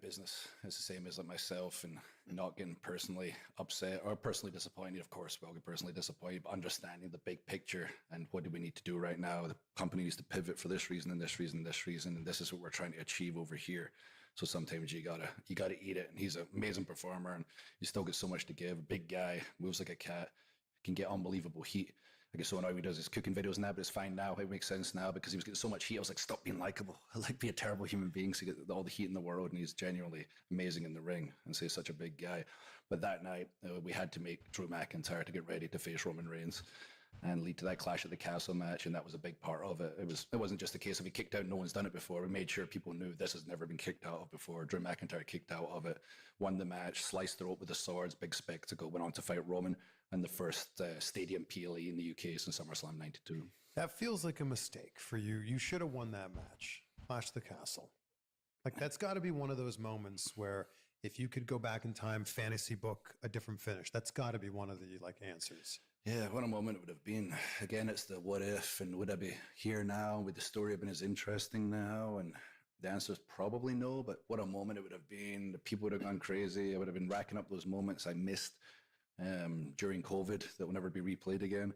Business is the same as like myself, and not getting personally upset or personally disappointed. Of course, we'll get personally disappointed, but understanding the big picture and what do we need to do right now. The company needs to pivot for this reason and this reason and this reason, and this is what we're trying to achieve over here. So sometimes you gotta eat it. And he's an amazing performer, and he still gets so much to give. A big guy, moves like a cat, can get unbelievable heat. I get so annoyed when he does his cooking videos now, but it's fine now. It makes sense now because he was getting so much heat. I was like, stop being likable. I like be a terrible human being. So you get all the heat in the world, and he's genuinely amazing in the ring, and so he's such a big guy. But that night, we had to make Drew McIntyre to get ready to face Roman Reigns and lead to that Clash at the Castle match, and that was a big part of it. It wasn't just a case of he kicked out, no one's done it before. We made sure people knew this has never been kicked out of before. Drew McIntyre kicked out of it, won the match, sliced the rope with the swords, big spectacle, went on to fight Roman, and the first stadium PLE in the UK since SummerSlam 92. That feels like a mistake for you. You should have won that match. Clash the Castle. Like, that's got to be one of those moments where if you could go back in time, fantasy book a different finish. That's got to be one of the answers. Yeah, what a moment it would have been. Again, it's the what if, and would I be here now? Would the story have been as interesting now? And the answer is probably no, but what a moment it would have been. The people would have gone crazy. I would have been racking up those moments I missed during COVID that will never be replayed again.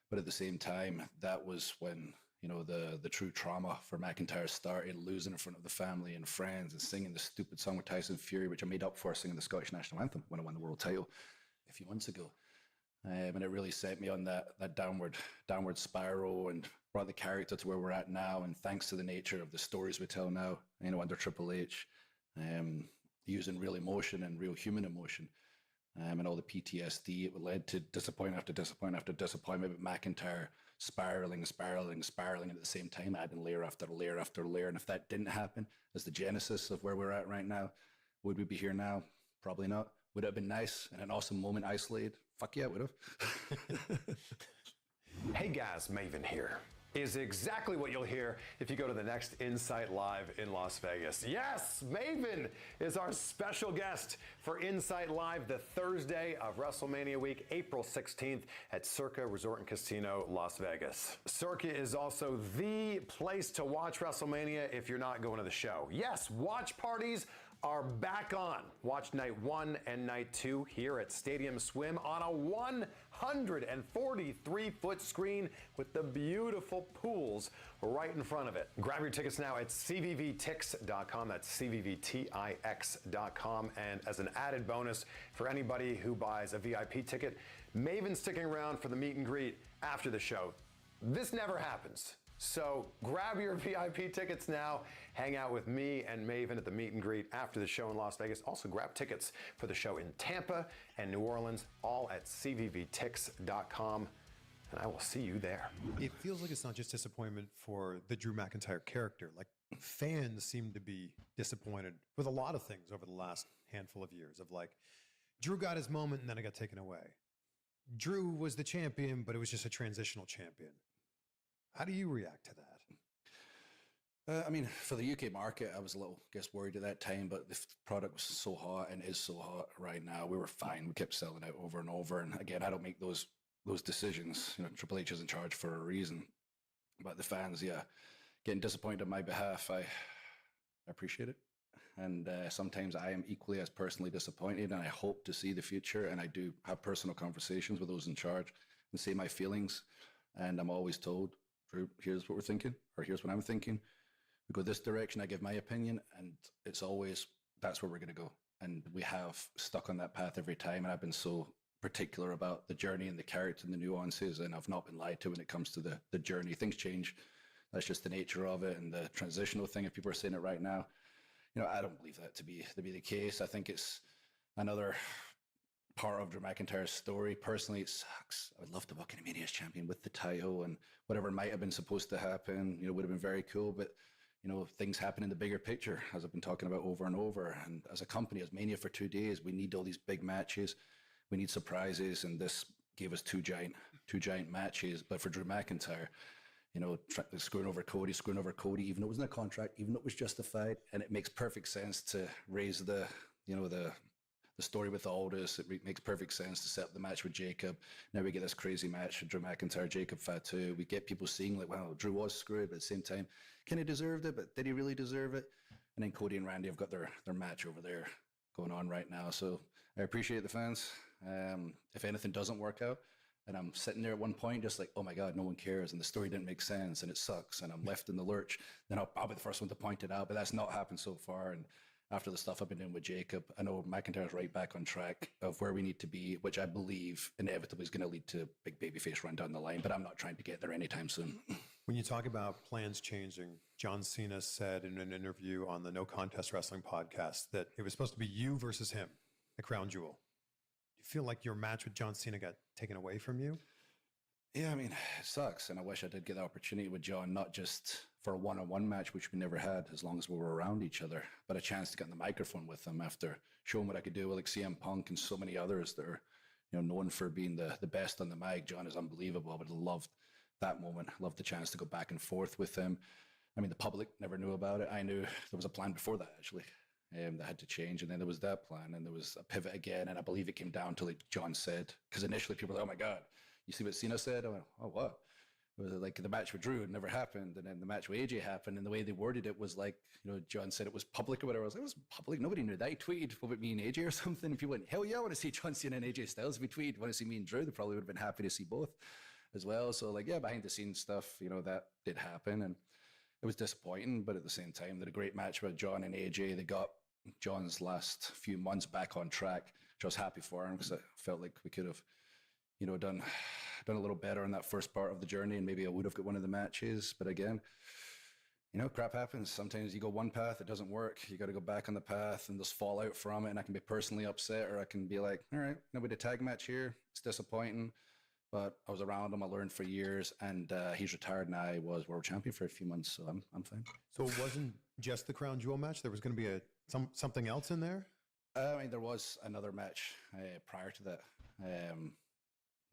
But at the same time, that was when, the true trauma for McIntyre started, losing in front of the family and friends and singing the stupid song with Tyson Fury, which I made up for singing the Scottish National Anthem when I won the world title a few months ago. And it really set me on that downward spiral and brought the character to where we're at now. And thanks to the nature of the stories we tell now, under Triple H, using real emotion and real human emotion, and all the PTSD, it led to disappointment after disappointment after disappointment with McIntyre spiraling, and at the same time adding layer after layer after layer. And if that didn't happen as the genesis of where we're at right now, would we be here now? Probably not. Would it have been nice and an awesome moment isolated? Fuck yeah, it would have. Hey guys, Maven here. Is exactly what you'll hear if you go to the next Insight Live in Las Vegas. Yes, Maven is our special guest for Insight Live the Thursday of WrestleMania week, April 16th at Circa Resort and Casino, Las Vegas. Circa is also the place to watch WrestleMania if you're not going to the show. Yes, watch parties are back on. Watch night 1 and night 2 here at Stadium Swim on a 143-foot screen with the beautiful pools right in front of it. Grab your tickets now at cvvtix.com. That's cvvtix.com. And as an added bonus for anybody who buys a VIP ticket, Maven's sticking around for the meet and greet after the show. This never happens. So grab your VIP tickets now. Hang out with me and Maven at the meet and greet after the show in Las Vegas. Also grab tickets for the show in Tampa and New Orleans, all at cvvtix.com. And I will see you there. It feels like it's not just disappointment for the Drew McIntyre character. Like, fans seem to be disappointed with a lot of things over the last handful of years of like, Drew got his moment and then it got taken away. Drew was the champion, but it was just a transitional champion. How do you react to that? I mean, for the UK market, I was a little, worried at that time, but the product was so hot and is so hot right now. We were fine. We kept selling out over and over. And again, I don't make those decisions. You know, Triple H is in charge for a reason. But the fans, yeah, getting disappointed on my behalf, I appreciate it. And sometimes I am equally as personally disappointed, and I hope to see the future. And I do have personal conversations with those in charge and say my feelings. And I'm always told, Drew, here's what we're thinking, or here's what I'm thinking. We go this direction, I give my opinion, and it's always, that's where we're going to go. And we have stuck on that path every time, and I've been so particular about the journey and the character and the nuances, and I've not been lied to when it comes to the journey. Things change. That's just the nature of it, and the transitional thing, if people are saying it right now, you know, I don't believe that to be the case. I think it's another part of Drew McIntyre's story. Personally, it sucks. I would love to book him as champion with the title, and whatever might have been supposed to happen, you know, would have been very cool. But, you know, things happen in the bigger picture, as I've been talking about over and over. And as a company, as Mania for 2 days, we need all these big matches. We need surprises, and this gave us two giant matches. But for Drew McIntyre, you know, screwing over Cody, even though it wasn't a contract, even though it was justified, and it makes perfect sense to raise the story with Aldis. It makes perfect sense to set up the match with Jacob. Now we get this crazy match with Drew McIntyre, Jacob Fatu. We get people seeing like, wow, Drew was screwed, but at the same time, kind of deserved it, but did he really deserve it? And then Cody and Randy have got their match over there going on right now. So I appreciate the fans. If anything doesn't work out, and I'm sitting there at one point just like, oh my God, no one cares, and the story didn't make sense, and it sucks, and I'm left in the lurch, then I'll be the first one to point it out, but that's not happened so far. And after the stuff I've been doing with Jacob, I know McIntyre's right back on track of where we need to be, which I believe inevitably is going to lead to big babyface run down the line, but I'm not trying to get there anytime soon. When you talk about plans changing, John Cena said in an interview on the No Contest Wrestling podcast that it was supposed to be you versus him at Crown Jewel. Do you feel like your match with John Cena got taken away from you? Yeah, I mean, it sucks. And I wish I did get the opportunity with John, not just for a one-on-one match, which we never had as long as we were around each other, but a chance to get on the microphone with him after showing what I could do with like CM Punk and so many others that are, you know, known for being the best on the mic. John is unbelievable. I would have loved that moment. Loved the chance to go back and forth with him. I mean, the public never knew about it. I knew there was a plan before that, actually. That had to change, and then there was that plan, and there was a pivot again, and I believe it came down to like John said, because initially people were like, oh my God, you see what Cena said? I went, oh, what? It was like the match with Drew had never happened, and then the match with AJ happened, and the way they worded it was like, you know, John said it was public or whatever. I was like, it was public. Nobody knew that. He tweeted about me and AJ or something, and people went, hell yeah, I want to see John Cena and AJ Styles. If he tweeted, want to see me and Drew, they probably would have been happy to see both as well. So like, yeah, behind the scenes stuff, you know, that did happen, and it was disappointing, but at the same time, they had a great match with John and AJ. They got John's last few months back on track, which I was happy for him because I felt like we could have, you know, done a little better in that first part of the journey, and maybe I would have got one of the matches. But again, you know, crap happens. Sometimes you go one path, it doesn't work. You got to go back on the path, and there's fallout from it. And I can be personally upset, or I can be like, all right, nobody tag match here. It's disappointing, but I was around him. I learned for years, and he's retired, and I was world champion for a few months, so I'm fine. So it wasn't just the crown jewel match. There was going to be something else in there. I mean, there was another match prior to that,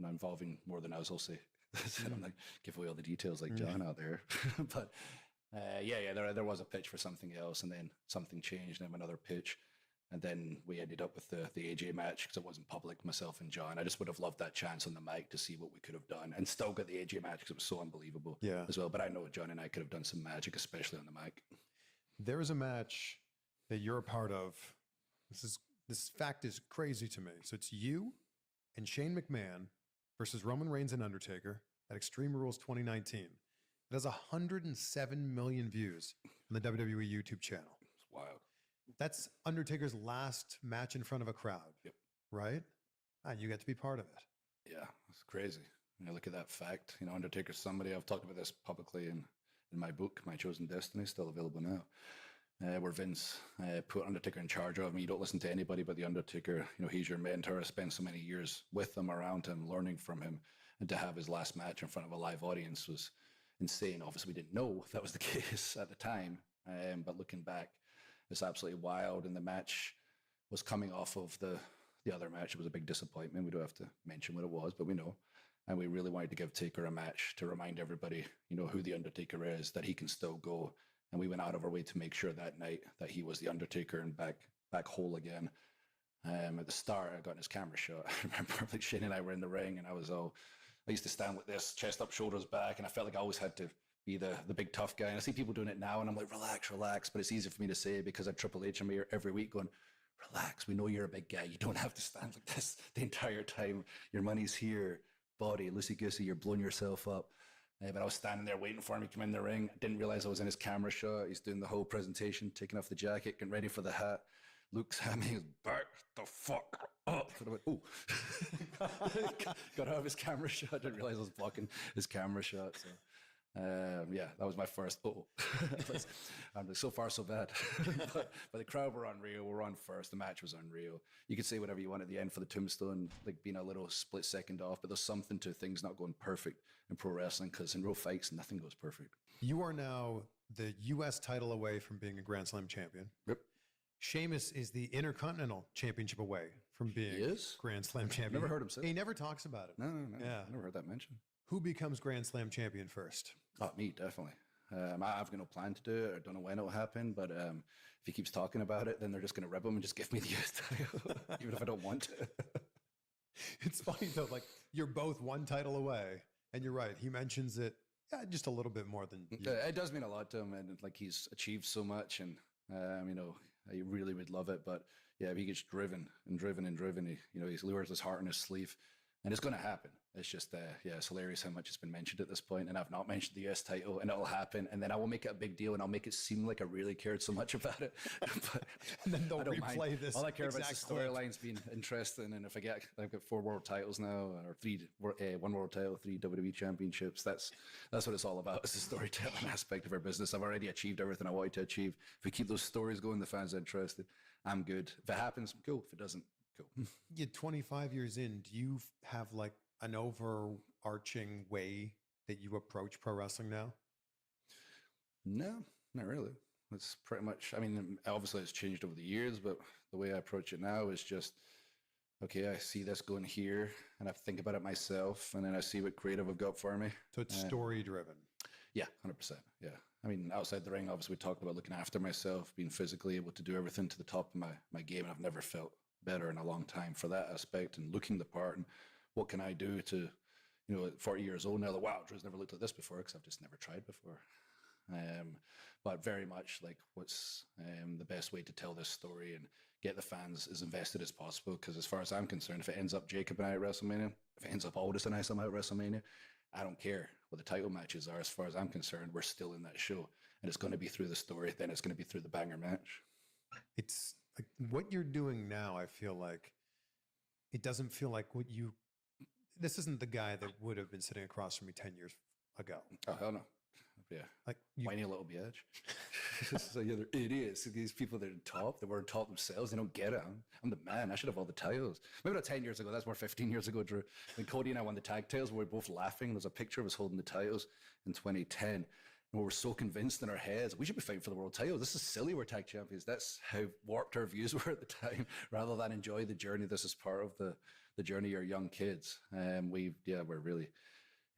not involving more than us, I'll say. I don't like give away all the details like John out there, but there was a pitch for something else, and then something changed, and then another pitch, and then we ended up with the AJ match because it wasn't public. Myself and John, I just would have loved that chance on the mic to see what we could have done, and still got the AJ match because it was so unbelievable, as well. But I know John and I could have done some magic, especially on the mic. There is a match that you're a part of. This fact is crazy to me. So it's you and Shane McMahon versus Roman Reigns and Undertaker at Extreme Rules 2019. It has 107 million views on the WWE YouTube channel. It's wild. That's Undertaker's last match in front of a crowd. Yep. Right? And you get to be part of it. Yeah, it's crazy. Look at that fact. Undertaker's somebody, I've talked about this publicly in my book, My Chosen Destiny, still available now. Where Vince put Undertaker in charge of him. You don't listen to anybody but the Undertaker. He's your mentor. I spent so many years with him, around him, learning from him, and to have his last match in front of a live audience was insane. Obviously, we didn't know if that was the case at the time, but looking back, it's absolutely wild. And the match was coming off of the other match. It was a big disappointment. We don't have to mention what it was, but we know. And we really wanted to give Taker a match to remind everybody, who the Undertaker is, that he can still go. And we went out of our way to make sure that night that he was the Undertaker and back whole again. At the start, I got in his camera shot. I remember like Shane and I were in the ring, and I used to stand like this, chest up, shoulders back, and I felt like I always had to be the big tough guy. And I see people doing it now, and I'm like, relax. But it's easier for me to say because I Triple H in me every week going, relax. We know you're a big guy. You don't have to stand like this the entire time. Your money's here, body, loosey-goosey. You're blowing yourself up. But I was standing there waiting for him to come in the ring. I didn't realize I was in his camera shot. He's doing the whole presentation, taking off the jacket, getting ready for the hat. Looks at me, he's back the fuck up. And I went, ooh. Got out of his camera shot. I didn't realize I was blocking his camera shot. So, that was my first. I'm like, so far, so bad. but the crowd were unreal. We're on first. The match was unreal. You could say whatever you want at the end for the tombstone, like being a little split second off, but there's something to things not going perfect in pro wrestling because in real fights, nothing goes perfect. You are now the U.S. title away from being a Grand Slam champion. Yep. Sheamus is the Intercontinental Championship away from being Grand Slam champion. Never heard him say. He never talks about it. No. Yeah. I never heard that mentioned. Who becomes Grand Slam champion first? Oh, me, definitely. I've got no plan to do it. I don't know when it'll happen, but if he keeps talking about it, then they're just going to rib him and just give me the US title, even if I don't want to. It's funny, though, like, you're both one title away, and you're right. He mentions it just a little bit more than you. It does mean a lot to him, and like he's achieved so much, and I really would love it. But yeah, if he gets driven, he wears his heart on his sleeve, and it's going to happen. It's just, it's hilarious how much it's been mentioned at this point, and I've not mentioned the US title, and it'll happen, and then I will make it a big deal, and I'll make it seem like I really cared so much about it. But and then they'll I don't replay mind. this. All I care about is the clip. storylines being interesting, and if I've got 4 world titles now, or 1 world title, 3 WWE championships, that's what it's all about. It's the storytelling aspect of our business. I've already achieved everything I wanted to achieve. If we keep those stories going, the fans are interested, I'm good. If it happens, cool. If it doesn't, cool. You're 25 years in. Do you have like an overarching way that you approach pro wrestling now? No, not really. It's pretty much, I mean, obviously it's changed over the years, but the way I approach it now is just, okay, I see this going here, and I think about it myself, and then I see what creative I've got for me. So it's story driven. Yeah, 100%. Yeah. I mean, outside the ring, obviously we talked about looking after myself, being physically able to do everything to the top of my game, and I've never felt better in a long time for that aspect, and looking the part, and what can I do to, at 40 years old now, like, wow, Drew's never looked at this before because I've just never tried before. But very much like what's the best way to tell this story and get the fans as invested as possible. Because as far as I'm concerned, if it ends up Jacob and I at WrestleMania, if it ends up Aldous and I somehow at WrestleMania, I don't care what the title matches are. As far as I'm concerned, we're still in that show. And it's going to be through the story, then it's going to be through the banger match. It's like what you're doing now, I feel like, it doesn't feel like this isn't the guy that would have been sitting across from me 10 years ago. Oh, hell no. Yeah. Like whiny little bitch. So yeah, they're idiots. These people that are top, they weren't top themselves. They don't get it. I'm the man. I should have all the titles. Maybe not 10 years ago. That's more 15 years ago, Drew. When Cody and I won the tag titles, we were both laughing. There's a picture of us holding the titles in 2010. And we were so convinced in our heads, we should be fighting for the world title. This is silly, we're tag champions. That's how warped our views were at the time, rather than enjoy the journey. This is part of the journey of your young kids.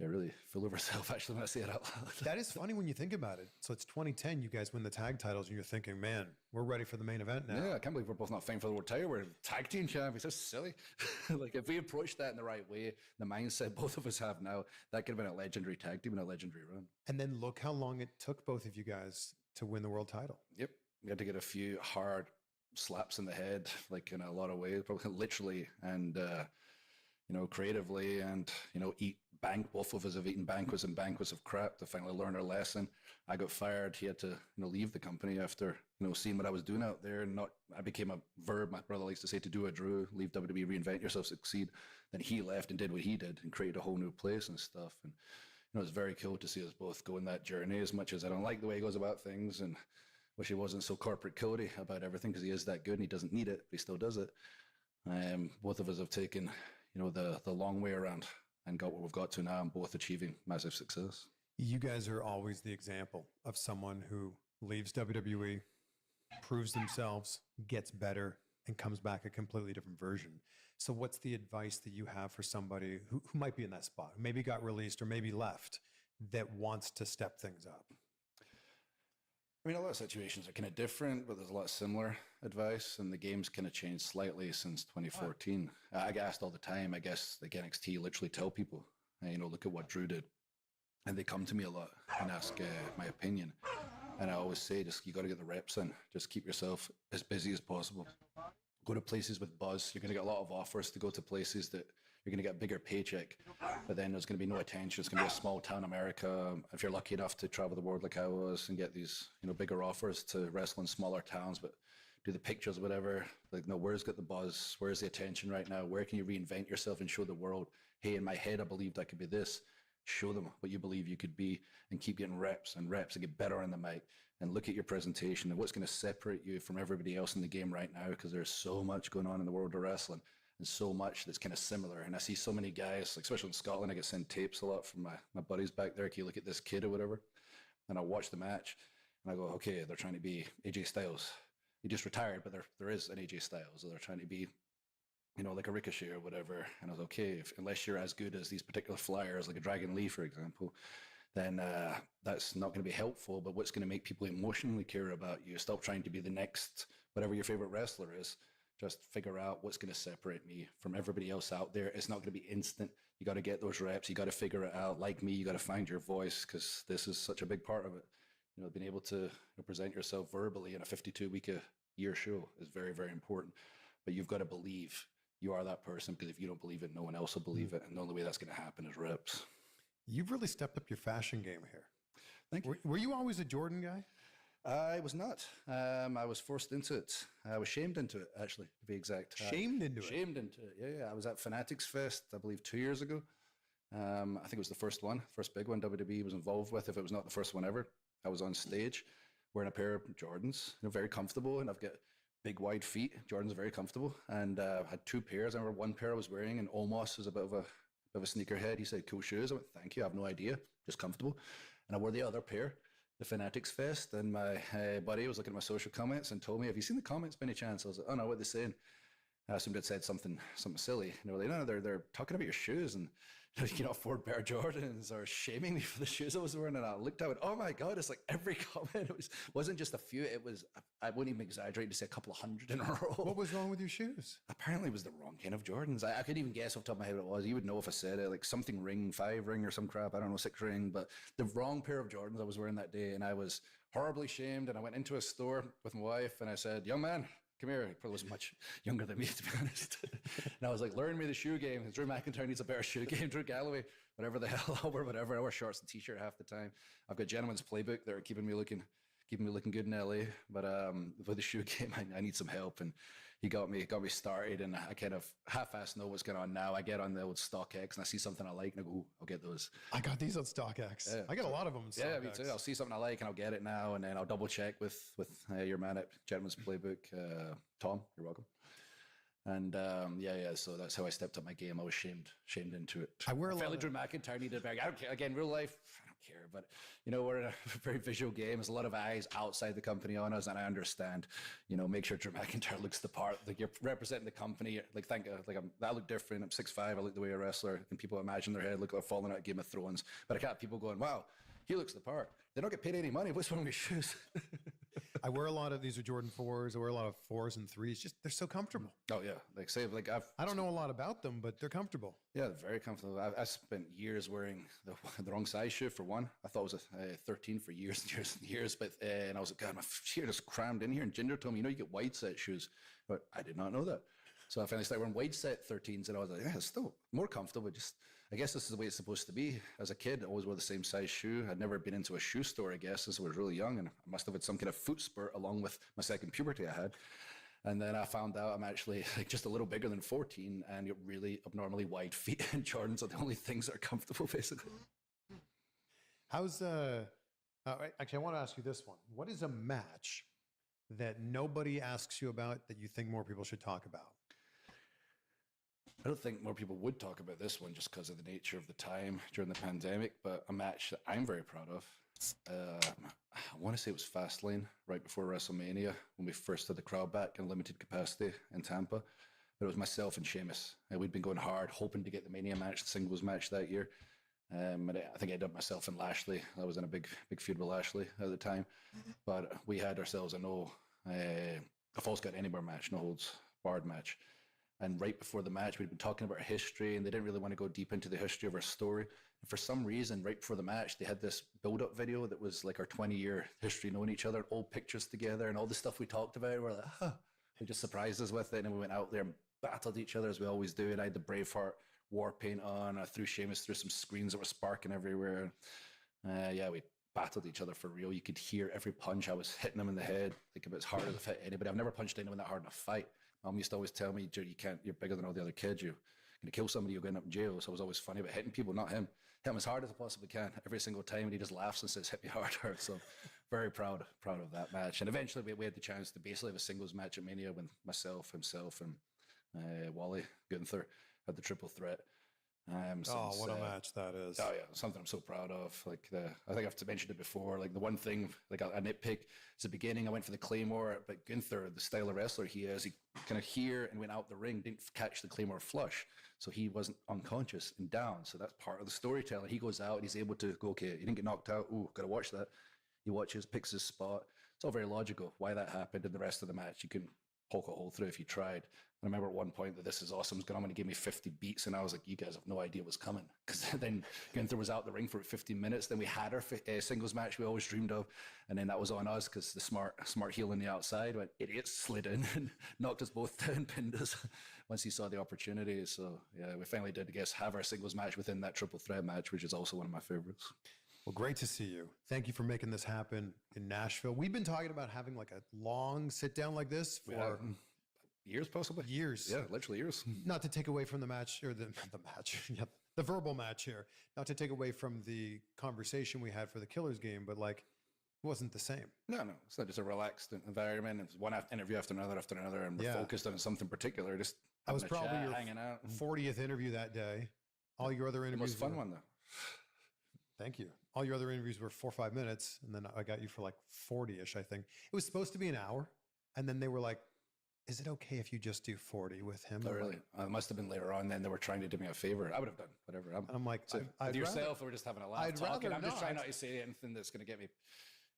We're really full of ourselves, actually, when I say it out loud. That is funny when you think about it. So it's 2010, you guys win the tag titles, and you're thinking, man, we're ready for the main event now. Yeah, I can't believe we're both not fighting for the world title. We're tag team champions. That's silly. Like, if we approached that in the right way, the mindset both of us have now, that could have been a legendary tag team and a legendary run. And then look how long it took both of you guys to win the world title. Yep. We had to get a few hard slaps in the head, like in a lot of ways, probably literally and, creatively, and, both of us have eaten banquets and banquets of crap to finally learn our lesson. I got fired. He had to, leave the company after, seeing what I was doing out there. I became a verb, my brother likes to say, to do a Drew, leave WWE, reinvent yourself, succeed. Then he left and did what he did and created a whole new place and stuff. And, it's very cool to see us both go in that journey, as much as I don't like the way he goes about things and wish he wasn't so corporate Cody about everything, because he is that good and he doesn't need it, but he still does it. Both of us have taken, the long way around and got what we've got to now, and both achieving massive success. You guys are always the example of someone who leaves WWE, proves themselves, gets better, and comes back a completely different version. So what's the advice that you have for somebody who might be in that spot, maybe got released or maybe left, that wants to step things up? I mean, a lot of situations are kind of different, but there's a lot of similar advice, and the game's kind of changed slightly since 2014. I get asked all the time, I guess, like NXT literally tell people, look at what Drew did. And they come to me a lot and ask my opinion. And I always say, you got to get the reps in. Just keep yourself as busy as possible. Go to places with buzz. You're going to get a lot of offers to go to places that you're going to get a bigger paycheck, but then there's going to be no attention. It's going to be a small town America. If you're lucky enough to travel the world like I was and get these, bigger offers to wrestle in smaller towns, but do the pictures, whatever, like, no, where's got the buzz? Where's the attention right now? Where can you reinvent yourself and show the world, hey, in my head, I believed I could be this. Show them what you believe you could be, and keep getting reps and reps and get better on the mic, and look at your presentation and what's going to separate you from everybody else in the game right now, because there's so much going on in the world of wrestling and so much that's kind of similar. And I see so many guys, like, especially in Scotland, I get sent tapes a lot from my buddies back there. Can you look at this kid or whatever? And I watch the match and I go, okay, they're trying to be AJ Styles. He just retired, but there is an AJ Styles. So they're trying to be, like a Ricochet or whatever. And I was okay, unless you're as good as these particular flyers, like a Dragon Lee, for example, then that's not going to be helpful. But what's going to make people emotionally care about you? Stop trying to be the next, whatever your favorite wrestler is. Just figure out what's going to separate me from everybody else out there. It's not going to be instant. You got to get those reps. You got to figure it out. Like me, you got to find your voice, because this is such a big part of it. Being able to present yourself verbally in a 52-week-a-year show is very, very important. But you've got to believe you are that person, because if you don't believe it, no one else will believe it. And the only way that's going to happen is reps. You've really stepped up your fashion game here. Thank you. Were you always a Jordan guy? I was not. I was forced into it. I was shamed into it, actually, to be exact. Shamed into it? Shamed into it, yeah. I was at Fanatics Fest, I believe, 2 years ago. I think it was the first big one WWE was involved with, if it was not the first one ever. I was on stage wearing a pair of Jordans, very comfortable, and I've got big, wide feet. Jordans are very comfortable, and I had two pairs. I remember one pair I was wearing, and Omos was a bit of a sneakerhead. He said, cool shoes. I went, thank you, I have no idea, just comfortable. And I wore the other pair, the Fanatics Fest, and my buddy was looking at my social comments and told me, have you seen the comments by any chance? I was like, oh no, what are they saying? I assumed it said something silly. And they were like, no, they're talking about your shoes, and you cannot afford better Jordans, or shaming me for the shoes I was wearing. And I looked at it, oh my God, it's like every comment. It wasn't just a few, it was, I wouldn't even exaggerate to say a couple of hundred in a row. What was wrong with your shoes? Apparently it was the wrong kind of Jordans. I couldn't even guess off the top of my head what it was. You would know if I said it, like something ring, 5 ring or some crap, I don't know, 6 ring, but the wrong pair of Jordans I was wearing that day, and I was horribly shamed. And I went into a store with my wife and I said, young man, come here. He probably wasn't much younger than me, to be honest. And I was like, learn me the shoe game. Drew McIntyre needs a better shoe game. Drew Galloway, whatever the hell, I'll wear whatever. I wear shorts and t-shirt half the time. I've got Gentleman's Playbook that are keeping me looking keeping me looking good in LA. But with the shoe game, I need some help, and he got me started, and I kind of half-assed know what's going on now. I get on the old StockX and I see something I like, and I go, "Ooh, I'll get those." I got these on StockX. Yeah. I got a lot of them. On StockX. Yeah, me too. I'll see something I like and I'll get it now, and then I'll double check with your man at Gentleman's Playbook, Tom. You're welcome. And so that's how I stepped up my game. I was shamed into it. I wear a felt lot like Drew McIntyre needed a bag. I don't care. Again, real life, I don't care. But we're in a very visual game. There's a lot of eyes outside the company on us, and I understand. Make sure Drew McIntyre looks the part. Like, you're representing the company. Like, I look different. I'm 6'5". I look the way a wrestler, and people imagine their head look like they're falling out of Game of Thrones. But I got people going, "Wow, he looks the part." They don't get paid any money. What's wrong with your shoes? I wear a lot of these are Jordan 4s. I wear a lot of 4s and 3s. Just they're so comfortable. Oh yeah, I don't know a lot about them, but they're comfortable. Yeah, they're very comfortable. I spent years wearing the wrong size shoe for one. I thought it was a 13 for years and years and years. But and I was like, God, my feet just crammed in here. And Ginger told me, you get wide set shoes, but I did not know that. So I finally started wearing wide set 13s, and I was like, yeah, it's still more comfortable. Just I guess this is the way it's supposed to be. As a kid, I always wore the same size shoe. I'd never been into a shoe store, I guess, since I was really young, and I must have had some kind of foot spurt along with my second puberty I had. And then I found out I'm actually just a little bigger than 14, and you're really abnormally wide feet, and Jordans are the only things that are comfortable, basically. How's actually, I want to ask you this one. What is a match that nobody asks you about that you think more people should talk about? I don't think more people would talk about this one just because of the nature of the time during the pandemic, but a match that I'm very proud of. I want to say it was Fastlane right before WrestleMania when we first had the crowd back in limited capacity in Tampa. But it was myself and Sheamus. We'd been going hard, hoping to get the Mania match, the singles match that year. And I think I did myself and Lashley. I was in a big feud with Lashley at the time. But we had ourselves a Falls Count Anywhere match, no holds barred match. And right before the match, we'd been talking about our history, and they didn't really want to go deep into the history of our story. And for some reason, right before the match, they had this build-up video that was like our 20-year history knowing each other, old pictures together, and all the stuff we talked about. We're like, huh. They just surprised us with it, and then we went out there and battled each other as we always do. And I had the Braveheart war paint on. I threw Sheamus through some screens that were sparking everywhere. We battled each other for real. You could hear every punch. I was hitting him in the head. Like, it was harder to hit anybody. I've never punched anyone that hard in a fight. Mom used to always tell me, you're bigger than all the other kids. You're going to kill somebody, you're going up in jail. So I was always funny about hitting people, not him. Hit him as hard as I possibly can every single time. And he just laughs and says, hit me harder. So very proud of that match. And eventually we had the chance to basically have a singles match at Mania when myself, himself, and Wally Gunther had the triple threat. What a match that is. Oh yeah, something I'm so proud of. I think I've mentioned it before. Like, the one thing, like a nitpick, is the beginning I went for the Claymore, but Gunther, the style of wrestler he is, he kind of here and went out the ring, didn't catch the Claymore flush. So he wasn't unconscious and down. So that's part of the storytelling. He goes out and he's able to go, okay, he didn't get knocked out. Ooh, gotta watch that. He watches, picks his spot. It's all very logical why that happened. And the rest of the match, you can poke a hole through if you tried. I remember at one point that This Is Awesome was going to give me 50 beats, and I was like, you guys have no idea what's coming. Because then Gunther was out the ring for 15 minutes. Then we had our singles match we always dreamed of, and then that was on us because the smart heel on the outside went, idiots, slid in and knocked us both down, pinned us once he saw the opportunity. So yeah, we finally did, I guess, have our singles match within that triple threat match, which is also one of my favorites. Well, great to see you. Thank you for making this happen in Nashville. We've been talking about having like a long sit down like this for years, possibly. Years. Yeah, literally years. Not to take away from the match, or the match, yeah, the verbal match here. Not to take away from the conversation we had for the Killers game, but like, it wasn't the same. No, it's not just a relaxed environment. It's one interview after another, and we're focused on something particular. Just I was probably your hanging out. 40th interview that day. All your other interviews. The most fun one, though. Thank you. All your other interviews were 4 or 5 minutes, and then I got you for like 40-ish, I think. It was supposed to be an hour, and then they were like, is it okay if you just do 40 with him? Oh, really? It must have been later on then. They were trying to do me a favor. I would have done whatever. I'm like, with yourself, we're just having a laugh talking. I'm just trying not to say anything that's going to get me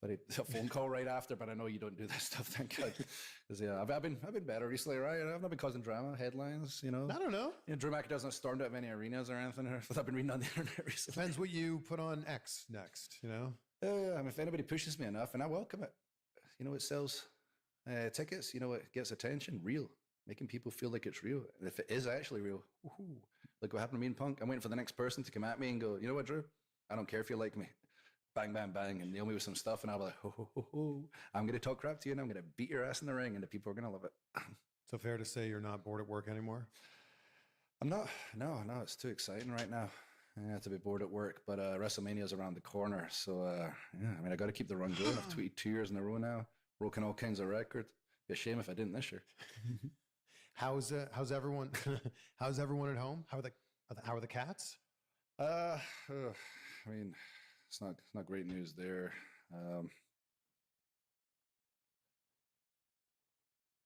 a phone call right after, but I know you don't do that stuff, thank God. Because I've been better recently, right? I've not been causing drama, headlines, I don't know. Drew McIntyre doesn't stormed out many arenas or anything. I've been reading on the internet recently. Depends what you put on X next, if anybody pushes me enough, and I welcome it. It sells tickets. It gets attention. Real, making people feel like it's real. And if it is actually real, look what happened to me and Punk. I'm waiting for the next person to come at me and go, you know what, Drew? I don't care if you like me. bang, bang, bang, and nail me with some stuff, and I'll be like, ho, ho, ho, ho. I'm gonna talk crap to you, and I'm gonna beat your ass in the ring, and the people are gonna love it. So fair to say you're not bored at work anymore? I'm not. No, it's too exciting right now. Yeah, to be bored at work, but WrestleMania's around the corner, so yeah. I mean, I got to keep the run going. I've tweeted 2 years in a row now, broken all kinds of records. Be a shame if I didn't this year. How's everyone? How's everyone at home? How are the cats? I mean, it's not great news there.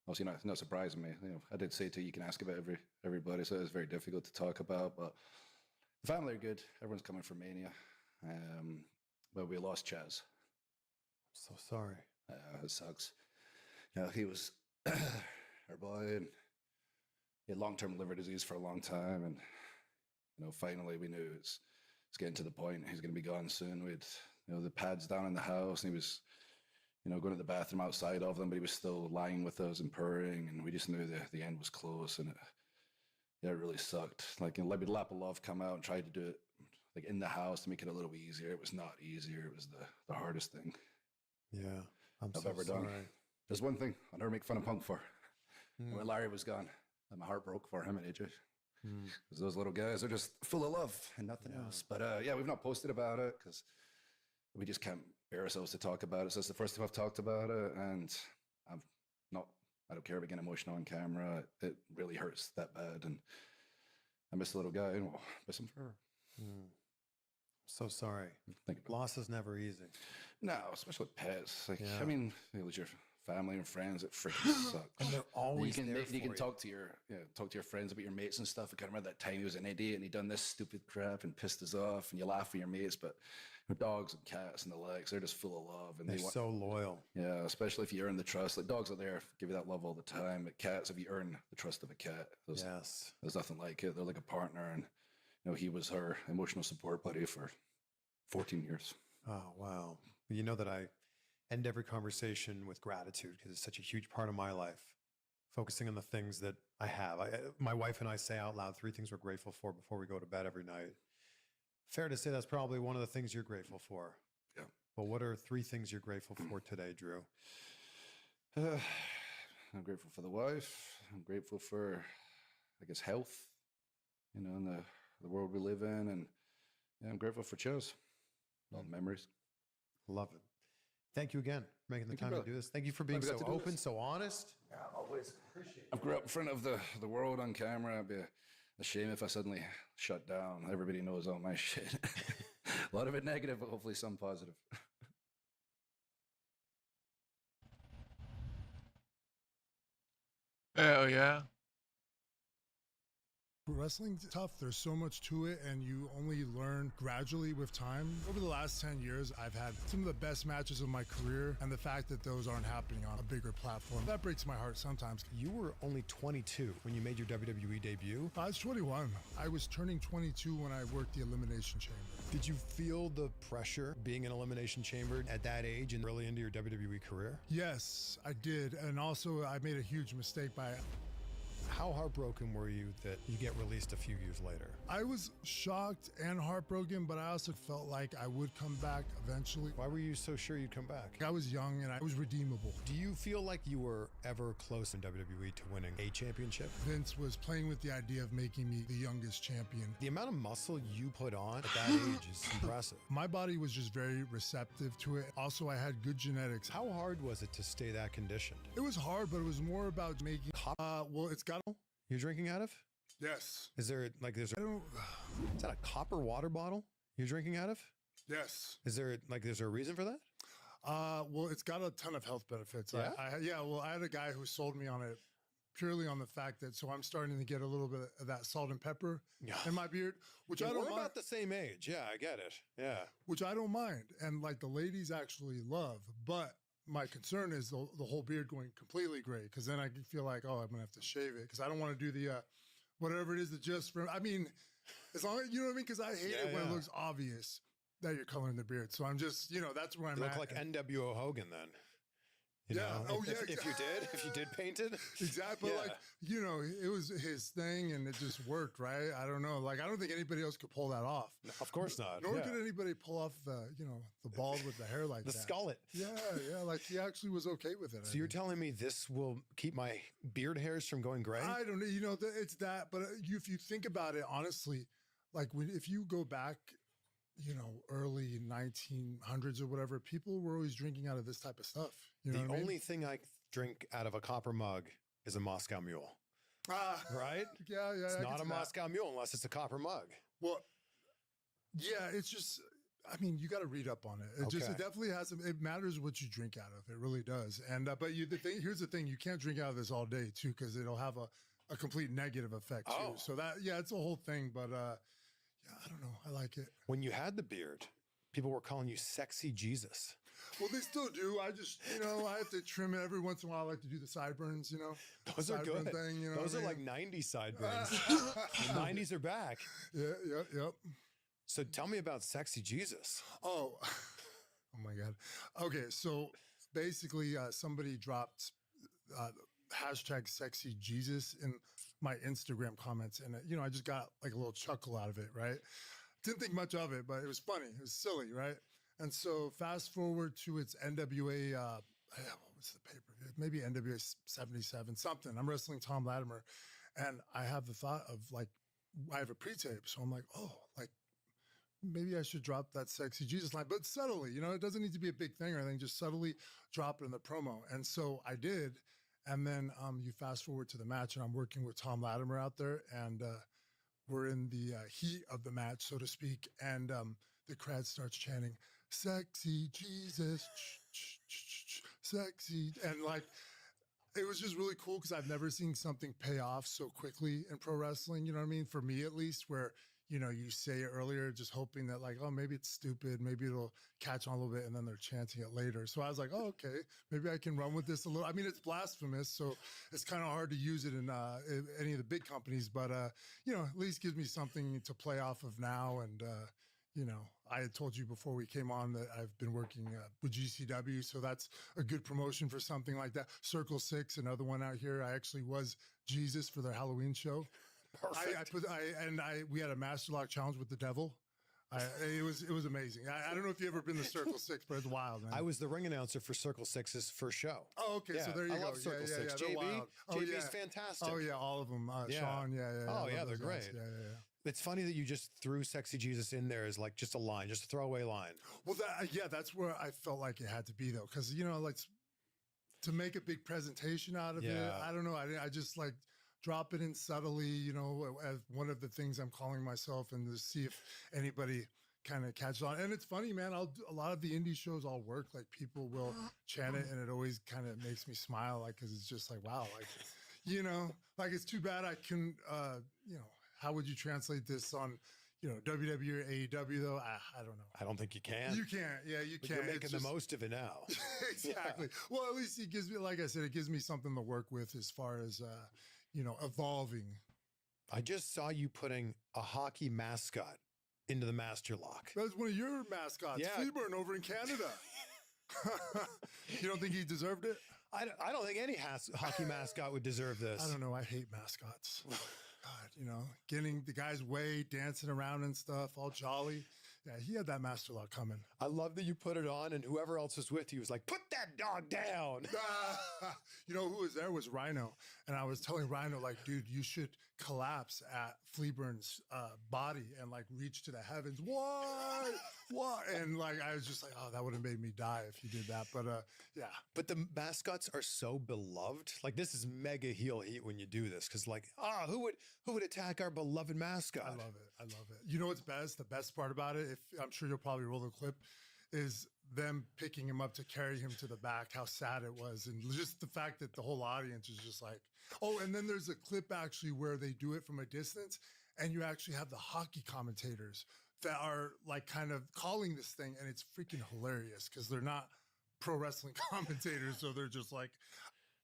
Obviously, not surprising me. You know, I did say to you can ask about everybody, so it's very difficult to talk about. But the family are good. Everyone's coming from Mania. But we lost Chaz. I'm so sorry. It sucks. You know, he was our boy, and he had long-term liver disease for a long time, and you know, finally we knew it's getting to the point he's going to be gone soon. We had, you know, the pads down in the house, and he was, you know, going to the bathroom outside of them, but he was still lying with us and purring, and we just knew the end was close, and it really sucked. Like, you know, we'd lap of love come out and tried to do it like in the house to make it a little easier. It was not easier. It was the hardest thing. Yeah, I've ever done. There's one thing I'll never make fun of Punk for. When Larry was gone, and my heart broke for him and AJ. Because those little guys are just full of love and nothing else. But yeah, we've not posted about it because we just can't bear ourselves to talk about it. So it's the first time I've talked about it, and I don't care about getting emotional on camera. It really hurts that bad, and I miss the little guy, and we'll miss him forever. So sorry. Loss is never easy. No, especially with pets. Like, Yeah. I mean, you lose your family and friends. It freaking sucks. And they're always you can, there you can for talk to your friends about your mates and stuff. I can remember that time he was an idiot and he done this stupid crap and pissed us off, and you laugh with your mates. But with dogs and cats and the likes, they're just full of love, and They're so loyal. Yeah, especially if you earn the trust. Like, dogs are there, give you that love all the time. But cats, if you earn the trust of a cat, there's nothing like it. They're like a partner, and you know, he was her emotional support buddy for 14 years. Oh, wow. You know that I end every conversation with gratitude because it's such a huge part of my life, focusing on the things that I have. My wife and I say out loud 3 things we're grateful for before we go to bed every night. Fair to say that's probably one of the things you're grateful for. Yeah. But what are 3 things you're grateful for today, Drew? I'm grateful for the wife. I'm grateful for, I guess, health, you know, in the world we live in. And yeah, I'm grateful for Chaz. All the memories. Love it. Thank you again for making the time to do this. Thank you for being so open, so honest. Yeah, always. Appreciate it. I grew up in front of the world on camera. It'd be a shame if I suddenly shut down. Everybody knows all my shit. A lot of it negative, but hopefully some positive. Hell yeah. Wrestling's tough. There's so much to it, and you only learn gradually with time. Over the last 10 years, I've had some of the best matches of my career, and the fact that those aren't happening on a bigger platform, that breaks my heart sometimes. You were only 22 when you made your WWE debut. I was 21. I was turning 22 when I worked the Elimination Chamber. Did you feel the pressure being in Elimination Chamber at that age and early into your WWE career? Yes, I did. And also, I made a huge mistake by... How heartbroken were you that you get released a few years later? I was shocked and heartbroken, but I also felt like I would come back eventually. Why were you so sure you'd come back? I was young and I was redeemable. Do you feel like you were ever close in WWE to winning a championship? Vince was playing with the idea of making me the youngest champion. The amount of muscle you put on at that age is impressive. My body was just very receptive to it. Also, I had good genetics. How hard was it to stay that conditioned? It was hard, but it was more about making... well, it's got... You're drinking out of? Yes. Is there is that a copper water bottle you're drinking out of? Yes. Is there a reason for that? Well, it's got a ton of health benefits. Yeah? Well, I had a guy who sold me on it purely on the fact that, so I'm starting to get a little bit of that salt and pepper in my beard, which I don't mind. We're about the same age. Yeah, I get it. Yeah. Which I don't mind. And like the ladies actually love, but my concern is the whole beard going completely gray, because then I feel like, oh, I'm going to have to shave it, because I don't want to do the, whatever it is that just, I mean, as long as, you know what I mean? Because I hate it when it looks obvious that you're coloring the beard. So I'm just, you know, that's where I'm You at. look like NWO Hogan then. You Yeah. know? Oh, yeah, If you did paint it. Exactly. But Yeah. like, you know, it was his thing and it just worked, right? I don't know. Like, I don't think anybody else could pull that off. Of course not. Nor yeah. could anybody pull off the, you know, the bald with the hair like The that. skullet. Yeah, yeah. Like he actually was okay with it. So you're telling me this will keep my beard hairs from going gray? I don't know. You know, it's that. But if you think about it, honestly, like if you go back, you know, early 1900s or whatever, people were always drinking out of this type of stuff. You know The what I mean? only thing I drink out of a copper mug is a Moscow Mule. Right? Yeah, yeah. It's I can not see a that. Moscow Mule unless it's a copper mug. Well, yeah, it's just, I mean, you got to read up on it. It just, it Okay. definitely has some, it matters what you drink out of. It really does. And, but here's the thing, you can't drink out of this all day too, because it'll have a complete negative effect too. Oh. So that, yeah, it's a whole thing, but, yeah, I don't know. I like it. When you had the beard, people were calling you Sexy Jesus. Well, they still do. I just, you know, I have to trim it every once in a while. I like to do the sideburns, you know. Those are sideburn good. Thing, you know Those what are I like mean? 90s sideburns. The 90s are back. Yeah, yep. So tell me about Sexy Jesus. Oh, oh my God. Okay, so basically, somebody dropped hashtag sexy Jesus in my Instagram comments, and you know, I just got like a little chuckle out of it, right? Didn't think much of it, but it was funny. It was silly, right? And so fast forward to its NWA. What was the pay-per-view? Maybe NWA 77, something. I'm wrestling Tom Latimer, and I have the thought of like, I have a pre-tape, so I'm like, oh, like. Maybe I should drop that sexy Jesus line, but subtly, you know, it doesn't need to be a big thing or anything, just subtly drop it in the promo. And so I did. And then you fast forward to the match and I'm working with Tom Latimer out there and we're in the heat of the match, so to speak. And the crowd starts chanting, sexy Jesus, sexy. And like, it was just really cool because I've never seen something pay off so quickly in pro wrestling. You know what I mean? For me, at least, where, you know, you say it earlier, just hoping that like, oh, maybe it's stupid. Maybe it'll catch on a little bit. And then they're chanting it later. So I was like, oh, okay, maybe I can run with this a little. I mean, it's blasphemous. So it's kind of hard to use it in any of the big companies. But, you know, at least gives me something to play off of now. And, you know, I had told you before we came on that I've been working with GCW. So that's a good promotion for something like that. Circle 6, another one out here. I actually was Jesus for their Halloween show. Perfect. We had a master lock challenge with the devil. It was amazing. I don't know if you've ever been to Circle 6, but it's wild, man. I was the ring announcer for Circle 6's first show. Oh, okay. Yeah, So there you go. I love Circle 6. they're JB, wild. Oh, JB's yeah. fantastic. Oh, yeah, all of them. Yeah. Sean, yeah. Oh, I love yeah, they're those guys. great. Yeah. It's funny that you just threw Sexy Jesus in there as like just a line, just a throwaway line. Well, that's where I felt like it had to be, though. Because, you know, like to make a big presentation out of it, I don't know. I just like drop it in subtly, you know, as one of the things I'm calling myself and to see if anybody kind of catches on. And it's funny, man, a lot of the indie shows all work. Like people will chant it and it always kind of makes me smile. Like, cause it's just like, wow, like, you know, like it's too bad I can, you know, how would you translate this on, you know, WWE or AEW though? I don't know. I don't think you can. You can't. Yeah, you But can't. you're making the most of it now. Exactly. Well, at least it gives me, like I said, it gives me something to work with as far as, you know, evolving. I just saw you putting a hockey mascot into the master lock. That was one of your mascots, Yeah. Fleaburn over in Canada. You don't think he deserved it? I don't think any hockey mascot would deserve this. I don't know. I hate mascots. God, you know, getting the guy's way, dancing around and stuff, all jolly. Yeah, he had that master lock coming. I love that you put it on and whoever else was with you was like, put that dog down. You know who was there was Rhino. And I was telling Rhino, like, dude, you should collapse at Fleaburn's body and like reach to the heavens. What? What? And like, I was just like, oh, that would have made me die if you did that. But yeah. But the mascots are so beloved. Like this is mega heel heat when you do this. Cause like, who would attack our beloved mascot? I love it. I love it. You know what's best? The best part about it, if I'm sure you'll probably roll the clip, is them picking him up to carry him to the back, how sad it was. And just the fact that the whole audience is just like, oh, and then there's a clip actually where they do it from a distance and you actually have the hockey commentators that are like kind of calling this thing. And it's freaking hilarious because they're not pro wrestling commentators. So they're just like,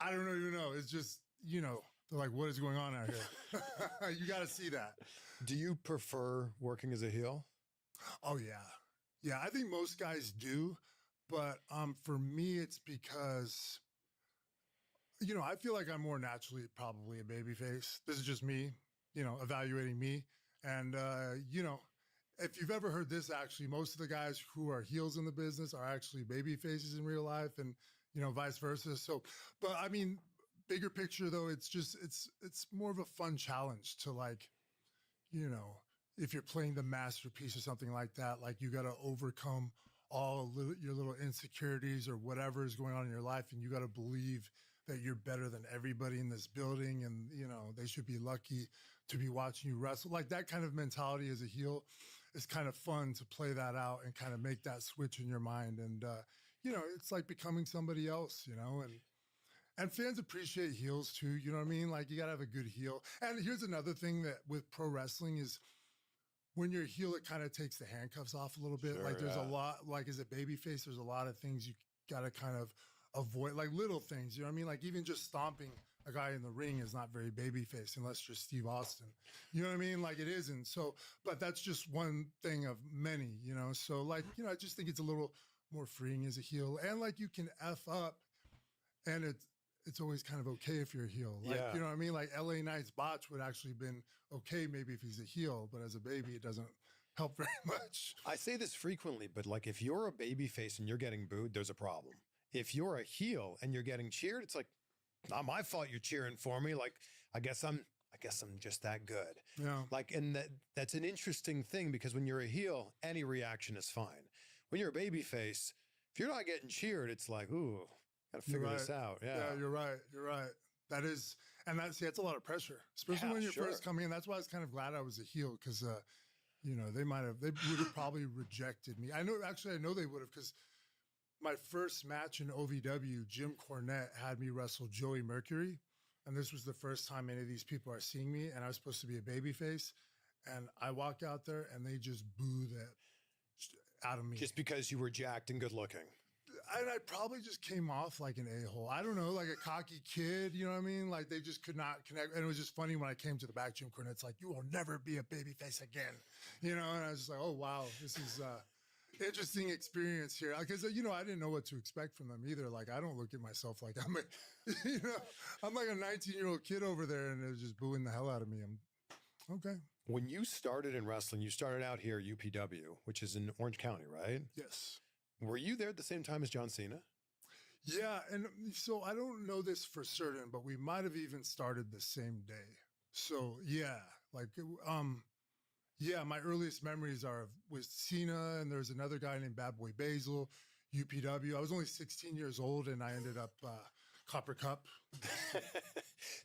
I don't even know. It's just, you know, they're like, what is going on out here? You got to see that. Do you prefer working as a heel? Oh, yeah. Yeah, I think most guys do. But for me, it's because You know, I feel like I'm more naturally probably a baby face. This is just me, you know, evaluating me. And, you know, if you've ever heard this, actually, most of the guys who are heels in the business are actually baby faces in real life and, you know, vice versa. So, but I mean, bigger picture though, it's just, it's more of a fun challenge to like, you know, if you're playing the masterpiece or something like that, like you got to overcome all your little insecurities or whatever is going on in your life. And you got to believe that you're better than everybody in this building. And, you know, they should be lucky to be watching you wrestle. Like that kind of mentality as a heel is kind of fun to play that out and kind of make that switch in your mind. And, you know, it's like becoming somebody else, you know, and fans appreciate heels too. You know what I mean? Like you got to have a good heel. And here's another thing that with pro wrestling is when you're a heel, it kind of takes the handcuffs off a little bit. Sure, like there's a yeah. lot, like as a baby face, there's a lot of things you got to kind of avoid, like little things, you know what I mean? Like even just stomping a guy in the ring is not very baby face unless you're Steve Austin. You know what I mean? Like it isn't. So, but that's just one thing of many, you know? So like, you know, I just think it's a little more freeing as a heel. And like you can F up and it's always kind of okay if you're a heel. Like, Yeah. you know what I mean? Like LA Knight's botch would actually been okay maybe if he's a heel, but as a baby, it doesn't help very much. I say this frequently, but like if you're a baby face and you're getting booed, there's a problem. If you're a heel and you're getting cheered, it's like, not my fault you're cheering for me. Like, I guess I'm just that good. Yeah. Like, and that's an interesting thing because when you're a heel, any reaction is fine. When you're a baby face, if you're not getting cheered, it's like, ooh, gotta figure this out. Yeah. You're right. You're right. That is, and that's a lot of pressure, especially Yeah, when you're sure. first coming in. That's why I was kind of glad I was a heel because, you know, they would have probably rejected me. I know they would have because my first match in OVW, Jim Cornette had me wrestle Joey Mercury. And this was the first time any of these people are seeing me. And I was supposed to be a babyface. And I walk out there and they just boo that out of me. Just because you were jacked and good looking. And I probably just came off like an a-hole. I don't know, like a cocky kid, you know what I mean? Like they just could not connect. And it was just funny when I came to the back, Jim Cornette's like, you will never be a babyface again. You know, and I was just like, oh, wow, this is interesting experience here. Because, you know, I didn't know what to expect from them either. Like, I don't look at myself like I'm you know, I'm like a 19-year-old kid over there and they're just booing the hell out of me. I'm okay. When you started in wrestling, you started out here, UPW, which is in Orange County, right? Yes. Were you there at the same time as John Cena? Yeah, and so I don't know this for certain, but we might have even started the same day. So yeah, like yeah, my earliest memories are with Cena, and there's another guy named Bad Boy Basil, UPW. I was only 16 years old, and I ended up Copper Cup.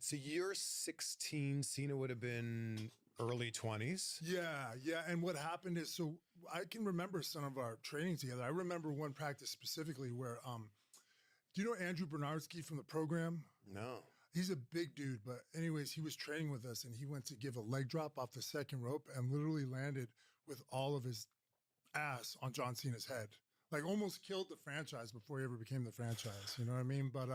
So you're 16. Cena would have been early 20s. Yeah, yeah. And what happened is, so I can remember some of our training together. I remember one practice specifically where, do you know Andrew Bernardsky from the program? No. He's a big dude, but anyways, he was training with us and he went to give a leg drop off the second rope and literally landed with all of his ass on John Cena's head. Like almost killed the franchise before he ever became the franchise. You know what I mean? But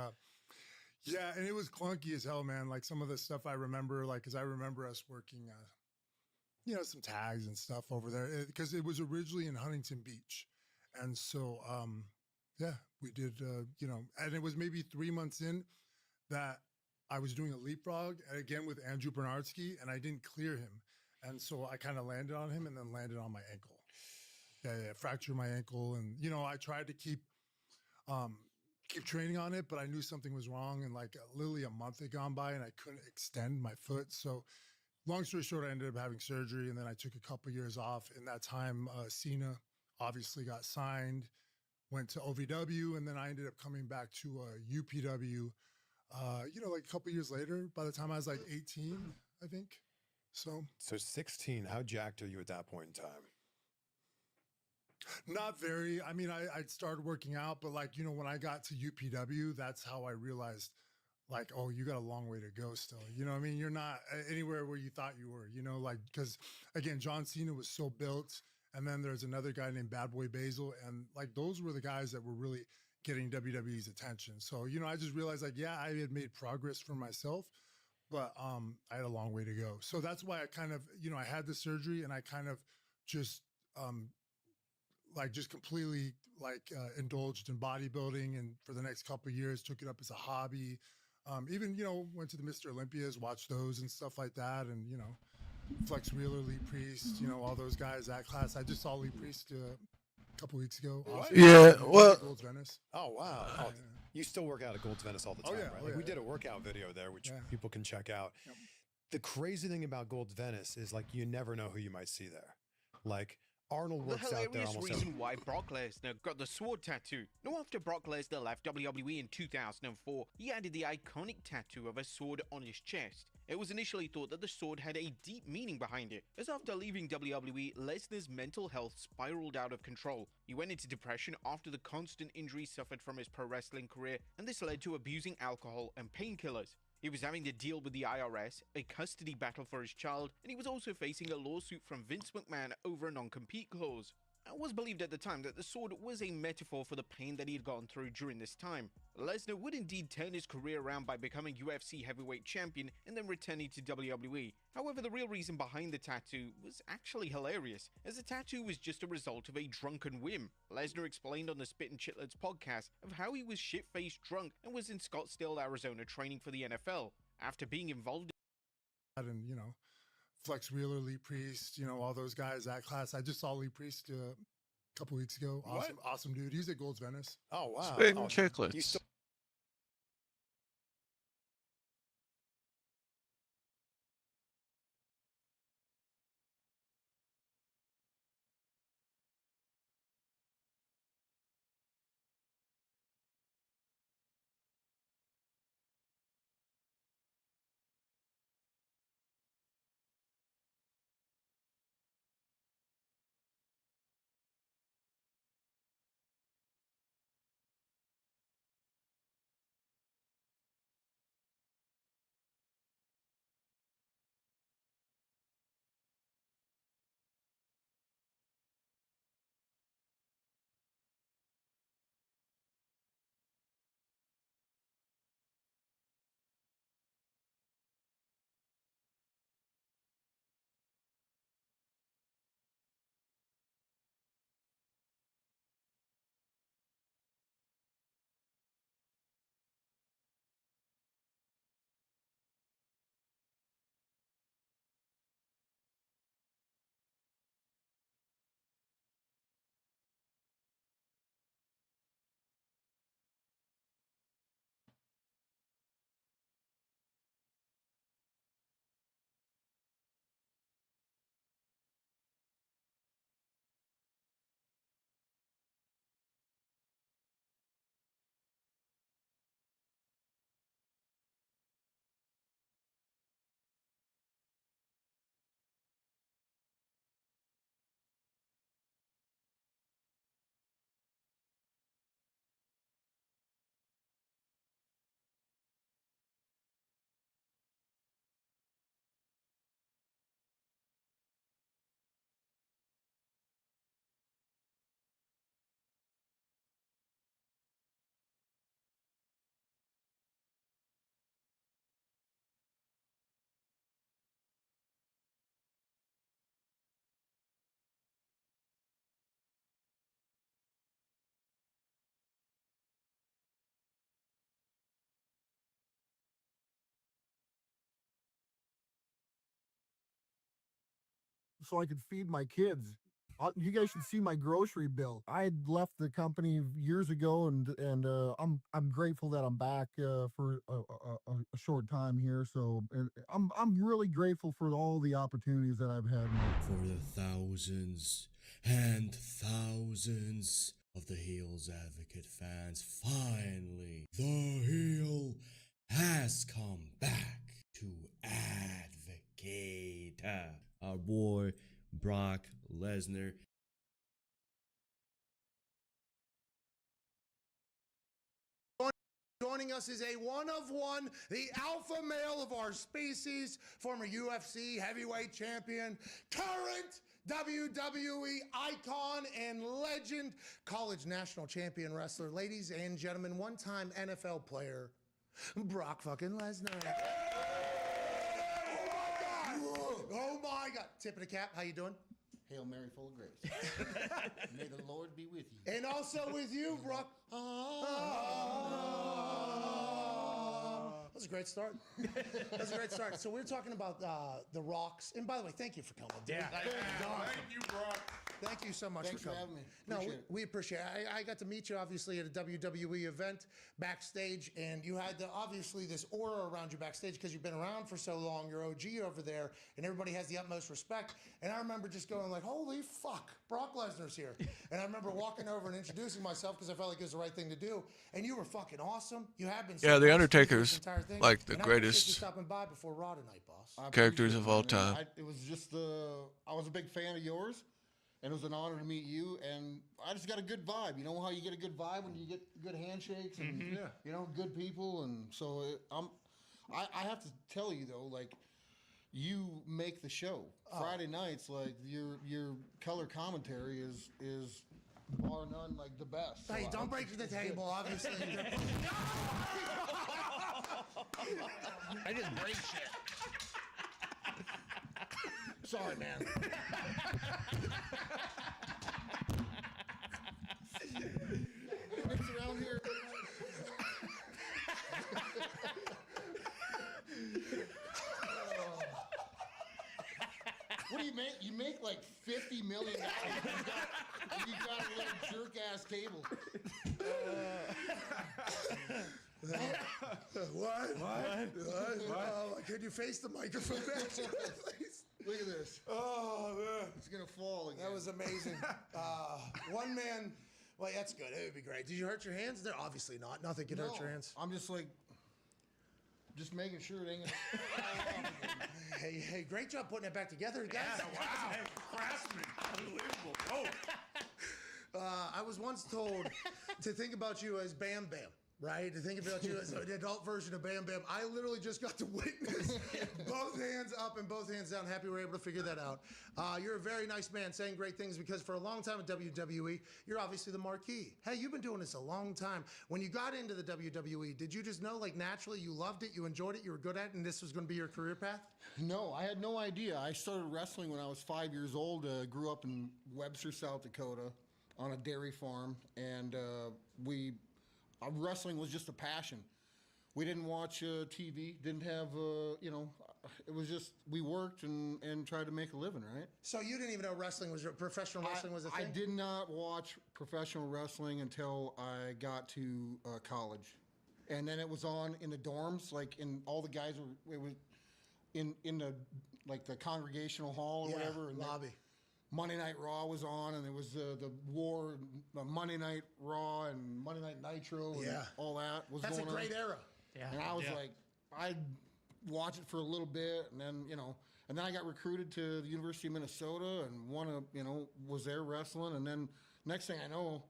yeah, and it was clunky as hell, man. Like some of the stuff I remember, like, cause I remember us working, you know, some tags and stuff over there because it was originally in Huntington Beach. And so, yeah, we did, you know, and it was maybe 3 months in that I was doing a leapfrog and again with Andrew Bernardsky and I didn't clear him. And so I kind of landed on him and then landed on my ankle. Yeah, fractured my ankle. And, you know, I tried to keep training on it, but I knew something was wrong. And like literally a month had gone by and I couldn't extend my foot. So long story short, I ended up having surgery and then I took a couple years off. In that time, Cena obviously got signed, went to OVW, and then I ended up coming back to UPW, you know, like a couple years later, by the time I was like 18, I think. So 16, how jacked are you at that point in time? Not very. I mean, I'd started working out, but like, you know, when I got to UPW, that's how I realized like, oh, you got a long way to go still. You know what I mean? You're not anywhere where you thought you were, you know, like, because again, John Cena was so built. And then there's another guy named Bad Boy Basil. And like, those were the guys that were really getting WWE's attention. So, you know, I just realized like, yeah, I had made progress for myself, but I had a long way to go. So that's why I kind of, you know, I had the surgery and I kind of just, like just completely like indulged in bodybuilding and for the next couple of years took it up as a hobby. Even, went to the Mr. Olympias, watched those and stuff like that. And, Flex Wheeler, Lee Priest, all those guys, that class. I just saw Lee Priest a couple weeks ago. Awesome. Yeah, well. Gold's Venice. Oh, wow. Oh, you still work out at Gold's Venice all the time, right? Like, we did a workout video there, which people can check out. Yep. The crazy thing about Gold's Venice is, like, you never know who you might see there. Like, Arnold works out there almost reason why Brock Lesnar got the sword tattoo. Now, after Brock Lesnar left WWE in 2004, he added the iconic tattoo of a sword on his chest. It was initially thought that the sword had a deep meaning behind it, as after leaving WWE, Lesnar's mental health spiraled out of control. He went into depression after the constant injuries suffered from his pro wrestling career, and this led to abusing alcohol and painkillers. He was having to deal with the IRS, a custody battle for his child, and he was also facing a lawsuit from Vince McMahon over a non-compete clause. It was believed at the time that the sword was a metaphor for the pain that he had gone through during this time. Lesnar would indeed turn his career around by becoming UFC heavyweight champion and then returning to WWE. However, the real reason behind the tattoo was actually hilarious, as the tattoo was just a result of a drunken whim. Lesnar explained on the Spittin' Chitlets podcast of how he was shit-faced drunk and was in Scottsdale, Arizona training for the NFL. After being involved and, Flex Wheeler, Lee Priest, all those guys, that class. I just saw Lee Priest a couple weeks ago. Awesome dude. He's at Gold's Venice. Oh, wow. Spittin' Chicklets. So I could feed my kids. You guys should see my grocery bill. I had left the company years ago, and I'm grateful that I'm back for a short time here. So I'm really grateful for all the opportunities that I've had. For the thousands and thousands of the Heels Advocate fans, finally, the heel has come back to advocate. Our boy Brock Lesnar. Joining us is a one of one, the alpha male of our species, former UFC heavyweight champion, current WWE icon and legend, college national champion wrestler, ladies and gentlemen, one-time NFL player, Brock fucking Lesnar. Oh my God. Tip of the cap. How you doing? Hail Mary, full of grace. May the Lord be with you. And also with you, Brock. was a great start. That was a great start. So we were talking about the Rocks. And by the way, thank you for coming. Dude. Yeah. Thank you, Brock. Thank you so much Thanks for coming. for having me. No, Appreciate it. we appreciate it. I got to meet you, obviously, at a WWE event backstage, and you had obviously this aura around you backstage because you've been around for so long. You're OG over there, and everybody has the utmost respect. And I remember just going like, holy fuck, Brock Lesnar's here. And I remember walking over and introducing myself because I felt like it was the right thing to do. And you were fucking awesome. You have been. Yeah, so The nice Undertaker's this entire thing. like the And I appreciate you greatest stopping by before Raw tonight, boss. I characters appreciate of it, all man. time. It was just I was a big fan of yours, and it was an honor to meet you. And I just got a good vibe. You know how you get a good vibe when you get good handshakes and you know good people. And so I have to tell you though, like you make the show Friday nights. Like your color commentary is bar none like the best. Hey, So don't break the table, obviously. I just break shit. Sorry, man. Mix around here. What do you make? You make like $50 million. You got a little jerk ass table. What? Can you face the microphone back to me, please? Look at this. Oh, man. It's gonna fall again. That was amazing. One man. Well, that's good. It would be great. Did you hurt your hands? They're obviously not. Nothing can hurt your hands. I'm just like, just making sure it ain't gonna. Hey, great job putting it back together, guys. Yeah, wow. Craftsman. Unbelievable. Oh. I was once told to think about you as Bam Bam. Right? To think about you as an adult version of Bam Bam. I literally just got to witness both hands up and both hands down. Happy we were able to figure that out. You're a very nice man saying great things because for a long time at WWE, you're obviously the marquee. Hey, you've been doing this a long time. When you got into the WWE, did you just know like naturally you loved it, you enjoyed it, you were good at it, and this was going to be your career path? No, I had no idea. I started wrestling when I was 5 years old. Grew up in Webster, South Dakota on a dairy farm, and wrestling was just a passion. We didn't watch TV, didn't have, it was just, we worked and tried to make a living, right? So you didn't even know professional wrestling was a thing? I did not watch professional wrestling until I got to college. And then it was on in the dorms, like in all the guys it was in the, like the congregational hall or whatever. And lobby. Monday Night Raw was on, and there was the war, Monday Night Raw and Monday Night Nitro, and all that was That's going on. That's a great era. Yeah. And I was like, I'd watch it for a little bit, and then, and then I got recruited to the University of Minnesota and was there wrestling, and then next thing I know,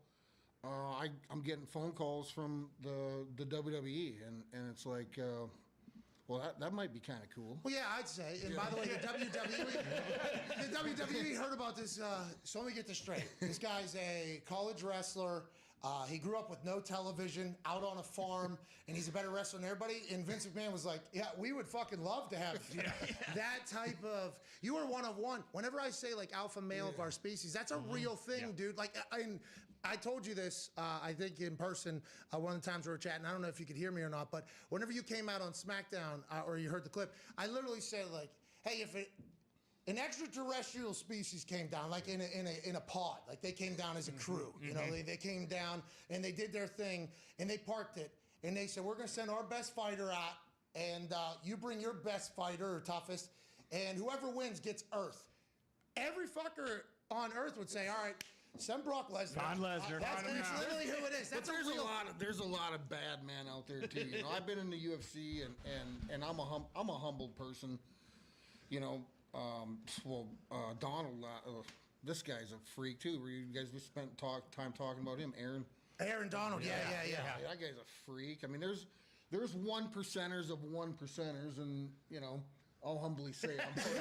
I'm getting phone calls from the WWE, and it's like, well, that might be kind of cool. Well, yeah, I'd say. And by the way, the WWE heard about this. So let me get this straight. This guy's a college wrestler. He grew up with no television, out on a farm, and he's a better wrestler than everybody. And Vince McMahon was like, yeah, we would fucking love to have that type of... You were one of one. Whenever I say, like, alpha male of our species, that's a real thing, dude. Like, I told you this, I think, in person one of the times we were chatting. I don't know if you could hear me or not, but whenever you came out on SmackDown or you heard the clip, I literally said, like, hey, if an extraterrestrial species came down, like in a pod, like they came down as a crew, you know, they came down and they did their thing and they parked it and they said, we're going to send our best fighter out and you bring your best fighter or toughest and whoever wins gets Earth. Every fucker on Earth would say, all right, send Brock Lesnar. Von Lesnar. That's literally who it is. That's there's a lot of bad men out there too. You know, I've been in the UFC and I'm a humble person. You know, Donald, this guy's a freak too. Where you guys just spent time talking about him, Aaron Donald. Yeah. That guy's a freak. I mean, there's 1%ers of 1%ers, and I'll humbly say I'm sorry.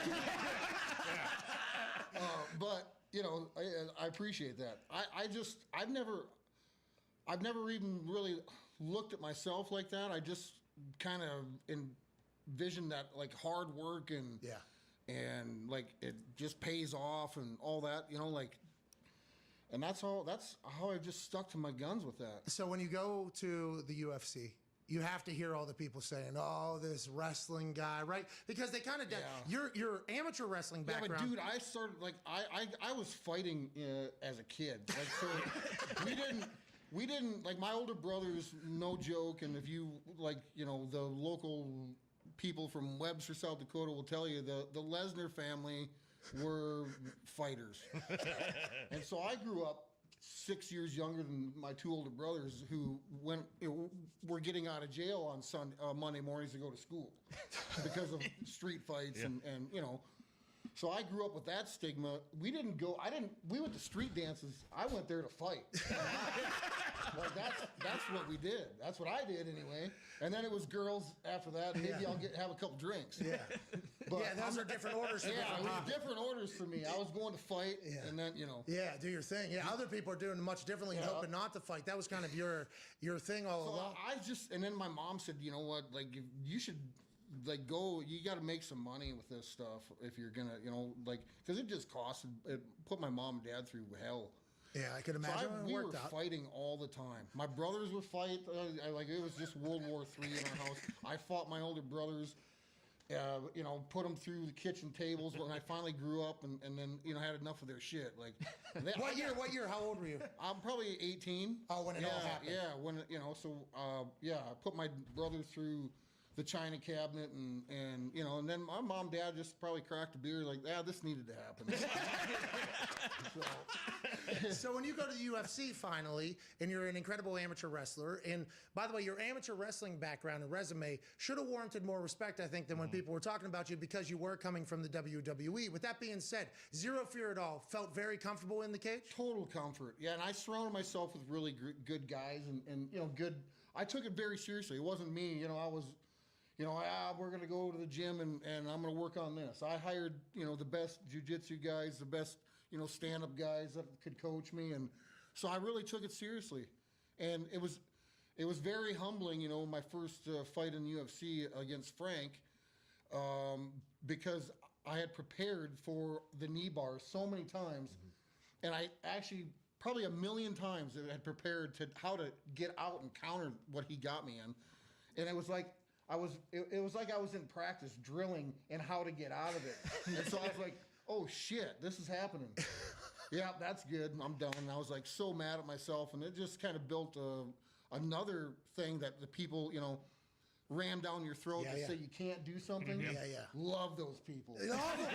But I appreciate that. I've never even really looked at myself like that. I just kind of envisioned that like hard work and like it just pays off and all that, and that's how I just stuck to my guns with that. So when you go to the UFC, you have to hear all the people saying, "Oh, this wrestling guy," right? Because they kind of your amateur wrestling background. Yeah, but dude, I started like I was fighting as a kid. Like so, we didn't like my older brothers. No joke, and if you like, you know, the local people from Webster, South Dakota will tell you the Lesnar family were fighters, and so I grew up 6 years younger than my two older brothers who were getting out of jail on Monday mornings to go to school because of street fights and you know. So I grew up with that stigma. We went to street dances. I went there to fight. Like that's what we did. That's what I did anyway. And then it was girls after that. Maybe I'll have a couple drinks. Yeah. But those are different orders. For different orders for me. I was going to fight, and then you know. Yeah, do your thing. Yeah, other people are doing much differently and hoping not to fight. That was kind of your thing all along. And then my mom said, you know what, like you should. Like you got to make some money with this stuff if you're gonna, you know, like because it just cost. It put my mom and dad through hell. Yeah, I could imagine. We were fighting all the time. My brothers would fight. Like it was just World War III in our house. I fought my older brothers. You know, put them through the kitchen tables when I finally grew up, and then you know had enough of their shit. Like, What year? How old were you? I'm probably 18. Oh, when it all happened. Yeah, when you know. So I put my brother through the china cabinet and you know, and then my mom and dad just probably cracked a beer like, this needed to happen. So when you go to the UFC finally, and you're an incredible amateur wrestler, and by the way, your amateur wrestling background and resume should have warranted more respect, I think, than when people were talking about you because you were coming from the WWE. With that being said, zero fear at all. Felt very comfortable in the cage? Total comfort. Yeah, and I surrounded myself with really good guys and you know, good. I took it very seriously. It wasn't me. You know, I was, you know, we're going to go to the gym and I'm going to work on this. I hired, you know, the best jiu-jitsu guys, the best, you know, stand-up guys that could coach me. And so I really took it seriously. And it was very humbling, you know, my first fight in the UFC against Frank, because I had prepared for the knee bar so many times. And I actually probably 1 million times had prepared to how to get out and counter what he got me in. And it was like, it was like I was in practice drilling and how to get out of it. And so I was like, oh shit, this is happening. Yeah, that's good. I'm done. And I was like so mad at myself. And it just kind of built another thing that the people, you know, ram down your throat to say you can't do something. Love those people. Love them.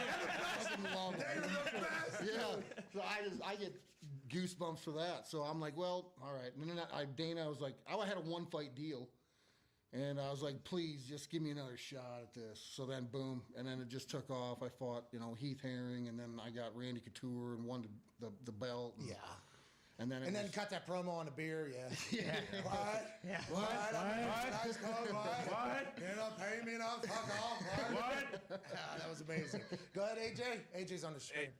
They're the best. Yeah. So I get goosebumps for that. So I'm like, well, all right. And then Dana was like, I had a 1-fight deal. And I was like, please, just give me another shot at this. So then, boom, and then it just took off. I fought, you know, Heath Herring, and then I got Randy Couture and won the belt. And, and then cut that promo on a beer. Yeah. What? Yeah. What? What? What? You're not paying me enough. Fuck off. What? That was amazing. Go ahead, AJ. AJ's on the screen. Hey,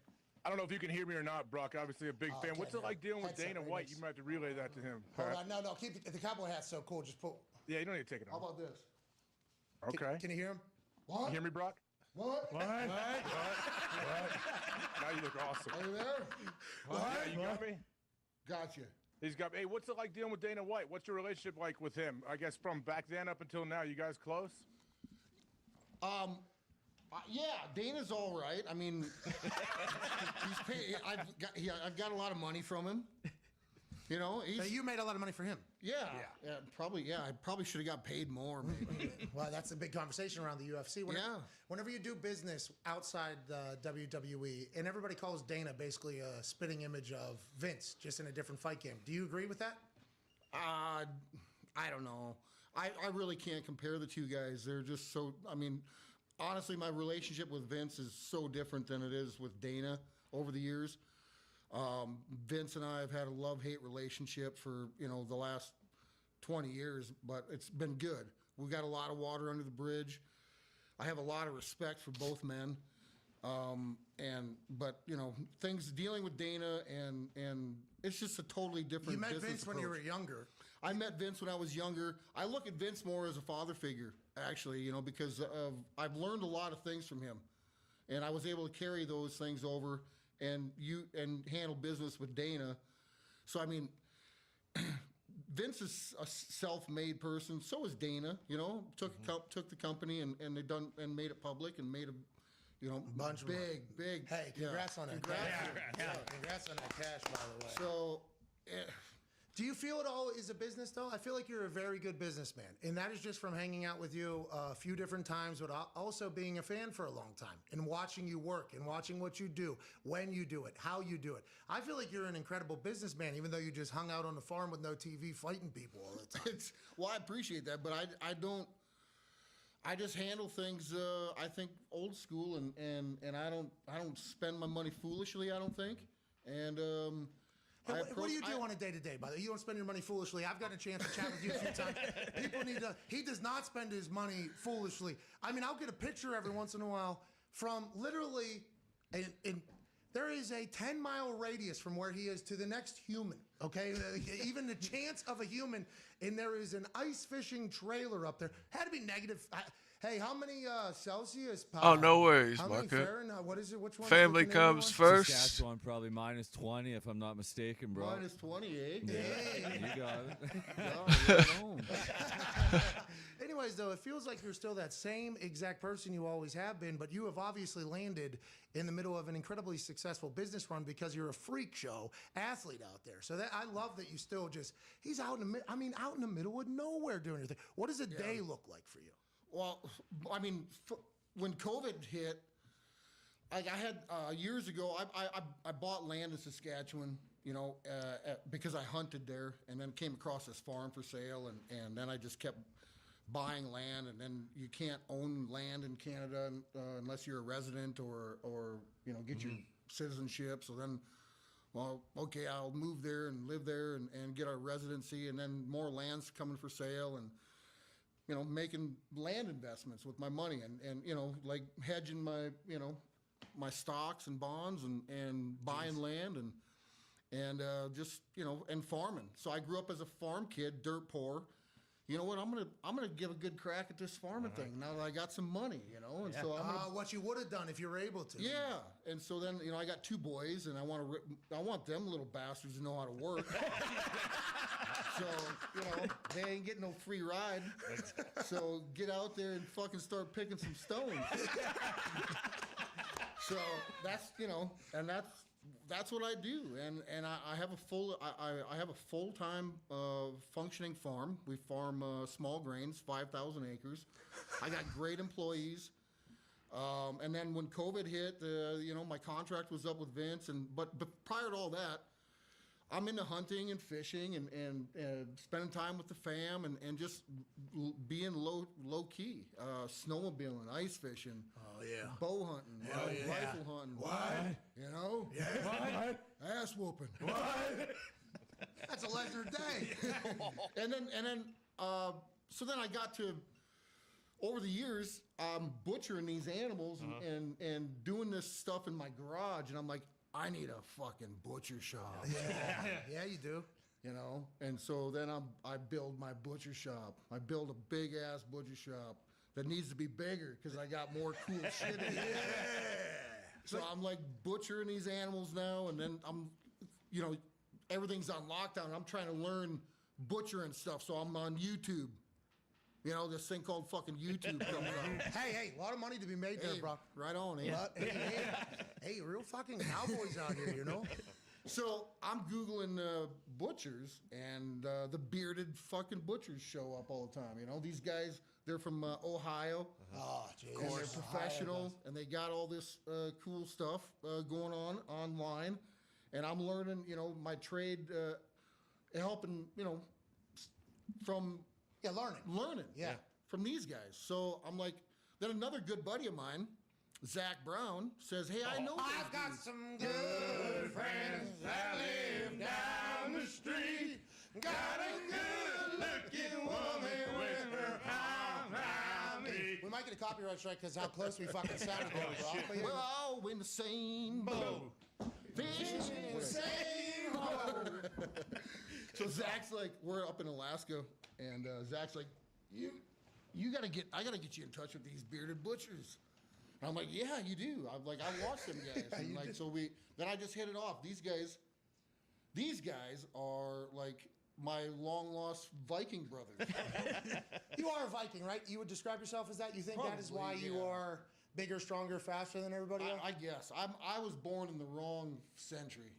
I don't know if you can hear me or not, Brock. Obviously a big fan. What's it like dealing with Dana White? You might have to relay that to him. Hold on. No. Keep the cowboy hat's so cool. Just put. Yeah, you don't need to take it off. How about this? Okay. Can you hear him? What? You hear me, Brock? What? What? What? Now you look awesome. Are you there? What? Yeah, you got me? Gotcha. He's got me. Hey, what's it like dealing with Dana White? What's your relationship like with him? I guess from back then up until now, you guys close? Yeah, Dana's all right. I mean, I've got a lot of money from him. You know, so you made a lot of money for him. Yeah, probably. Yeah, I probably should have got paid more. Maybe. Well, that's a big conversation around the UFC. Whenever you do business outside the WWE, and everybody calls Dana basically a spitting image of Vince, just in a different fight game. Do you agree with that? I don't know. I really can't compare the two guys. They're just so. I mean, honestly, my relationship with Vince is so different than it is with Dana over the years. Vince and I have had a love-hate relationship for, you know, the last 20 years, but it's been good. We got a lot of water under the bridge. I have a lot of respect for both men. But you know, things dealing with Dana and it's just a totally different. You met business Vince approach. when you were younger. I met Vince when I was younger. I look at Vince more as a father figure, actually, you know, because I've learned a lot of things from him, and I was able to carry those things over and handle business with Dana. So I mean, Vince is a self-made person. So is Dana. You know, took the company and they done and made it public and made a bunch big. Hey, congrats on that. Congrats on that cash, by the way. So. Do you feel it all is a business, though? I feel like you're a very good businessman. And that is just from hanging out with you a few different times, but also being a fan for a long time and watching you work and watching what you do, when you do it, how you do it. I feel like you're an incredible businessman, even though you just hung out on the farm with no TV fighting people all the time. Well, I appreciate that, but I don't. I just handle things, I think, old school, and I don't spend my money foolishly, I don't think. And what do you do on a day-to-day, by the way? You don't spend your money foolishly. I've gotten a chance to chat with you a few times. People need to... He does not spend his money foolishly. I mean, I'll get a picture every once in a while from literally... there is a 10-mile radius from where he is to the next human, okay? Even the chance of a human, and there is an ice fishing trailer up there. Had to be negative... Hey, how many Celsius? Oh, no worries, how many Market. Fahrenheit? What is it? Which one? Family comes first. Saskatchewan probably minus 20, if I'm not mistaken, bro. Minus 20, eh? Yeah, you got it. Anyways, though, it feels like you're still that same exact person you always have been, but you have obviously landed in the middle of an incredibly successful business run because you're a freak show athlete out there. So that I love that you still he's out in the middle of nowhere doing your thing. What does a day look like for you? Well, I mean, when COVID hit, I had years ago, I bought land in Saskatchewan, because I hunted there, and then came across this farm for sale, and then I just kept buying land, and then you can't own land in Canada unless you're a resident or get your citizenship. So then, well, okay, I'll move there and live there and get our residency, and then more land's coming for sale, and making land investments with my money and like hedging my, my stocks and bonds and buying land and just, and farming. So I grew up as a farm kid, dirt poor. You know what? I'm gonna give a good crack at this farming thing now that I got some money, and so I'm gonna, what you would have done if you were able to. Yeah, and so then I got 2 boys, and I want them little bastards to know how to work. So they ain't getting no free ride. So get out there and fucking start picking some stones. So that's and that's what I do, and I have a full-time functioning farm. We farm small grains, 5,000 acres. I got great employees, and then when COVID hit, my contract was up with Vince, but prior to all that, I'm into hunting and fishing and spending time with the fam and just being low key, snowmobiling, ice fishing, bow hunting, rifle hunting. What? Yeah. What? Ass whooping. What? That's a leisure day. and then so then I got to, over the years, I'm butchering these animals and doing this stuff in my garage, and I'm like, I need a fucking butcher shop. Yeah, you do. And so then I build my butcher shop. I build a big ass butcher shop that needs to be bigger because I got more cool shit in it. So I'm like butchering these animals now, and then I'm, everything's on lockdown. I'm trying to learn butchering stuff, so I'm on YouTube. This thing called fucking YouTube comes out. Hey, a lot of money to be made there, bro. Right on, eh? Hey, real fucking cowboys out here, So I'm Googling butchers, and the bearded fucking butchers show up all the time. These guys, they're from Ohio. Oh, jeez. And they're professional, and they got all this cool stuff going on online. And I'm learning, my trade, helping, from... Yeah, learning. Yeah. From these guys. So I'm like, then another good buddy of mine, Zach Brown, says, hey, I know I've got some good friends that live down the street. Got a good looking woman with her arm around me. We might get a copyright strike because how close we fucking sounded there, bro. We're all in the same boat. Fishing in the same hole. So Zach's like, we're up in Alaska, and Zach's like, I gotta get you in touch with these bearded butchers. And I'm like, yeah, you do. I watch them guys. And then I just hit it off. These guys are like my long lost Viking brothers. You are a Viking, right? You would describe yourself as that? You think that is why Probably, you yeah. are bigger, stronger, faster than everybody else? I guess. I was born in the wrong century.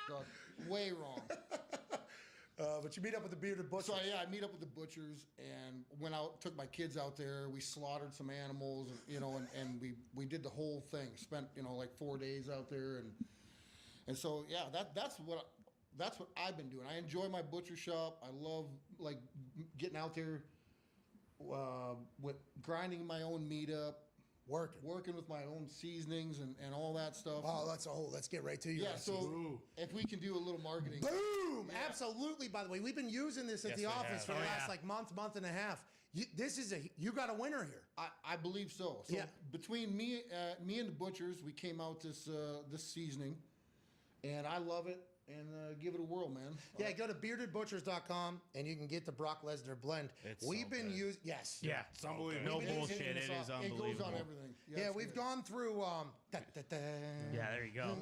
So, way wrong. But you meet up with the bearded butchers. So yeah, I meet up with the butchers and went out, took my kids out there. We slaughtered some animals, and we did the whole thing. Spent like 4 days out there, and so yeah, that's what I've been doing. I enjoy my butcher shop. I love like getting out there, with grinding my own meat up. Working with my own seasonings and all that stuff. Oh, let's get right to you. Yeah, so if we can do a little marketing. Boom! Yeah. Absolutely. By the way, we've been using this at the office for the last month and a half. You got a winner here. I believe so. So between me and the butchers, we came out this seasoning, and I love it. And give it a whirl, man. Yeah, go to beardedbutchers.com and you can get the Brock Lesnar blend. We've been using it's unbelievable. No bullshit. It is unbelievable. It goes on everything. Yeah, we've gone through. Yeah, there you go.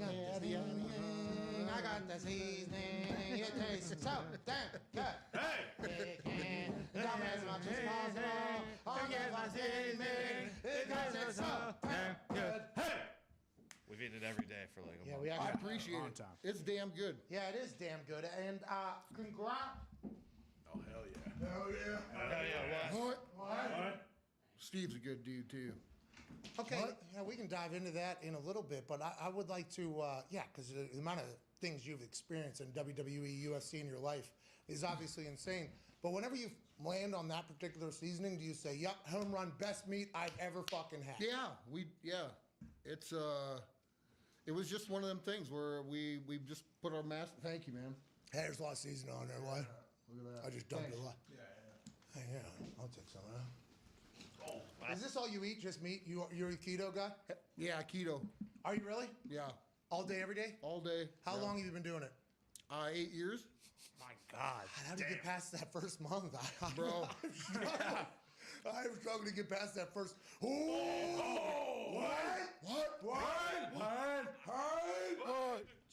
I got the seasoning. It tastes so damn good. Hey! Don't as much as possible. I'll get my seasoning because it's so damn good. Hey! We've eaten it every day for like a month. I appreciate it. It's damn good. Yeah, it is damn good. And congrats. Oh, hell yeah. Hell yeah. Hell yeah. What? Steve's a good dude, too. Okay, yeah, we can dive into that in a little bit, but I would like to, because the amount of things you've experienced in WWE, UFC in your life is obviously insane. But whenever you land on that particular seasoning, do you say, "Yup, home run, best meat I've ever fucking had"? Yeah, it's it was just one of them things where we just put our mask. Thank you, man. Hey, there's a lot of seasoning on there. What? Look at that. I just dumped a lot. Hey, yeah, I'll take some of that. Is this all you eat? Just meat? You're a keto guy? Yeah, keto. Are you really? Yeah. All day, every day? All day. How long have you been doing it? 8 years. My God. How do you get past that first month? Bro. I'm struggling to get past that first. What?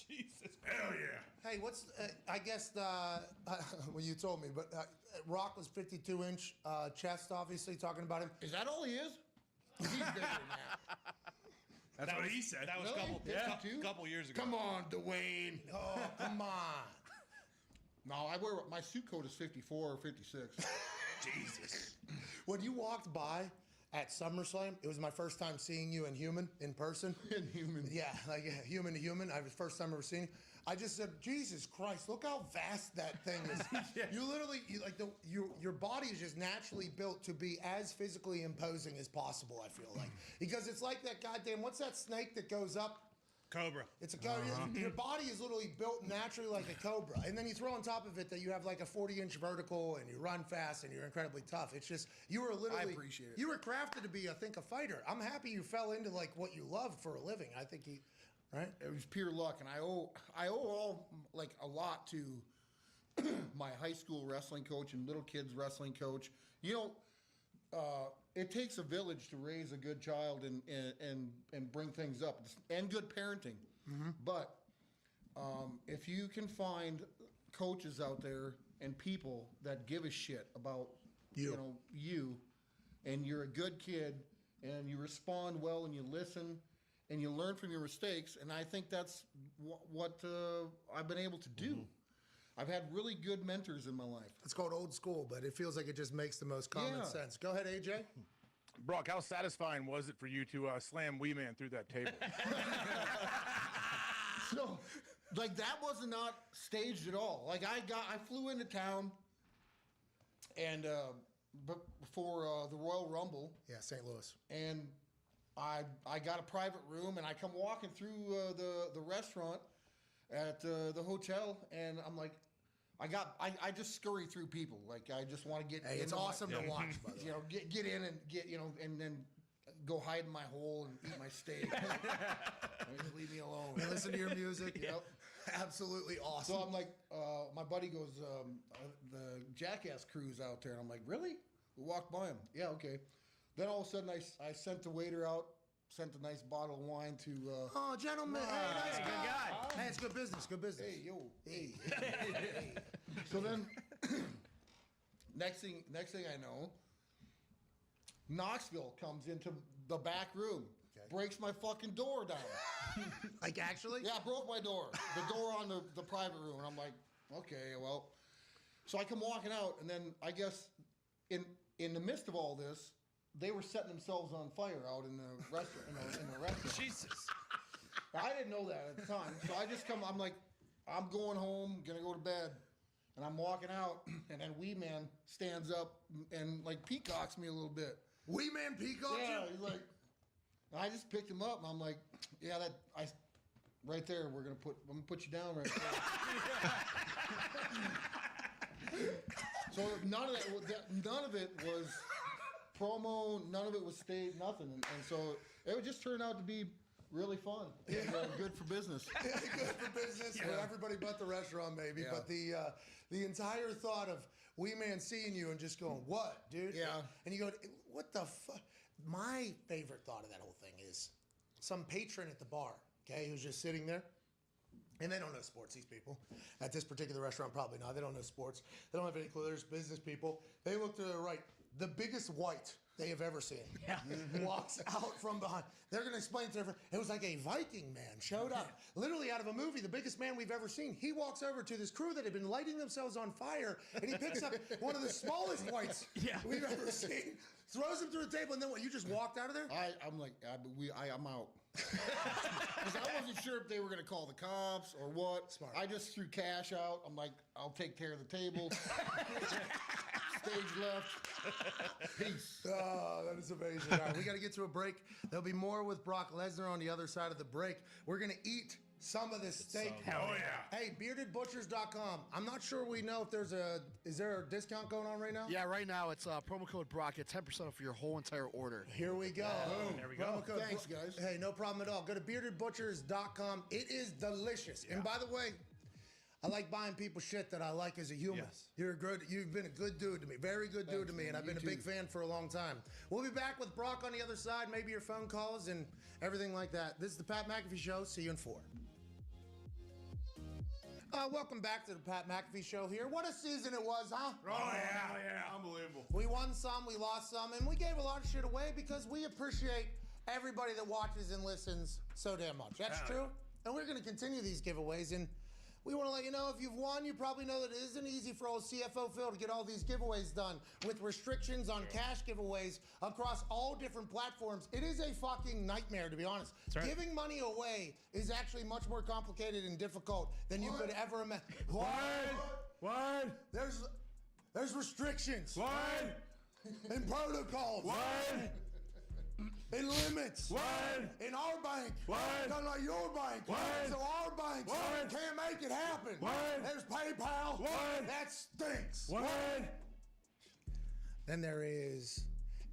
Jesus. Hell yeah. Hey, what's, I guess, well, you told me, but Rock was 52-inch chest, obviously, talking about him. Is that all he is? He's bigger than that. That's what he said. That was a couple years ago. Come on, Dwayne. Oh, come on. No, my suit coat is 54 or 56. Jesus. When you walked by at SummerSlam, it was my first time seeing you in person. In human. Yeah, like human to human. I was first time ever seeing you. I just said, Jesus Christ, look how vast that thing is. You literally, your body is just naturally built to be as physically imposing as possible, I feel like. Because it's like that goddamn, what's that snake that goes up? Cobra. It's a cobra. Your body is literally built naturally like a cobra. And then you throw on top of it that you have like a 40-inch vertical and you run fast and you're incredibly tough. It's just, you were literally... I appreciate it. You were crafted to be, I think, a fighter. I'm happy you fell into like what you loved for a living. I think you... Right? It was pure luck, and I owe all like a lot to my high school wrestling coach and little kids wrestling coach. It takes a village to raise a good child and bring things up, and good parenting. Mm-hmm. But if you can find coaches out there and people that give a shit about you, and you're a good kid and you respond well and you listen. And you learn from your mistakes, and I think that's what I've been able to do. Mm-hmm. I've had really good mentors in my life. It's called old school, but it feels like it just makes the most common sense. Go ahead, AJ. Brock, how satisfying was it for you to slam Wee Man through that table? So, like, that was not staged at all. Like, I flew into town, and before the Royal Rumble. Yeah, St. Louis. And I got a private room, and I come walking through the restaurant at the hotel, and I'm like, I just scurry through people. Like, I just want to get. Hey, it's awesome to watch. By the way. Get in and get and then go hide in my hole and eat my steak. Just leave me alone. And listen to your music. Yep. Absolutely awesome. So I'm like, my buddy goes, the Jackass crew's out there, and I'm like, really? We walked by him. Yeah, okay. Then all of a sudden, I sent the waiter out sent a nice bottle of wine to. Oh, gentlemen. Hey, nice good guy. Hey, it's good business. Good business. Hey, yo. Hey. So then, next thing I know, Knoxville comes into the back room, breaks my fucking door down. Like, actually? Yeah, broke my door. The door on the private room. And I'm like, okay, well. So I come walking out, and then I guess in the midst of all this, they were setting themselves on fire out in the restaurant. In the restaurant. Jesus. I didn't know that at the time. So I just come, I'm like, I'm going home, gonna go to bed. And I'm walking out, and then Wee Man stands up and like peacocks me a little bit. Wee Man peacocks Yeah, you? he's like, and I just picked him up, and I'm like, yeah, right there, I'm gonna put you down right there. So none of it was promo, none of it was stage, nothing, and so it would just turn out to be really fun. And, good for business. Good for business for everybody but the restaurant, maybe. Yeah. But the entire thought of Wee Man seeing you and just going, "What, dude?" Yeah. And you go, "What the fuck?" My favorite thought of that whole thing is some patron at the bar, okay, who's just sitting there. And they don't know sports, these people. At this particular restaurant, probably not. They don't know sports. They don't have any clue. There's business people. They look to the right. The biggest white they have ever seen walks out from behind. They're going to explain to everyone. It was like a Viking man showed up, literally out of a movie, the biggest man we've ever seen. He walks over to this crew that had been lighting themselves on fire, and he picks up one of the smallest whites we've ever seen, throws him through the table, and then what, you just walked out of there? I'm like, I'm out. Because I wasn't sure if they were going to call the cops or what. Smart. I just threw cash out. I'm like, I'll take care of the table. Stage left. Peace. Oh, that is amazing. All right, we got to get to a break. There'll be more with Brock Lesnar on the other side of the break. We're going to eat some of this steak. Oh, yeah. Hey, beardedbutchers.com. I'm not sure we know if is there a discount going on right now? Yeah, right now it's promo code Brock. Get 10% off your whole entire order. Here we go. Boom. There we go. Thanks, guys. Hey, no problem at all. Go to beardedbutchers.com. It is delicious. And by the way, I like buying people shit that I like as a human. Yes. You've been a good dude to me. Very good dude to me. And I've been a big fan for a long time. We'll be back with Brock on the other side. Maybe your phone calls and everything like that. This is the Pat McAfee Show. See you in 4. Welcome back to the Pat McAfee Show here. What a season it was, huh? Oh, yeah. Unbelievable. We won some, we lost some, and we gave a lot of shit away because we appreciate everybody that watches and listens so damn much. That's true. And we're going to continue these giveaways, and we want to let you know if you've won, you probably know that it isn't easy for old CFO Phil to get all these giveaways done with restrictions on cash giveaways across all different platforms. It is a fucking nightmare, to be honest. Right. Giving money away is actually much more complicated and difficult than you could ever imagine. One. There's restrictions. One. And protocols. One. And limits. One. In our bank. One. Not like your bank. One. So our banks One. can't make it happen. One. There's PayPal. One. That stinks. One. Then there is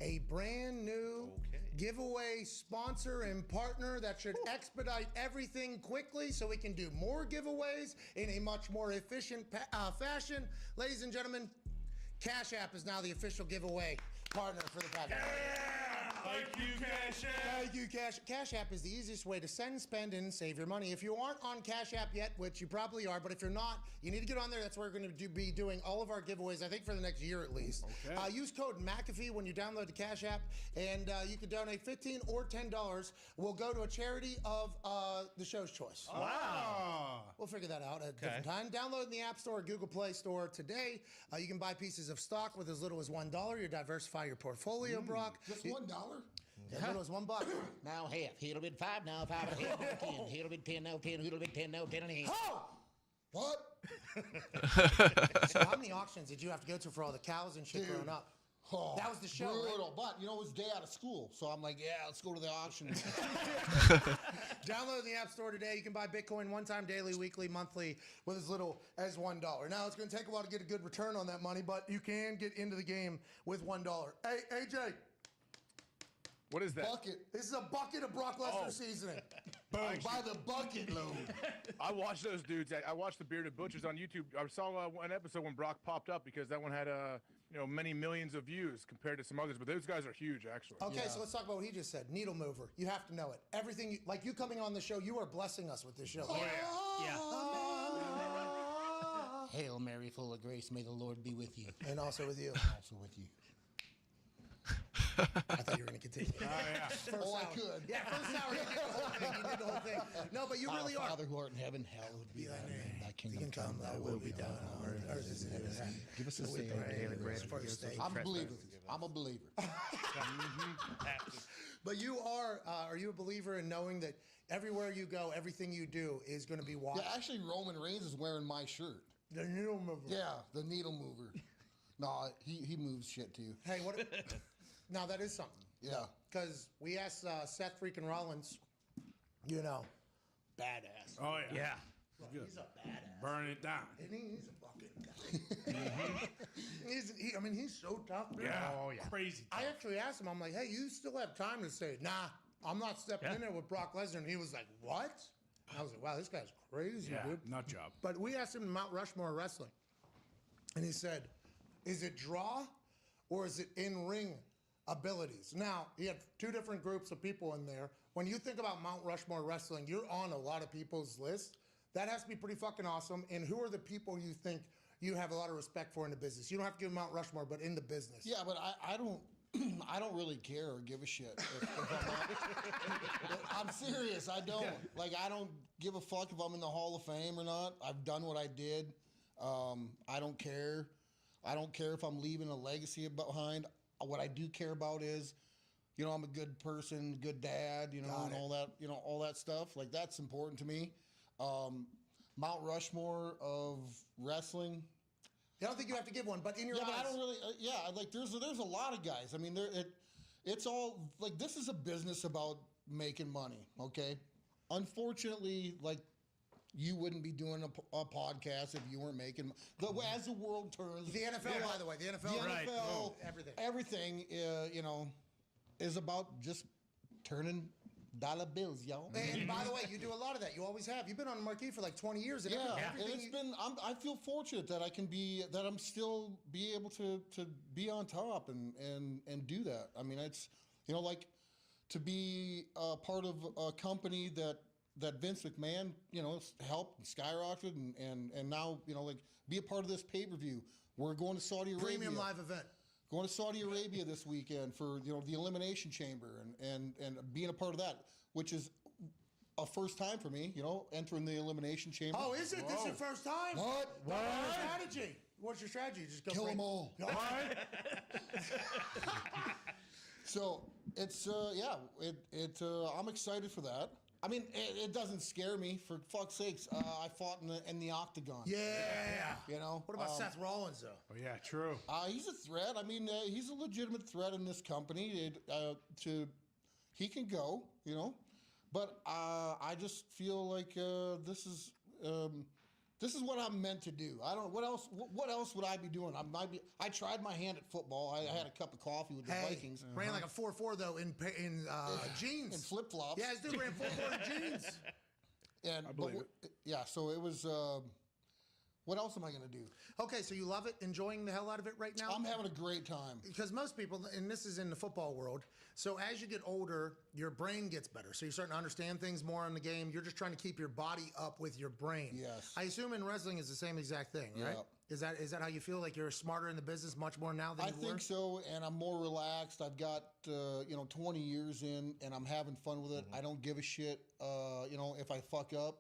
a brand new giveaway sponsor and partner that should expedite everything quickly so we can do more giveaways in a much more efficient fashion. Ladies and gentlemen, Cash App is now the official giveaway partner for the podcast. Thank you, Cash App. Thank you, Cash App is the easiest way to send, spend, and save your money. If you aren't on Cash App yet, which you probably are, but if you're not, you need to get on there. That's where we're going to be doing all of our giveaways, I think, for the next year at least. Okay. Use code McAfee when you download the Cash App, and you can donate $15 or $10. We'll go to a charity of the show's choice. Wow. We'll figure that out at a different time. Download in the App Store or Google Play Store today. You can buy pieces of stock with as little as $1. You diversify your portfolio, Brock. Just $1? As little as $1. Now half. He'll bid 5 now, 5 and a half, now 10. He'll bid 10 now, 10. He'll bid 10 now, 10 and a half. Oh! What? So how many auctions did you have to go to for all the cows and shit growing up? Oh, That was the show, brutal. But, it was day out of school. So I'm like, yeah, let's go to the auction. Download the App Store today. You can buy Bitcoin one time, daily, weekly, monthly, with as little as $1. Now, it's going to take a while to get a good return on that money, but you can get into the game with $1. Hey, AJ. What is that? Bucket. This is a bucket of Brock Lesnar seasoning. Boom. By the bucket load. I watched those dudes. I watched the Bearded Butchers on YouTube. I saw one episode when Brock popped up because that one had many millions of views compared to some others, but those guys are huge, actually. Okay, so let's talk about what he just said. Needle mover. You have to know it. Everything, like you coming on the show, you are blessing us with this show. Oh, yeah. Hail Mary, full of grace, may the Lord be with you. And also with you. Also with you. I thought you were going to continue. Oh, yeah. First I hour. could. Yeah, first hour, you did the whole thing. You did the whole thing. No, but you Our really are. Father who art in heaven, hallowed be thy name. Thy kingdom come, thy will be done on earth as it is in heaven. Give us this day our daily bread. I'm a believer. I'm a believer. But you are you a believer in knowing that everywhere you go, everything you do is going to be watched? Yeah, actually, Roman Reigns is wearing my shirt. The needle mover. Yeah, the needle mover. No, he moves shit too. Hey, what? Now that is something. Yeah. Because we asked Seth freaking Rollins, badass. Oh, yeah. Well, he's a badass. Burn it down. And he's a fucking guy. He's so tough. Man. Yeah. Oh, yeah. Crazy tough. I actually asked him, I'm like, hey, you still have time to say, nah, I'm not stepping in there with Brock Lesnar. And he was like, what? I was like, wow, this guy's crazy, dude. Nut job. But we asked him Mount Rushmore wrestling. And he said, is it draw or is it in-ring abilities? Now, he had two different groups of people in there. When you think about Mount Rushmore wrestling, you're on a lot of people's list. That has to be pretty fucking awesome. And who are the people you think you have a lot of respect for in the business? You don't have to give Mount Rushmore, but in the business. Yeah, but I don't. I don't really care or give a shit. I'm serious. I don't. Like, I don't give a fuck if I'm in the Hall of Fame or not. I've done what I did. I don't care. I don't care if I'm leaving a legacy behind. What I do care about is, I'm a good person, good dad, and all that, all that stuff. Like, that's important to me. Mount Rushmore of wrestling. I don't think you have to give one, but in your eyes. I don't really. Like there's a lot of guys. I mean, it's all like this is a business about making money. Okay, unfortunately, like you wouldn't be doing a podcast if you weren't making. As the world turns, the NFL, by the way, the NFL, everything, is about just turning dollar bills, y'all. And by the way, you do a lot of that. You always have. You've been on the marquee for like 20 years. And and it's been. I feel fortunate that I'm still be able to be on top and do that. I mean, it's like to be a part of a company that Vince McMahon helped and skyrocketed and now like be a part of this pay-per-view. We're going to Saudi Arabia. Premium live event. Going to Saudi Arabia this weekend for the Elimination Chamber and being a part of that, which is a first time for me. Entering the Elimination Chamber. Oh, is it? Whoa. This is your first time? What? What's your strategy? What's your strategy? Just go kill them all. So it's I'm excited for that. I mean, it doesn't scare me. For fuck's sakes, I fought in the octagon. Yeah. What about Seth Rollins, though? Oh, yeah, true. He's a threat. I mean, he's a legitimate threat in this company. He can go, But I just feel like this is what I'm meant to do. I don't. What else would I be doing? I tried my hand at football. I had a cup of coffee with the Vikings. Ran like a 4.4 though in jeans and flip flops. Yeah, this dude ran 4.4 in jeans. And I believe it. Yeah, so it was. What else am I going to do? Okay, so you love it, enjoying the hell out of it right now? I'm having a great time. Because most people, and this is in the football world, so as you get older, your brain gets better. So you're starting to understand things more in the game. You're just trying to keep your body up with your brain. Yes. I assume in wrestling is the same exact thing, right? Is that how you feel? Like you're smarter in the business much more now than you were? I think so, and I'm more relaxed. I've got 20 years in, and I'm having fun with it. I don't give a shit, if I fuck up.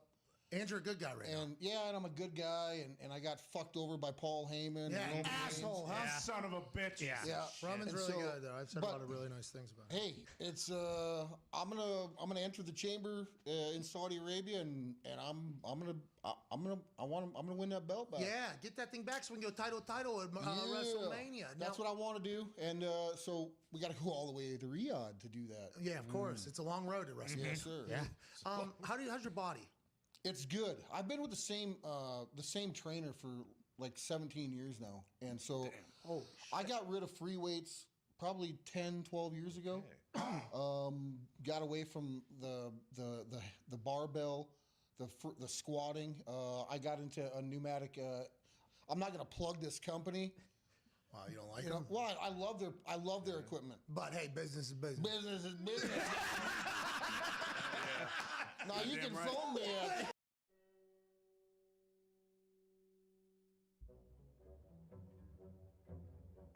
And you're a good guy right now. And I'm a good guy, and I got fucked over by Paul Heyman. Yeah, and asshole, huh? Yeah. Son of a bitch. Yeah. Roman's really good, though. I've said a lot of really nice things about him. Hey, it's I'm gonna enter the chamber in Saudi Arabia, and I'm gonna win that belt back. Yeah, get that thing back so we can go title at WrestleMania. That's what I want to do, and so we got to go all the way to Riyadh to do that. Yeah, of course. It's a long road to WrestleMania. Yes, sir. Yeah. How's your body? It's good. I've been with the same trainer for like 17 years now. And so I got rid of free weights probably 10, 12 years ago. Got away from the barbell, the squatting. I got into a pneumatic. I'm not going to plug this company. Wow, you don't like You know, them? well, I love their equipment. But hey, business is business. Business is business. Now you can phone me at.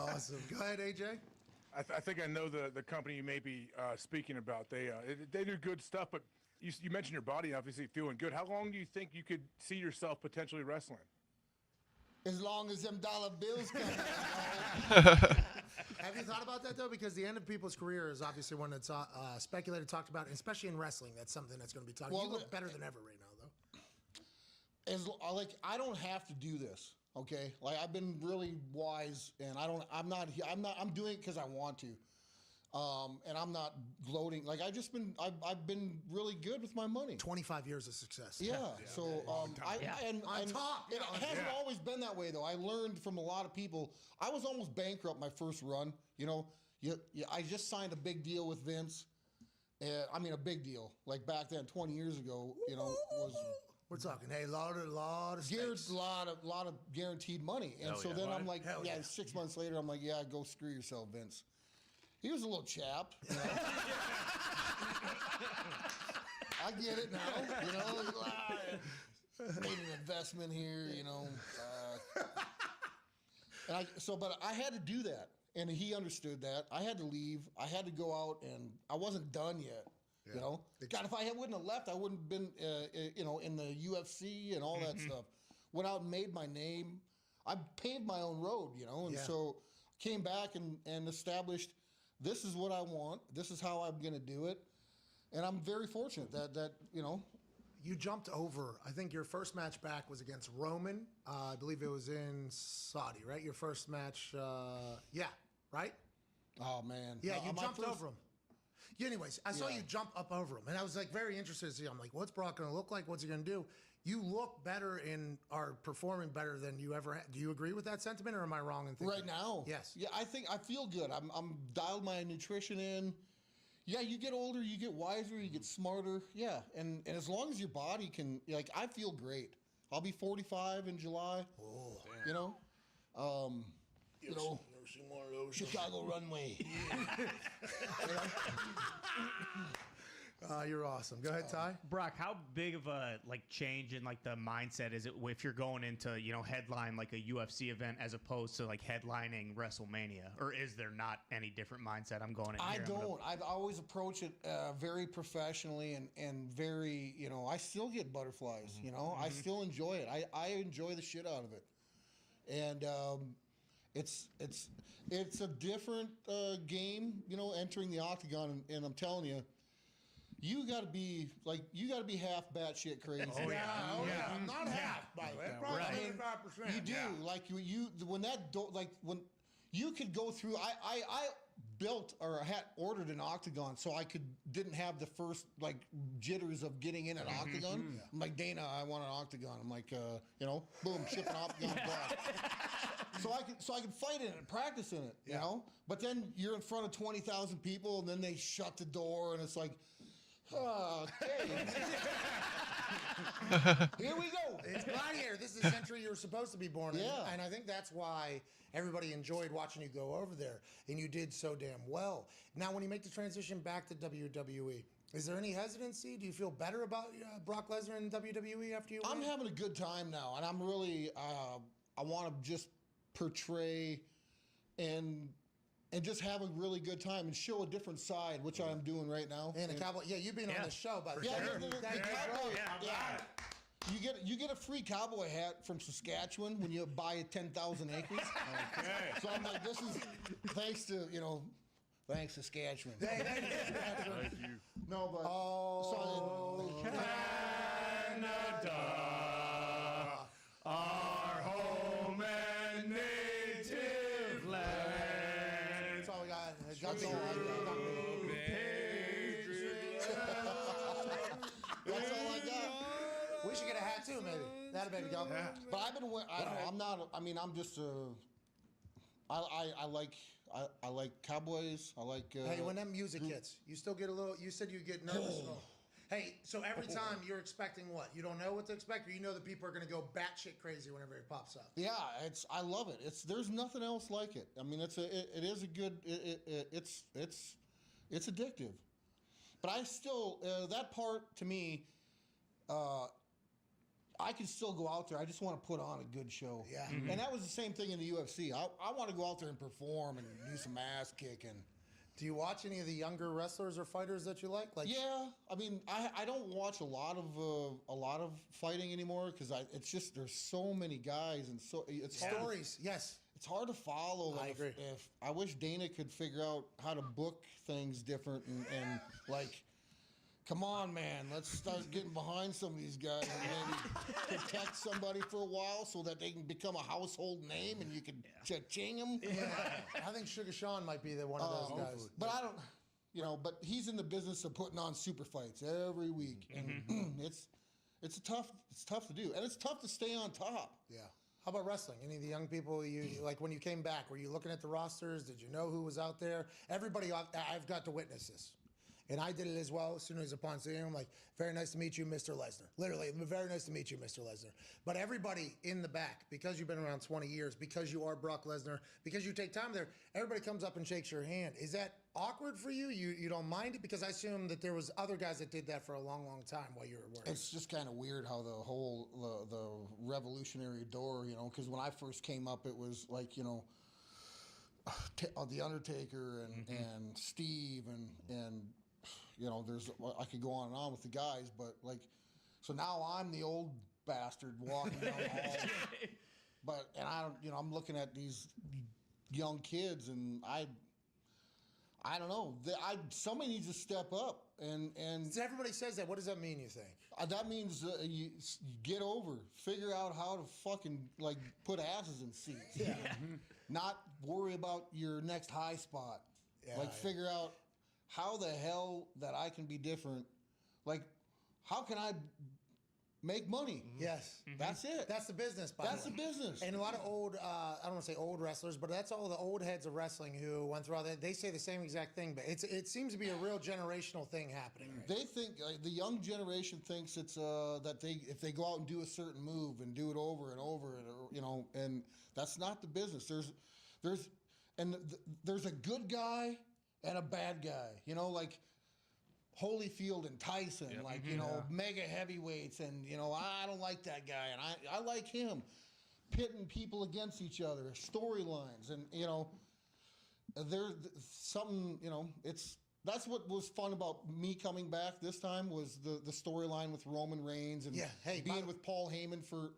Awesome. Go ahead, AJ. I think I know the company you may be speaking about. They do good stuff, but you mentioned your body obviously feeling good. How long do you think you could see yourself potentially wrestling? As long as them dollar bills come Have you thought about that though? Because the end of people's career is obviously one that's speculated, talked about, and especially in wrestling. That's something that's going to be talked. Well, you look better than ever right now, though. like I don't have to do this. Okay, like I've been really wise, and I'm doing it because I want to, and I'm not gloating. Like I've been really good with my money. 25 years of success. Yeah. So On top. It hasn't always been that way though. I learned from a lot of people. I was almost bankrupt my first run. You know, I just signed a big deal with Vince. I mean, a big deal. Like back then, 20 years ago. You know, was. We're talking, hey, lot of space. lot of guaranteed money, and Hell so yeah, then buddy. I'm like, Hell yeah. 6 months later, I'm like, yeah, go screw yourself, Vince. He was a little chap. You know? I get it now. You know, made an investment here. You know, but I had to do that, and he understood that. I had to leave. I had to go out, and I wasn't done yet. Yeah. You know, God, if I wouldn't have left, I wouldn't have been, you know, in the UFC and all that stuff. Went out and made my name. I paved my own road, you know, and so came back and established this is what I want. This is how I'm going to do it, and I'm very fortunate that you know. You jumped over. I think your first match back was against Roman. I believe it was in Saudi, right? Your first match, right? Oh man, Yeah, you my jumped first- over him. Yeah, anyways, I saw you jump up over him, and I was like very interested to see. I'm like, what's Brock going to look like? What's he going to do? You look better and are performing better than you ever had. Do you agree with that sentiment, or am I wrong in thinking Right now, Yes. Yeah, I feel good. I'm dialed my nutrition in. Yeah, you get older, you get wiser, you get smarter. Yeah, and as long as your body can, like, I feel great. I'll be 45 in July. Oh, you know, you know, Chicago runway. You're awesome. Go ahead, Ty. Brock, how big of a change in the mindset is it if you're going into headline like a UFC event as opposed to headlining WrestleMania, or is there not any different mindset? I'm going in I here, don't. I've always approached it very professionally and very, you know, I still get butterflies. You know, I still enjoy it. I enjoy the shit out of it, and it's a different game. You know, entering the octagon, and I'm telling you. You got to be half batshit crazy. Oh yeah. Not half, by the way. Probably 75%. You do when you could go through. I built or had ordered an octagon so I didn't have the first jitters of getting in an octagon. I'm like, Dana, I want an octagon. I'm like, you know, boom, ship an octagon across. So I could fight in it and practice in it, you know. But then you're in front of 20,000 people, and then they shut the door, and it's like. Okay. Here we go. It's Gladiator. This is the century you were supposed to be born in. Yeah. And I think that's why everybody enjoyed watching you go over there. And you did so damn well. Now, when you make the transition back to WWE, is there any hesitancy? Do you feel better about Brock Lesnar in WWE after you I'm win? having a good time now. And I'm really, I want to just portray and just have a really good time and show a different side, which I'm doing right now. And the Cowboy, you've been on the show, by the way. The Cowboy, you get a free cowboy hat from Saskatchewan when you buy 10,000 acres. Okay. So I'm like, this is thanks to, you know, thanks Saskatchewan. Thank you. No, but Canada, our home and native land. That's all we got. That's all I got. That's all I got. We should get a hat too, maybe. That'll baby go. Yeah. But I've been. I don't know. I'm not. I mean, I'm just. I like cowboys. I like. Hey, when that music hits, you still get a little. You said you get nervous. Hey, so every time you're expecting what? You don't know what to expect, or you know that people are going to go batshit crazy whenever it pops up? Yeah, I love it. There's nothing else like it. I mean, it's addictive. But I still that part to me, I can still go out there. I just want to put on a good show. Yeah. And that was the same thing in the UFC. I want to go out there and perform and do some ass kicking. Do you watch any of the younger wrestlers or fighters that you like? Yeah, I mean, I don't watch a lot of fighting anymore because it's just there's so many guys and so it's hard Stories. Yes. It's hard to follow. I agree. If I wish Dana could figure out how to book things different and like, come on, man, let's start getting behind some of these guys and maybe protect somebody for a while so that they can become a household name and you can cha-ching them. Yeah. I think Sugar Sean might be one of those guys. But I don't, but he's in the business of putting on super fights every week, and it's tough to do, and it's tough to stay on top. Yeah. How about wrestling? Any of the young people you like when you came back? Were you looking at the rosters? Did you know who was out there? Everybody, I've got to witness this. And I did it as well as soon as upon seeing him. Like, very nice to meet you, Mr. Lesnar. Literally, very nice to meet you, Mr. Lesnar. But everybody in the back, because you've been around 20 years, because you are Brock Lesnar, because you take time there, everybody comes up and shakes your hand. Is that awkward for you? You don't mind it? Because I assume that there was other guys that did that for a long, long time while you were working. It's just kind of weird how the whole the revolutionary door, because when I first came up, it was like, the Undertaker and Steve and I could go on and on with the guys, but so now I'm the old bastard walking down the hall. I'm looking at these young kids, and I don't know. Somebody needs to step up, and everybody says that. What does that mean? You think that means you get over, figure out how to fucking put asses in seats, not worry about your next high spot, figure out how the hell that I can be different. How can I make money? Yes. That's it. That's the business, That's the business. And a lot of old, I don't want to say old wrestlers, but that's all the old heads of wrestling who went through all that. They say the same exact thing, but it seems to be a real generational thing happening. Right? They think, the young generation thinks it's that if they go out and do a certain move and do it over and over, and that's not the business. There's a good guy and a bad guy, like Holyfield and Tyson, mega heavyweights, and I don't like that guy, and I like him. Pitting people against each other, storylines, and there's something, that's what was fun about me coming back this time was the storyline with Roman Reigns and being with Paul Heyman for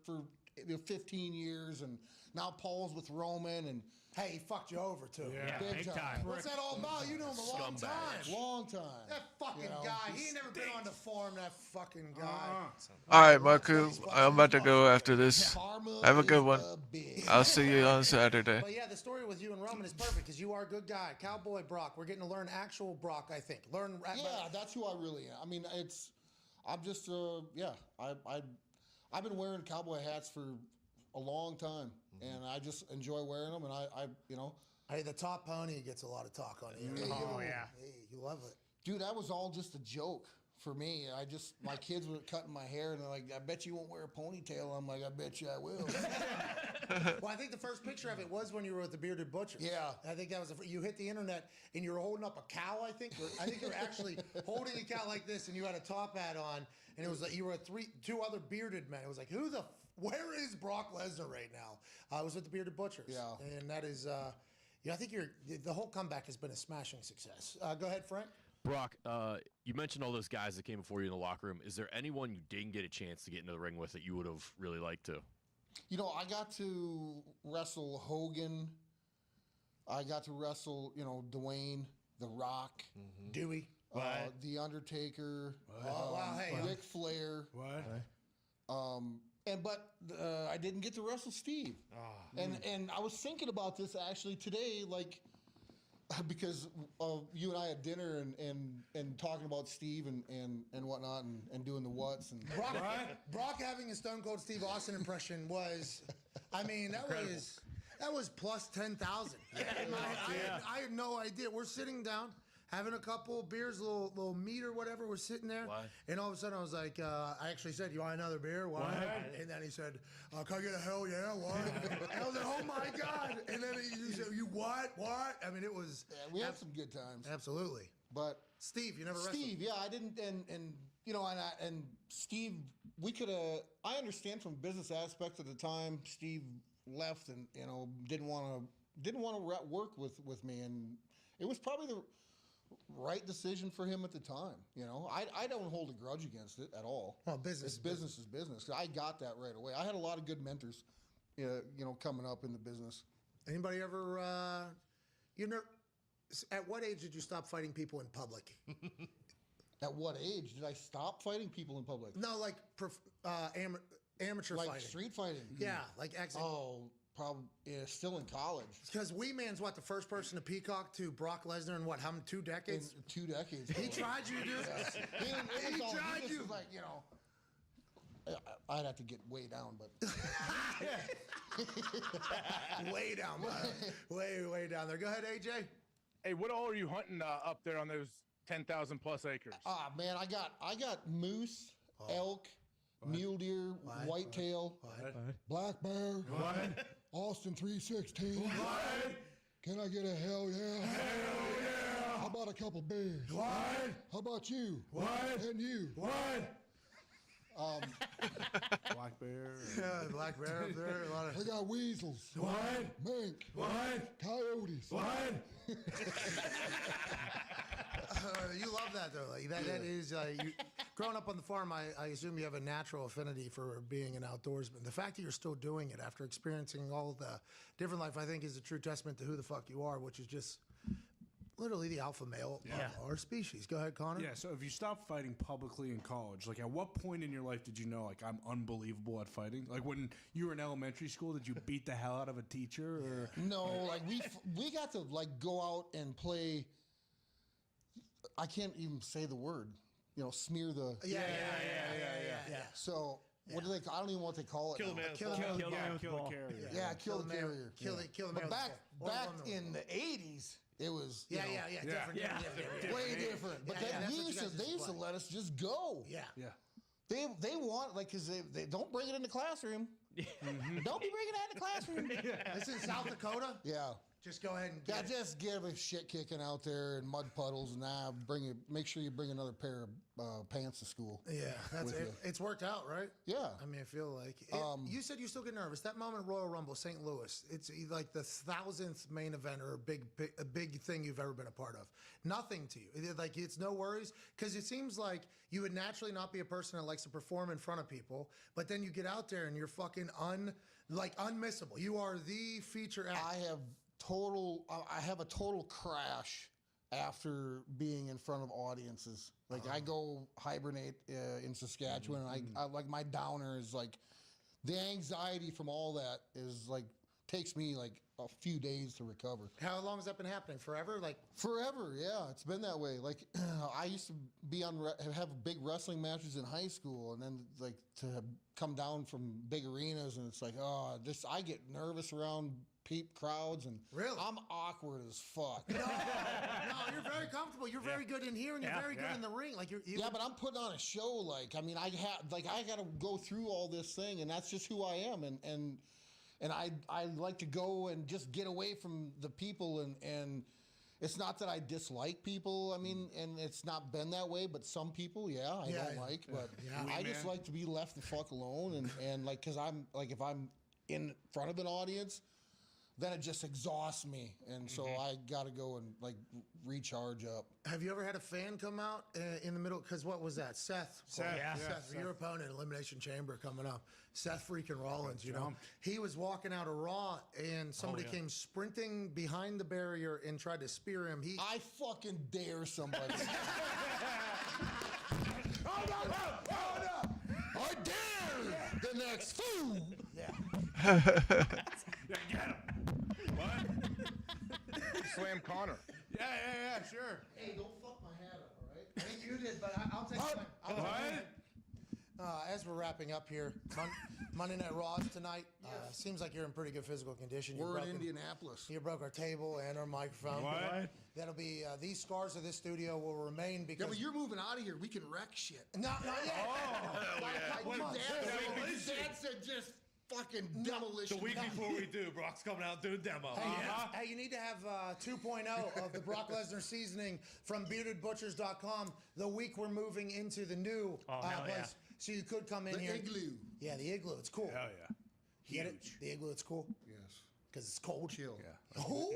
15 years, and now Paul's with Roman, and hey, he fucked you over too. Yeah, big time. What's that all about? You know him a long time. Long time. That fucking guy. He ain't never been on the forum, that fucking guy. All right, Marku, I'm about to go after this. Have a good one. I'll see you on Saturday. But yeah, the story with you and Roman is perfect because you are a good guy. Cowboy Brock. We're getting to learn actual Brock, I think. That's who I really am. I mean, I'm just, I've been wearing cowboy hats for a long time, and I just enjoy wearing them, and Hey, the top pony gets a lot of talk on here. Hey, you love it. Dude, that was all just a joke for me. My kids were cutting my hair, and they're like, I bet you won't wear a ponytail. I'm like, I bet you I will. Well, I think the first picture of it was when you were with the Bearded Butchers. Yeah. I think that was, you hit the internet, and you were holding up a cow, I think. I think you were actually holding a cow like this, and you had a top hat on, and it was like you were two other bearded men. It was like, where is Brock Lesnar right now? I was with the Bearded Butchers. Yeah. And that is, I think the whole comeback has been a smashing success. Go ahead, Frank. Brock, you mentioned all those guys that came before you in the locker room. Is there anyone you didn't get a chance to get into the ring with that you would have really liked to? I got to wrestle Hogan. I got to wrestle, Dwayne, The Rock, Dewey, The Undertaker, Ric Flair. But I didn't get to wrestle Steve. And I was thinking about this actually today, because you and I had dinner and talking about Steve and whatnot and doing the whats and Brock having a Stone Cold Steve Austin impression was, that was plus 10,000. I had no idea. We're sitting down having a couple beers, a little meat or whatever was sitting there. What? And all of a sudden I was like, I actually said, you want another beer? What? And then he said, can I get a hell yeah? What? And I was like, oh my God. And then he said, you what? What? I mean, it was. Yeah, we had some good times. Absolutely. But Steve, you never wrestled. Steve, yeah, I didn't, and you know, and Steve, we could have. I understand from business aspects at the time, Steve left and you know didn't want to work with me, and it was probably the right decision for him at the time. You know, I don't hold a grudge against it at all. Well, business is business. I got that right away. I had a lot of good mentors, you know, coming up in the business. Anybody ever, at what age did you stop fighting people in public? At what age did I stop fighting people in public? No, like amateur like fighting. street fighting. Yeah, like Oh, probably still in college. Because Wee Man's what, the first person to peacock to Brock Lesnar in what, how many, 2 decades? In 2 decades. He tried you, dude. He tried you. Like, you know, I'd have to get way down, but way down, way down there. Go ahead, AJ. Hey, what all are you hunting up there on those 10,000 plus acres? Ah, man, I got moose, elk, mule deer, whitetail, black bear, Austin 316. Can I get a hell yeah? Hell yeah! How about a couple bears? How about you? And you? Black bear. Yeah, black bear up there. A lot of. I got weasels. Mink. Coyotes. You love that though. Like that is you, growing up on the farm. I assume you have a natural affinity for being an outdoorsman. The fact that you're still doing it after experiencing all the different life, I think, is a true testament to who the fuck you are, which is just literally the alpha male of our species. Go ahead, Connor. Yeah, so if you stopped fighting publicly in college, like at what point in your life did you know, like, I'm unbelievable at fighting? Like when you were in elementary school, did you beat the hell out of a teacher? Or No, like we got to like go out and play. I can't even say the word. You know, smear the. Yeah. So what do they? I don't even know what they call it. Kill the now. man. kill the carrier? Yeah, kill the carrier. Kill the man. But back in the 80s, it was Yeah, different. Way different. But then they used to let us just go. Yeah. They want like because they don't bring it in the classroom. Don't be bringing that in the classroom. This is South Dakota. Yeah. Just go ahead and get it. Just give a shit kicking out there in mud puddles and make sure you bring another pair of pants to school. Yeah, that's with it. you. It's worked out, right? Yeah. I mean, I feel like you said you still get nervous. That moment, Royal Rumble, St. Louis. It's like the 1000th main event or a big thing you've ever been a part of. Nothing to you. Like it's no worries because it seems like you would naturally not be a person that likes to perform in front of people, but then you get out there and you're fucking unmissable. You are the feature act. I have a total crash after being in front of audiences. Like I go hibernate in Saskatchewan, and I like my downer is like the anxiety from all that is like takes me like a few days to recover. How long has that been happening? Forever? Like forever? Yeah, it's been that way. Like I used to be have big wrestling matches in high school, and then like to come down from big arenas, and it's like I get nervous around crowds, and really I'm awkward as fuck. No, you're very comfortable. You're very good in here, and you're very good in the ring. Like you're but I'm putting on a show. Like I mean, I got to go through all this thing, and that's just who I am. And I like to go and just get away from the people, and it's not that I dislike people. I mean, and it's not been that way, but some people, I don't like. But I just like to be left the fuck alone, and like because I'm like if I'm in front of an audience, then it just exhausts me, and so I got to go and like recharge up. Have you ever had a fan come out in the middle? Because what was that? Seth, your opponent, Elimination Chamber coming up. Seth freaking Rollins, you know, he was walking out of Raw, and somebody came sprinting behind the barrier and tried to spear him. I fucking dare somebody. Oh no! I dare the next fool. Get him. What? Slam Connor. Yeah, sure. Hey, don't fuck my hat up, all right? I think you did, but I'll take mine. as we're wrapping up here, Monday Night Raws tonight. Seems like you're in pretty good physical condition. We're in Indianapolis. You broke our table and our microphone. What? That'll be these scars of this studio will remain because. Yeah, but you're moving out of here. We can wreck shit. Not yet. Like Dad said, just fucking demolition. The week before we do, Brock's coming out doing demo. Hey, you need to have 2.0 of the Brock Lesnar seasoning from beardedbutchers.com the week we're moving into the new place. So you could come in The here. igloo. Yeah, the igloo. It's cool. Hell yeah. You get it? The igloo, it's cool. Yes. Because it's cold. Chill. Yeah. Oh.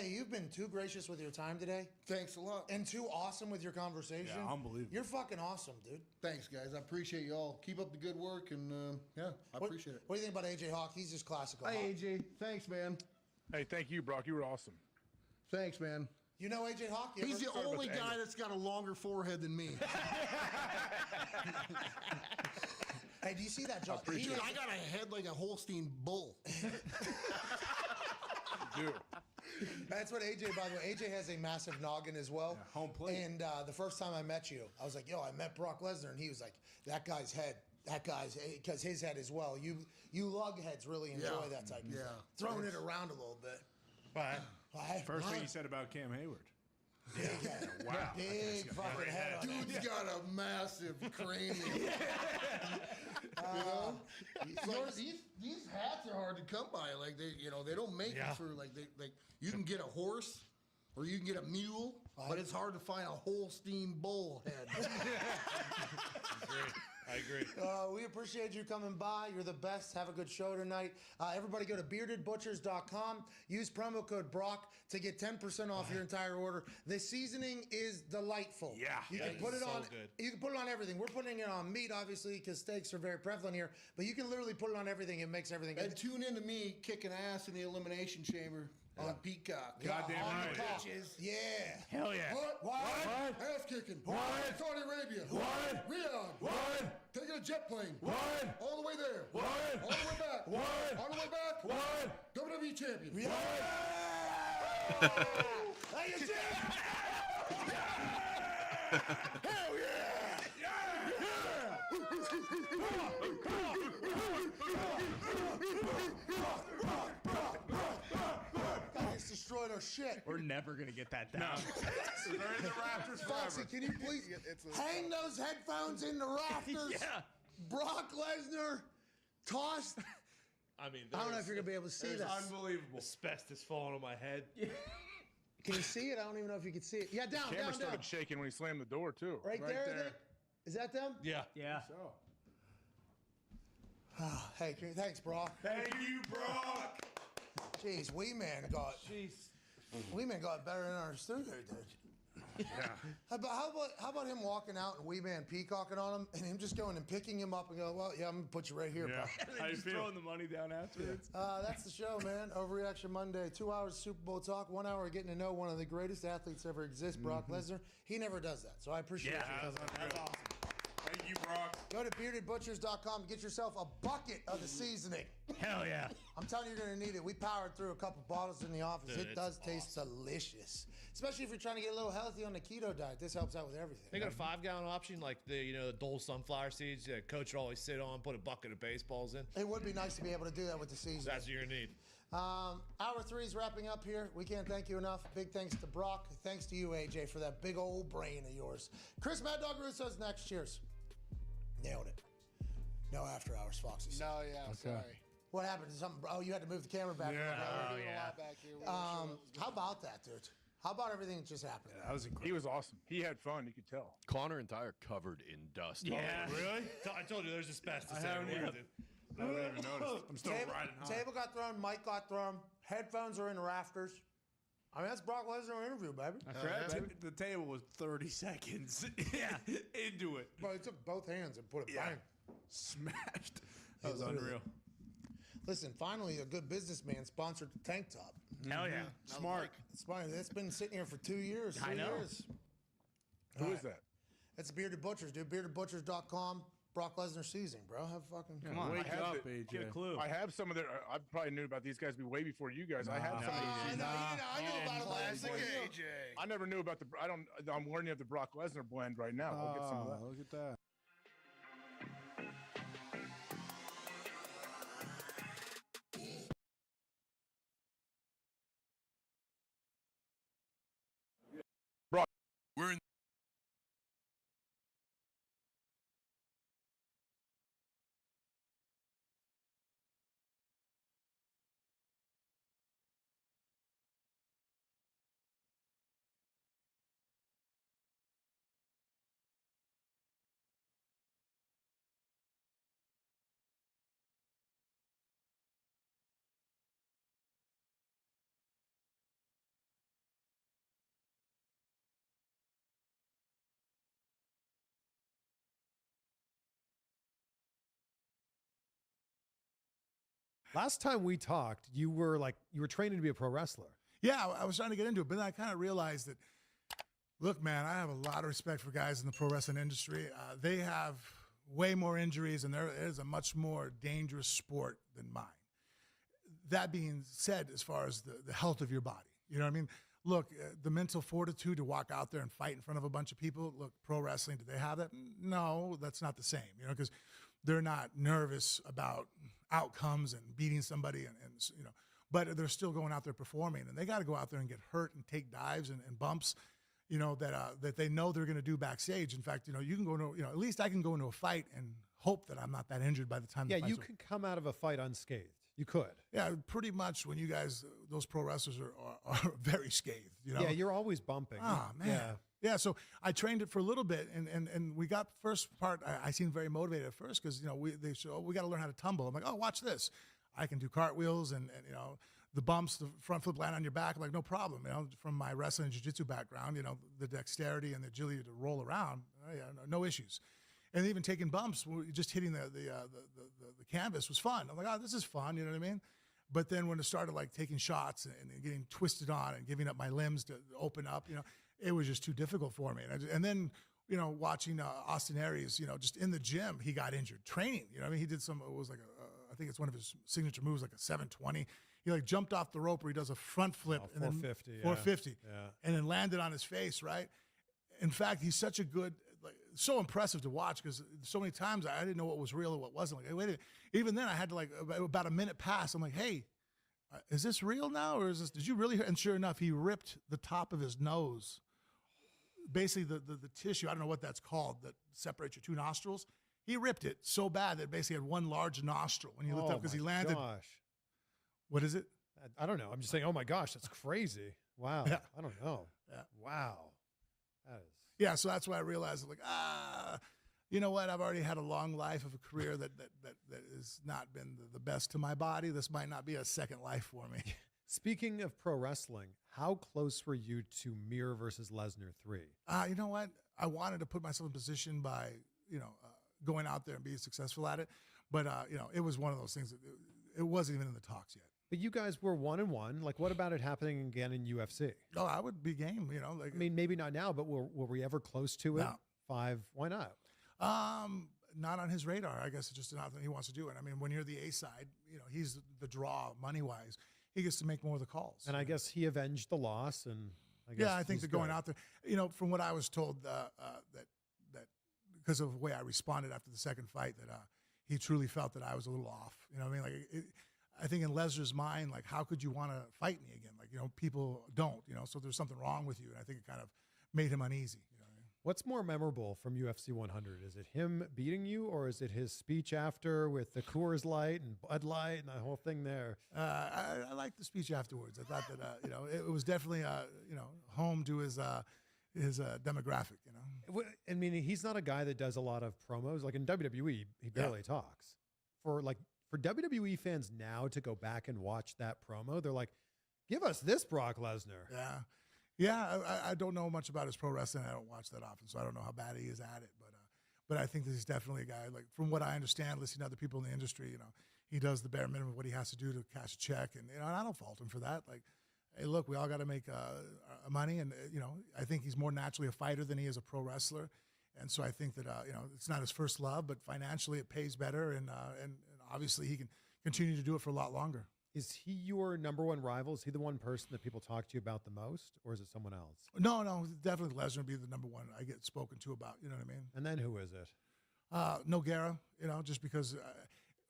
You've been too gracious with your time today. Thanks a lot. And too awesome with your conversation. Yeah, unbelievable. You're fucking awesome, dude. Thanks, guys. I appreciate you all. Keep up the good work, and I appreciate it. What do you think about AJ Hawk? He's just classical. Hey, AJ. Thanks, man. Hey, thank you, Brock. You were awesome. Thanks, man. You know AJ Hawk? You He's ever- the Sorry about only the guy angle. that's got a longer forehead than me. Hey, do you see that, John? Dude, I got a head like a Holstein bull. Dude. That's what AJ, by the way, AJ has a massive noggin as well. Yeah, home plate. And the first time I met you, I was like, yo, I met Brock Lesnar. And he was like, that guy's head, because his head as well. You lug heads really enjoy that type of thing. Throwing it around a little bit. First thing you said about Cam Hayward. Wow. Big fucking head on it. Dude's got a massive cranium. You know, so these hats are hard to come by. Like they don't make it for like you can get a horse or you can get a mule, but it's hard to find a Holstein bull head. I agree. We appreciate you coming by. You're the best. Have a good show tonight. Everybody go to beardedbutchers.com. Use promo code Brock to get 10% off your entire order. The seasoning is delightful. Yeah. You can put it on. You can put it on everything. We're putting it on meat, obviously, because steaks are very prevalent here. But you can literally put it on everything. It makes everything good. And tune into me kicking ass in the Elimination Chamber on Peacock. Goddamn right. Bitches. Yeah. Hell yeah. What? Ass kicking. What? Saudi Arabia. What? Riyadh. What? Taking a jet plane. What? All the way there. What? All the way back. What? On the way back. What? WWE champion. Yeah. Hey, you see? Hell yeah! Guys destroyed our shit. We're never going to get that down. They're in the rafters Foxy, forever. can you please hang those headphones in the rafters? Yeah. Brock Lesnar tossed. I mean, I don't know if you're gonna be able to see this. Unbelievable. Asbestos falling on my head. Can you see it? I don't even know if you can see it. Yeah, down, Camera down, started down. shaking when he slammed the door, too. Right there. Is that them? Yeah. Yeah. So. Hey, thanks, Brock. Thank you, Brock. Jeez, Wee Man got better than our studio did. Yeah. How about him walking out and Wee Man peacocking on him and him just going and picking him up and going, well, yeah, I'm gonna put you right here, Yeah. pal. How you Just feel? throwing the money down afterwards. That's the show, man. Overreaction Monday. 2 hours of Super Bowl talk. 1 hour getting to know one of the greatest athletes ever exist, Brock Lesnar. He never does that, so I appreciate you. That's awesome. Thank you, Brock. Go to beardedbutchers.com and get yourself a bucket of the seasoning. Hell yeah. I'm telling you, you're going to need it. We powered through a couple bottles in the office. Dude, it does taste delicious. Especially if you're trying to get a little healthy on the keto diet. This helps out with everything. They got a 5-gallon option, like the Dole sunflower seeds. The coach would always sit on, put a bucket of baseballs in. It would be nice to be able to do that with the seasoning. That's what you're gonna need. Hour 3 is wrapping up here. We can't thank you enough. Big thanks to Brock. Thanks to you, AJ, for that big old brain of yours. Chris Mad Dog Russo's next. Cheers. Nailed it. No after hours, Foxy. No, yeah, sorry. What happened? Something? Oh, you had to move the camera back. Yeah. We're doing a lot back here. We weren't sure what was going How about that, dude? How about everything that just happened? That was incredible. He was awesome. He had fun. You could tell. Connor and Ty are covered in dust. Yeah. Really? I told you there's asbestos I haven't everywhere. even, I haven't even noticed. I'm still riding high. Table got thrown. Mic got thrown. Headphones are in the rafters. I mean, that's Brock Lesnar interview, baby. The table was 30 seconds into it. But he took both hands and put it bang. Smashed. That was literally- unreal. Listen, finally, a good businessman sponsored the tank top. Hell yeah. Smart. It's fine. That's been sitting here for 2 years. I 3 know. years. Who All is right. that? That's Bearded Butchers, dude. Beardedbutchers.com. Brock Lesnar season, bro. Have fucking Come on. I Wake have up, the- AJ. Get a clue. I have some of their. I probably knew about these guys way before you guys. I had some of these. I knew about Classic it. AJ. I never knew about the. I'm learning of the Brock Lesnar blend right now. I'll get some of that. Look at that. Brock. We're in. Last time we talked, you were training to be a pro wrestler. Yeah, I was trying to get into it, but then I kind of realized that, look, man, I have a lot of respect for guys in the pro wrestling industry. They have way more injuries, and there is a much more dangerous sport than mine. That being said, as far as the health of your body, you know what I mean? Look, the mental fortitude to walk out there and fight in front of a bunch of people, look, pro wrestling, do they have that? No, that's not the same, you know, because they're not nervous about outcomes and beating somebody and you know, but they're still going out there performing, and they got to go out there and get hurt and take dives and bumps, you know, that they know they're going to do backstage. In fact, you know, you can go into, you know, at least I can go into a fight and hope that I'm not that injured by the time. Yeah, the you fight's could come out of a fight unscathed. You could. Yeah, pretty much when you guys, those pro wrestlers are very scathed, you know? Yeah, you're always bumping. Oh, man. Yeah. Yeah, so I trained it for a little bit, and we got first part. I seemed very motivated at first because, you know, they said, oh, we got to learn how to tumble. I'm like, oh, watch this. I can do cartwheels and you know, the bumps, the front flip land on your back. I'm like, no problem. You know, from my wrestling and jiu-jitsu background, you know, the dexterity and the agility to roll around, yeah, no issues. And even taking bumps, just hitting the canvas was fun. I'm like, oh, this is fun. You know what I mean? But then when it started like taking shots and getting twisted on and giving up my limbs to open up, you know, it was just too difficult for me. And then, you know, watching Austin Aries, you know, just in the gym, he got injured training. You know, I mean, he did some. It was like I think it's one of his signature moves, like a 720. He like jumped off the rope where he does a front flip and 450, then 450, yeah. and then landed on his face. Right. In fact, he's such a good, like, so impressive to watch because so many times I didn't know what was real and what wasn't. Like, hey, wait a minute. Even then, I had to like about a minute pass. I'm like, hey, is this real now, or is this? Did you really? And sure enough, he ripped the top of his nose. Basically, the tissue, I don't know what that's called, that separates your two nostrils. He ripped it so bad that it basically had one large nostril when he looked up because he landed. Gosh. What is it? I don't know. I'm just saying, oh my gosh, that's crazy. Wow. Yeah. I don't know. Yeah. Wow. That is. Yeah, so that's why I realized, like, you know what? I've already had a long life of a career that has not been the best to my body. This might not be a second life for me. Speaking of pro wrestling, how close were you to Mir versus Lesnar 3? You know what? I wanted to put myself in position by, you know, going out there and being successful at it. But, you know, it was one of those things that it wasn't even in the talks yet. But you guys were 1-1. Like, what about it happening again in UFC? Oh, I would be game, you know. Like, I mean, maybe not now, but were we ever close to it? No. 5, why not? Not on his radar. I guess it's just not that he wants to do it. I mean, when you're the A side, you know, he's the draw money-wise. He gets to make more of the calls. And I guess he avenged the loss, and I guess I think he's that going good. out there, you know, from what I was told, that because of the way I responded after the second fight, that he truly felt that I was a little off. You know what I mean? Like, I think in Lesnar's mind, like, how could you want to fight me again? Like, you know, people don't, you know, so there's something wrong with you. And I think it kind of made him uneasy. You know what I mean? What's more memorable from UFC 100? Is it him beating you, or is it his speech after with the Coors Light and Bud Light and the whole thing there? I liked the speech afterwards. I thought that, you know, it was definitely, you know, home to his demographic, you know. I mean, he's not a guy that does a lot of promos. Like in WWE, he barely talks. For WWE fans now to go back and watch that promo, they're like, give us this Brock Lesnar. Yeah. Yeah, I don't know much about his pro wrestling. I don't watch that often, so I don't know how bad he is at it. But I think that he's definitely a guy, like, from what I understand, listening to other people in the industry, you know, he does the bare minimum of what he has to do to cash a check. And, you know, and I don't fault him for that. Like, hey, look, we all got to make money. And, you know, I think he's more naturally a fighter than he is a pro wrestler. And so I think that it's not his first love, but financially it pays better, and obviously he can continue to do it for a lot longer. Is he your number one rival? Is he the one person that people talk to you about the most, or is it someone else? No, definitely Lesnar would be the number one I get spoken to about. You know what I mean? And then who is it? Nogueira. Just because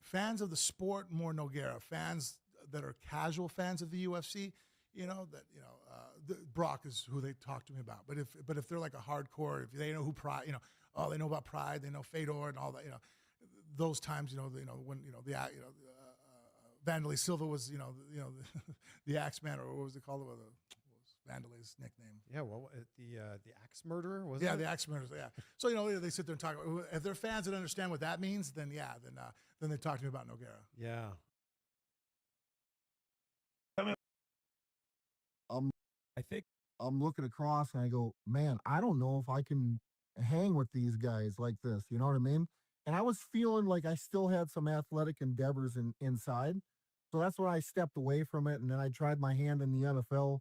fans of the sport more Nogueira. Fans that are casual fans of the UFC, Brock is who they talk to me about. But if they're like a hardcore, if they know who Pride, they know about Pride, they know Fedor and all that, those times, when Vanderlei Silva was, the Axeman, or what was it called? What was Vanderlei's nickname? Yeah, well, the axe murderer was. Yeah, it? the axe murderers. Yeah. So they sit there and talk about. If they're fans that understand what that means, then then they talk to me about Nogueira. Yeah. I think I'm looking across and I go, man, I don't know if I can hang with these guys like this. You know what I mean? And I was feeling like I still had some athletic endeavors inside. So that's when I stepped away from it. And then I tried my hand in the NFL,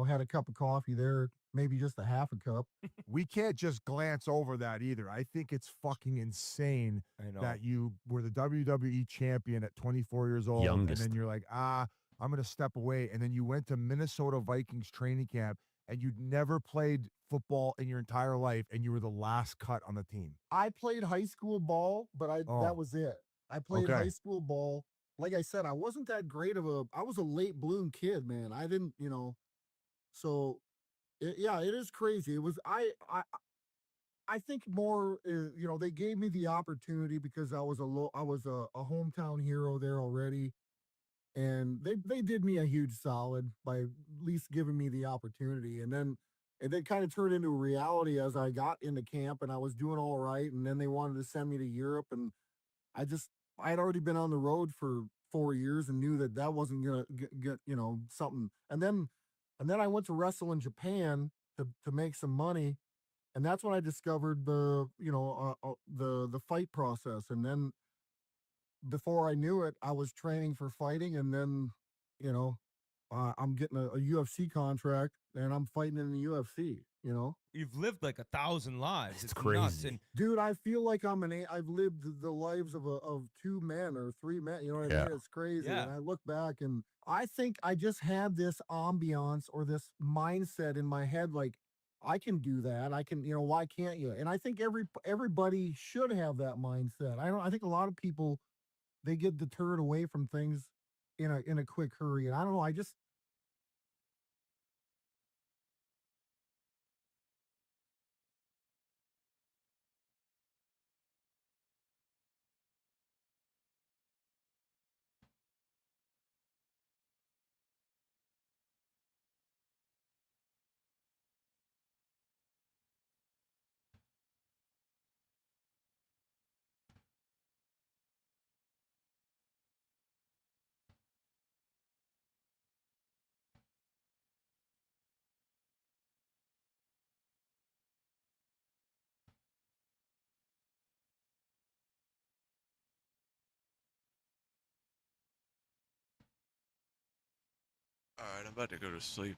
had a cup of coffee there, maybe just a half a cup. We can't just glance over that either. I think it's fucking insane that you were the WWE champion at 24 years old. Youngest. And then you're like, I'm going to step away. And then you went to Minnesota Vikings training camp and you'd never played football in your entire life and you were the last cut on the team. I played high school ball, but that was it. I played high school ball. Like I said, I wasn't that great I was a late bloom kid, man. I didn't, so it is crazy. It was, I think more, they gave me the opportunity because I was a hometown hero there already. And they did me a huge solid by at least giving me the opportunity. And then kind of turned into a reality as I got into camp and I was doing all right. And then they wanted to send me to Europe. And I had already been on the road for 4 years and knew that wasn't going to get, something. And then I went to wrestle in Japan to make some money. And that's when I discovered the fight process. And then before I knew it, I was training for fighting, and then, I'm getting a UFC contract, and I'm fighting in the UFC. You've lived like 1,000 lives. It's crazy. nuts. And Dude, I feel like I've lived the lives of 2 men or 3 men. You know what I mean? It's crazy. Yeah. And I look back, and I think I just had this ambiance or this mindset in my head, like, I can do that. I can, why can't you? And I think everybody should have that mindset. I think a lot of people, they get deterred away from things in a quick hurry. And I don't know, All right, I'm about to go to sleep.